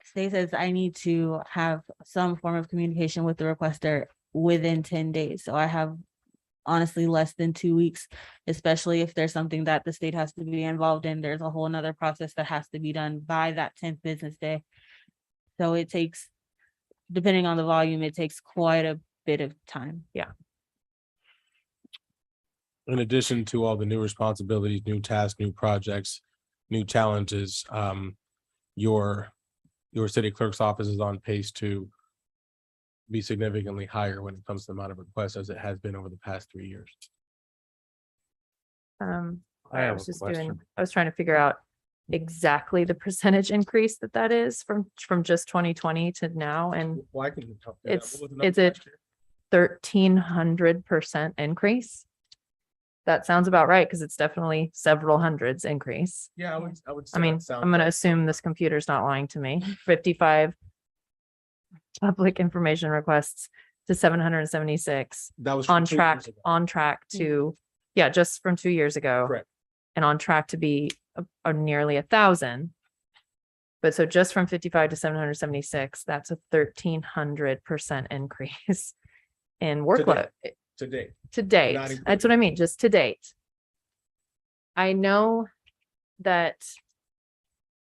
State says I need to have some form of communication with the requester within 10 days. So I have honestly less than 2 weeks, especially if there's something that the state has to be involved in. There's a whole nother process that has to be done by that 10th business day. So it takes, depending on the volume, it takes quite a bit of time. Yeah. In addition to all the new responsibilities, new tasks, new projects, new challenges, your city clerk's office is on pace to be significantly higher when it comes to the amount of requests as it has been over the past 3 years. I was trying to figure out exactly the percentage increase that is from just 2020 to now, and Well, I can help you. is it 1,300% increase? That sounds about right, because it's definitely several hundreds increase. Yeah, I would. I mean, I'm gonna assume this computer's not lying to me. 55 public information requests to 776. That was on from 2 track, years ago. on track to, yeah, just from 2 years ago. Correct. And on track to be a nearly 1,000. But so just from 55 to 776, that's a 1,300% increase in workload. To date. To date, Not including- that's what I mean, just to date. I know that,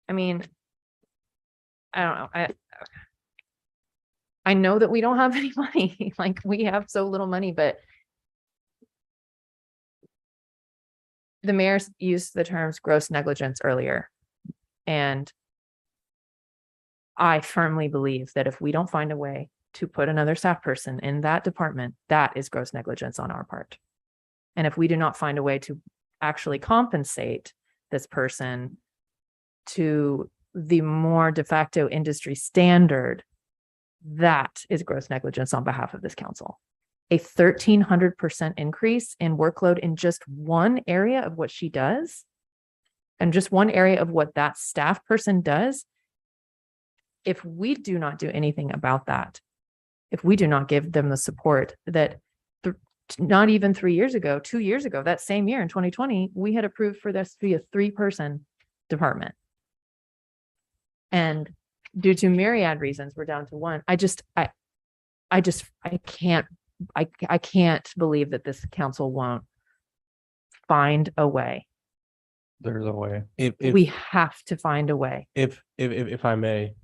I mean, I don't know, I know that we don't have any money, like we have so little money, but the mayor used the terms gross negligence earlier. And I firmly believe that if we don't find a way to put another staff person in that department, that is gross negligence on our part. And if we do not find a way to actually compensate this person to the more de facto industry standard, that is gross negligence on behalf of this council. A 1,300% increase in workload in just one area of what she does, and just one area of what that staff person does. If we do not do anything about that, if we do not give them the support that not even 3 years ago, 2 years ago, that same year in 2020, we had approved for this to be a 3-person department. And due to myriad reasons, we're down to 1. I can't believe that this council won't find a way. There's a way. We have to find a way. If I may,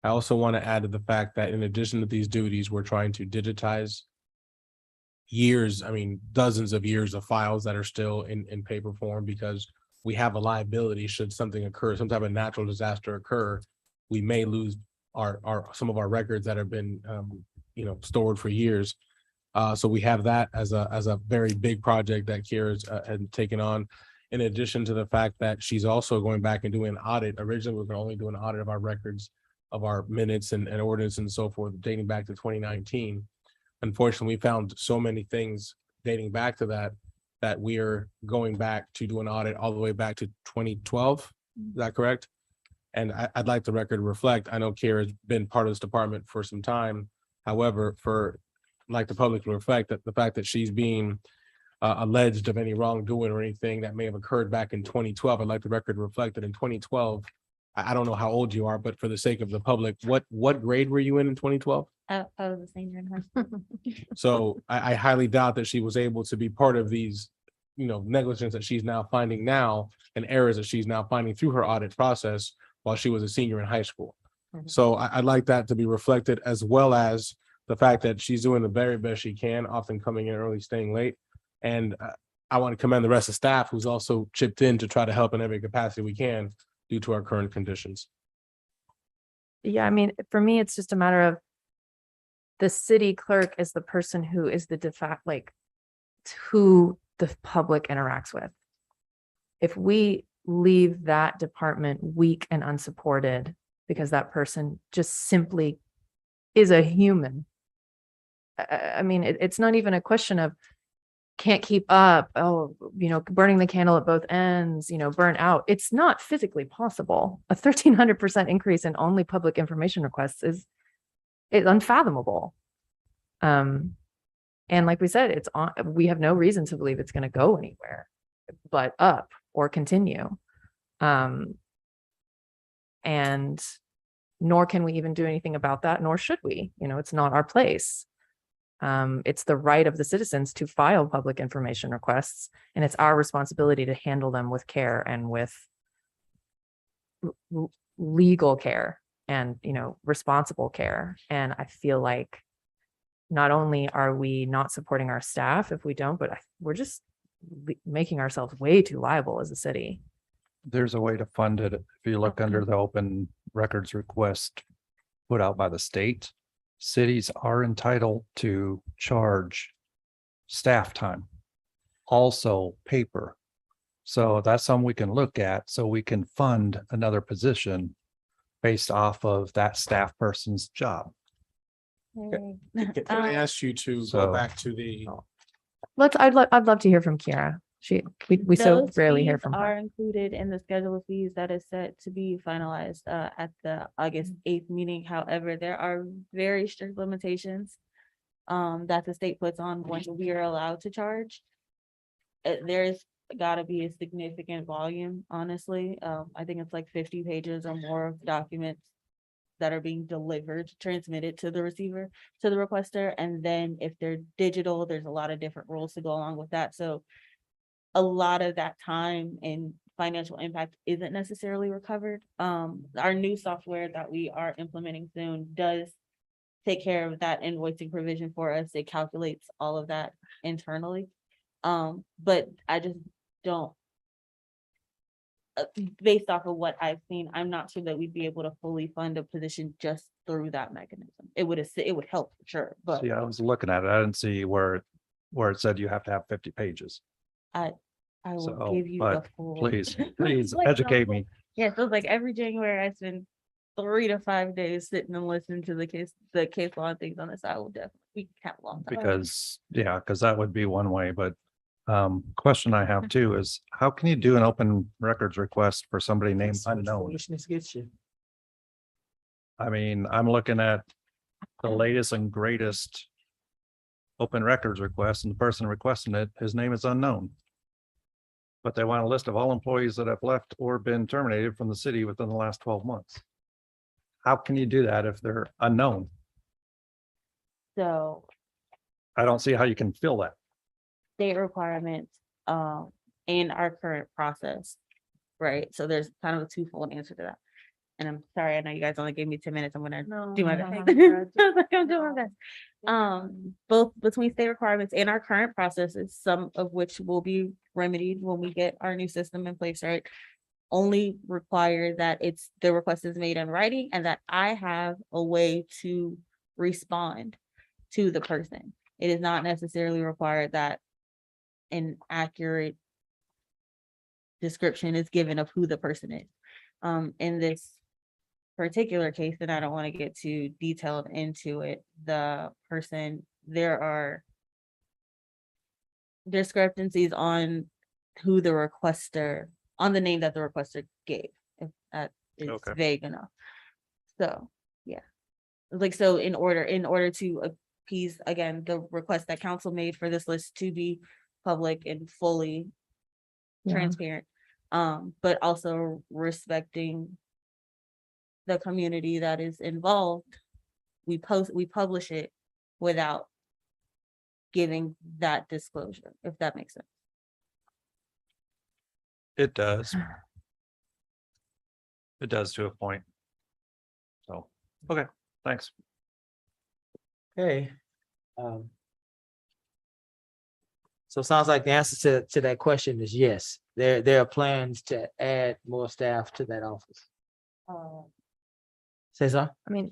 I also want to add to the fact that in addition to these duties, we're trying to digitize dozens of years of files that are still in paper form, because we have a liability should something occur, some type of natural disaster occur. We may lose some of our records that have been stored for years. So we have that as a very big project that Kira's had taken on. In addition to the fact that she's also going back and doing an audit. Originally, we were only doing an audit of our records, of our minutes and ordinance and so forth, dating back to 2019. Unfortunately, we found so many things dating back to that we are going back to do an audit all the way back to 2012. Is that correct? And I'd like the record to reflect, I know Kira's been part of this department for some time. However, like the public to reflect that the fact that she's being alleged of any wrongdoing or anything that may have occurred back in 2012, I'd like the record to reflect that in 2012, I don't know how old you are, but for the sake of the public, what grade were you in 2012? I was a senior in high school. So I highly doubt that she was able to be part of these, negligence that she's now finding now and errors that she's now finding through her audit process while she was a senior in high school. So I'd like that to be reflected, as well as the fact that she's doing the very best she can, often coming in early, staying late. And I want to commend the rest of staff who's also chipped in to try to help in every capacity we can due to our current conditions. Yeah, I mean, for me, it's just a matter of the city clerk is the person who is the de facto, like, who the public interacts with. If we leave that department weak and unsupported because that person just simply is a human, I mean, it's not even a question of can't keep up, burning the candle at both ends, burn out. It's not physically possible. A 1,300% increase in only public information requests is unfathomable. And like we said, we have no reason to believe it's going to go anywhere but up or continue. And nor can we even do anything about that, nor should we. It's not our place. It's the right of the citizens to file public information requests, and it's our responsibility to handle them with care and with legal care and, responsible care. And I feel like not only are we not supporting our staff if we don't, but we're just making ourselves way too liable as a city. There's a way to fund it. If you look under the open records request put out by the state, cities are entitled to charge staff time, also paper. So that's something we can look at, so we can fund another position based off of that staff person's job. Can I ask you to So- go back to the, I'd love to hear from Kiara. We so Those rarely hear fees from her. are included in the schedule of fees that is set to be finalized at the August 8th meeting. However, there are very strict limitations that the state puts on what we are allowed to charge. There's gotta be a significant volume, honestly. I think it's like 50 pages or more of documents that are being delivered, transmitted to the receiver, to the requester. And then if they're digital, there's a lot of different rules to go along with that. So a lot of that time and financial impact isn't necessarily recovered. Our new software that we are implementing soon does take care of that invoicing provision for us. It calculates all of that internally. But I just don't, based off of what I've seen, I'm not sure that we'd be able to fully fund a position just through that mechanism. It would help for sure, but See, I was looking at it. I didn't see where it said you have to have 50 pages. I will So, give you the but full. please Like, educate me. Yeah, so it's like every January I spend 3 to 5 days sitting and listening to the case law and things on this. I will definitely have a long time. Because that would be one way, but question I have too is how can you do an open records request for somebody named unknown? Foolishness gets you. I mean, I'm looking at the latest and greatest open records request, and the person requesting it, his name is unknown. But they want a list of all employees that have left or been terminated from the city within the last 12 months. How can you do that if they're unknown? So I don't see how you can fill that. state requirements and our current process, right? So there's kind of a twofold answer to that. And I'm sorry, I know you guys only gave me 10 minutes. I'm gonna do my best. I'm doing my best. Both between state requirements and our current processes, some of which will be remedied when we get our new system in place, right? Only require that the request is made in writing and that I have a way to respond to the person. It is not necessarily required that an accurate description is given of who the person is. In this particular case, and I don't want to get too detailed into it, there are discrepancies on who the requester, on the name that the requester gave, if that is vague enough. So, yeah. Like, so in order to appease, again, the request that council made for this list to be public and fully transparent, but also respecting the community that is involved, we publish it without giving that disclosure, if that makes sense. It does. It does to a point. So, okay, thanks. Okay. So it sounds like the answer to that question is yes. There are plans to add more staff to that office. Cesar? I mean,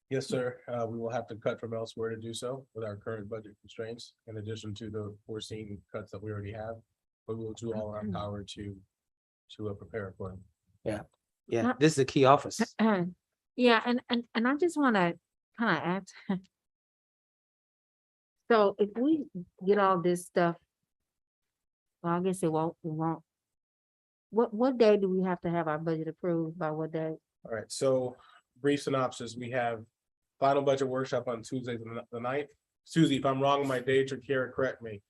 Yes, sir. We will have to cut from elsewhere to do so with our current budget constraints, in addition to the foreseen cuts that we already have. But we will do all in our power to prepare for them. Yeah, this is a key office. Yeah, and I just want to kind of add. So if we get all this stuff, well, I guess it won't. What day do we have to have our budget approved by what day? All right, so brief synopsis, we have final budget workshop on Tuesday, the 9th. Susie, if I'm wrong on my dates, or Kara, correct me.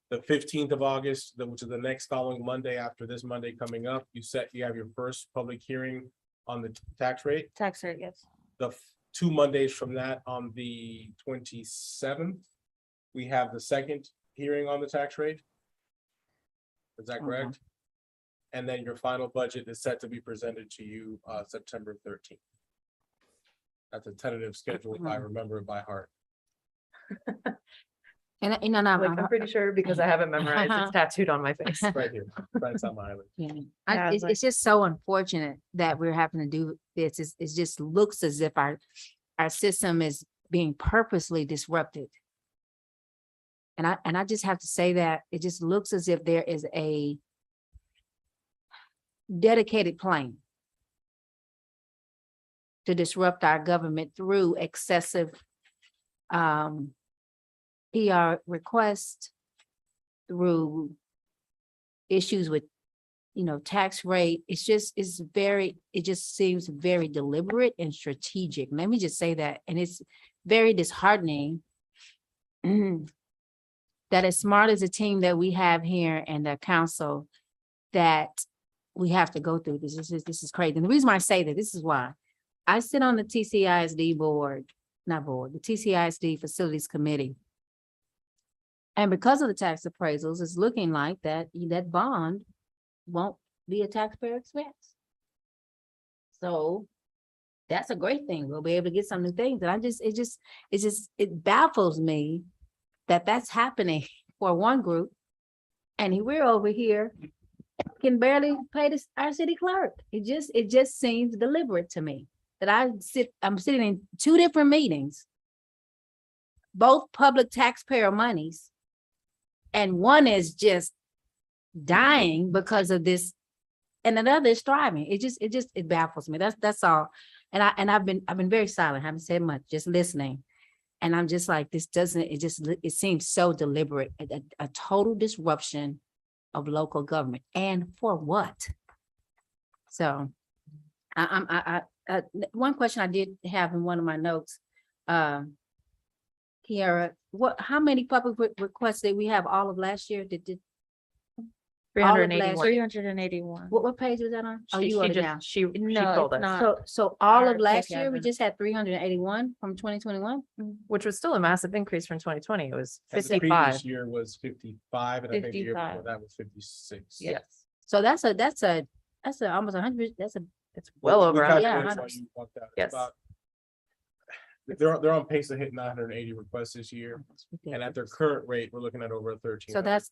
The 15th of August, which is the next following Monday after this Monday coming up, you have your first public hearing on the tax rate. Tax rate, yes. The 2 Mondays from that, on the 27th, we have the second hearing on the tax rate. Is that correct? And then your final budget is set to be presented to you September 13th. That's a tentative schedule, if I remember it by heart. And like, I'm pretty sure because I have it memorized, it's tattooed on my face. Right here, right inside my eyelid. Yeah, it's just so unfortunate that we're having to do this. It just looks as if our system is being purposely disrupted. And I just have to say that it just looks as if there is a dedicated plan to disrupt our government through excessive PR requests, through issues with, tax rate. It just seems very deliberate and strategic. Let me just say that. And it's very disheartening that as smart as a team that we have here and the council, that we have to go through this. This is crazy. And the reason why I say that, this is why I sit on the TCISD the TCISD Facilities Committee. And because of the tax appraisals, it's looking like that bond won't be a taxpayer expense. So that's a great thing. We'll be able to get some new things. And it baffles me that that's happening for one group. And we're over here can barely pay our city clerk. It just seems deliberate to me that I'm sitting in 2 different meetings, both public taxpayer monies, and one is just dying because of this, and another is thriving. It baffles me. That's all. And I've been very silent, haven't said much, just listening. And I'm just like, it seems so deliberate, a total disruption of local government. And for what? So one question I did have in one of my notes, Kiara, how many public requests did we have all of last year? Did 381. What page was that on? Oh, you wrote it down. She No, told it's us, not. So all Our of last tech year, we admin. just had 381 from 2021? which was still a massive increase from 2020. It was And the 55. previous year was 55, and I think the year before 55. that was 56. Yes, So that's almost 100, it's well over. We 100. calculated why you walked out. It's Yes. about- They're on pace to hit 980 requests this year, and at their current rate, we're looking at over 13. So that's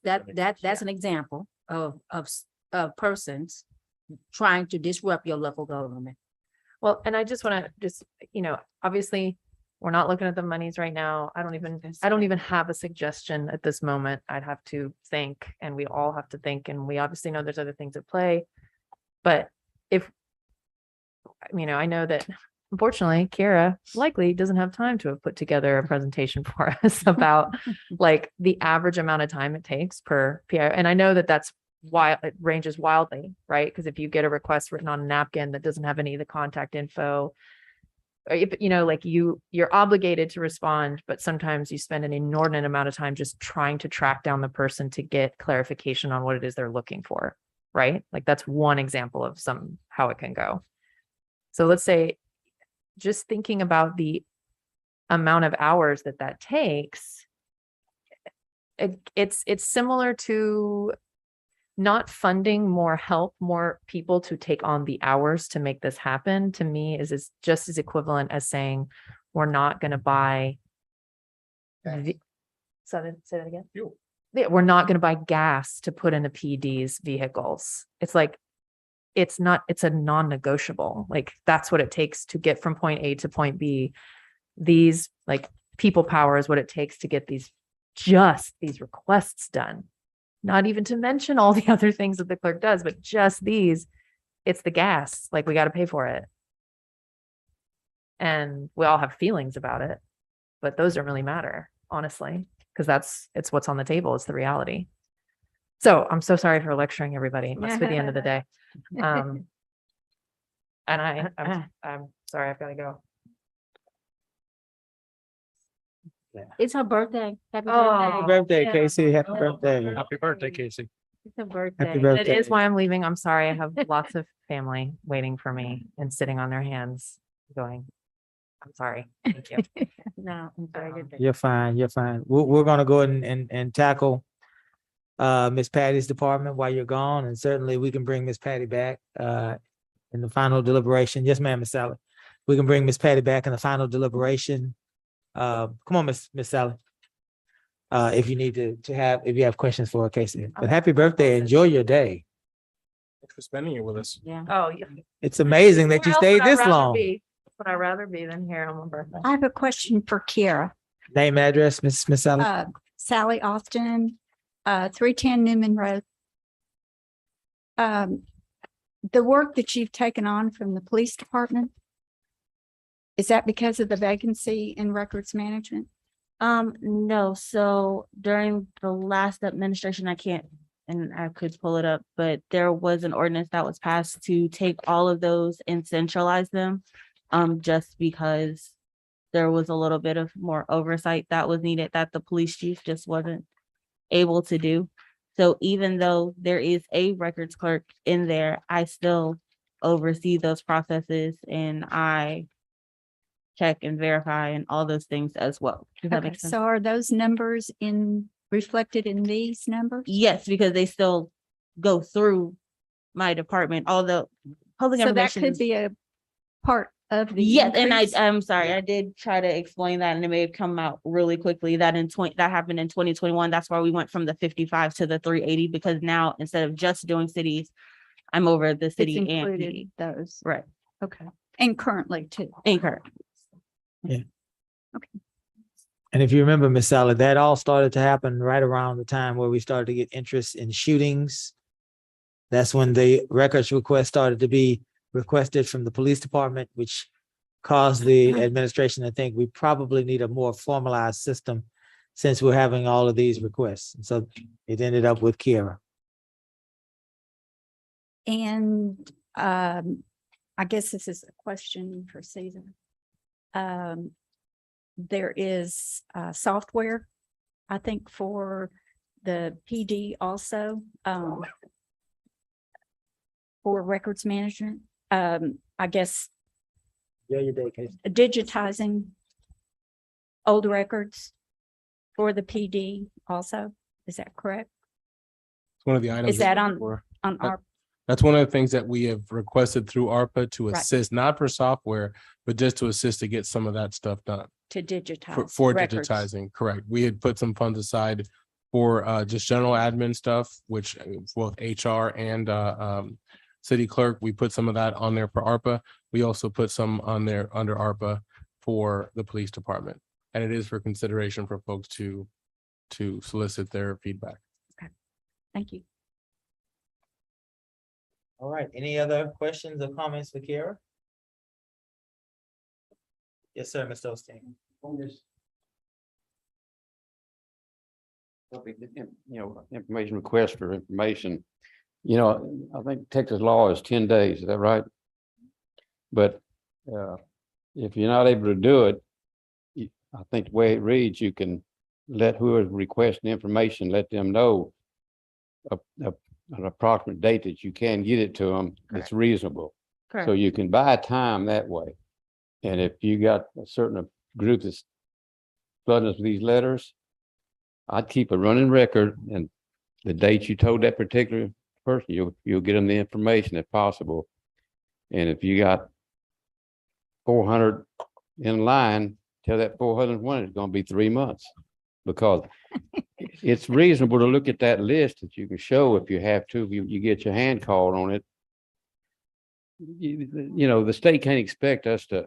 an example of persons trying to disrupt your local government. Well, and I just want to obviously, we're not looking at the monies right now. I don't even have a suggestion at this moment. I'd have to think, and we all have to think, and we obviously know there's other things at play. But I know that unfortunately, Kara likely doesn't have time to have put together a presentation for us about like the average amount of time it takes per PR. And I know that that's why it ranges wildly, right? Because if you get a request written on a napkin that doesn't have any of the contact info, or if you're obligated to respond, but sometimes you spend an inordinate amount of time just trying to track down the person to get clarification on what it is they're looking for, right? Like that's one example of how it can go. So let's say, just thinking about the amount of hours that that takes, it's similar to not funding more help, more people to take on the hours to make this happen. To me, is just as equivalent as saying, we're not going to buy. Say that again. Fuel. Yeah, we're not going to buy gas to put in the PD's vehicles. It's like, it's a non-negotiable. Like, that's what it takes to get from point A to point B. These, like, people power is what it takes to get these requests done. Not even to mention all the other things that the clerk does, but just these, it's the gas, like, we got to pay for it. And we all have feelings about it, but those don't really matter, honestly, because it's what's on the table. It's the reality. So I'm so sorry for lecturing everybody. It must be the end of the day. And I'm sorry, I've got to go. It's her birthday. Happy Happy birthday. birthday, Casey. Happy birthday. Happy birthday, Casey. It's her birthday. Happy That birthday. is why I'm leaving. I'm sorry. I have lots of family waiting for me and sitting on their hands going, I'm sorry. Thank you. No, I'm sorry. You're fine. You're fine. We're gonna go ahead and tackle Miss Patty's department while you're gone, and certainly we can bring Miss Patty back in the final deliberation. Yes, ma'am, Miss Sally. We can bring Miss Patty back in the final deliberation. Come on, Miss Sally. If you need if you have questions for her, Casey. But happy birthday. Enjoy your day. Thanks for spending it with us. Yeah. Oh, yeah. It's amazing that you Where else stayed would I this rather long. be? Would I rather be than here on my birthday? I have a question for Kira. Name, address, Miss Sally. Sally Austin, 310 Newman Road. The work that you've taken on from the police department, is that because of the vacancy in records management? No, so during the last administration, I can't, and I could pull it up, but there was an ordinance that was passed to take all of those and centralize them. Just because there was a little bit of more oversight that was needed that the police chief just wasn't able to do. So even though there is a records clerk in there, I still oversee those processes and I check and verify and all those things as well. Does that Okay, make sense? so are those numbers reflected in these numbers? Yes, because they still go through my department, although public So that information. could be a part of the. Yes, and increase? I'm sorry, I did try to explain that and it may have come out really quickly that that happened in 2021. That's why we went from the 55 to the 380, because now instead of just doing cities, I'm over the It's city and included PD. those. Right. Okay. And currently too. And current. And if you remember, Miss Sally, that all started to happen right around the time where we started to get interest in shootings. That's when the records request started to be requested from the police department, which caused the administration to think we probably need a more formalized system since we're having all of these requests. And so it ended up with Kira. And I guess this is a question for Susan. There is software, I think, for the PD also, for records management. I guess Yeah, your day, Casey. digitizing old records for the PD also. Is that correct? It's one of the items. Is that for- on our, That's one of the things that we have requested through ARPA to Right. assist, not for software, but just to assist to get some of that stuff done. to digitize? For records? digitizing, correct. We had put some funds aside for just general admin stuff, which both HR and city clerk, we put some of that on there for ARPA. We also put some on there under ARPA for the police department. And it is for consideration for folks to solicit their feedback. Thank you. All right, any other questions or comments for Kira? Yes, sir, Mr. Osteen. Information request for information. I think Texas law is 10 days. Is that right? But if you're not able to do it, I think the way it reads, you can let whoever's requesting information, let them know an approximate date that you can get it to them. It's reasonable. So you can buy time that way. And if you got a certain group that's flooding us with these letters, I'd keep a running record, and the date you told that particular person, you'll get them the information if possible. And if you got 400 in line, tell that 401 it's going to be 3 months, because it's reasonable to look at that list that you can show if you have to, if you get your hand called on it. You know, the state can't expect us to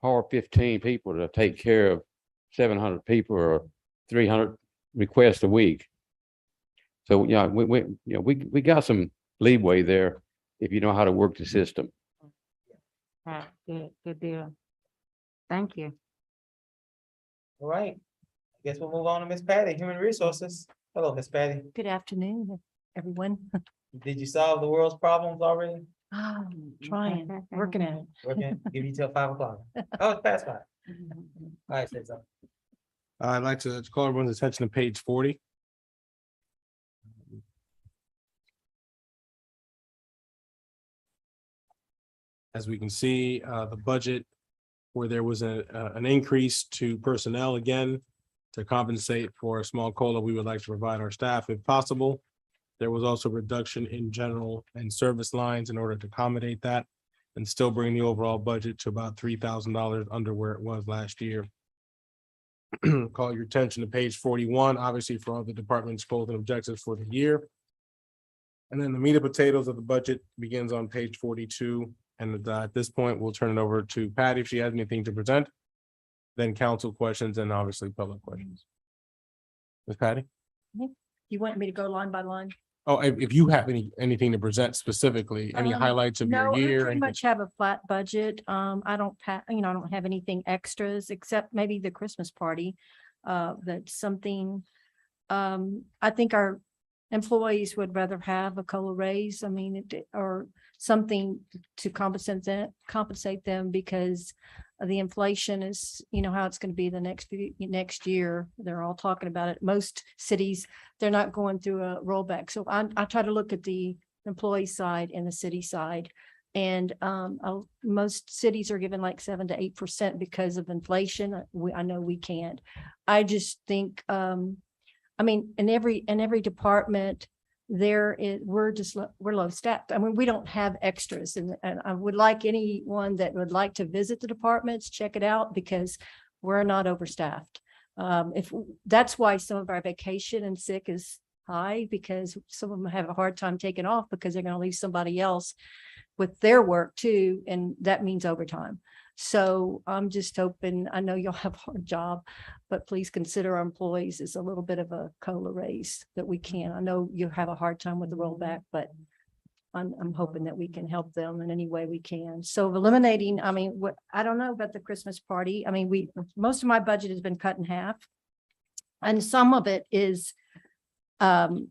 hire 15 people to take care of 700 people or 300 requests a week. So, yeah, we got some leeway there if you know how to work the system. Ah, good deal. Thank you. All right. I guess we'll move on to Miss Patty, Human Resources. Hello, Miss Patty. Good afternoon, everyone. Did you solve the world's problems already? Trying, working at it. Working, give you till 5 o'clock. Oh, it's past 5. All right, say something. I'd like to call everyone's attention to page 40. As we can see, the budget where there was an increase to personnel again to compensate for a small COLA we would like to provide our staff if possible. There was also a reduction in general and service lines in order to accommodate that and still bring the overall budget to about $3,000 under where it was last year. Call your attention to page 41, obviously for all the department's goals and objectives for the year. And then the meat and potatoes of the budget begins on page 42. And at this point, we'll turn it over to Patty if she has anything to present. Then council questions and obviously public questions. Ms. Patty? You want me to go line by line? Oh, if you have anything to present specifically, any highlights of No, your I year? pretty much have a flat budget. I don't I don't have anything extras except maybe the Christmas party. That's something, I think our employees would rather have a COLA raise. I mean, or something to compensate them because of the inflation is, how it's going to be the next year. They're all talking about it. Most cities, they're not going through a rollback. So I try to look at the employee side and the city side. And most cities are giving like 7 to 8% because of inflation. I know we can't. I just think, in every department, we're low staffed. I mean, we don't have extras, and I would like anyone that would like to visit the departments, check it out, because we're not overstaffed. That's why some of our vacation and sick is high, because some of them have a hard time taking off because they're going to leave somebody else with their work too, and that means overtime. So I'm just hoping, I know you'll have a hard job, but please consider our employees as a little bit of a COLA raise that we can. I know you have a hard time with the rollback, but I'm hoping that we can help them in any way we can. So eliminating, I don't know about the Christmas party. Most of my budget has been cut in half. And some of it is when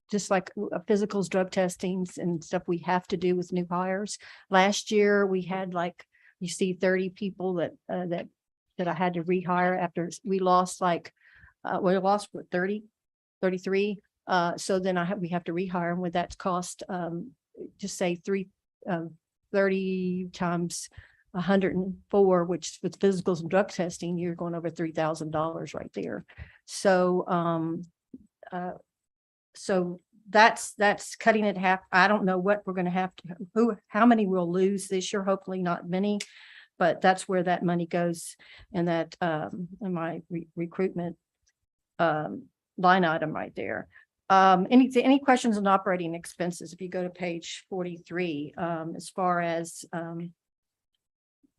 just like physicals, drug testings and stuff we have to do with new hires. Last year, we had 30 people that I had to rehire after we lost 33. So then we have to rehire them with that cost, just say 30 times 104, which with physicals and drug testing, you're going over $3,000 right there. So that's cutting it half. I don't know what we're going to have to, how many we'll lose this year. Hopefully not many, but that's where that money goes. And that in my recruitment line item right there. Any questions on operating expenses? If you go to page 43, as far as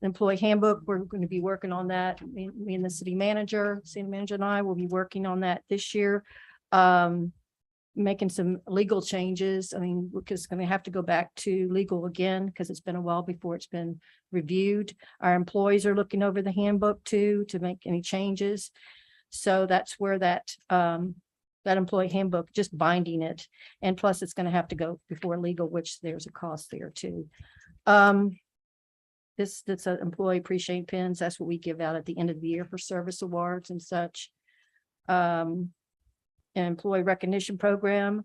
employee handbook, we're going to be working on that. Me and the city manager and I will be working on that this year. Making some legal changes. Because it's going to have to go back to legal again, because it's been a while before it's been reviewed. Our employees are looking over the handbook too, to make any changes. So that's where that employee handbook, just binding it. And plus it's going to have to go before legal, which there's a cost there too. That's an employee appreciation pins. That's what we give out at the end of the year for service awards and such. An employee recognition program.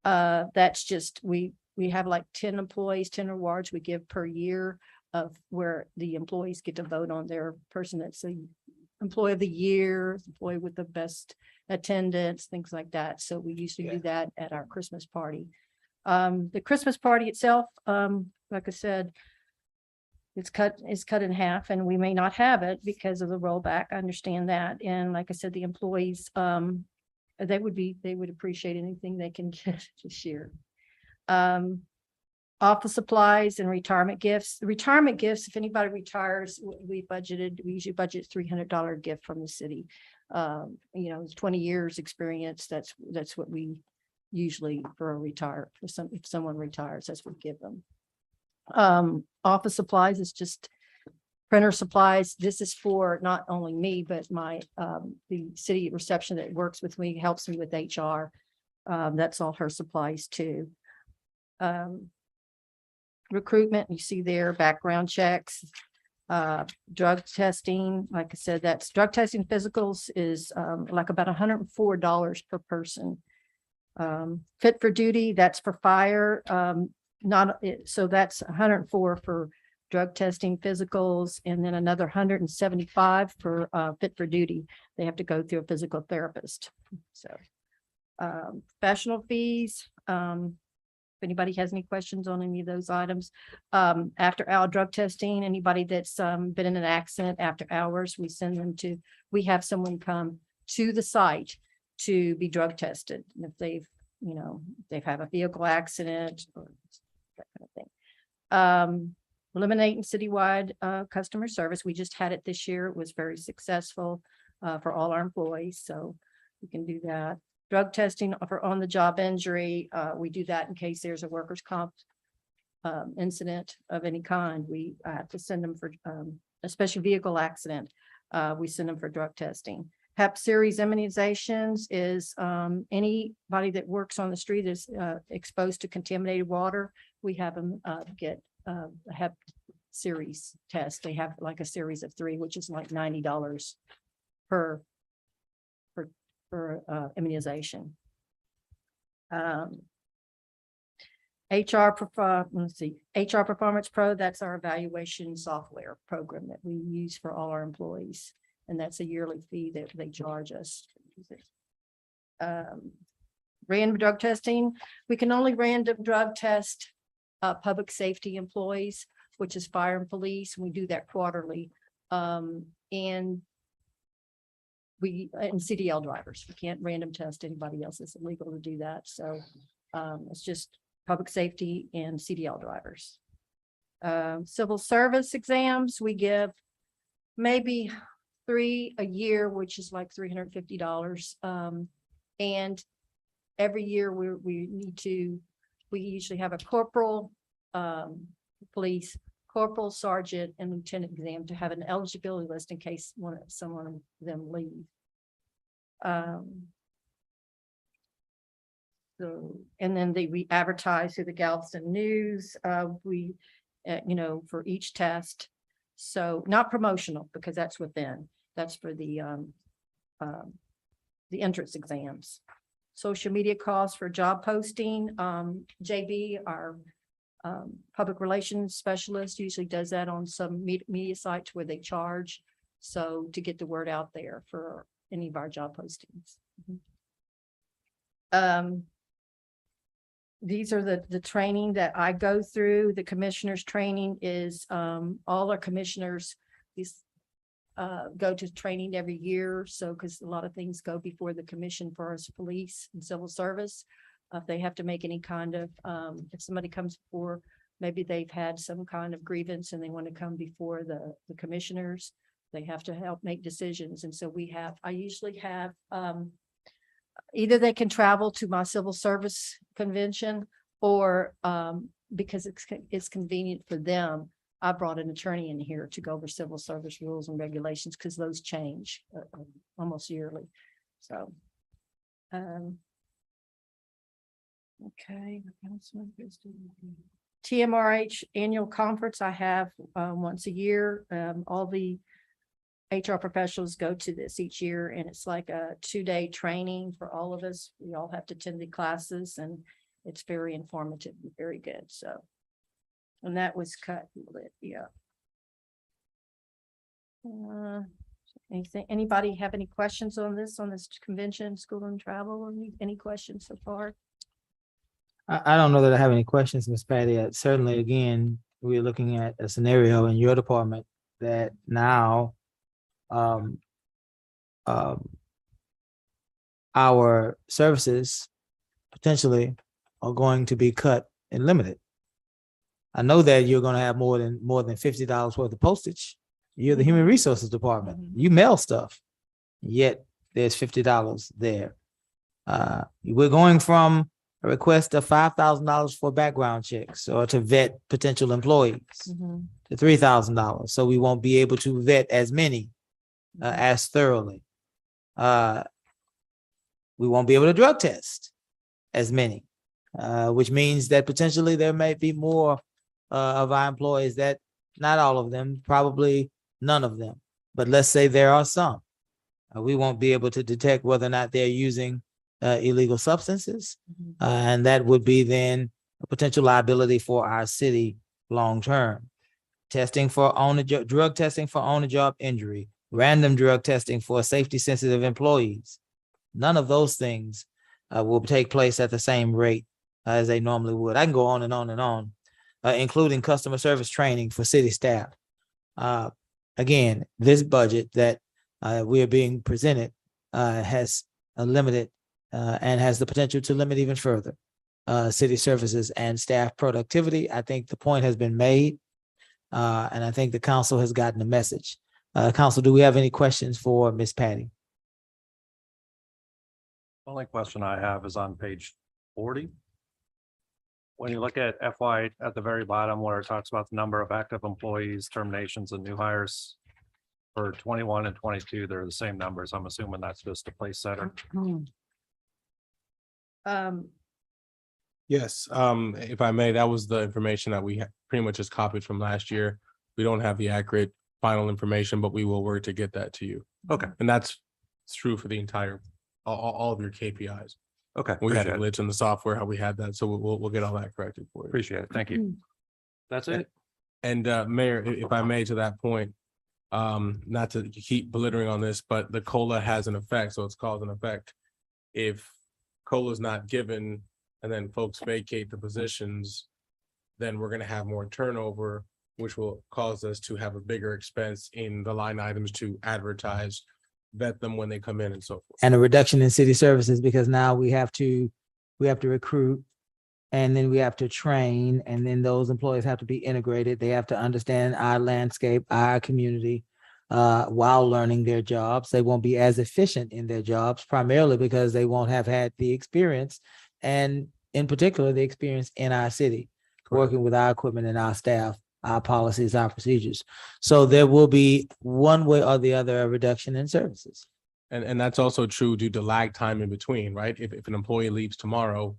That's just, we have like 10 employees, 10 awards we give per year of where the employees get to vote on their person that's the employee of the year, employee with the best attendance, things like that. So we usually do that at our Christmas party. The Christmas party itself, like I said, it's cut in half, and we may not have it because of the rollback. I understand that. And like I said, the employees, they would appreciate anything they can get this year. Office supplies and retirement gifts. The retirement gifts, if anybody retires, we usually budget $300 gift from the city. 20 years experience. That's what we usually if someone retires, that's what we give them. Office supplies is just printer supplies. This is for not only me, but my the city reception that works with me, helps me with HR. That's all her supplies too. Recruitment, you see there, background checks, drug testing. Like I said, that's drug testing. Physicals is like about $104 per person. Fit for duty, that's for fire. So that's 104 for drug testing, physicals, and then another 175 for fit for duty. They have to go through a physical therapist. So professional fees. If anybody has any questions on any of those items, after our drug testing, anybody that's been in an accident after hours, we have someone come to the site to be drug tested. And if they've had a vehicle accident or that kind of thing. Eliminating citywide customer service. We just had it this year. It was very successful for all our employees. So we can do that. Drug testing for on-the-job injury. We do that in case there's a workers' comp incident of any kind. We have to send them for, especially vehicle accident. We send them for drug testing. Hep series immunizations is anybody that works on the street is exposed to contaminated water. We have them get a Hep series test. They have like a series of 3, which is like $90 per immunization. HR Performance Pro, that's our evaluation software program that we use for all our employees. And that's a yearly fee that they charge us. Random drug testing. We can only random drug test public safety employees, which is fire and police. We do that quarterly. And CDL drivers. We can't random test anybody else. It's illegal to do that. So it's just public safety and CDL drivers. Civil service exams, we give maybe 3 a year, which is like $350. And every year we usually have a corporal, police, corporal, sergeant, and lieutenant exam to have an eligibility list in case someone of them leave. And then we advertise through the Galveston News. For each test. So not promotional because that's within. That's for the entrance exams. Social media costs for job posting. JB, our public relations specialist, usually does that on some media sites where they charge. So to get the word out there for any of our job postings. These are the training that I go through. The commissioners training is all our commissioners go to training every year. So because a lot of things go before the commission for us police and civil service. If they have to make any kind of, if somebody comes before, maybe they've had some kind of grievance and they want to come before the commissioners, they have to help make decisions. And so I usually have, either they can travel to my civil service convention or because it's convenient for them, I brought an attorney in here to go over civil service rules and regulations because those change almost yearly. So, okay. TMRH annual conference I have once a year. All the HR professionals go to this each year, and it's like a 2-day training for all of us. We all have to attend the classes, and It's very informative and very good, so. And that was cut, yeah. Anybody have any questions on this convention, school and travel, or any questions so far? I don't know that I have any questions, Ms. Patty. Certainly, again, we're looking at a scenario in your department that now our services potentially are going to be cut and limited. I know that you're going to have more than $50 worth of postage. You're the human resources department. You mail stuff, yet there's $50 there. We're going from a request of $5,000 for background checks or to vet potential employees to $3,000. So we won't be able to vet as many as thoroughly. We won't be able to drug test as many, which means that potentially there may be more of our employees that, not all of them, probably none of them, but let's say there are some. We won't be able to detect whether or not they're using illegal substances. And that would be then a potential liability for our city long-term. Drug testing for on-the-job injury, random drug testing for safety-sensitive employees. None of those things will take place at the same rate as they normally would. I can go on and on and on, including customer service training for city staff. Again, this budget that we are being presented has a limited and has the potential to limit even further city services and staff productivity. I think the point has been made, and I think the council has gotten the message. Council, do we have any questions for Ms. Patty? Only question I have is on page 40. When you look at FY at the very bottom where it talks about the number of active employees, terminations and new hires for 21 and 22, they're the same numbers. I'm assuming that's just a place setter. Yes, if I may, that was the information that we pretty much just copied from last year. We don't have the accurate final information, but we will work to get that to you. Okay. And that's true for the entire, all of your KPIs. Okay. We had a appreciate it. glitch in the software, how we had that, so we'll get all that corrected for you. Appreciate it. Thank you. That's it. And Mayor, if I may, to that point, not to keep belittling on this, but the COLA has an effect, so it's called an effect. If COLA is not given and then folks vacate the positions, then we're gonna have more turnover, which will cause us to have a bigger expense in the line items to advertise, vet them when they come in and so forth. And a reduction in city services because now we have to recruit, and then we have to train, and then those employees have to be integrated. They have to understand our landscape, our community, while learning their jobs. They won't be as efficient in their jobs, primarily because they won't have had the experience, and in particular, the experience in our city, working with our equipment and our staff, our policies, our procedures. So there will be one way or the other a reduction in services. And that's also true due to lag time in between, right? If an employee leaves tomorrow,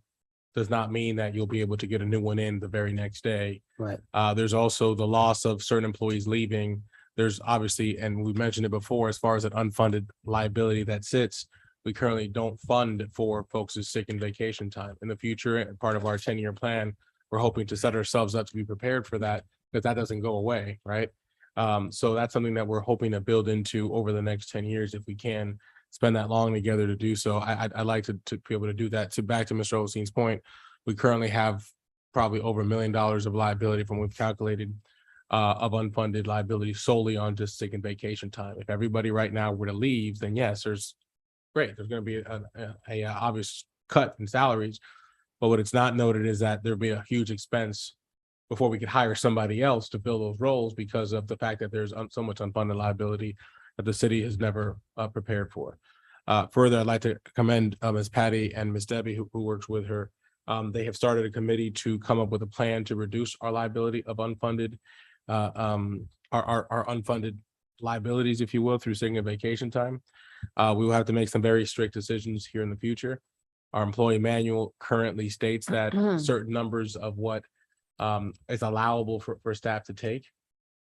does not mean that you'll be able to get a new one in the very next day. Right. There's also the loss of certain employees leaving. There's obviously, and we mentioned it before, as far as an unfunded liability that sits, we currently don't fund for folks who's sick and vacation time. In the future, part of our 10-year plan, we're hoping to set ourselves up to be prepared for that, because that doesn't go away, right? So that's something that we're hoping to build into over the next 10 years if we can spend that long together to do so. I'd like to be able to do that. So back to Mr. Osteen's point, we currently have probably over $1 million of liability from what we've calculated of unfunded liability solely on just sick and vacation time. If everybody right now were to leave, then yes, there's going to be a obvious cut in salaries. But what it's not noted is that there'd be a huge expense before we could hire somebody else to fill those roles because of the fact that there's so much unfunded liability that the city has never prepared for. Further, I'd like to commend Ms. Patty and Ms. Debbie, who works with her. They have started a committee to come up with a plan to reduce our liability of unfunded, our unfunded liabilities, if you will, through sick and vacation time. We will have to make some very strict decisions here in the future. Our employee manual currently states that certain numbers of what is allowable for staff to take.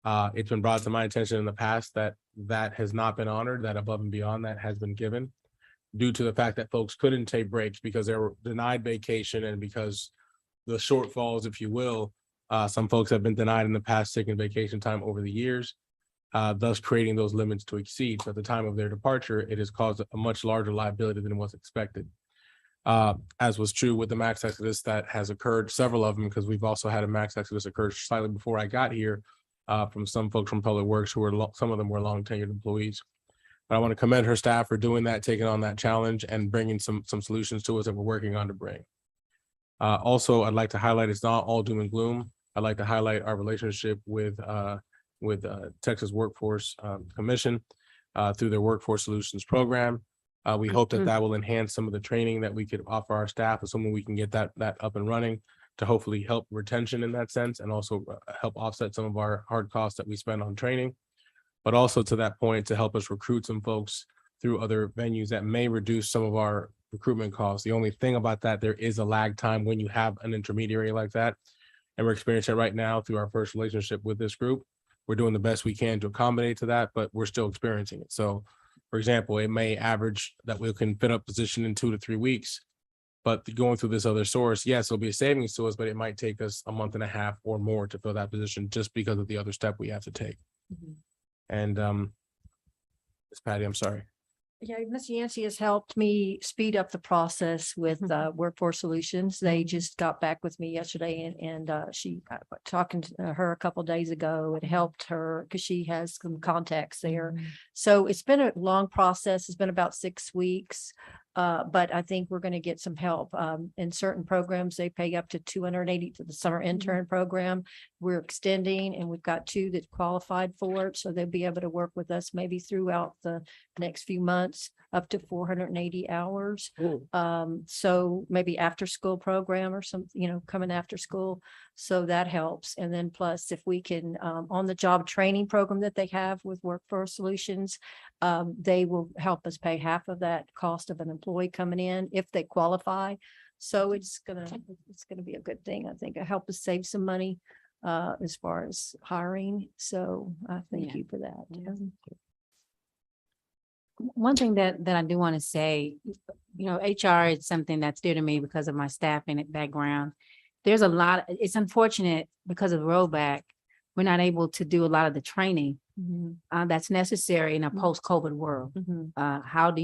It's been brought to my attention in the past that that has not been honored, that above and beyond that has been given. due to the fact that folks couldn't take breaks because they were denied vacation and because the shortfalls, if you will, some folks have been denied in the past sick and vacation time over the years, thus creating those limits to exceed. So at the time of their departure, it has caused a much larger liability than was expected. As was true with the max exodus that has occurred, several of them, because we've also had a max exodus occur slightly before I got here, from some folks from Public Works who were, some of them were long tenured employees. But I want to commend her staff for doing that, taking on that challenge and bringing some solutions to us that we're working on to bring. Also, I'd like to highlight, it's not all doom and gloom. I'd like to highlight our relationship with Texas Workforce Commission through their Workforce Solutions Program. We hope that that will enhance some of the training that we could offer our staff, assuming we can get that up and running to hopefully help retention in that sense and also help offset some of our hard costs that we spend on training. But also to that point, to help us recruit some folks through other venues that may reduce some of our recruitment costs. The only thing about that, there is a lag time when you have an intermediary like that. And we're experiencing it right now through our first relationship with this group. We're doing the best we can to accommodate to that, but we're still experiencing it. So for example, it may average that we can fit up position in 2 to 3 weeks, but going through this other source, yes, it'll be a savings to us, but it might take us a month and a half or more to fill that position just because of the other step we have to take. And Ms. Patty, I'm sorry. Yeah, Ms. Yancey has helped me speed up the process with Workforce Solutions. They just got back with me yesterday and she talking to her a couple days ago. It helped her because she has some contacts there. So it's been a long process. It's been about 6 weeks. But I think we're going to get some help. In certain programs, they pay up to $280 to the summer intern program. We're extending and we've got 2 that qualified for it. So they'll be able to work with us maybe throughout the next few months, up to 480 hours. So maybe after school program or some, coming after school. So that helps. And then plus if we can, on the job training program that they have with Workforce Solutions, they will help us pay half of that cost of an employee coming in if they qualify. So it's gonna be a good thing. I think it'll help us save some money as far as hiring. So I thank you for that. One thing that I do want to say, HR is something that's dear to me because of my staffing background. There's a lot, it's unfortunate because of rollback, we're not able to do a lot of the training that's necessary in a post-COVID world. How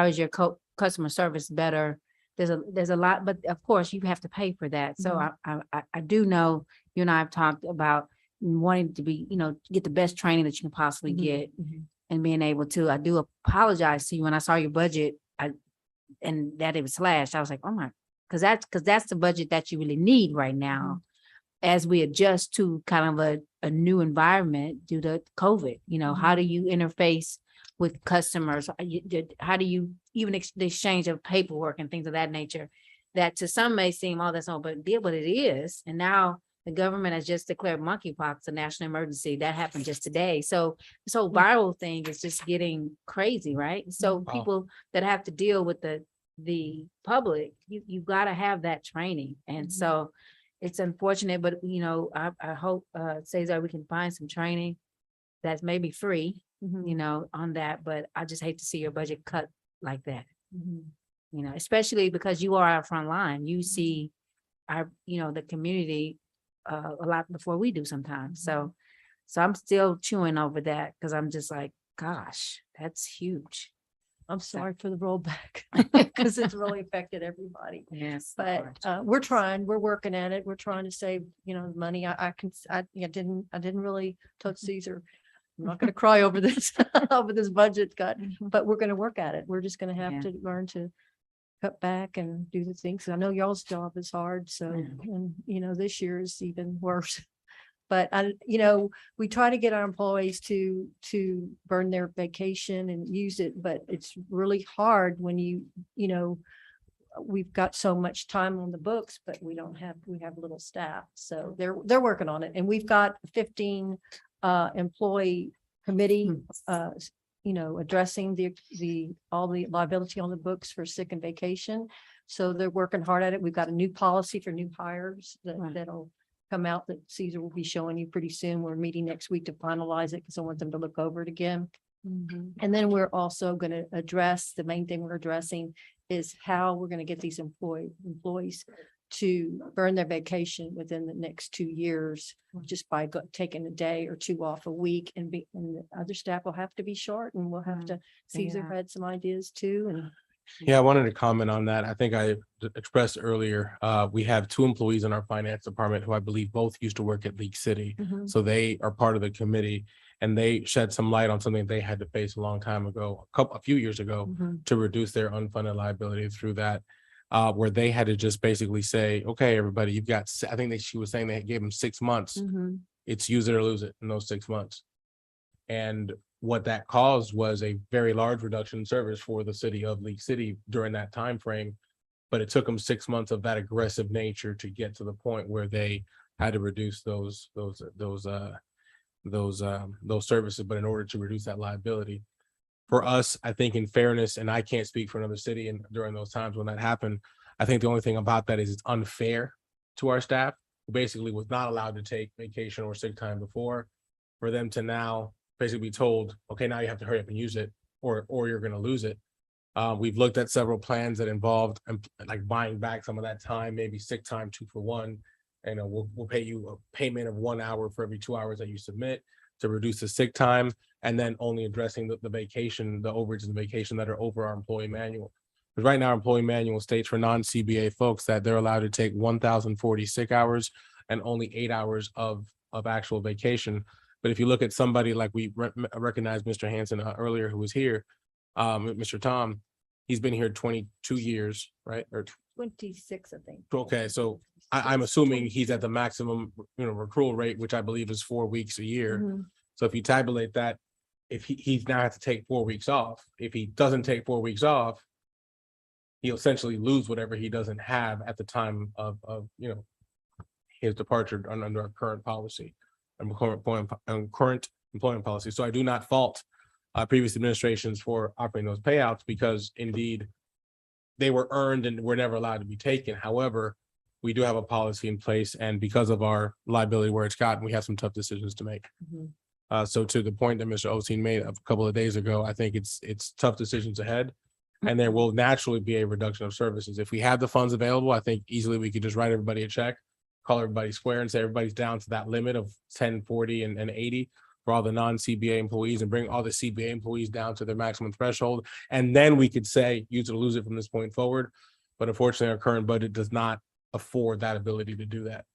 is your customer service better? There's a lot, but of course you have to pay for that. So I do know you and I have talked about wanting to be, get the best training that you can possibly get and being able to. I do apologize to you when I saw your budget and that it was slashed. I was like, oh my, because that's the budget that you really need right now as we adjust to kind of a new environment due to COVID. How do you interface with customers? How do you even the exchange of paperwork and things of that nature that to some may seem, oh, that's no big deal, but it is. And now the government has just declared monkeypox a national emergency. That happened just today. So this whole viral thing is just getting crazy, right? So people that have to deal with the public, you got to have that training. And so it's unfortunate, but I hope Cesar, we can find some training that's maybe free, on that, but I just hate to see your budget cut like that. Especially because you are our front line. You see our, the community a lot before we do sometimes. So I'm still chewing over that because I'm just like, gosh, that's huge. I'm sorry for the rollback because it's really affected everybody. Yes. But we're working at it. We're trying to save, money. I didn't really touch Caesar. I'm not going to cry over this, over this budget cut, but we're going to work at it. We're just going to have to learn to cut back and do the things. I know y'all's job is hard. So, and this year is even worse. But we try to get our employees to burn their vacation and use it, but it's really hard when we've got so much time on the books, but we have little staff. So they're working on it. And we've got 15 employee committee, addressing all the liability on the books for sick and vacation. So they're working hard at it. We've got a new policy for new hires that'll come out that Caesar will be showing you pretty soon. We're meeting next week to finalize it because I want them to look over it again. And then we're also going to address, the main thing we're addressing is how we're going to get these employees to burn their vacation within the next 2 years, just by taking a day or two off a week, and the other staff will have to be short, and we'll have to, Caesar had some ideas too, and Yeah, I wanted to comment on that. I think I expressed earlier, we have 2 employees in our finance department who I believe both used to work at League City. So they are part of the committee, and they shed some light on something they had to face a long time ago, a few years ago, to reduce their unfunded liability through that, where they had to just basically say, okay, everybody, you've got, I think she was saying they gave them 6 months. It's use it or lose it in those 6 months. And what that caused was a very large reduction in service for the city of League City during that time frame. But it took them 6 months of that aggressive nature to get to the point where they had to reduce those services, but in order to reduce that liability. For us, I think in fairness, and I can't speak for another city, and during those times when that happened, I think the only thing about that is it's unfair to our staff, who basically was not allowed to take vacation or sick time before, for them to now basically be told, okay, now you have to hurry up and use it, or you're going to lose it. We've looked at several plans that involved like buying back some of that time, maybe sick time 2 for 1. And we'll pay you a payment of 1 hour for every 2 hours that you submit to reduce the sick time, and then only addressing the vacation, the overages and vacation that are over our employee manual. Because right now, our employee manual states for non-CBA folks that they're allowed to take 1,040 sick hours and only 8 hours of actual vacation. But if you look at somebody like we recognized Mr. Hansen earlier, who was here, Mr. Tom, he's been here 22 years, right? Or 26, I think. okay, so I'm assuming he's at the maximum, accrual rate, which I believe is 4 weeks a year. So if you tabulate that, if he's now has to take 4 weeks off, if he doesn't take 4 weeks off, he'll essentially lose whatever he doesn't have at the time of his departure under our current policy and current employment policy. So I do not fault previous administrations for operating those payouts, because indeed they were earned and were never allowed to be taken. However, we do have a policy in place, and because of our liability where it's gotten, we have some tough decisions to make. So to the point that Mr. Osteen made a couple of days ago, I think it's tough decisions ahead, and there will naturally be a reduction of services. If we had the funds available, I think easily we could just write everybody a check, call everybody square, and say everybody's down to that limit of 10, 40, and 80 for all the non-CBA employees, and bring all the CBA employees down to their maximum threshold. And then we could say, use it or lose it from this point forward. But unfortunately, our current budget does not afford that ability to do that.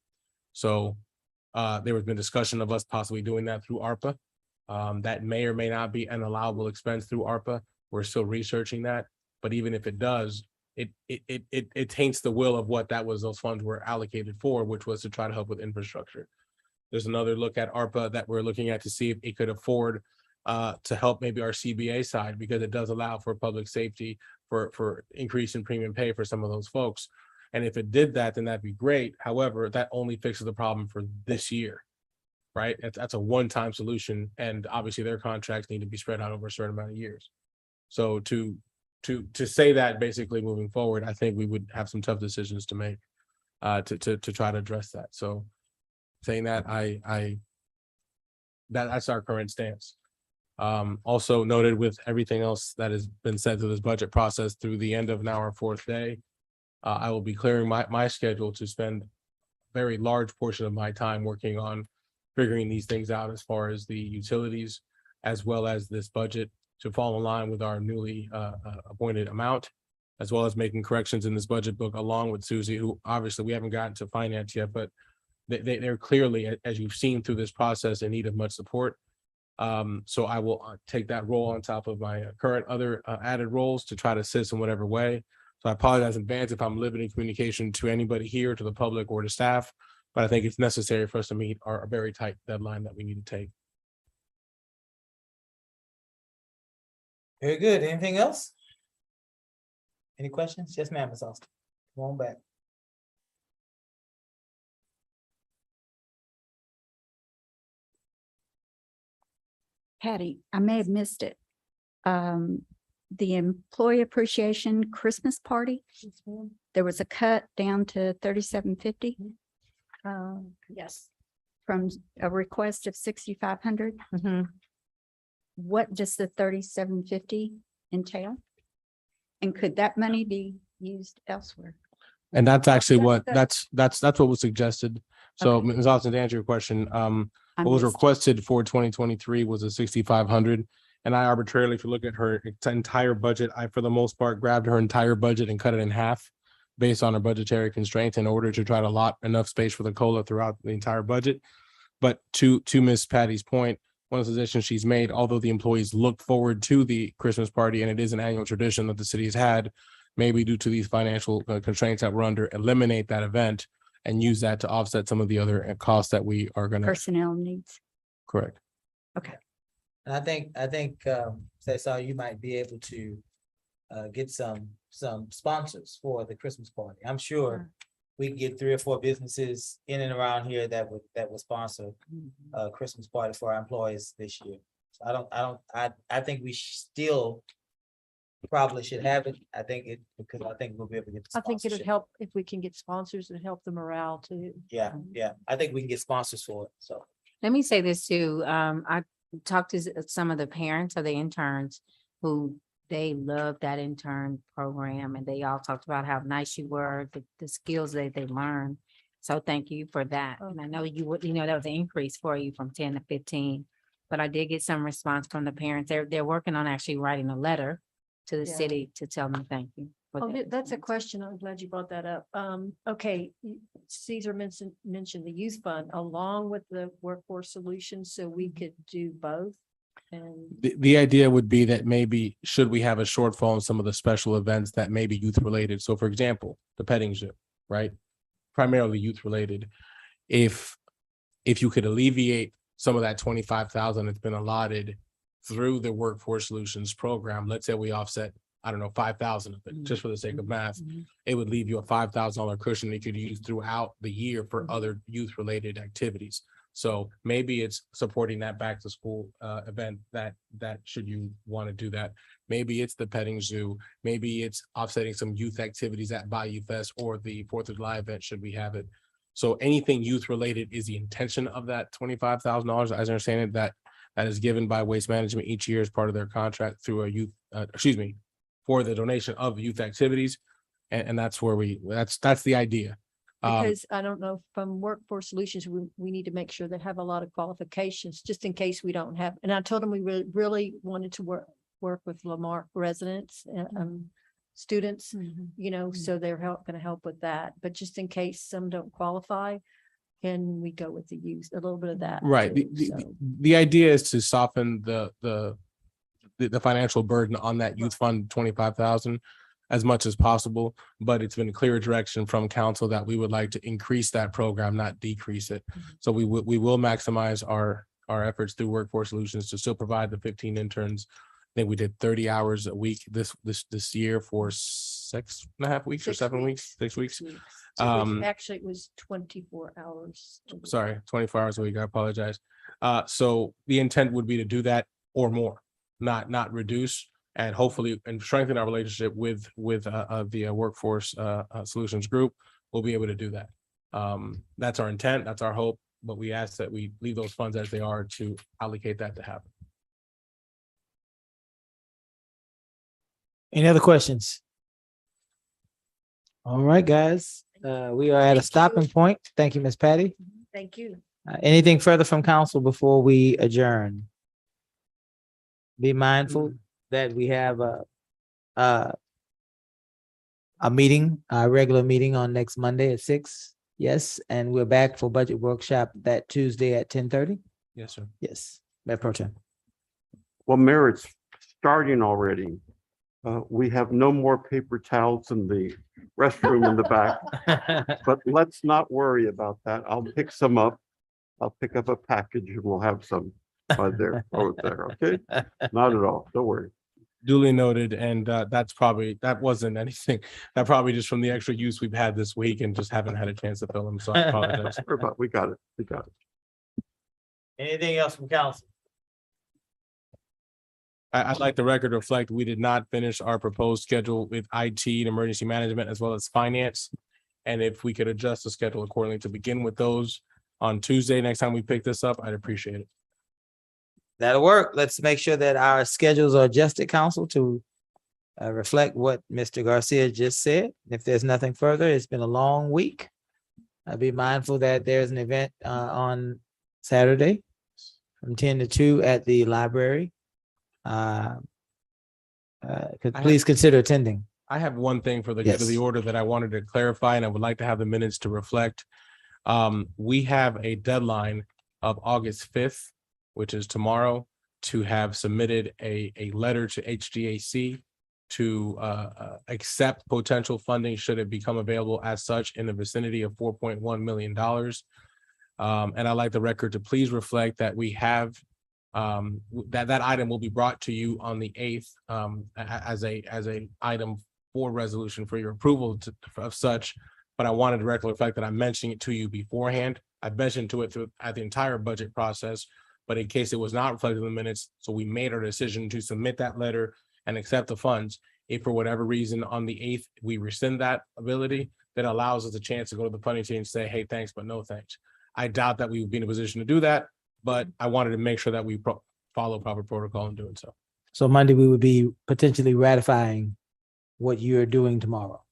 So there has been discussion of us possibly doing that through ARPA. That may or may not be an allowable expense through ARPA. We're still researching that. But even if it does, it taints the will of what those funds were allocated for, which was to try to help with infrastructure. There's another look at ARPA that we're looking at to see if it could afford to help maybe our CBA side, because it does allow for public safety, for increase in premium pay for some of those folks. And if it did that, then that'd be great. However, that only fixes the problem for this year, right? That's a one-time solution, and obviously their contracts need to be spread out over a certain amount of years. So to say that basically moving forward, I think we would have some tough decisions to make to try to address that. So saying that, that's our current stance. Also noted with everything else that has been said through this budget process through the end of now our 4th day, I will be clearing my schedule to spend a very large portion of my time working on figuring these things out as far as the utilities, as well as this budget to fall in line with our newly appointed amount, as well as making corrections in this budget book along with Susie, who obviously we haven't gotten to finance yet, but they're clearly, as you've seen through this process, in need of much support. So I will take that role on top of my current other added roles to try to assist in whatever way. So I apologize in advance if I'm limiting communication to anybody here, to the public, or to staff, but I think it's necessary for us to meet our very tight deadline that we need to take. Very good. Anything else? Any questions? Yes, ma'am, Ms. Austin. Come on back. Patty, I may have missed it. The employee appreciation Christmas party, there was a cut down to $3,750 Yes. from a request of $6,500. what does the 3750 entail? And could that money be used elsewhere? And that's actually what, That's that's what was suggested. So Okay. Ms. Austin, to answer your question, I what was missed it. requested for 2023 was a 6,500. And I arbitrarily, if you look at her entire budget, I, for the most part, grabbed her entire budget and cut it in half based on her budgetary constraints in order to try to allot enough space for the COLA throughout the entire budget. But to Ms. Patty's point, one of the suggestions she's made, although the employees look forward to the Christmas party and it is an annual tradition that the city has had, maybe due to these financial constraints that we're under, eliminate that event and use that to offset some of the other costs that we are gonna. Personnel needs. Correct. And I think, so you might be able to get some sponsors for the Christmas party. I'm sure we can get 3 or 4 businesses in and around here that would sponsor a Christmas party for our employees this year. So I think we still probably should have it. I think we'll be able to get the I think it'd sponsorship. help if we can get sponsors and help the morale too. Yeah, I think we can get sponsors for it, so. Let me say this too. I talked to some of the parents of the interns who they love that intern program and they all talked about how nice you were, the skills that they learned. So thank you for that. And I know you would, that was an increase for you from 10 to 15. But I did get some response from the parents. They're working on actually writing a letter to the Yeah. city to tell them thank you. for Oh, that that's a response. question. I'm glad you brought that up. Okay, Caesar mentioned the youth fund along with the workforce solutions, so we could do both. And The idea would be that maybe should we have a shortfall in some of the special events that may be youth related? So for example, the petting zoo, right? Primarily youth related. If you could alleviate some of that 25,000 that's been allotted through the workforce solutions program, let's say we offset, I don't know, 5,000 of it, just for the sake of math, it would leave you a $5,000 cushion that you could use throughout the year for other youth related activities. So maybe it's supporting that back to school event that should you want to do that. Maybe it's the petting zoo, maybe it's offsetting some youth activities at Bayou Fest or the 4th of July event, should we have it. So anything youth related is the intention of that $25,000, as I understand it, that is given by Waste Management each year as part of their contract through a youth, for the donation of youth activities. And that's where that's the idea. because I don't know, from Workforce Solutions, we need to make sure they have a lot of qualifications, just in case we don't have. And I told them we really wanted to work with Lamarck residents, students, so they're going to help with that. But just in case some don't qualify, can we go with the youth, a little bit of that? Right. too, The idea is to soften the financial burden on that youth fund, 25,000 as much as possible. But it's been a clear direction from council that we would like to increase that program, not decrease it. So we will maximize our efforts through Workforce Solutions to still provide the 15 interns. I think we did 30 hours a week this year for 6.5 weeks or 7 weeks, 6 weeks. Actually, it was 24 hours. Sorry, 24 hours a week. I apologize. So the intent would be to do that or more, not reduce, and hopefully and strengthen our relationship with the Workforce Solutions Group. We'll be able to do that. That's our intent. That's our hope. But we ask that we leave those funds as they are to allocate that to happen. Any other questions? All right, guys, we are at a stopping point. Thank you, Ms. Patty. Thank you. Anything further from council before we adjourn? Be mindful that we have a meeting, a regular meeting on next Monday at 6. Yes, and we're back for budget workshop that Tuesday at 10:30. Yes, sir. Yes, Mayor Pro Tem. Well, Mayor, it's starting already. We have no more paper towels in the restroom in the back, but let's not worry about that. I'll pick some up. I'll pick up a package and we'll have some over there, okay? Not at all, don't worry. Duly noted, and that wasn't anything. That probably just from the extra use we've had this week and just haven't had a chance to fill them. So I apologize. We got it. Anything else from council? I'd like the record to reflect, we did not finish our proposed schedule with IT and emergency management as well as finance. And if we could adjust the schedule accordingly to begin with those on Tuesday, next time we pick this up, I'd appreciate it. That'll work. Let's make sure that our schedules are adjusted, council, to reflect what Mr. Garcia just said. If there's nothing further, it's been a long week. Be mindful that there's an event on Saturday from 10 to 2 at the library. Please consider attending. I have one thing for the good of the Yes. order that I wanted to clarify, and I would like to have the minutes to reflect. We have a deadline of August 5th, which is tomorrow, to have submitted a letter to HGAC to accept potential funding should it become available as such in the vicinity of $4.1 million. And I'd like the record to please reflect that we have that item will be brought to you on the 8th as a item for resolution for your approval of such. But I wanted to record the fact that I'm mentioning it to you beforehand. I've mentioned to it at the entire budget process, but in case it was not reflected in the minutes, so we made our decision to submit that letter and accept the funds. If for whatever reason on the 8th, we rescind that ability, that allows us a chance to go to the funding team and say, hey, thanks, but no thanks. I doubt that we would be in a position to do that, but I wanted to make sure that we follow proper protocol in doing so. So Monday, we would be potentially ratifying what you're doing tomorrow.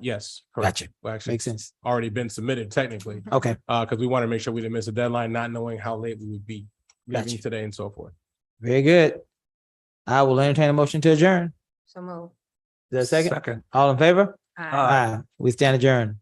Yes, correct. Gotcha. Well, actually, Makes sense. already been submitted technically, Okay, because we want to make sure we didn't miss a deadline, not knowing how late we would be leaving Gotcha. today and so forth. very good. I will entertain a motion to adjourn. So move. Is there a second? Second. All in favor? Aye. Aye. We stand adjourned.